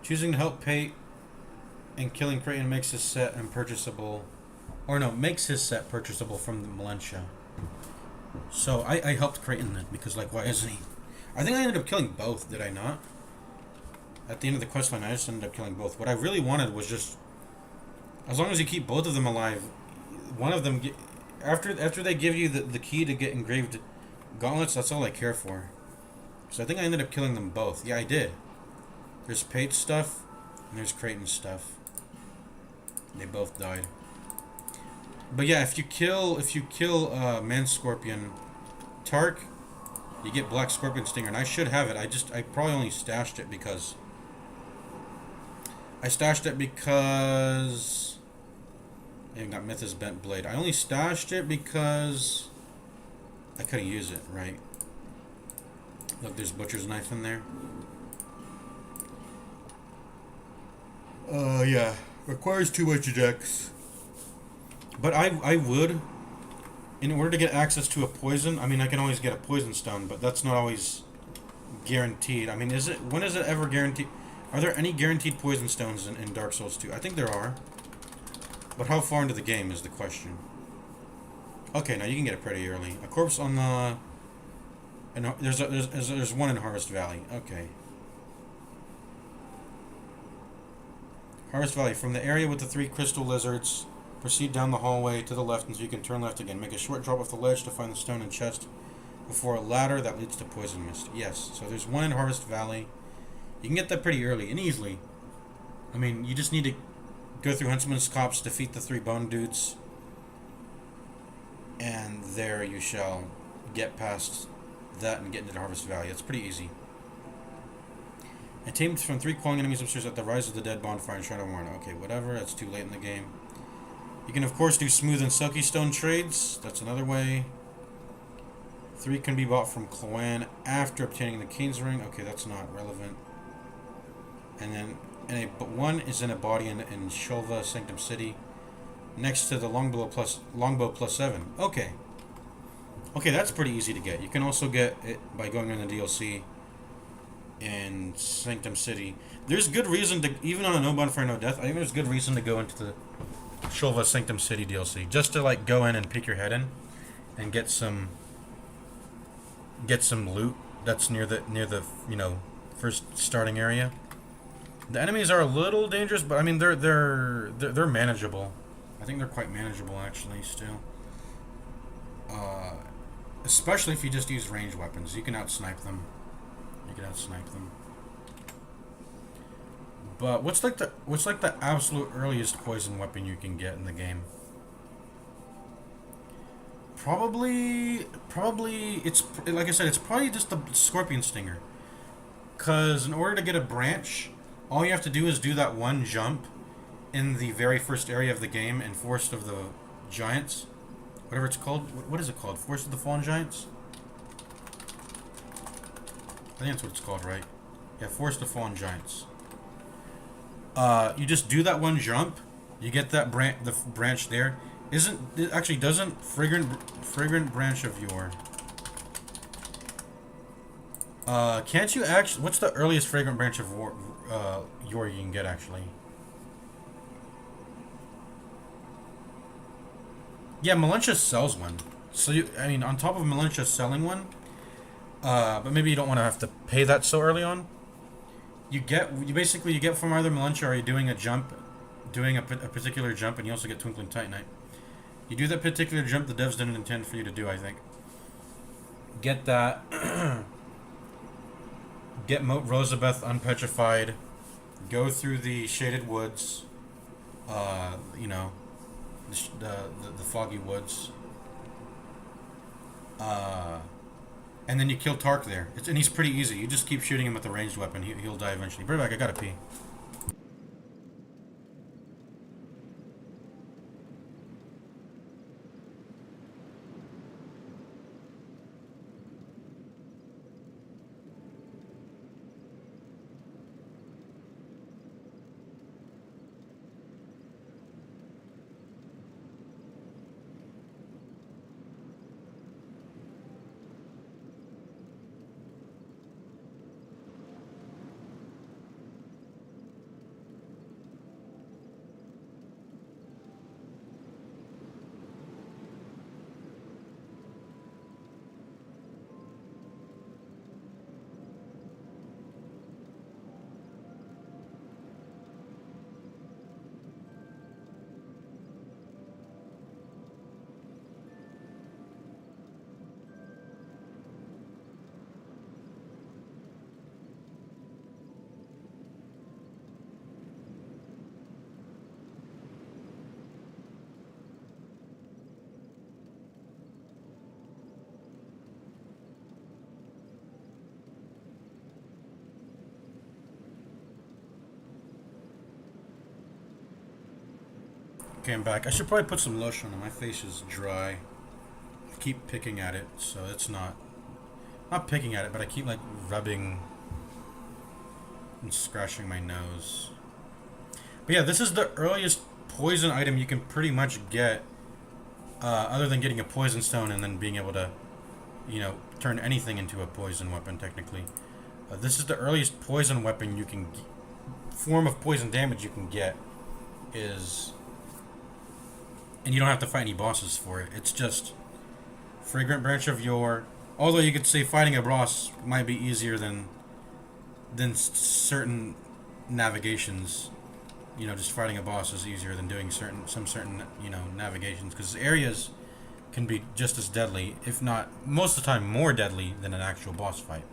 A: Choosing to help Pate and killing Creighton makes his set unpurchasable. Or no, makes his set purchasable from the Militia. So I helped Creighton then, because, like, why isn't he? I think I ended up killing both, did I not? At the end of the quest line, I just ended up killing both. What I really wanted was just, as long as you keep both of them alive, one of them, after they give you the key to get engraved gauntlets, that's all I care for. So I think I ended up killing them both. Yeah, I did. There's Pate's stuff, and there's Creighton's stuff. They both died. But yeah, if you kill Man Scorpion Tark, you get Black Scorpion Stinger, and I should have it. I probably only stashed it because I even got Mythos Bent Blade. I only stashed it because I couldn't use it, right? Look, there's Butcher's Knife in there. Yeah. Requires too much dex. But I would, in order to get access to a poison, I mean, I can always get a poison stone, but that's not always guaranteed. I mean, when is it ever guaranteed? Are there any guaranteed poison stones in Dark Souls 2? I think there are. But how far into the game is the question. Okay, now you can get it pretty early. A corpse on the... And there's one in Harvest Valley. Okay. Harvest Valley. From the area with the 3 crystal lizards, proceed down the hallway to the left until you can turn left again. Make a short drop off the ledge to find the stone and chest before a ladder that leads to Poison Mist. Yes, so there's one in Harvest Valley. You can get that pretty early and easily. I mean, you just need to go through Huntsman's Copse, defeat the 3 bone dudes, and there you shall get past that and get into the Harvest Valley. It's pretty easy. Attained from 3 clawing enemies upstairs at the Rise of the Dead bonfire in Shadow Warren. Okay, whatever. That's too late in the game. You can, of course, do smooth and silky stone trades. That's another way. 3 can be bought from Cloan after obtaining the King's Ring. Okay, that's not relevant. And then, one is in a body in Shulva Sanctum City, next to the longbow plus 7. Okay. Okay, that's pretty easy to get. You can also get it by going in the DLC in Sanctum City. There's good reason to, even on a No Bonfire No Death, I think there's good reason to go into the Shulva Sanctum City DLC, just to, like, go in and peek your head in and get some loot that's near the first starting area. The enemies are a little dangerous, but I mean they're manageable. I think they're quite manageable actually still. Especially if you just use ranged weapons, you can outsnipe them. But what's like the absolute earliest poison weapon you can get in the game? Probably it's, like I said, it's probably just the Scorpion Stinger. Cause in order to get a branch, all you have to do is do that one jump in the very first area of the game in Forest of the Giants, whatever it's called. What is it called? Forest of the Fallen Giants. I think that's what it's called, right? Yeah, Forest of Fallen Giants. You just do that one jump, you get that branch there. Doesn't fragrant branch of yore. Can't you actually? What's the earliest fragrant branch of yore you can get actually? Yeah, Melentia sells one. So on top of Melentia selling one, but maybe you don't want to have to pay that so early on. You get from either Melentia or you're doing a jump, doing a particular jump, and you also get Twinkling Titanite. You do that particular jump the devs didn't intend for you to do, I think. Get that. Get Moat Rosabeth unpetrified. Go through the shaded woods. The foggy woods. And then you kill Tark there. And he's pretty easy. You just keep shooting him with a ranged weapon. He'll die eventually. Bring it back. I gotta pee. Okay, I'm back. I should probably put some lotion on. My face is dry. I keep picking at it, so it's not picking at it, but I keep like rubbing and scratching my nose. But yeah, this is the earliest poison item you can pretty much get, other than getting a poison stone and then being able to, you know, turn anything into a poison weapon technically. This is the earliest poison weapon you can form of poison damage you can get is, and you don't have to fight any bosses for it. It's just Fragrant Branch of Yore. Although you could say fighting a boss might be easier than certain navigations. You know, just fighting a boss is easier than doing some certain you know navigations, because areas can be just as deadly, if not most of the time more deadly than an actual boss fight.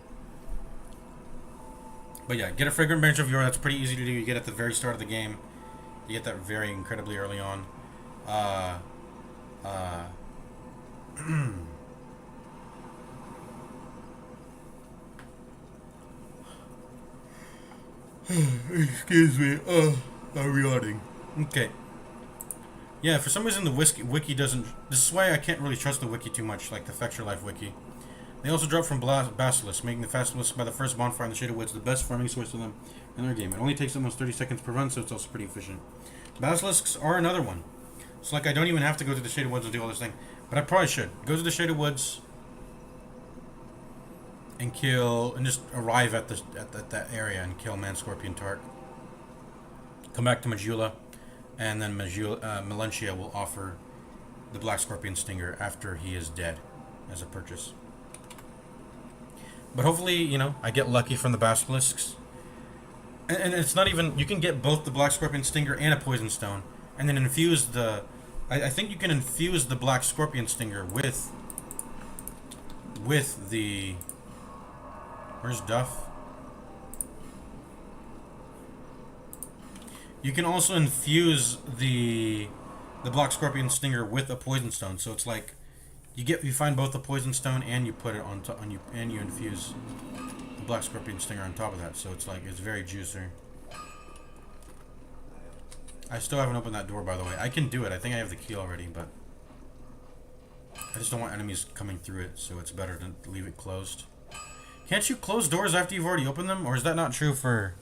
A: But yeah, get a Fragrant Branch of Yore. That's pretty easy to do. You get at the very start of the game. You get that very incredibly early on. Excuse me. I'm yawning. Okay. Yeah, for some reason the wiki doesn't... This is why I can't really trust the wiki too much, like the Fecture Life wiki. They also drop from Basilisk, making the Basilisk by the first bonfire in the Shaded Woods the best farming source for them in their game. It only takes almost 30 seconds per run, so it's also pretty efficient. Basilisks are another one. It's like I don't even have to go to the Shaded Woods and do all this thing. But I probably should. Go to the Shaded Woods and kill... And just arrive at that area and kill Man-Scorpion Tark. Come back to Majula. And then Melentia will offer the Black Scorpion Stinger after he is dead as a purchase. But hopefully, you know, I get lucky from the Basilisks. And it's not even... You can get both the Black Scorpion Stinger and a Poison Stone. And then infuse the... I think you can infuse the Black Scorpion Stinger with the... Where's Duff? You can also infuse the Black Scorpion Stinger with a Poison Stone. So it's like... You find both the Poison Stone and you put it on you, and you infuse the Black Scorpion Stinger on top of that. So it's like, it's very juicy. I still haven't opened that door, by the way. I can do it. I think I have the key already, but I just don't want enemies coming through it, so it's better to leave it closed. Can't you close doors after you've already opened them, or is that not true for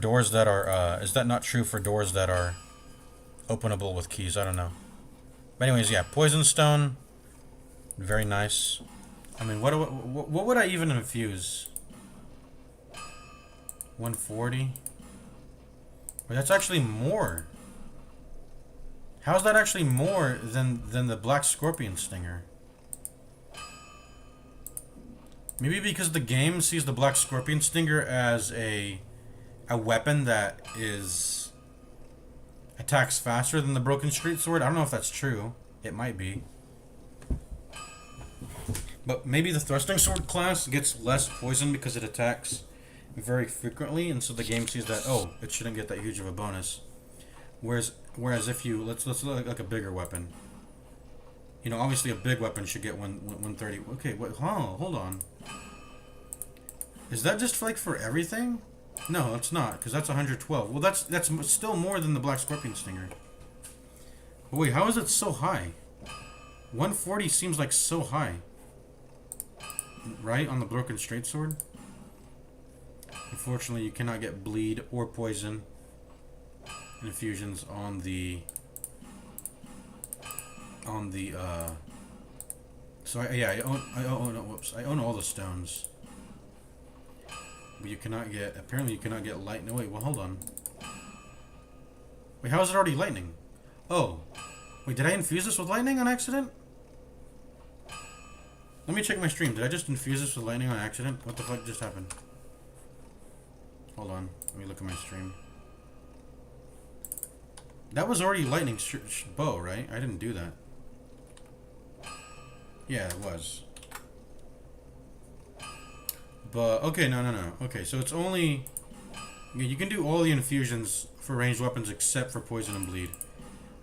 A: doors that are? Is that not true for doors that are openable with keys? I don't know. But anyways, yeah, Poison Stone, very nice. I mean, what would I even infuse? 140. Wait, that's actually more. How's that actually more than the Black Scorpion Stinger? Maybe because the game sees the Black Scorpion Stinger as a weapon that attacks faster than the Broken Street Sword. I don't know if that's true. It might be. But maybe the Thrusting Sword class gets less poison because it attacks very frequently, and so the game sees that, oh, it shouldn't get that huge of a bonus. Whereas if you let's look like a bigger weapon. You know, obviously a big weapon should get 130. Okay, wait, hold on. Is that just like for everything? No, it's not, because that's 112. Well, that's still more than the Black Scorpion Stinger. But wait, how is it so high? 140 seems like so high. Right, on the Broken Straight Sword? Unfortunately, you cannot get bleed or poison infusions on the so I own all the stones. But you cannot get, apparently you cannot get light. No, wait, well, hold on. Wait, how is it already lightning? Oh. Wait, did I infuse this with lightning on accident? Let me check my stream. Did I just infuse this with lightning on accident? What the fuck just happened? Hold on. Let me look at my stream. That was already lightning bow, right? I didn't do that. Yeah, it was. But, okay, no. Okay, so it's only... Yeah, you can do all the infusions for ranged weapons except for poison and bleed.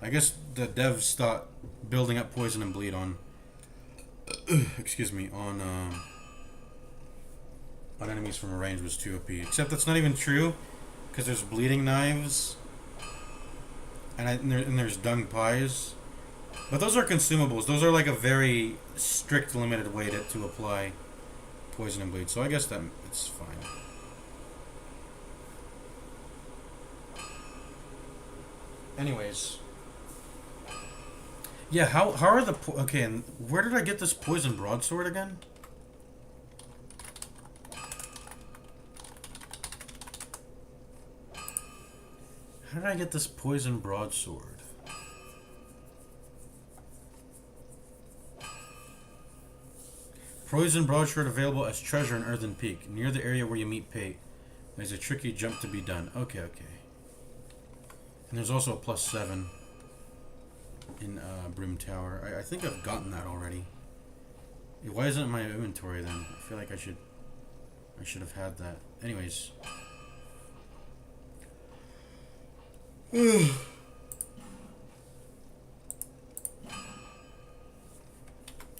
A: I guess the devs thought building up poison and bleed on... excuse me, on enemies from a range was too OP. Except that's not even true, because there's bleeding knives and there's dung pies. But those are consumables. Those are like a very strict, limited way to apply poison and bleed. So I guess that it's fine. Anyways. Yeah, how are the... Okay, and where did I get this poison broadsword again? How did I get this poison broadsword? Poison broadsword available as treasure in Earthen Peak, near the area where you meet Pate. There's a tricky jump to be done. Okay, okay. And there's also a +7 in Brim Tower. I think I've gotten that already. Why isn't it in my inventory then? I feel like I should have had that. Anyways.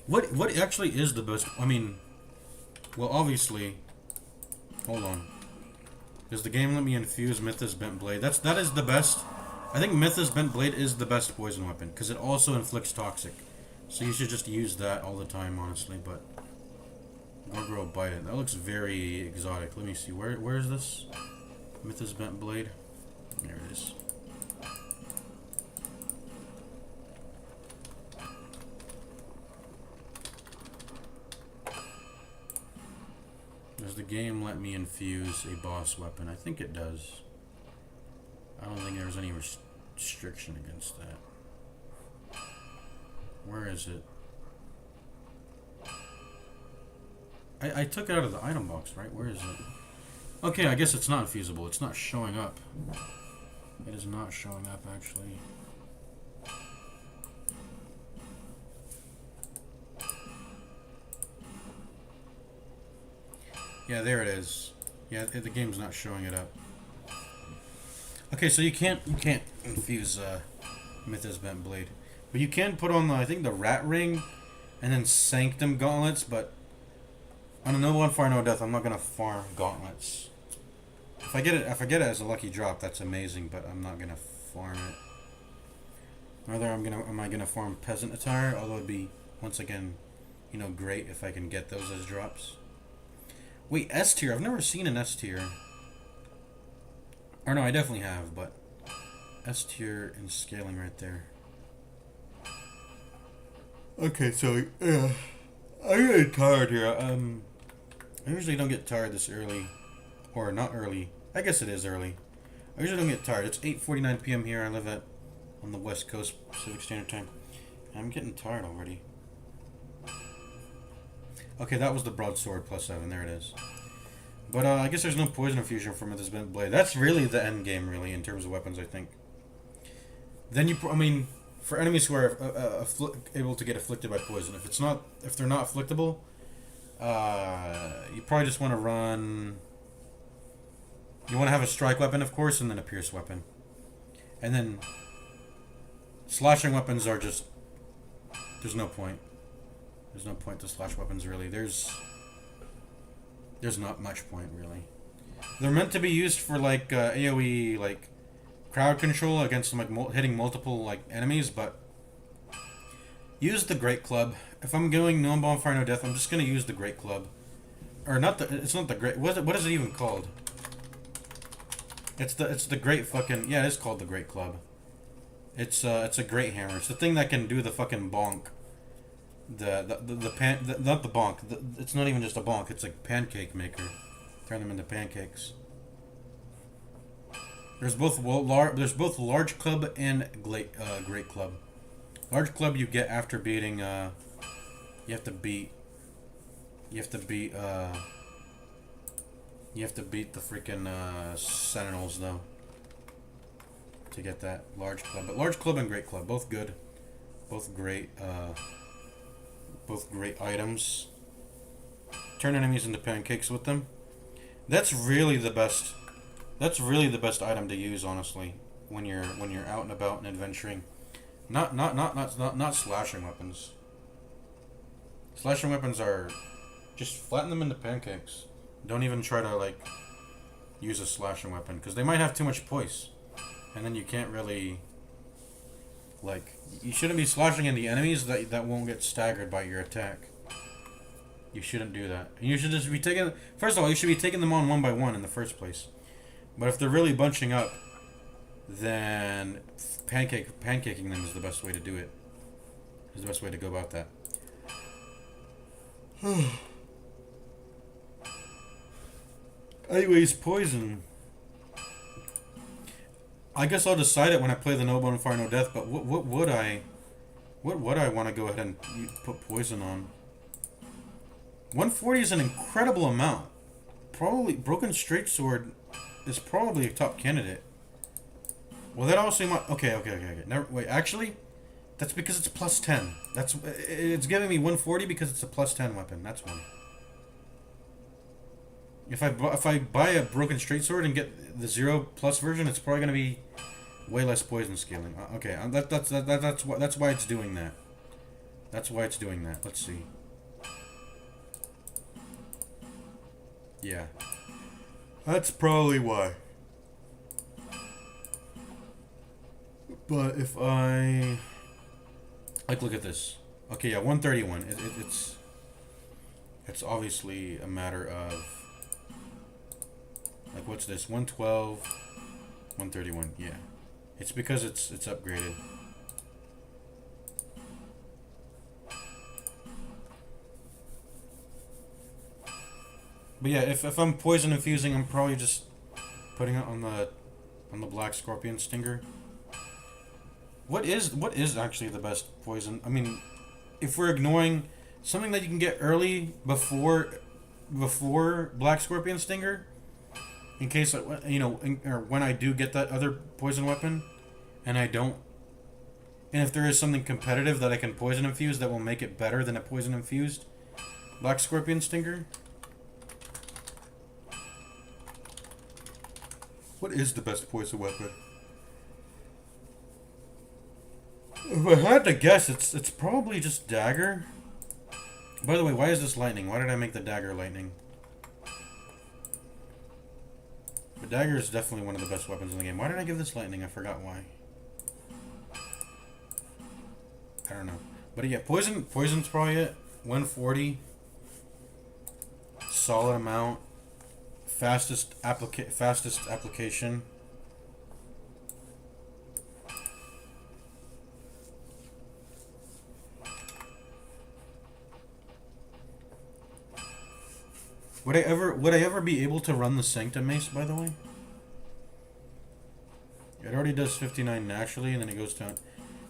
A: What actually is the best? I mean, well, obviously. Hold on. Does the game let me infuse Mythos Bent Blade? That is the best. I think Mythos Bent Blade is the best poison weapon because it also inflicts toxic. So you should just use that all the time, honestly. But Gargoyle Bite It. That looks very exotic. Let me see. Where is this? Mythos Bent Blade. There it is. Does the game let me infuse a boss weapon? I think it does. I don't think there's any restriction against that. Where is it? I took it out of the item box, right? Where is it? Okay, I guess it's not infusible. It's not showing up. It is not showing up, actually. Yeah, there it is. Yeah, the game's not showing it up. Okay, so you can't infuse Mythos Bent Blade, but you can put on I think the Rat Ring, and then Sanctum Gauntlets. But on a No Bonfire No Death, I'm not gonna farm gauntlets. If I get it as a lucky drop, that's amazing. But I'm not gonna farm it. Rather, am I gonna farm Peasant Attire? Although it'd be once again, great if I can get those as drops. Wait, S tier? I've never seen an S tier. Or no, I definitely have, but S tier and scaling right there. Okay, so yeah, I'm getting tired here. I usually don't get tired this early, or not early. I guess it is early. I usually don't get tired. It's 8:49 p.m. here. I live on the West Coast Pacific Standard Time. I'm getting tired already. Okay, that was the broadsword +7. There it is. But I guess there's no poison infusion from Mythos Bent Blade. That's really the end game, really, in terms of weapons, I think. Then for enemies who are able to get afflicted by poison, if they're not afflictable, you probably just want to run. You want to have a strike weapon, of course, and then a pierce weapon, and then slashing weapons are just. There's no point. There's no point to slash weapons, really. There's not much point, really. They're meant to be used for, like, AoE, like, crowd control against, like, hitting multiple, like, enemies, but use the Great Club. If I'm going No Bonfire No Death, I'm just gonna use the Great Club. Or not it's not the Great, what is it even called? It's the Great fucking, yeah, it is called the Great Club. It's a Great Hammer. It's the thing that can do the fucking bonk. Not the bonk. It's not even just a bonk. It's like pancake maker. Turn them into pancakes. There's both large club and great club. Large club you get after beating. You have to beat the freaking Sentinels though to get that large club. But large club and great club, both good, both great. Both great items. Turn enemies into pancakes with them. That's really the best. That's really the best item to use, honestly, when you're out and about and adventuring. Not slashing weapons. Slashing weapons are just flatten them into pancakes. Don't even try to like use a slashing weapon because they might have too much poise, and then you can't really Like, you shouldn't be sloshing into enemies that won't get staggered by your attack. You shouldn't do that. You should just be taking... First of all, you should be taking them on one by one in the first place. But if they're really bunching up, then pancaking them is the best way to do it. Is the best way to go about that. Anyways, poison. I guess I'll decide it when I play the No Bonfire No Death, but what would I want to go ahead and put poison on? 140 is an incredible amount. Probably Broken Straight Sword is probably a top candidate. Well, that also might... Okay. Never, wait, actually, that's because it's plus 10. It's giving me 140 because it's a plus 10 weapon. That's why. If I buy a Broken Straight Sword and get the 0 plus version, it's probably gonna be way less poison scaling. Okay, that's why it's doing that. That's why it's doing that. Let's see. Yeah, that's probably why. But if I look at this. Okay, yeah, 131. It's obviously a matter of. Like, what's this? 112, 131. Yeah, it's because it's upgraded. But yeah, if I'm poison infusing, I'm probably just putting it on the Black Scorpion Stinger. What is actually the best poison? I mean, if we're ignoring something that you can get early before Black Scorpion Stinger. In case, you know, or when I do get that other poison weapon, and I don't, and if there is something competitive that I can poison infuse that will make it better than a poison infused Black Scorpion Stinger. What is the best poison weapon? If I had to guess, it's probably just dagger. By the way, why is this lightning? Why did I make the dagger lightning? The dagger is definitely one of the best weapons in the game. Why did I give this lightning? I forgot why. I don't know. But yeah, poison's probably it. 140. Solid amount. Fastest application. Would I ever be able to run the Sanctum Mace, by the way? It already does 59 naturally, and then it goes down.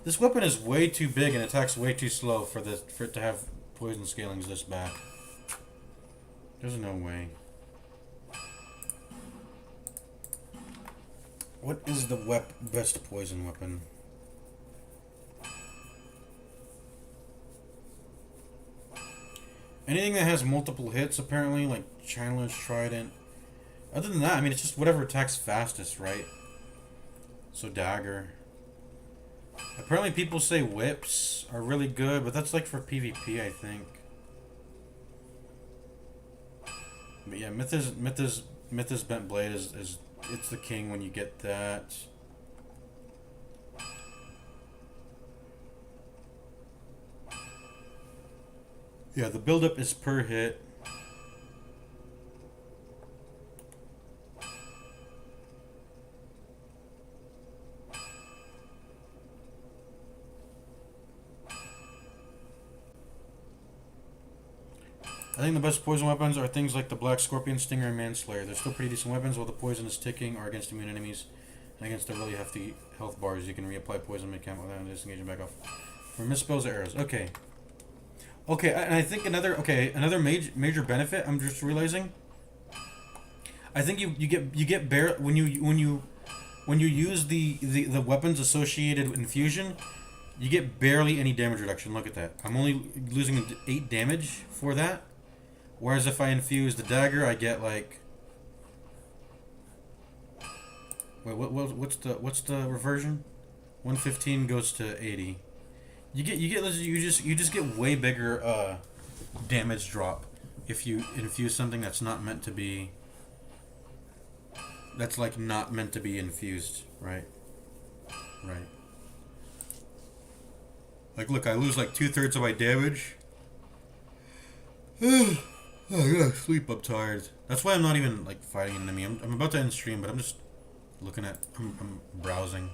A: This weapon is way too big and attacks way too slow for it to have poison scalings this bad. There's no way. What is the best poison weapon? Anything that has multiple hits, apparently, like Chandler's Trident. Other than that, I mean, it's just whatever attacks fastest, right? So dagger. Apparently people say whips are really good, but that's like for PvP, I think. But yeah, Mythos Bent Blade is it's the king when you get that. Yeah, the buildup is per hit. I think the best poison weapons are things like the Black Scorpion, Stinger, and Manslayer. They're still pretty decent weapons while the poison is ticking or against immune enemies. And against the really hefty health bars, you can reapply poison mid-camp without disengaging back off. For misspells or errors. Okay. Okay, and I think another major benefit I'm just realizing. I think you get when you use the weapons associated with infusion, you get barely any damage reduction. Look at that. I'm only losing 8 damage for that. Whereas if I infuse the dagger, I get like. Wait, what's the reversion? 115 goes to 80. You just get way bigger damage drop if you infuse something that's not meant to be. That's like not meant to be infused, right? Right. Like, look, I lose like 2/3 of my damage. Oh, I gotta sleep. I'm tired. That's why I'm not even like fighting an enemy. I'm about to end stream, but I'm just looking at. I'm browsing.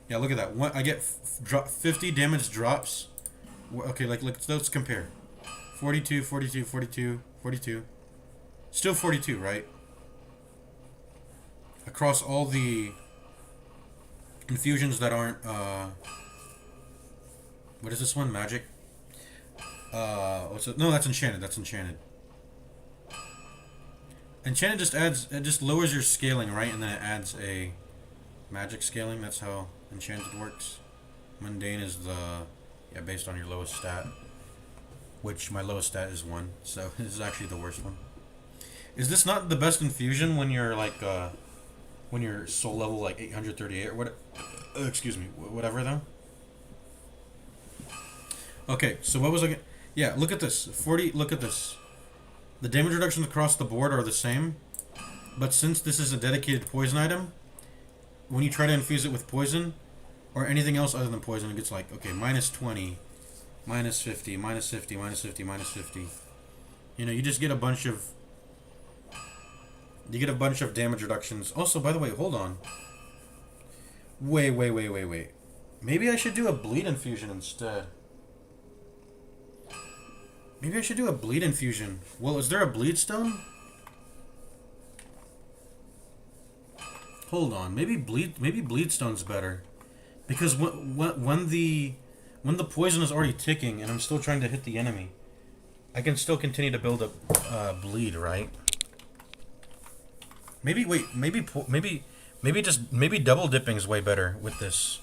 A: Yeah, look at that. I get 50 damage drops. Okay, like let's compare. 42, 42, 42, 42. Still 42, right? Across all the infusions that aren't what is this one? Magic? What's it? No, that's enchanted. That's enchanted. Enchanted just adds, it just lowers your scaling, right? And then it adds a magic scaling. That's how enchanted works. Mundane is based on your lowest stat. Which my lowest stat is 1, so this is actually the worst one. Is this not the best infusion when you're like when you're soul level like 838 or what? Excuse me, whatever though. Okay, so what was I? Yeah, look at this. 40. Look at this. The damage reductions across the board are the same, but since this is a dedicated poison item, when you try to infuse it with poison or anything else other than poison, it gets like okay, minus 20. Minus 50, minus 50, minus 50, minus 50. You know, you just get a bunch of... You get a bunch of damage reductions. Also, by the way, hold on. Wait. Maybe I should do a bleed infusion instead. Maybe I should do a bleed infusion. Well, is there a bleed stone? Hold on. Maybe bleed stone's better. Because when the poison is already ticking and I'm still trying to hit the enemy, I can still continue to build up bleed, right? Maybe double dipping is way better with this.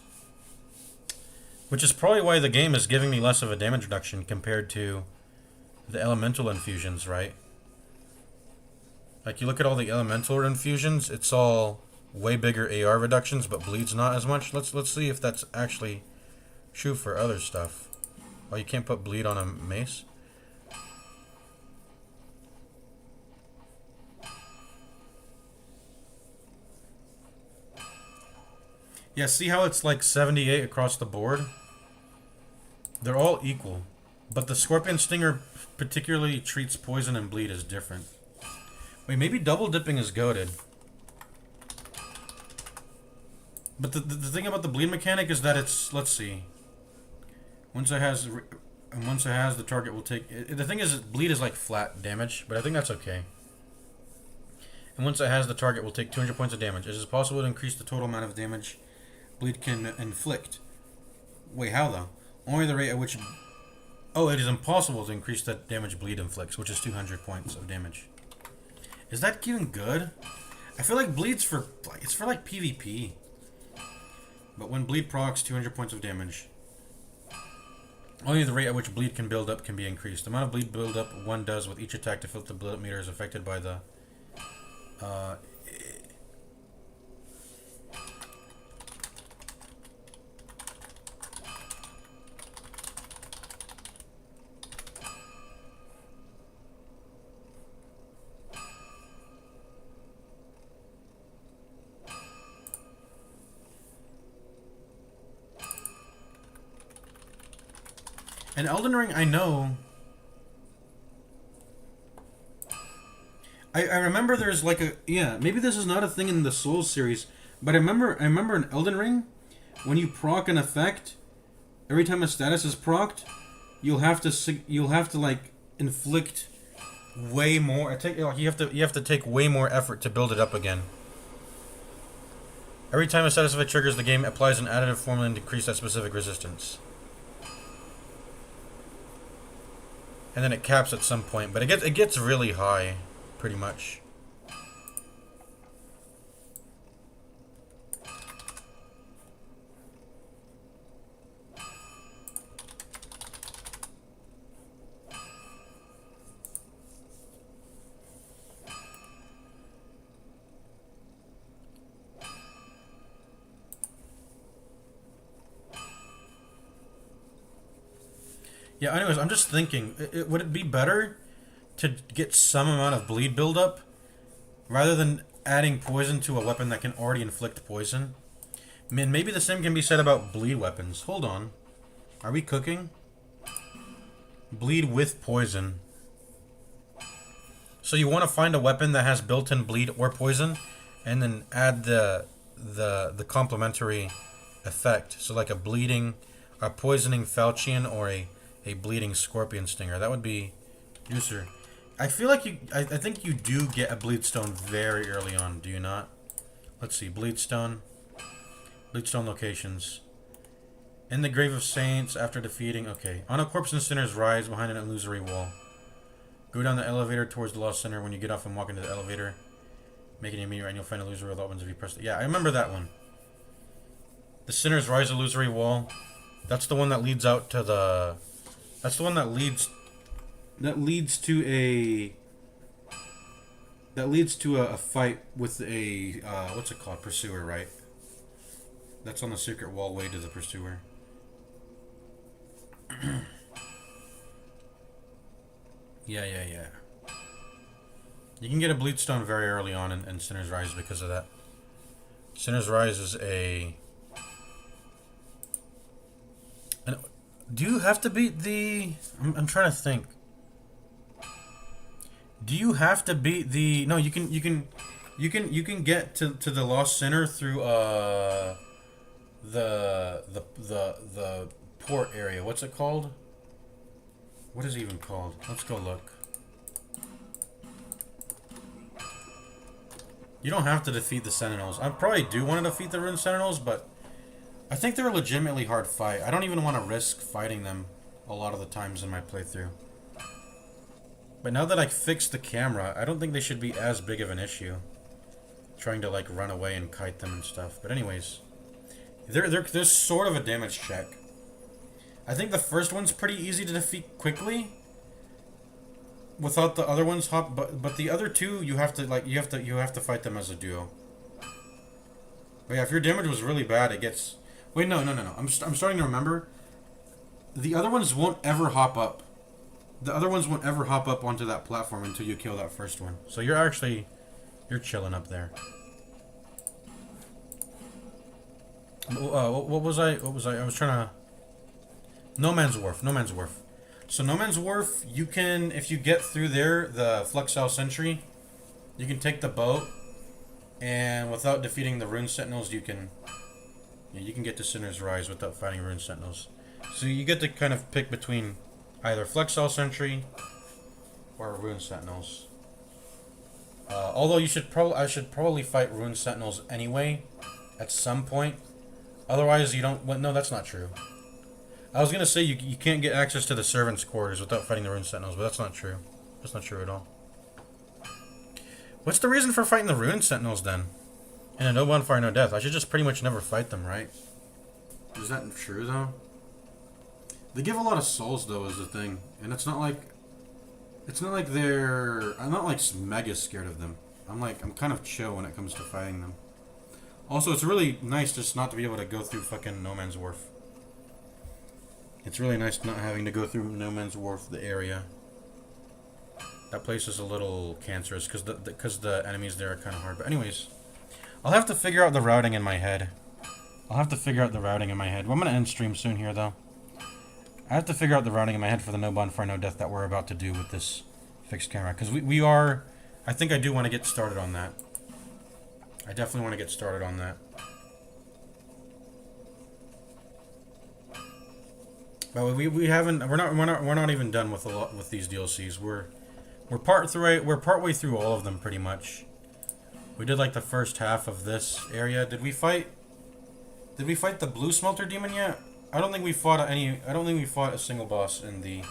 A: Which is probably why the game is giving me less of a damage reduction compared to the elemental infusions, right? Like you look at all the elemental infusions, it's all way bigger AR reductions, but bleed's not as much. Let's see if that's actually true for other stuff. Oh, you can't put bleed on a mace? Yeah, see how it's like 78 across the board? They're all equal. But the Scorpion Stinger particularly treats poison and bleed as different. Wait, maybe double dipping is goated. But the thing about the bleed mechanic is that it's... Let's see. Once it has, the target will take... The thing is, bleed is like flat damage, but I think that's okay. And once it has, the target will take 200 points of damage. It is possible to increase the total amount of damage bleed can inflict. Wait, how though? Only the rate at which... Oh, it is impossible to increase the damage bleed inflicts, which is 200 points of damage. Is that even good? I feel like bleed's for... It's for like PvP. But when bleed procs, 200 points of damage. Only the rate at which bleed can build up can be increased. The amount of bleed build up one does with each attack to fill the build up meter is affected by the... And Elden Ring, I know... I remember there's like a... Yeah, maybe this is not a thing in the Souls series, but I remember in Elden Ring, when you proc an effect, every time a status is procced, you'll have to like inflict way more... You have to take way more effort to build it up again. Every time a status effect triggers, the game applies an additive formula to increase that specific resistance. And then it caps at some point, but it gets really high, pretty much. Yeah, anyways, I'm just thinking, would it be better to get some amount of bleed buildup rather than adding poison to a weapon that can already inflict poison? I mean, maybe the same can be said about bleed weapons. Hold on. Are we cooking? Bleed with poison. So you want to find a weapon that has built-in bleed or poison, and then add the complementary effect. So like a poisoning falchion or a bleeding scorpion stinger. That would be user. I feel like I think you do get a bleedstone very early on. Do you not? Let's see. Bleedstone locations. In the Grave of Saints, after defeating... Okay. On a corpse and sinners rise behind an illusory wall. Go down the elevator towards the Lost Center. When you get off and walk into the elevator, make an immediate and you'll find illusory with weapons if you press it. Yeah, I remember that one. The Sinners Rise illusory wall. That's the one that leads out to the... That's the one that leads... That leads to a... That leads to a fight with a... what's it called? Pursuer, right? That's on the secret wall way to the Pursuer. Yeah. You can get a Bleedstone very early on in Sinner's Rise because of that. Sinner's Rise is a... Do you have to beat the... I'm trying to think. Do you have to beat the... No, you can get to the Lost Sinner through the port area. What's it called? What is it even called? Let's go look. You don't have to defeat the Sentinels. I probably do want to defeat the Rune Sentinels, but I think they're a legitimately hard fight. I don't even want to risk fighting them a lot of the times in my playthrough. But now that I fixed the camera, I don't think they should be as big of an issue. Trying to like run away and kite them and stuff. But anyways, there's sort of a damage check. I think the first one's pretty easy to defeat quickly, without the other ones but the other two you have to fight them as a duo. But yeah, if your damage was really bad, it gets... Wait, no. I'm starting to remember. The other ones won't ever hop up. The other ones won't ever hop up onto that platform until you kill that first one. So you're chilling up there. What was I? I was trying to... No Man's Wharf. So No Man's Wharf, you can, if you get through there, the Flexile Sentry, you can take the boat, and without defeating the Rune Sentinels, you can get to Sinner's Rise without fighting Rune Sentinels. So you get to kind of pick between either Flexile Sentry or Rune Sentinels. Although I should probably fight Rune Sentinels anyway, at some point. Otherwise, you don't... Well, no, that's not true. I was gonna say you can't get access to the servants' quarters without fighting the Rune Sentinels, but that's not true. That's not true at all. What's the reason for fighting the Rune Sentinels then? And a No Bonfire, No Death. I should just pretty much never fight them, right? Is that true though? They give a lot of souls though, is the thing, and it's not like they're... I'm not like mega scared of them. I'm kind of chill when it comes to fighting them. Also, it's really nice just not to be able to go through fucking No Man's Wharf. It's really nice not having to go through No Man's Wharf, the area. That place is a little cancerous because the enemies there are kind of hard. But anyways, I'll have to figure out the routing in my head. Well, I'm going to end stream soon here, though. I have to figure out the routing in my head for the No Bonfire, No Death that we're about to do with this fixed camera. Because we are... I think I do want to get started on that. I definitely want to get started on that. But we haven't... We're not even done with these DLCs. We're partway through all of them pretty much. We did like the first half of this area. Did we fight the Blue Smelter Demon yet? I don't think we fought a single boss in the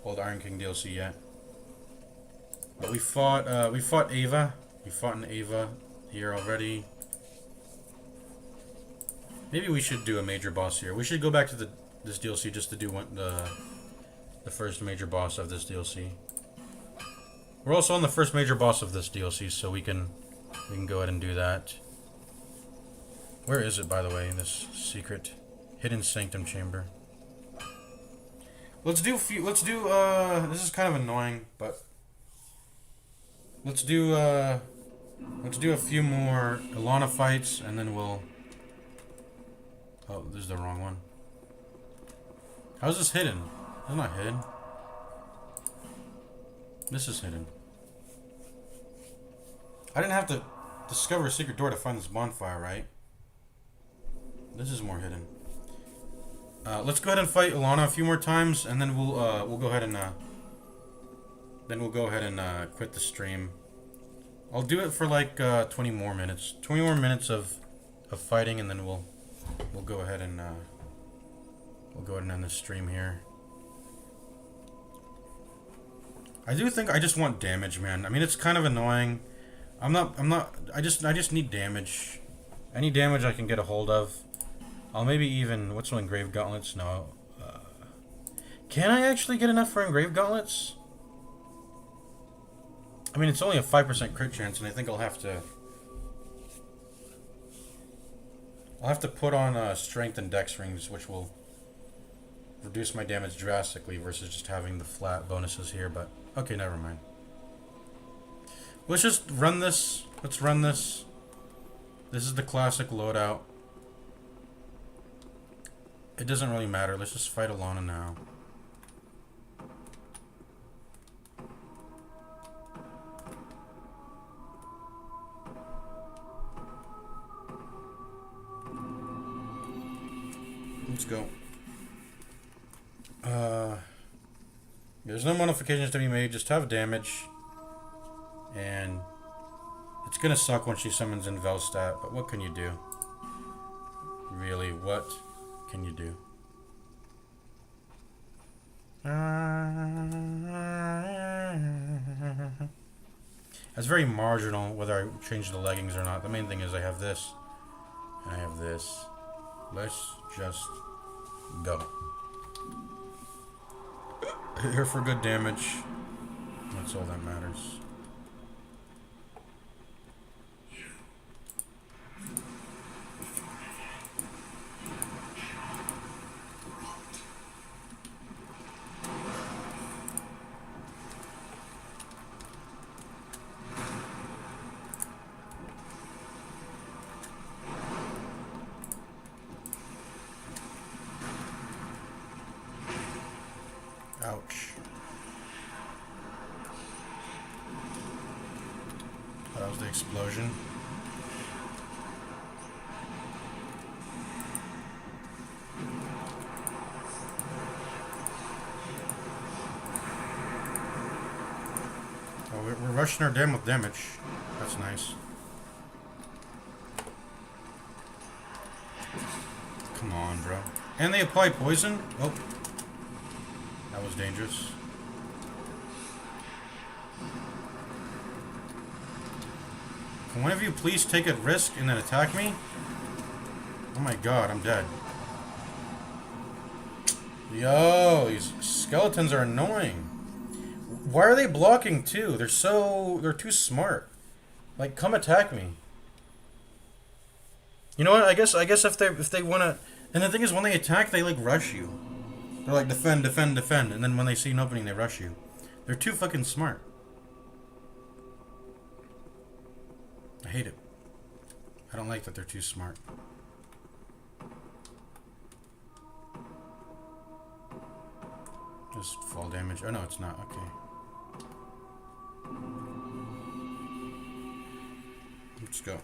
A: old Iron King DLC yet. But we fought Ava. We fought an Ava here already. Maybe we should do a major boss here. We should go back to this DLC just to do the first major boss of this DLC. We're also on the first major boss of this DLC, so we can go ahead and do that. Where is it, by the way, this secret hidden sanctum chamber? Let's do this is kind of annoying, but let's do a few more Ilana fights, and then we'll... Oh, this is the wrong one. How's this hidden? It's not hidden. This is hidden. I didn't have to discover a secret door to find this bonfire, right? This is more hidden. Let's go ahead and fight Ilana a few more times, and then we'll go ahead and quit the stream. I'll do it for like 20 more minutes. 20 more minutes of fighting, and then we'll go ahead and end the stream here. I do think I just want damage, man. I mean, it's kind of annoying. I just need damage. Any damage I can get a hold of. I'll maybe even, what's one, Engraved Gauntlets? No. Can I actually get enough for Engraved Gauntlets? I mean, it's only a 5% crit chance, and I think I'll have to put on Strength and Dex rings, which will reduce my damage drastically versus just having the flat bonuses here, but okay, never mind. Let's just run this. Let's run this. This is the classic loadout. It doesn't really matter. Let's just fight Ilana now. Let's go. There's no modifications to be made. Just have damage. And it's gonna suck when she summons in Velstat, but what can you do? Really, what can you do? That's very marginal whether I change the leggings or not. The main thing is I have this and I have this. Let's just go. Here for good damage. That's all that matters. Ouch. That was the explosion. Oh, we're rushing her down with damage. That's nice. Come on, bro. And they apply poison? Oh. That was dangerous. Can one of you please take a risk and then attack me? Oh my god, I'm dead. Yo, these skeletons are annoying. Why are they blocking too? They're too smart. Like, come attack me. You know what? I guess if they wanna, and the thing is, when they attack, they like rush you. They're like defend, defend, defend, and then when they see an opening, they rush you. They're too fucking smart. I hate it. I don't like that they're too smart. Just fall damage. Oh no, it's not. Okay. Let's go.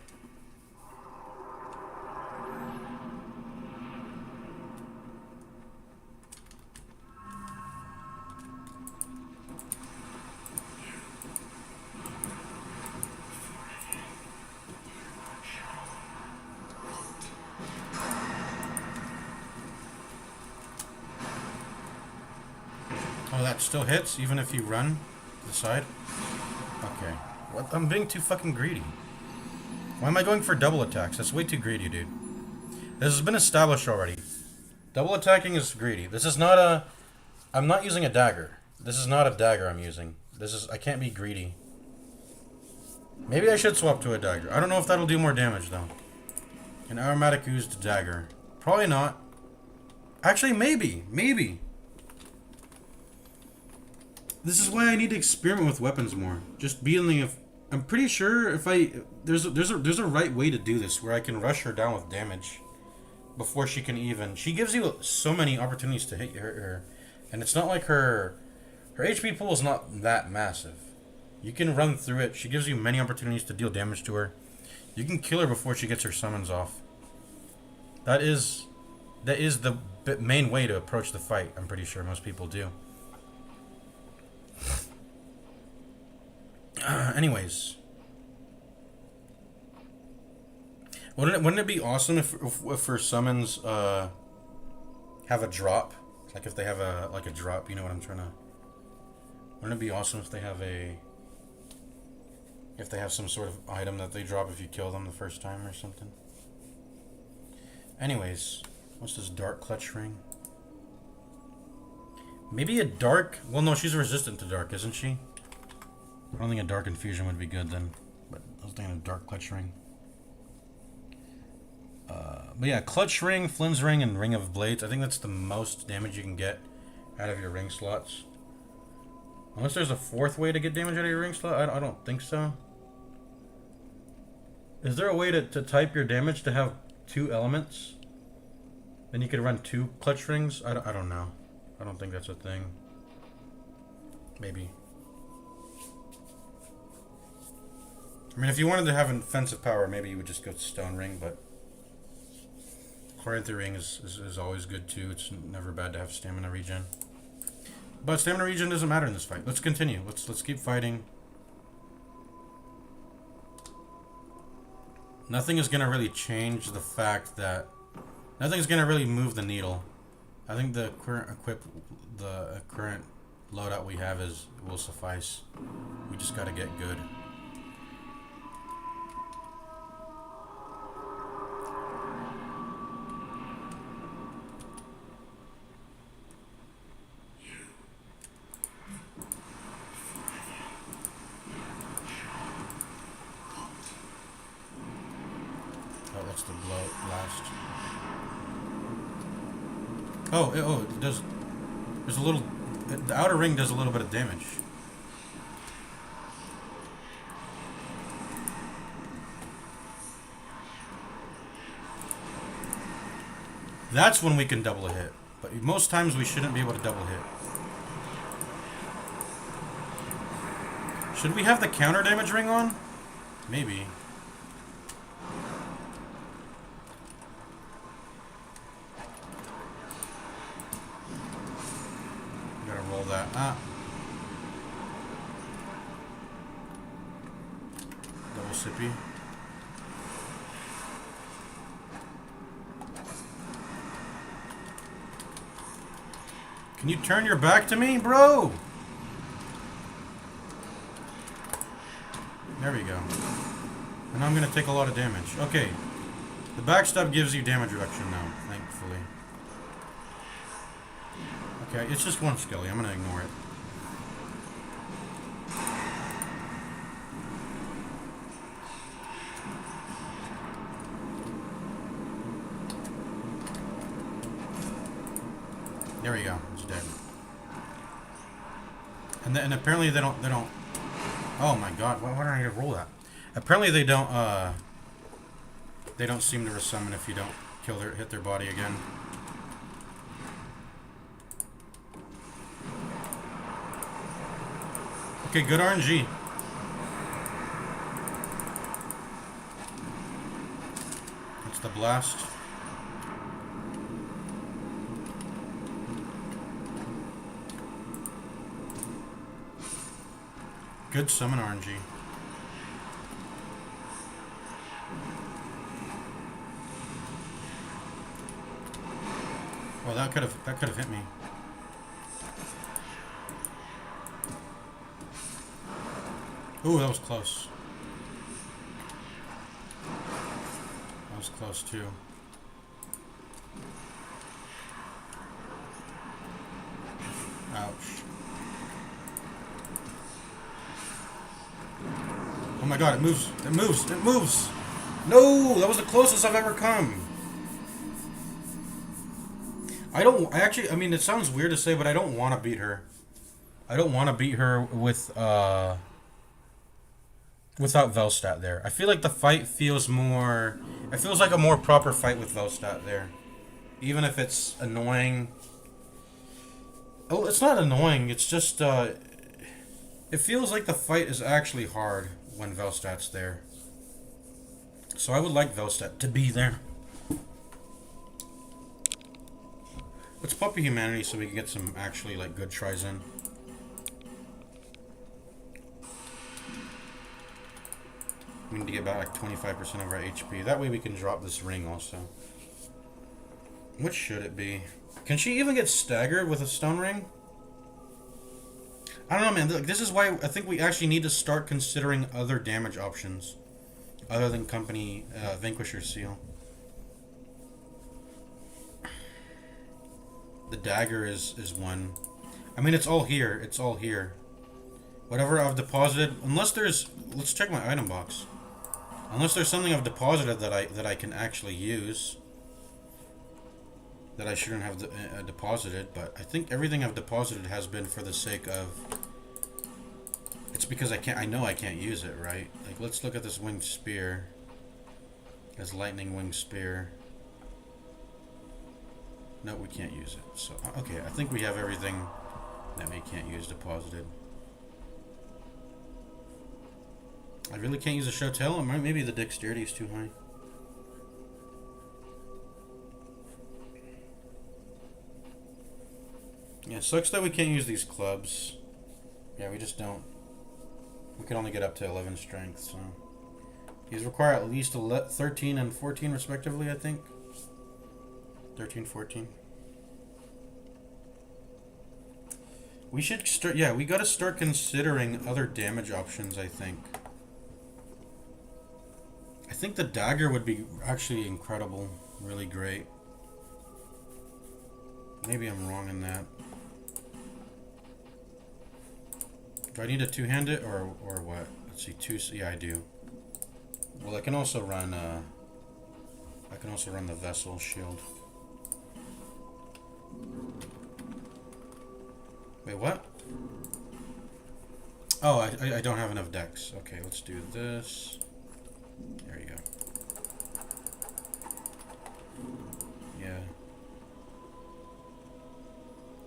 A: Oh, that still hits even if you run to the side? Okay. What? I'm being too fucking greedy. Why am I going for double attacks? That's way too greedy, dude. This has been established already. Double attacking is greedy. This is not a... I'm not using a dagger. This is not a dagger I'm using. This is... I can't be greedy. Maybe I should swap to a dagger. I don't know if that'll do more damage, though. An aromatic oozed dagger. Probably not. Actually, maybe. Maybe. This is why I need to experiment with weapons more. Just being if I'm pretty sure if I there's a right way to do this where I can rush her down with damage before she can even. She gives you so many opportunities to hit her, and it's not like her HP pool is not that massive. You can run through it. She gives you many opportunities to deal damage to her. You can kill her before she gets her summons off. That is the main way to approach the fight. I'm pretty sure most people do. Anyways, wouldn't it be awesome if her summons have a drop? Like if they have a drop, you know what I'm trying to. Wouldn't it be awesome if they have some sort of item that they drop if you kill them the first time or something? Anyways, what's this dark clutch ring? Maybe a dark. Well, no, she's resistant to dark, isn't she? I don't think a dark infusion would be good then. But I was thinking a dark clutch ring. But yeah, clutch ring, Flynn's ring, and ring of blades. I think that's the most damage you can get out of your ring slots. Unless there's a fourth way to get damage out of your ring slot. I don't think so. Is there a way to type your damage to have 2 elements? Then you could run 2 clutch rings? I don't know. I don't think that's a thing. Maybe. I mean, if you wanted to have an offensive power, maybe you would just go stone ring, but Corinth ring is always good too. It's never bad to have stamina regen. But stamina regen doesn't matter in this fight. Let's continue. Let's keep fighting. Nothing is gonna really change the fact that nothing's gonna really move the needle. I think the current loadout we have will suffice. We just gotta get good. The blast. Oh, it does. There's a little. The outer ring does a little bit of damage. That's when we can double a hit. But most times we shouldn't be able to double hit. Should we have the counter damage ring on? Maybe. Double sippy. Can you turn your back to me, bro? There we go. And I'm gonna take a lot of damage. Okay. The backstab gives you damage reduction now, thankfully. Okay, it's just one skelly. I'm gonna ignore it. There we go. It's dead. And apparently they don't. Oh my god! Why did I need to roll that? Apparently they don't. They don't seem to resummon if you don't hit their body again. Okay, good RNG. That's the blast. Good summon RNG. Well, that could have hit me. Ooh, that was close. That was close too. Ouch. Oh my god, it moves. It moves. It moves. No, that was the closest I've ever come. I mean, it sounds weird to say, but I don't want to beat her. I don't want to beat her with, without Velstadt there. I feel like the fight feels more... It feels like a more proper fight with Velstadt there. even if it's annoying. Oh, it's not annoying. It's just it feels like the fight is actually hard when Velstat's there. So I would like Velstat to be there. Let's puppy humanity so we can get some actually like good tries in. We need to get back like 25% of our HP. That way we can drop this ring also. What should it be? Can she even get staggered with a stone ring? I don't know, man. Like, this is why I think we actually need to start considering other damage options. Other than company Vanquisher Seal. The dagger is one. I mean, it's all here. It's all here. Whatever I've deposited, unless there's, let's check my item box. Unless there's something I've deposited that I can actually use. That I shouldn't have deposited, but I think everything I've deposited has been for the sake of. It's because I know I can't use it, right? Like, let's look at this winged spear. This lightning winged spear. No, we can't use it. So, okay, I think we have everything that we can't use deposited. I really can't use a show tail? Maybe the dexterity is too high. Yeah, it sucks that we can't use these clubs. Yeah, we just don't. We can only get up to 11 strength, so. These require at least 13 and 14 respectively, I think. 13, 14. We should start, yeah, we gotta start considering other damage options, I think. I think the dagger would be actually incredible, really great. Maybe I'm wrong in that. Do I need to two-hand it or what? Let's see, yeah, I do. Well, I can also run the vessel shield. Wait, what? Oh, I don't have enough decks. Okay, let's do this. There you go. Yeah.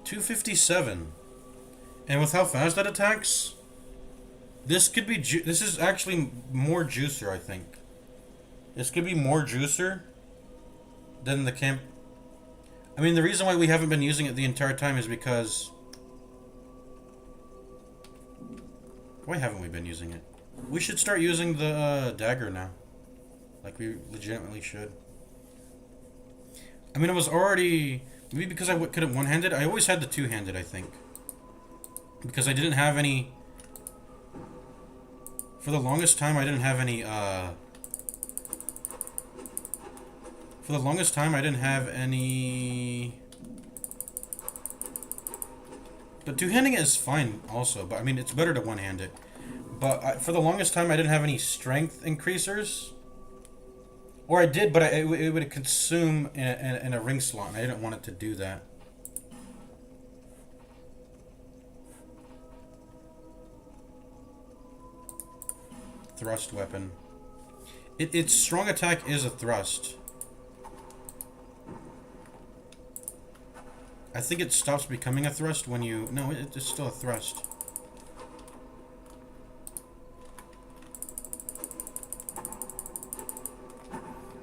A: 257. And with how fast that attacks, this could be this is actually more juicer, I think. This could be more juicer than the camp. I mean, the reason why we haven't been using it the entire time is because. Why haven't we been using it? We should start using the dagger now. Like, we legitimately should. I mean, it was already. Maybe because I couldn't one-handed. I always had the two-handed, I think. Because I didn't have any. For the longest time, I didn't have any. For the longest time, I didn't have any. But two-handing it is fine also. But I mean, it's better to one-hand it. But for the longest time, I didn't have any strength increasers. Or I did, but it would consume in a ring slot, and I didn't want it to do that. Thrust weapon. Its strong attack is a thrust. I think it stops becoming a thrust when you... No, it's still a thrust.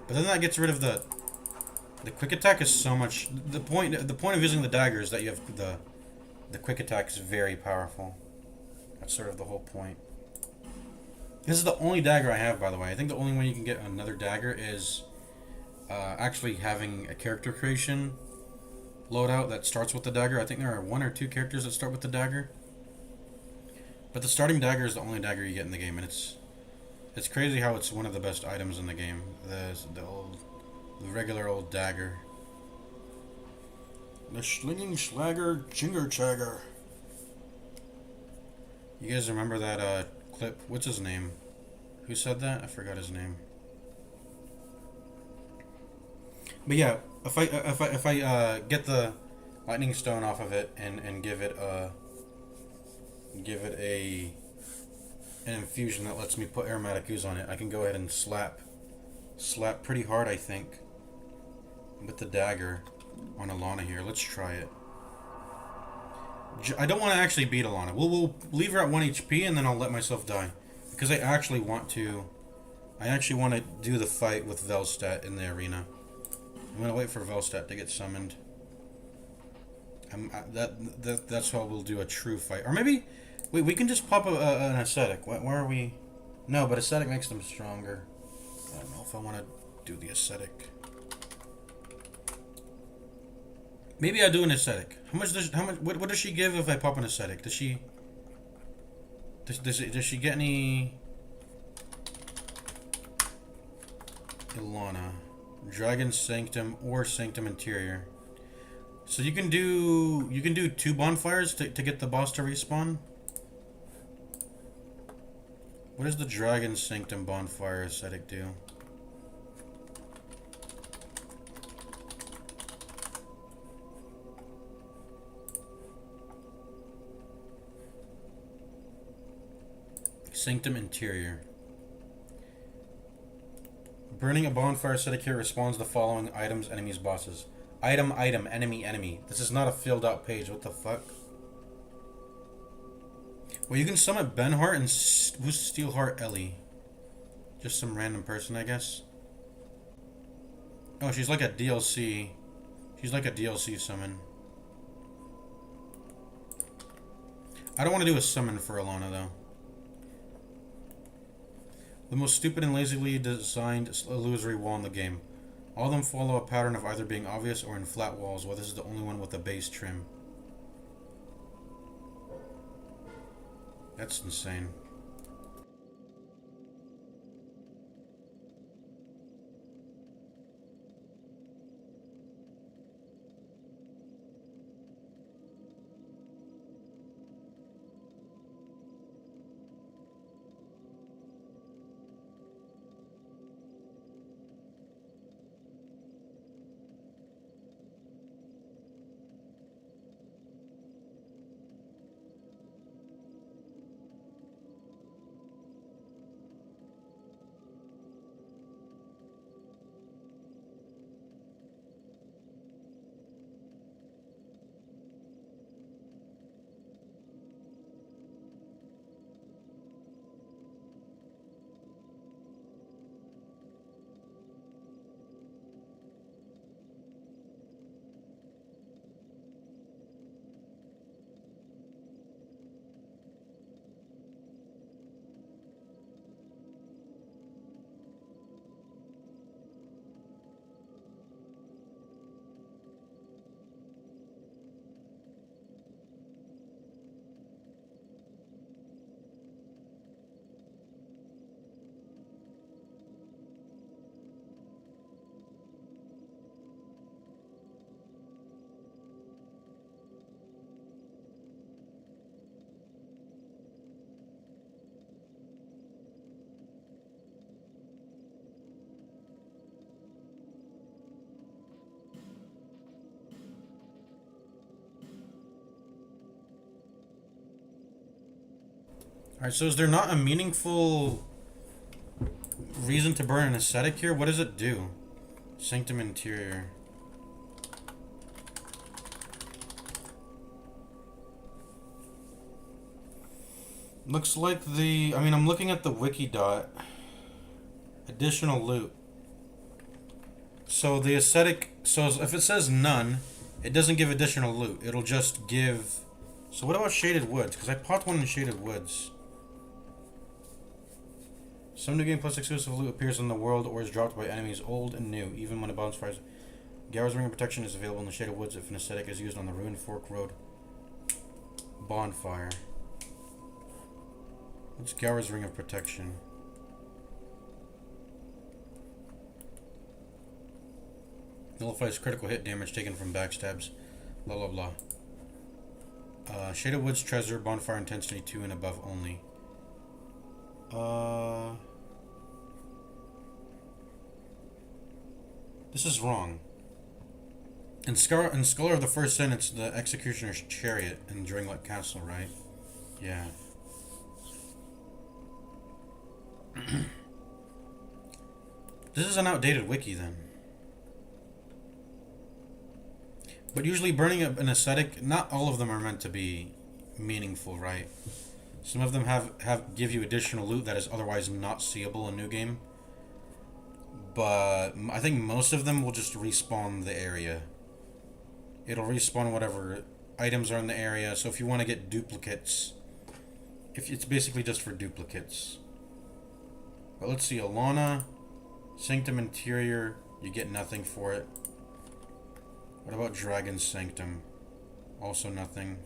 A: But then that gets rid of the quick attack is so much... The point of using the dagger is that you have the quick attack is very powerful. That's sort of the whole point. This is the only dagger I have, by the way. I think the only way you can get another dagger is actually having a character creation loadout that starts with the dagger. I think there are 1 or 2 characters that start with the dagger. But the starting dagger is the only dagger you get in the game, and it's crazy how it's one of the best items in the game. The regular old dagger. The Schlinging Schlagger Jinger Chagger. You guys remember that clip? What's his name? Who said that? I forgot his name. But yeah, if I get the lightning stone off of it and give it an infusion that lets me put aromatic ooze on it, I can go ahead and slap pretty hard, I think, with the dagger. on Alana here. Let's try it. I don't want to actually beat Alana. We'll leave her at 1 HP and then I'll let myself die. Because I actually want to... I actually want to do the fight with Velstadt in the arena. I'm going to wait for Velstadt to get summoned. That's how we'll do a true fight. Or maybe... Wait, we can just pop an ascetic. Where are we? No, but ascetic makes them stronger. I don't know if I want to do the ascetic. Maybe I do an ascetic. What does she give if I pop an ascetic? Does she get any Ilana, Dragon Sanctum or Sanctum Interior? So you can do 2 bonfires to get the boss to respawn. What does the Dragon Sanctum bonfire ascetic do? Sanctum Interior. Burning a bonfire ascetic here respawns the following items, enemies, bosses. Item, enemy. This is not a filled out page. What the fuck? Well, you can summon Benhart and who's Steelheart Ellie? Just some random person, I guess. Oh, she's like a DLC. She's like a DLC summon. I don't want to do a summon for Alana, though. The most stupid and lazily designed illusory wall in the game. All of them follow a pattern of either being obvious or in flat walls, while this is the only one with a base trim. That's insane. Alright, so is there not a meaningful reason to burn an ascetic here? What does it do? Sanctum Interior. Looks like I'm looking at the wiki dot. Additional loot. So the ascetic, so if it says none, it doesn't give additional loot. It'll just give... So what about Shaded Woods? Because I popped one in Shaded Woods. Some new game plus exclusive loot appears in the world or is dropped by enemies old and new, even when a bonfire. Gower's Ring of Protection is available in the Shaded Woods if an ascetic is used on the Ruined Fork Road bonfire. What's Gower's Ring of Protection? Nullifies critical hit damage taken from backstabs. Blah blah blah. Shaded Woods Treasure, bonfire intensity 2 and above only. This is wrong. In Scholar of the First Sin, it's the Executioner's Chariot in Dringlet Castle, right? Yeah. This is an outdated wiki, then. But usually burning an aesthetic, not all of them are meant to be meaningful, right? Some of them have give you additional loot that is otherwise not seeable in New Game. But I think most of them will just respawn the area. It'll respawn whatever items are in the area. So if you want to get duplicates, if it's basically just for duplicates. But let's see, Alana, Sanctum Interior, you get nothing for it. What about Dragon Sanctum? Also nothing.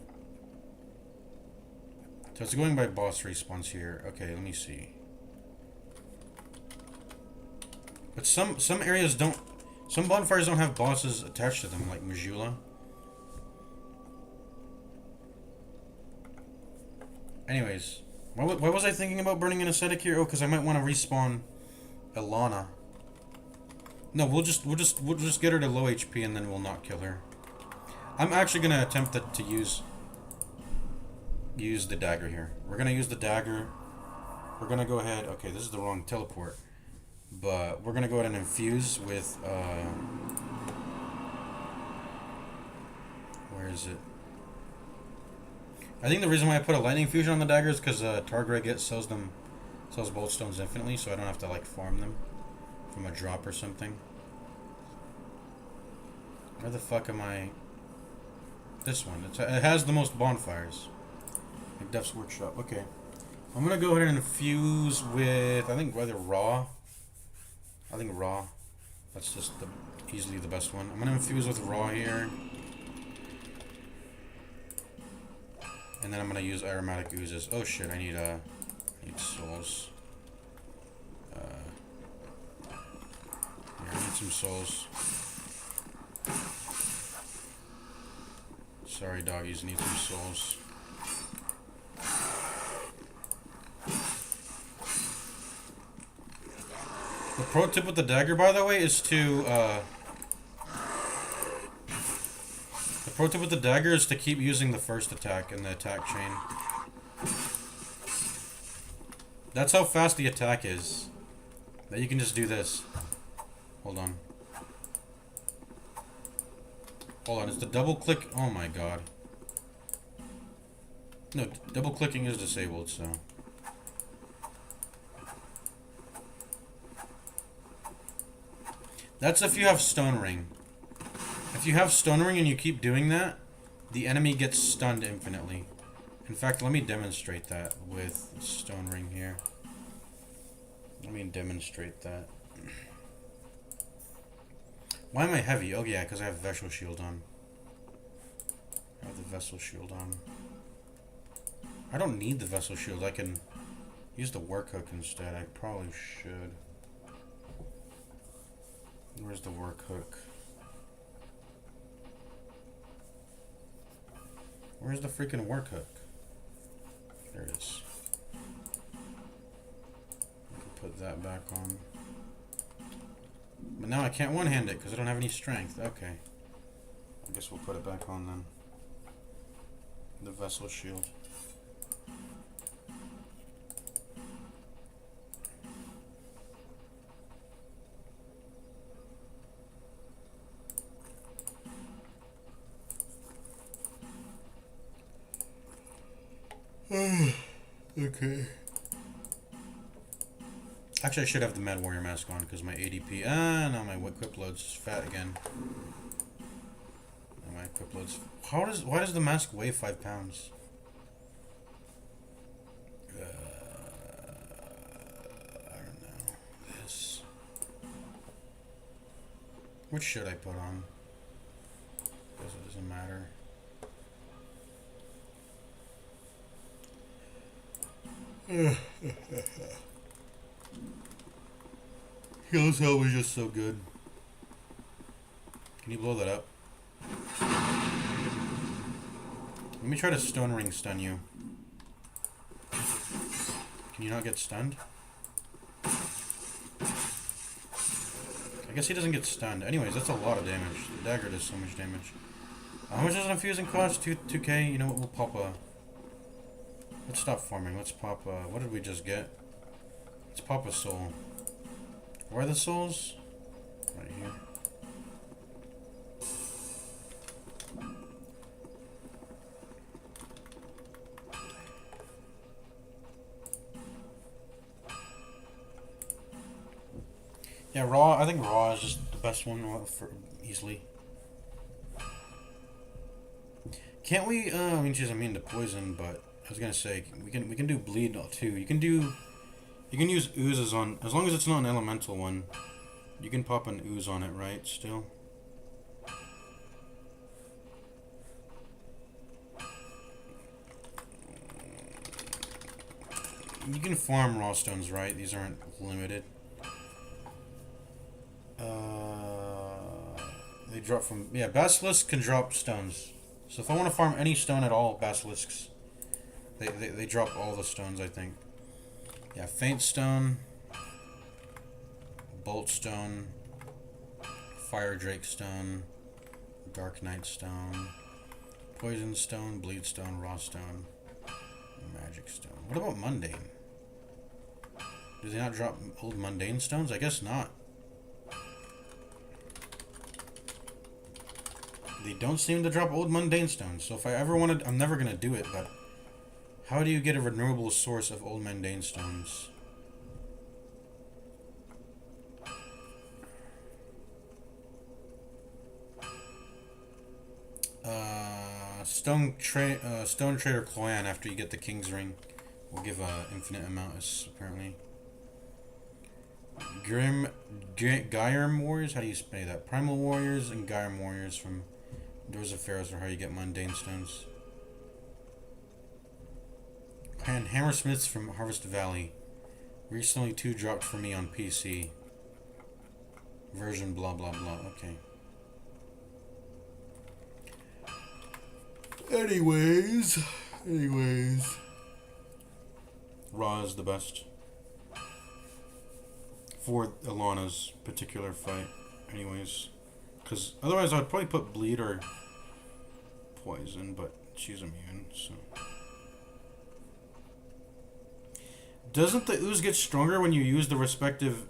A: So it's going by boss respawns here. Okay, let me see. But some areas don't... Some bonfires don't have bosses attached to them, like Majula. Anyways, why was I thinking about burning an aesthetic here? Oh, because I might want to respawn Ilana. No, we'll just get her to low HP and then we'll not kill her. I'm actually gonna attempt to use the dagger here. We're gonna use the dagger. We're gonna go ahead. Okay, this is the wrong teleport, but we're gonna go ahead and infuse with. Where is it? I think the reason why I put a lightning fusion on the dagger is because Targreg sells bolt stones infinitely, so I don't have to like farm them from a drop or something. Where the fuck am I? This one. It has the most bonfires. McDuff's Workshop. Okay. I'm gonna go ahead and infuse with, I think, whether raw. I think raw. That's just easily the best one. I'm gonna infuse with raw here. And then I'm gonna use aromatic oozes. Oh shit, I need souls. Here, I need some souls. Sorry, doggies, need some souls. The pro tip with the dagger, by the way, is to the pro tip with the dagger is to keep using the first attack in the attack chain. That's how fast the attack is. That you can just do this. Hold on. Hold on, it's the double click. Oh my god. No, double clicking is disabled, so. That's if you have Stone Ring. If you have Stone Ring and you keep doing that, the enemy gets stunned infinitely. In fact, let me demonstrate that with Stone Ring here. Let me demonstrate that. Why am I heavy? Oh yeah, because I have Vessel Shield on. I have the Vessel Shield on. I don't need the Vessel Shield. I can use the Work Hook instead. I probably should. Where's the Work Hook? Where's the freaking Work Hook? There it is. I can put that back on. But now I can't one-hand it because I don't have any strength. Okay. I guess we'll put it back on then. The Vessel Shield. Okay. Actually, I should have the Mad Warrior mask on because my ADP. No, my equip load's fat again. No, my equip load's. Why does the mask weigh 5 pounds? I don't know. This. Which should I put on? Guess it doesn't matter. Hill's Hell was just so good. Can you blow that up? Let me try to Stone Ring stun you. Can you not get stunned? I guess he doesn't get stunned. Anyways, that's a lot of damage. The dagger does so much damage. How much does an infusing cost? 2k? You know what? We'll pop a... Let's stop farming. Let's pop a... What did we just get? Let's pop a soul. Where are the souls? Right here. Yeah, raw. I think raw is just the best one for easily. Can't we? I mean, she's immune to poison, but I was gonna say we can do bleed too. You can use oozes on as long as it's not an elemental one. You can pop an ooze on it, right? Still. You can farm raw stones, right? These aren't limited. They drop from... Yeah, basilisks can drop stones. So if I want to farm any stone at all, basilisks, they drop all the stones, I think. Yeah, faint stone, bolt stone, fire drake stone, dark night stone, poison stone, bleed stone, raw stone, magic stone. What about mundane? Do they not drop old mundane stones? I guess not. They don't seem to drop old mundane stones. So if I ever wanted... I'm never going to do it, but... How do you get a renewable source of old mundane stones? Stone Trader clan after you get the King's Ring will give a infinite amount, apparently. Gyurm Warriors? How do you say that? Primal Warriors and Gyurm Warriors from Doors of Pharaohs are how you get mundane stones. And Hammersmiths from Harvest Valley. Recently 2 dropped for me on PC. Version blah blah blah. Okay. Anyways. Raw is the best. For Alana's particular fight. Anyways. Because otherwise I'd probably put bleed or poison, but she's immune, so. Doesn't the ooze get stronger when you use the respective...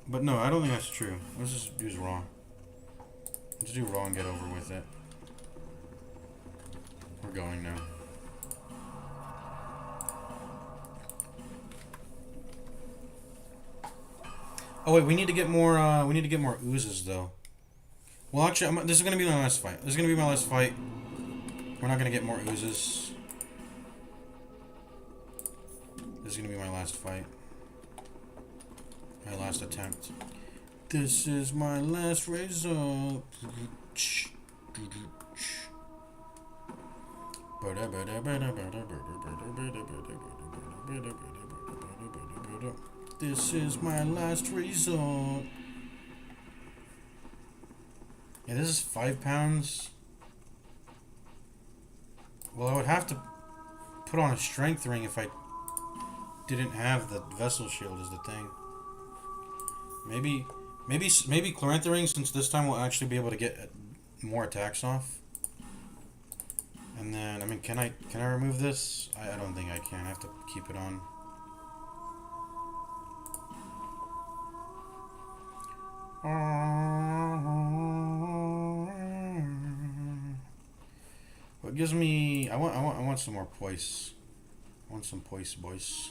A: But no, I don't think that's true. Let's just use raw. Let's do raw and get over with it. We're going now. Oh wait, we need to get more oozes though. Well, actually, this is gonna be my last fight. This is gonna be my last fight. We're not gonna get more oozes. This is gonna be my last fight. My last attempt. This is my last result. This is my last resort. Yeah, this is 5 pounds. Well, I would have to put on a strength ring if I didn't have the vessel shield is the thing. Maybe Chlorantha ring, since this time we'll actually be able to get more attacks off. And then, I mean, can I remove this? I don't think I can. I have to keep it on. What gives me? I want some more poise. I want some poise, boys.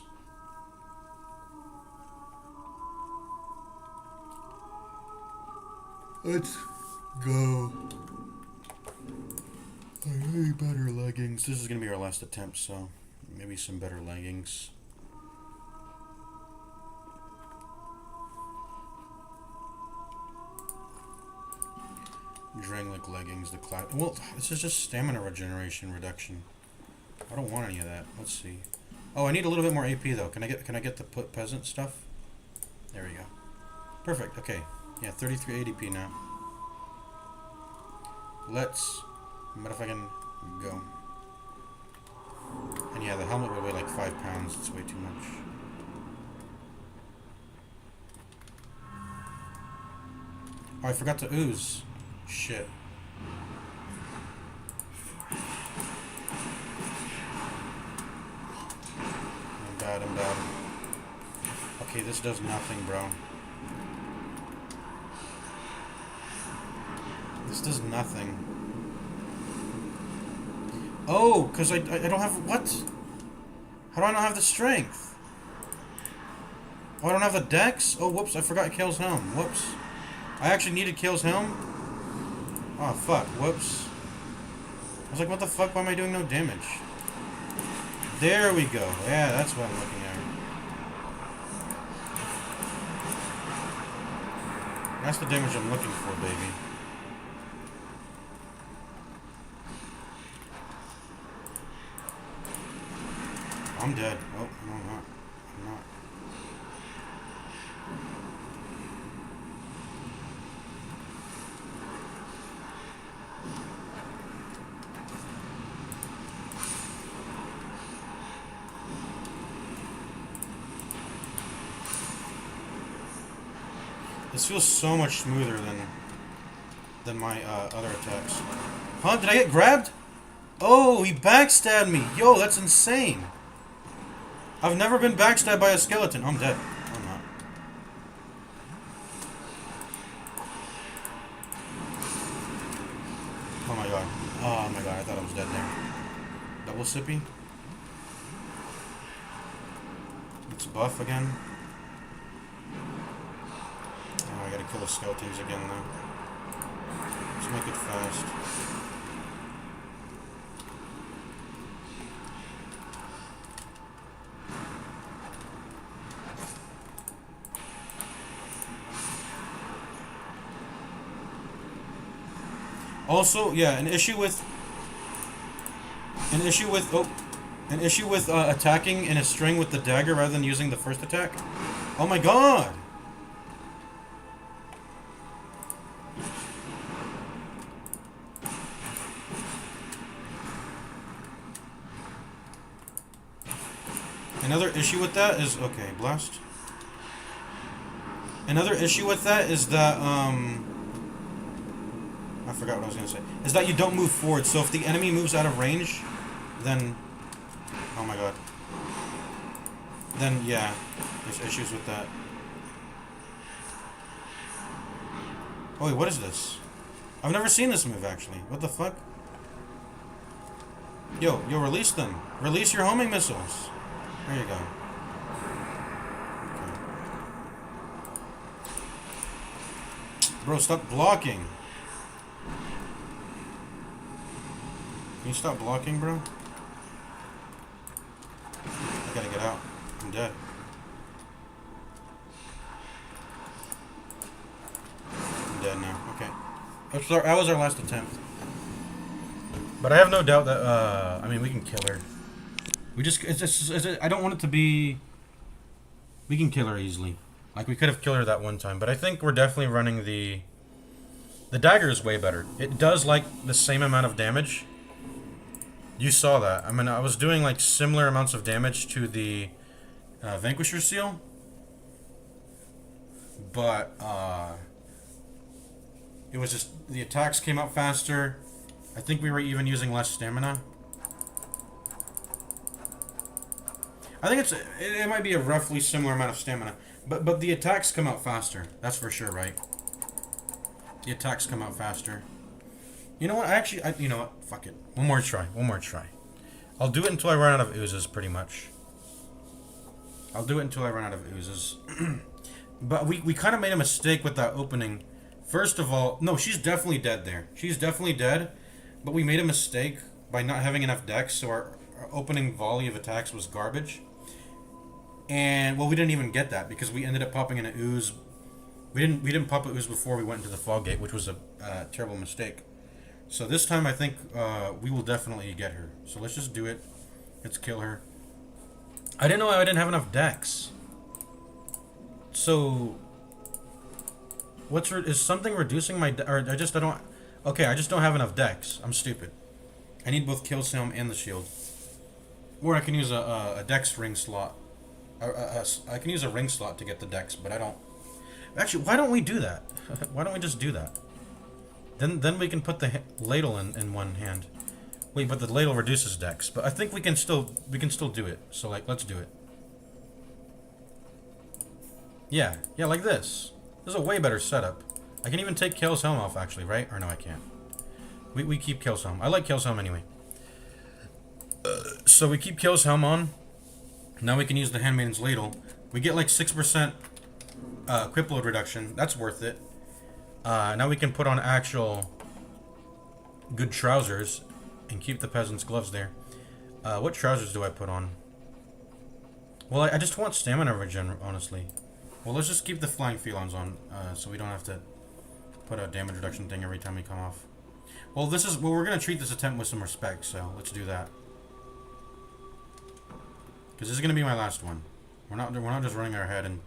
A: Let's go. I need better leggings. This is gonna be our last attempt, so maybe some better leggings. Drangleic leggings, the class. Well, this is just stamina regeneration reduction. I don't want any of that. Let's see. Oh, I need a little bit more AP though. Can I get the peasant stuff? There we go. Perfect. Okay. Yeah, 33 ADP now. Let's. What if I can go? And yeah, the helmet will weigh like 5 pounds. It's way too much. Oh, I forgot to ooze. Shit. I'm bad. Okay, this does nothing, bro. This does nothing. Oh, because I don't have... What? How do I not have the strength? Oh, I don't have the dex? Oh, whoops, I forgot Kale's helm. Whoops. I actually needed Kale's helm? Oh, fuck. Whoops. I was like, what the fuck? Why am I doing no damage? There we go. Yeah, that's what I'm looking at. That's the damage I'm looking for, baby. I'm dead. Oh, no, I'm not. I'm not. This feels so much smoother than my other attacks. Huh? Did I get grabbed? Oh, he backstabbed me. Yo, that's insane. I've never been backstabbed by a skeleton. I'm dead. I'm not. Oh my god. Oh my god, I thought I was dead there. Double sippy. It's buff again. Oh, I gotta kill the skeletons again though. Let's make it fast. Also, yeah, an issue with attacking in a string with the dagger rather than using the first attack. Oh my god! Another issue with that is okay, blast. Another issue with that is that I forgot what I was gonna say. Is that you don't move forward. So if the enemy moves out of range, then oh my god. Then yeah, there's issues with that. Oh wait, what is this? I've never seen this move actually. What the fuck? Yo, release them. Release your homing missiles. There you go. Okay. Bro, stop blocking. Can you stop blocking, bro? I gotta get out. I'm dead. I'm dead now. Okay. That was our last attempt. But I have no doubt that, I mean, we can kill her. We just, I don't want it to be, we can kill her easily. Like, we could have killed her that one time. But I think we're definitely running the dagger is way better. It does, like, the same amount of damage. You saw that. I mean, I was doing, like, similar amounts of damage to the Vanquisher Seal. But, it was just, the attacks came out faster. I think we were even using less stamina. I think it might be a roughly similar amount of stamina. But the attacks come out faster. That's for sure, right? The attacks come out faster. You know what? You know what? Fuck it. One more try. One more try. I'll do it until I run out of oozes, pretty much. I'll do it until I run out of oozes. But we kind of made a mistake with that opening. First of all, no, she's definitely dead there. She's definitely dead. But we made a mistake by not having enough dex, so our opening volley of attacks was garbage. And, well, we didn't even get that because we ended up popping in an ooze. We didn't pop an ooze before we went into the fog gate, which was a terrible mistake. So this time I think we will definitely get her. So let's just do it. Let's kill her. I didn't know I didn't have enough dex. So is something reducing my or I don't okay, I just don't have enough dex. I'm stupid. I need both kill Sam and the shield. Or I can use a dex ring slot. I can use a ring slot to get the dex, but I don't. Actually, why don't we do that? Why don't we just do that? Then we can put the ladle in one hand. Wait, but the ladle reduces dex. But I think we can still do it. So like, let's do it. Yeah, like this. This is a way better setup. I can even take Kale's helm off, actually, right? Or no, I can't. We keep Kale's helm. I like Kale's helm anyway. So we keep Kale's helm on. Now we can use the Handmaiden's ladle. We get like 6% equip load reduction. That's worth it. Now we can put on actual good trousers and keep the peasant's gloves there. What trousers do I put on? Well, I just want stamina regen, honestly. Well, let's just keep the flying felons on, so we don't have to put a damage reduction thing every time we come off. Well, we're gonna treat this attempt with some respect, so let's do that. Because this is gonna be my last one. We're not just running our head into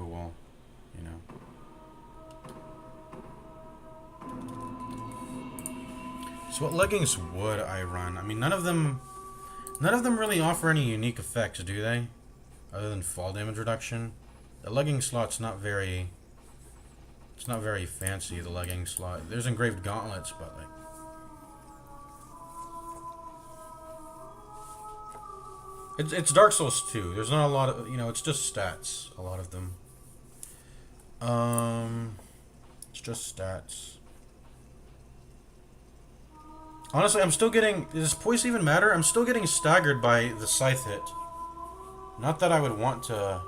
A: a wall, you know. So what leggings would I run? I mean, none of them really offer any unique effects, do they? Other than fall damage reduction. The legging slot's not very... It's not very fancy, the legging slot. There's engraved gauntlets, but like... It's Dark Souls 2. There's not a lot of... You know, it's just stats. A lot of them. It's just stats. Honestly, I'm still getting... Does poise even matter? I'm still getting staggered by the scythe hit. Not that I would want to...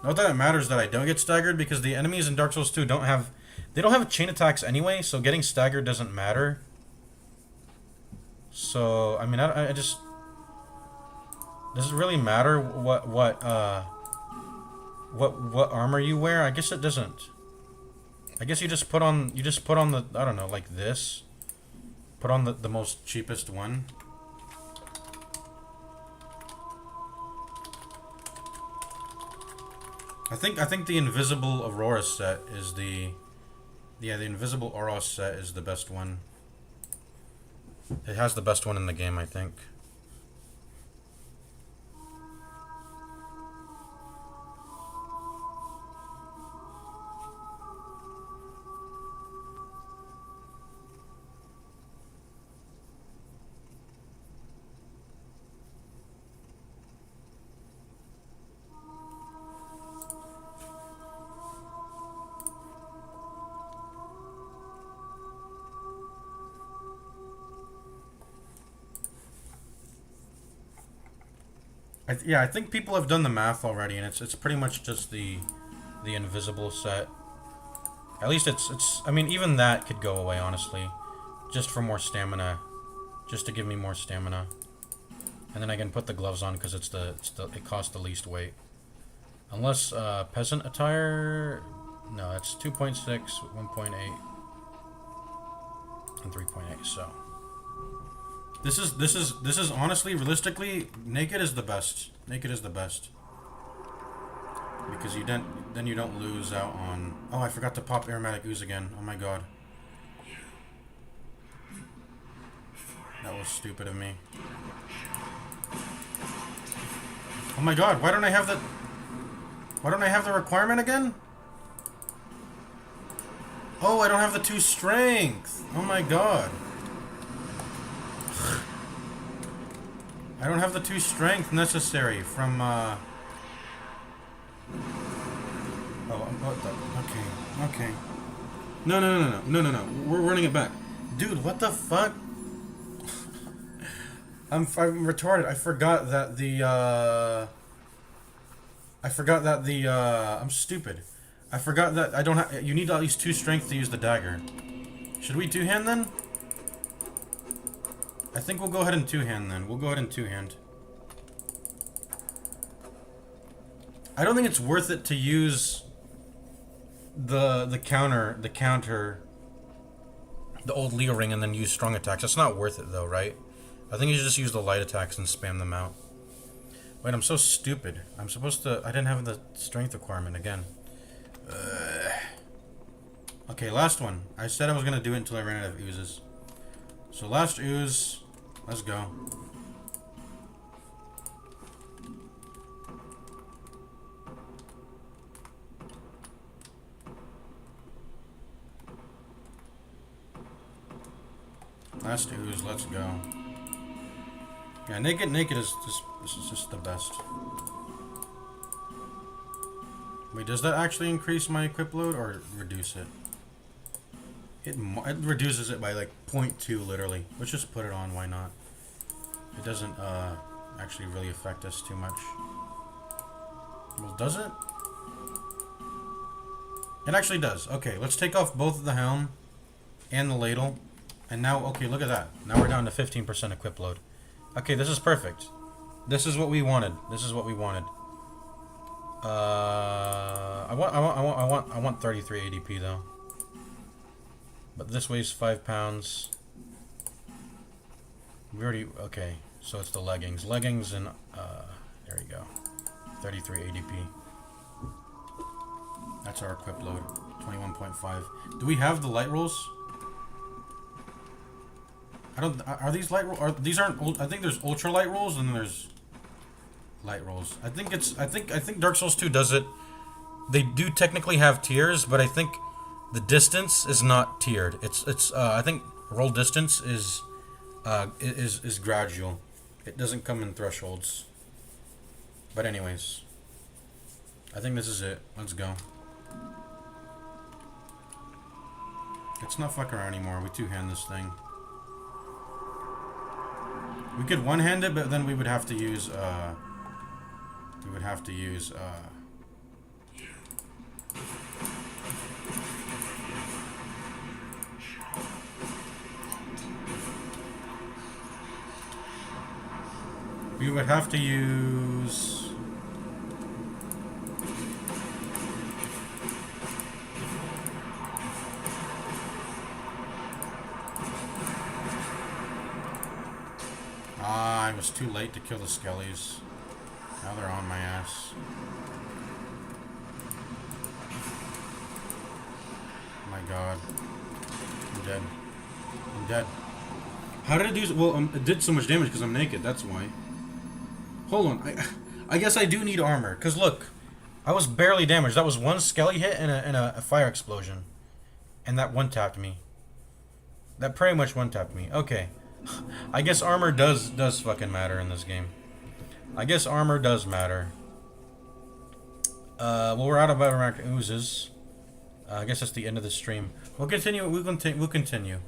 A: Not that it matters that I don't get staggered, because the enemies in Dark Souls 2 don't have... They don't have chain attacks anyway, so getting staggered doesn't matter. So, I mean, I just... Does it really matter what armor you wear? I guess it doesn't. I guess you just put on the, I don't know, like this. Put on the most cheapest one. I think the Invisible Aurora set is the Invisible Aura set is the best one. It has the best one in the game, I think. Yeah, I think people have done the math already, and it's pretty much just the invisible set. At least it's. I mean, even that could go away, honestly, just for more stamina, just to give me more stamina, and then I can put the gloves on because it costs the least weight. Unless peasant attire, no, it's 2.6, 1.8, and 3.8. So. This is honestly, realistically, naked is the best. Naked is the best. Because you don't lose out on... Oh, I forgot to pop aromatic ooze again. Oh my god. That was stupid of me. Oh my god, why don't I have the requirement again? Oh, I don't have the 2 strength. Oh my god. I don't have the 2 strength necessary from, Oh, okay. No. We're running it back. Dude, what the fuck? I'm retarded. I forgot that I'm stupid. I forgot that I don't have... You need at least 2 strength to use the dagger. Should we 2-hand then? I think we'll go ahead and 2-hand then. We'll go ahead and 2-hand. I don't think it's worth it to use the old Leo ring and then use strong attacks. That's not worth it though, right? I think you should just use the light attacks and spam them out. Wait, I'm so stupid. I'm supposed to... I didn't have the strength requirement again. Okay, last one. I said I was gonna do it until I ran out of oozes. So last ooze, let's go. Last ooze, let's go. Yeah, naked is just the best. Wait, does that actually increase my equip load or reduce it? It reduces it by like 0.2 literally. Let's just put it on, why not? It doesn't actually really affect us too much. Well, does it? It actually does. Okay, let's take off both of the helm and the ladle. And now, okay, look at that. Now we're down to 15% equip load. Okay, this is perfect. This is what we wanted. This is what we wanted. I want 33 ADP though. But this weighs 5 pounds. We already, okay. So it's the leggings. Leggings and, there you go. 33 ADP. That's our equip load. 21.5. Do we have the light rolls? I don't, are these light rolls? These aren't, I think there's ultra light rolls and then there's light rolls. I think Dark Souls 2 does it. They do technically have tiers, but I think the distance is not tiered. I think roll distance is gradual. It doesn't come in thresholds. But anyways, I think this is it. Let's go. Let's not fuck around anymore. We two-hand this thing. We could one-hand it, but then we would have to use I was too late to kill the skellies. Now they're on my ass. Oh my god. I'm dead. I'm dead. How did it do? Well, it did so much damage because I'm naked. That's why. Hold on. I guess I do need armor. Because look, I was barely damaged. That was one skelly hit and a fire explosion. And that one-tapped me. That pretty much one-tapped me. Okay. I guess armor does fucking matter in this game. I guess armor does matter. Well, we're out of Biorack oozes. I guess that's the end of the stream. We'll continue. We'll continue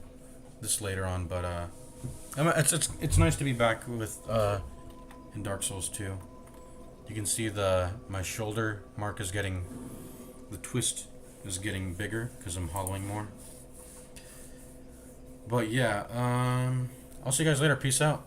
A: this later on, but it's nice to be back with in Dark Souls 2. You can see my shoulder mark is getting, the twist is getting bigger because I'm hollowing more. But yeah, I'll see you guys later. Peace out.